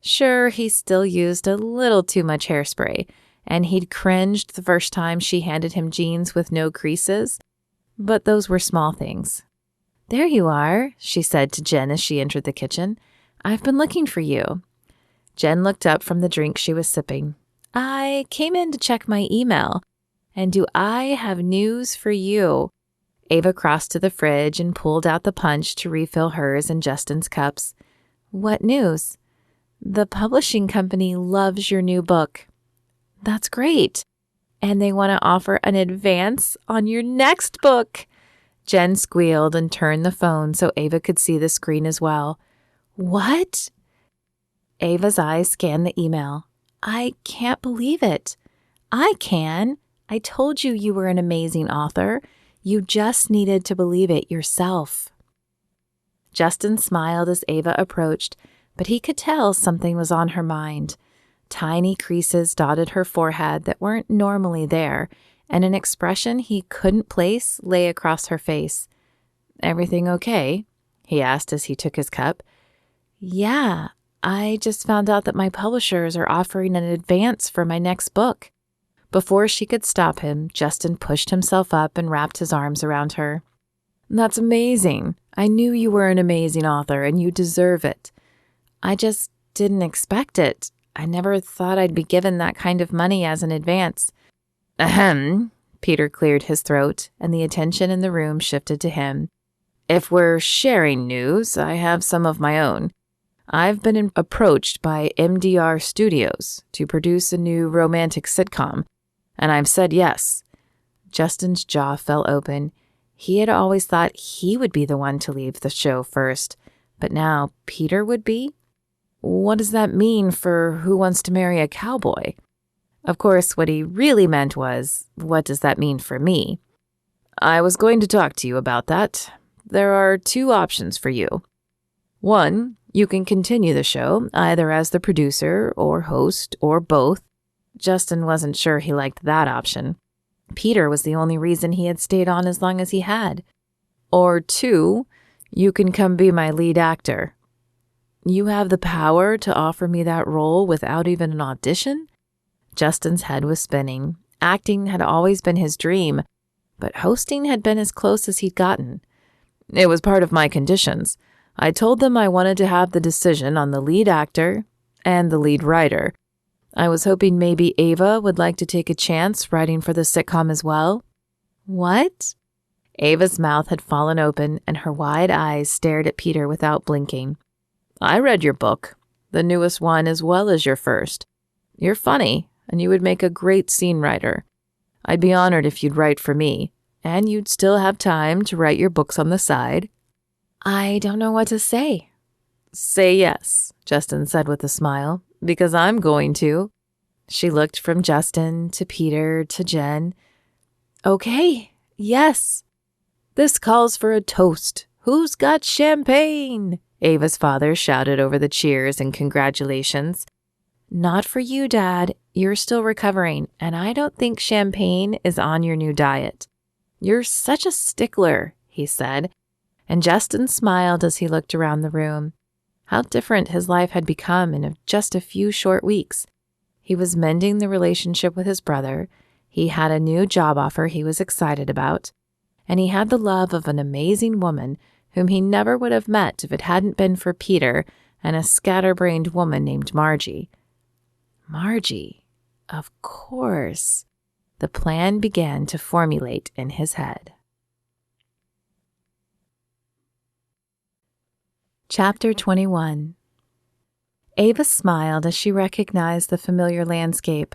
Sure, he still used a little too much hairspray, and he'd cringed the first time she handed him jeans with no creases, but those were small things. There you are, she said to Jen as she entered the kitchen. I've been looking for you. Jen looked up from the drink she was sipping. I came in to check my email, and do I have news for you? Ava crossed to the fridge and pulled out the punch to refill hers and Justin's cups. What news? The publishing company loves your new book. That's great. And they want to offer an advance on your next book. Jen squealed and turned the phone so Ava could see the screen as well. What? Ava's eyes scanned the email. I can't believe it. I can. I told you you were an amazing author. You just needed to believe it yourself. Justin smiled as Ava approached, but he could tell something was on her mind. Tiny creases dotted her forehead that weren't normally there, and an expression he couldn't place lay across her face. Everything okay? He asked as he took his cup. Yeah, I just found out that my publishers are offering an advance for my next book. Before she could stop him, Justin pushed himself up and wrapped his arms around her. That's amazing. I knew you were an amazing author and you deserve it. I just didn't expect it. I never thought I'd be given that kind of money as an advance. Ahem. Peter cleared his throat, and the attention in the room shifted to him. If we're sharing news, I have some of my own. I've been approached by MDR Studios to produce a new romantic sitcom, and I've said yes. Justin's jaw fell open. He had always thought he would be the one to leave the show first, but now Peter would be? What does that mean for Who Wants to Marry a Cowboy? Of course, what he really meant was, what does that mean for me? I was going to talk to you about that. There are 2 options for you. 1, you can continue the show, either as the producer or host or both. Justin wasn't sure he liked that option. Peter was the only reason he had stayed on as long as he had. Or 2, you can come be my lead actor. You have the power to offer me that role without even an audition? Justin's head was spinning. Acting had always been his dream, but hosting had been as close as he'd gotten. It was part of my conditions. I told them I wanted to have the decision on the lead actor and the lead writer. I was hoping maybe Ava would like to take a chance writing for the sitcom as well. What? Ava's mouth had fallen open and her wide eyes stared at Peter without blinking. I read your book, the newest one as well as your first. You're funny, and you would make a great scene writer. I'd be honored if you'd write for me, and you'd still have time to write your books on the side. I don't know what to say. Say yes, Justin said with a smile, because I'm going to. She looked from Justin to Peter to Jen. Okay, yes. This calls for a toast. Who's got champagne? Ava's father shouted over the cheers and congratulations. Not for you, Dad. You're still recovering, and I don't think champagne is on your new diet. You're such a stickler, he said, and Justin smiled as he looked around the room. How different his life had become in just a few short weeks. He was mending the relationship with his brother, he had a new job offer he was excited about, and he had the love of an amazing woman whom he never would have met if it hadn't been for Peter and a scatterbrained woman named Margie. Margie, of course. The plan began to formulate in his head. Chapter 21. Ava smiled as she recognized the familiar landscape.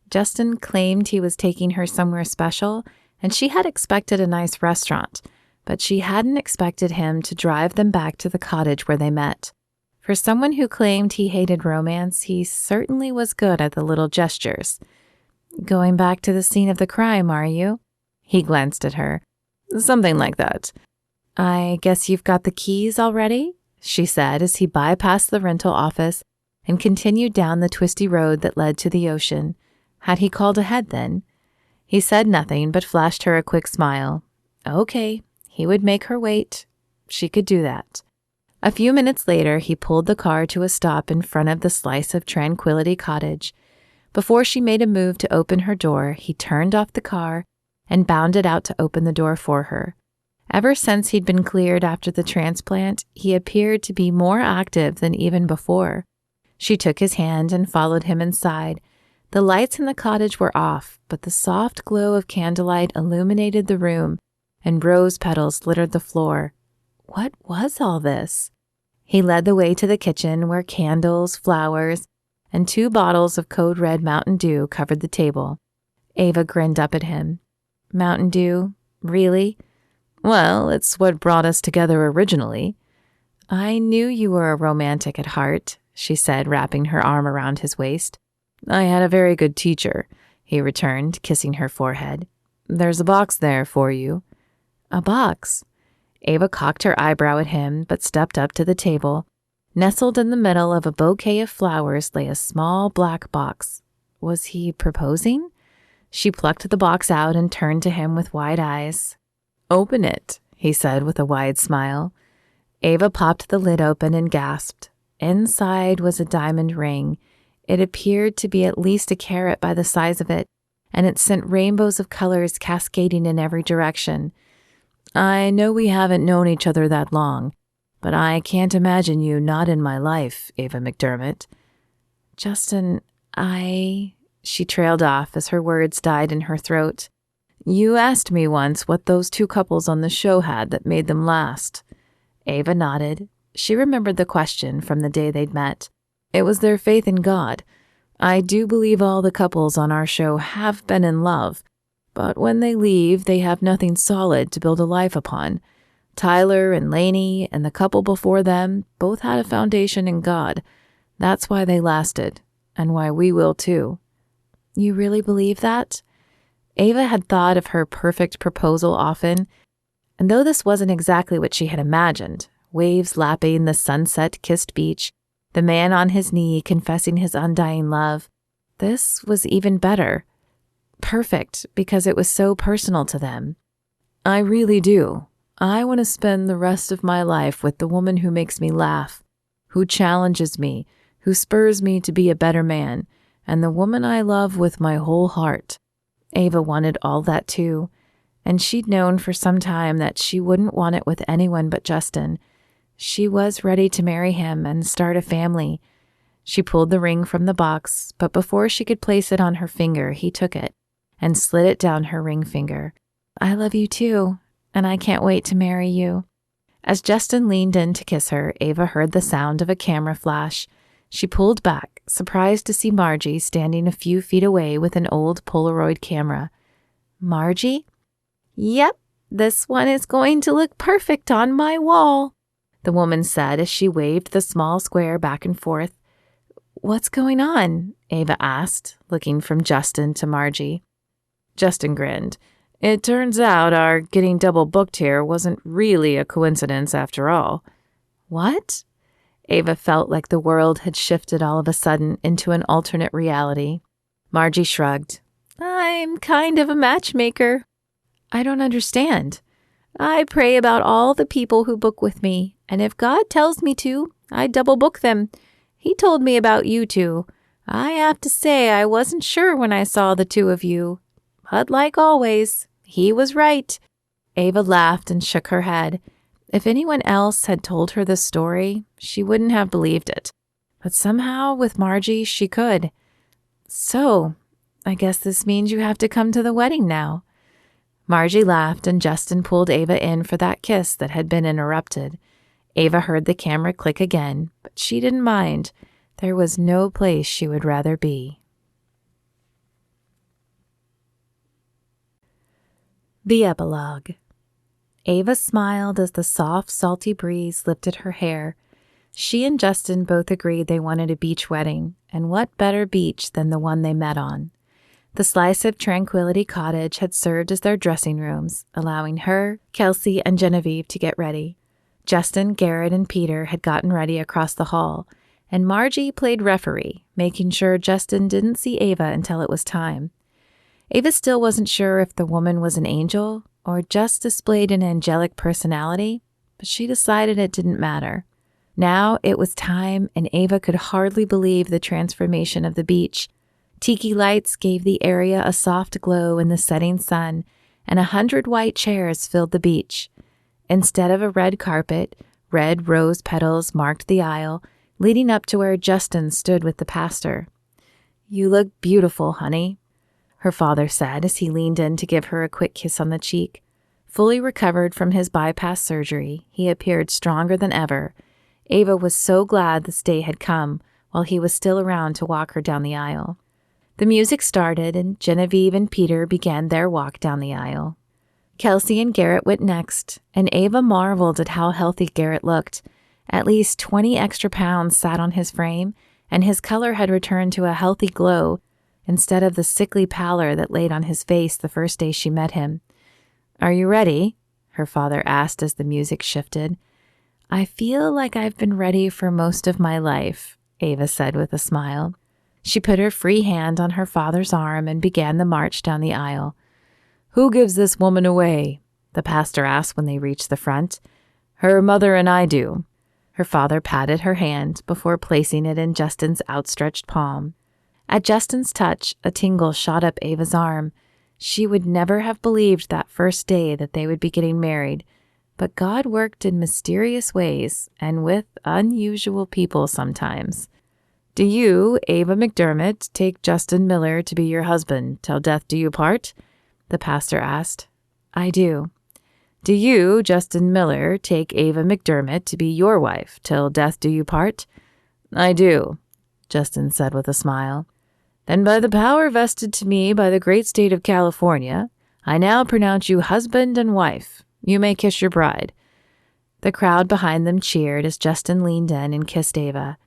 Justin claimed he was taking her somewhere special, and she had expected a nice restaurant, but she hadn't expected him to drive them back to the cottage where they met. For someone who claimed he hated romance, he certainly was good at the little gestures. Going back to the scene of the crime, are you? He glanced at her. Something like that. I guess you've got the keys already? She said as he bypassed the rental office and continued down the twisty road that led to the ocean. Had he called ahead then? He said nothing but flashed her a quick smile. Okay, he would make her wait. She could do that. A few minutes later, he pulled the car to a stop in front of the slice of Tranquility Cottage. Before she made a move to open her door, he turned off the car and bounded out to open the door for her. Ever since he'd been cleared after the transplant, he appeared to be more active than even before. She took his hand and followed him inside. The lights in the cottage were off, but the soft glow of candlelight illuminated the room, and rose petals littered the floor. What was all this? He led the way to the kitchen where candles, flowers, and 2 bottles of Code Red Mountain Dew covered the table. Ava grinned up at him. Mountain Dew? Really? Well, it's what brought us together originally. I knew you were a romantic at heart, she said, wrapping her arm around his waist. I had a very good teacher, he returned, kissing her forehead. There's a box there for you. A box? Ava cocked her eyebrow at him, but stepped up to the table. Nestled in the middle of a bouquet of flowers lay a small black box. Was he proposing? She plucked the box out and turned to him with wide eyes. Open it, he said with a wide smile. Ava popped the lid open and gasped. Inside was a diamond ring. It appeared to be at least a carat by the size of it, and it sent rainbows of colors cascading in every direction. I know we haven't known each other that long, but I can't imagine you not in my life, Ava McDermott. Justin, She trailed off as her words died in her throat. You asked me once what those 2 couples on the show had that made them last. Ava nodded. She remembered the question from the day they'd met. It was their faith in God. I do believe all the couples on our show have been in love, but when they leave, they have nothing solid to build a life upon. Tyler and Lainey and the couple before them both had a foundation in God. That's why they lasted, and why we will too. You really believe that? Ava had thought of her perfect proposal often, and though this wasn't exactly what she had imagined, waves lapping the sunset-kissed beach, the man on his knee confessing his undying love, this was even better. perfect because it was so personal to them. I really do. I want to spend the rest of my life with the woman who makes me laugh, who challenges me, who spurs me to be a better man, and the woman I love with my whole heart. Ava wanted all that too, and she'd known for some time that she wouldn't want it with anyone but Justin. She was ready to marry him and start a family. She pulled the ring from the box, but before she could place it on her finger, he took it and slid it down her ring finger. I love you too, and I can't wait to marry you. As Justin leaned in to kiss her, Ava heard the sound of a camera flash. She pulled back, surprised to see Margie standing a few feet away with an old Polaroid camera. Margie? Yep, this one is going to look perfect on my wall, the woman said as she waved the small square back and forth. What's going on? Ava asked, looking from Justin to Margie. Justin grinned. It turns out our getting double booked here wasn't really a coincidence after all. What? Ava felt like the world had shifted all of a sudden into an alternate reality. Margie shrugged. I'm kind of a matchmaker. I don't understand. I pray about all the people who book with me, and if God tells me to, I double book them. He told me about you two. I have to say I wasn't sure when I saw the two of you. But like always, he was right. Ava laughed and shook her head. If anyone else had told her this story, she wouldn't have believed it. But somehow, with Margie, she could. So, I guess this means you have to come to the wedding now. Margie laughed and Justin pulled Ava in for that kiss that had been interrupted. Ava heard the camera click again, but she didn't mind. There was no place she would rather be. The epilogue. Ava smiled as the soft, salty breeze lifted her hair. She and Justin both agreed they wanted a beach wedding, and what better beach than the one they met on? The slice of Tranquility Cottage had served as their dressing rooms, allowing her, Kelsey, and Genevieve to get ready. Justin, Garrett, and Peter had gotten ready across the hall, and Margie played referee, making sure Justin didn't see Ava until it was time. Ava still wasn't sure if the woman was an angel or just displayed an angelic personality, but she decided it didn't matter. Now it was time, and Ava could hardly believe the transformation of the beach. Tiki lights gave the area a soft glow in the setting sun, and 100 white chairs filled the beach. Instead of a red carpet, red rose petals marked the aisle, leading up to where Justin stood with the pastor. You look beautiful, honey, her father said as he leaned in to give her a quick kiss on the cheek. Fully recovered from his bypass surgery, he appeared stronger than ever. Ava was so glad this day had come while he was still around to walk her down the aisle. The music started, and Genevieve and Peter began their walk down the aisle. Kelsey and Garrett went next, and Ava marveled at how healthy Garrett looked. At least 20 extra pounds sat on his frame, and his color had returned to a healthy glow instead of the sickly pallor that laid on his face the first day she met him. Are you ready? Her father asked as the music shifted. I feel like I've been ready for most of my life, Ava said with a smile. She put her free hand on her father's arm and began the march down the aisle. Who gives this woman away? The pastor asked when they reached the front. Her mother and I do. Her father patted her hand before placing it in Justin's outstretched palm. At Justin's touch, a tingle shot up Ava's arm. She would never have believed that first day that they would be getting married, but God worked in mysterious ways and with unusual people sometimes. Do you, Ava McDermott, take Justin Miller to be your husband till death do you part? The pastor asked. I do. Do you, Justin Miller, take Ava McDermott to be your wife till death do you part? I do, Justin said with a smile. Then by the power vested to me by the great state of California, I now pronounce you husband and wife. You may kiss your bride. The crowd behind them cheered as Justin leaned in and kissed Ava.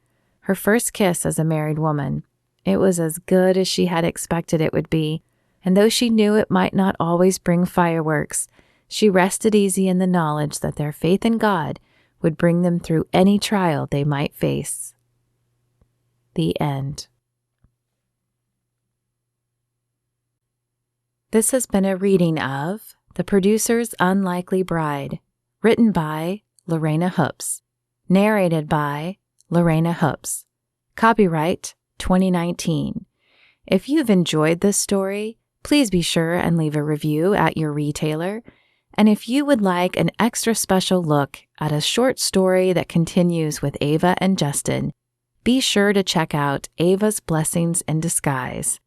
Her first kiss as a married woman. It was as good as she had expected it would be, and though she knew it might not always bring fireworks, she rested easy in the knowledge that their faith in God would bring them through any trial they might face. The end. This has been a reading of The Producer's Unlikely Bride, written by Lorena Hoops, narrated by Lorena Hoops. Copyright 2019. If you've enjoyed this story, please be sure and leave a review at your retailer. And if you would like an extra special look at a short story that continues with Ava and Justin, be sure to check out Ava's Blessings in Disguise.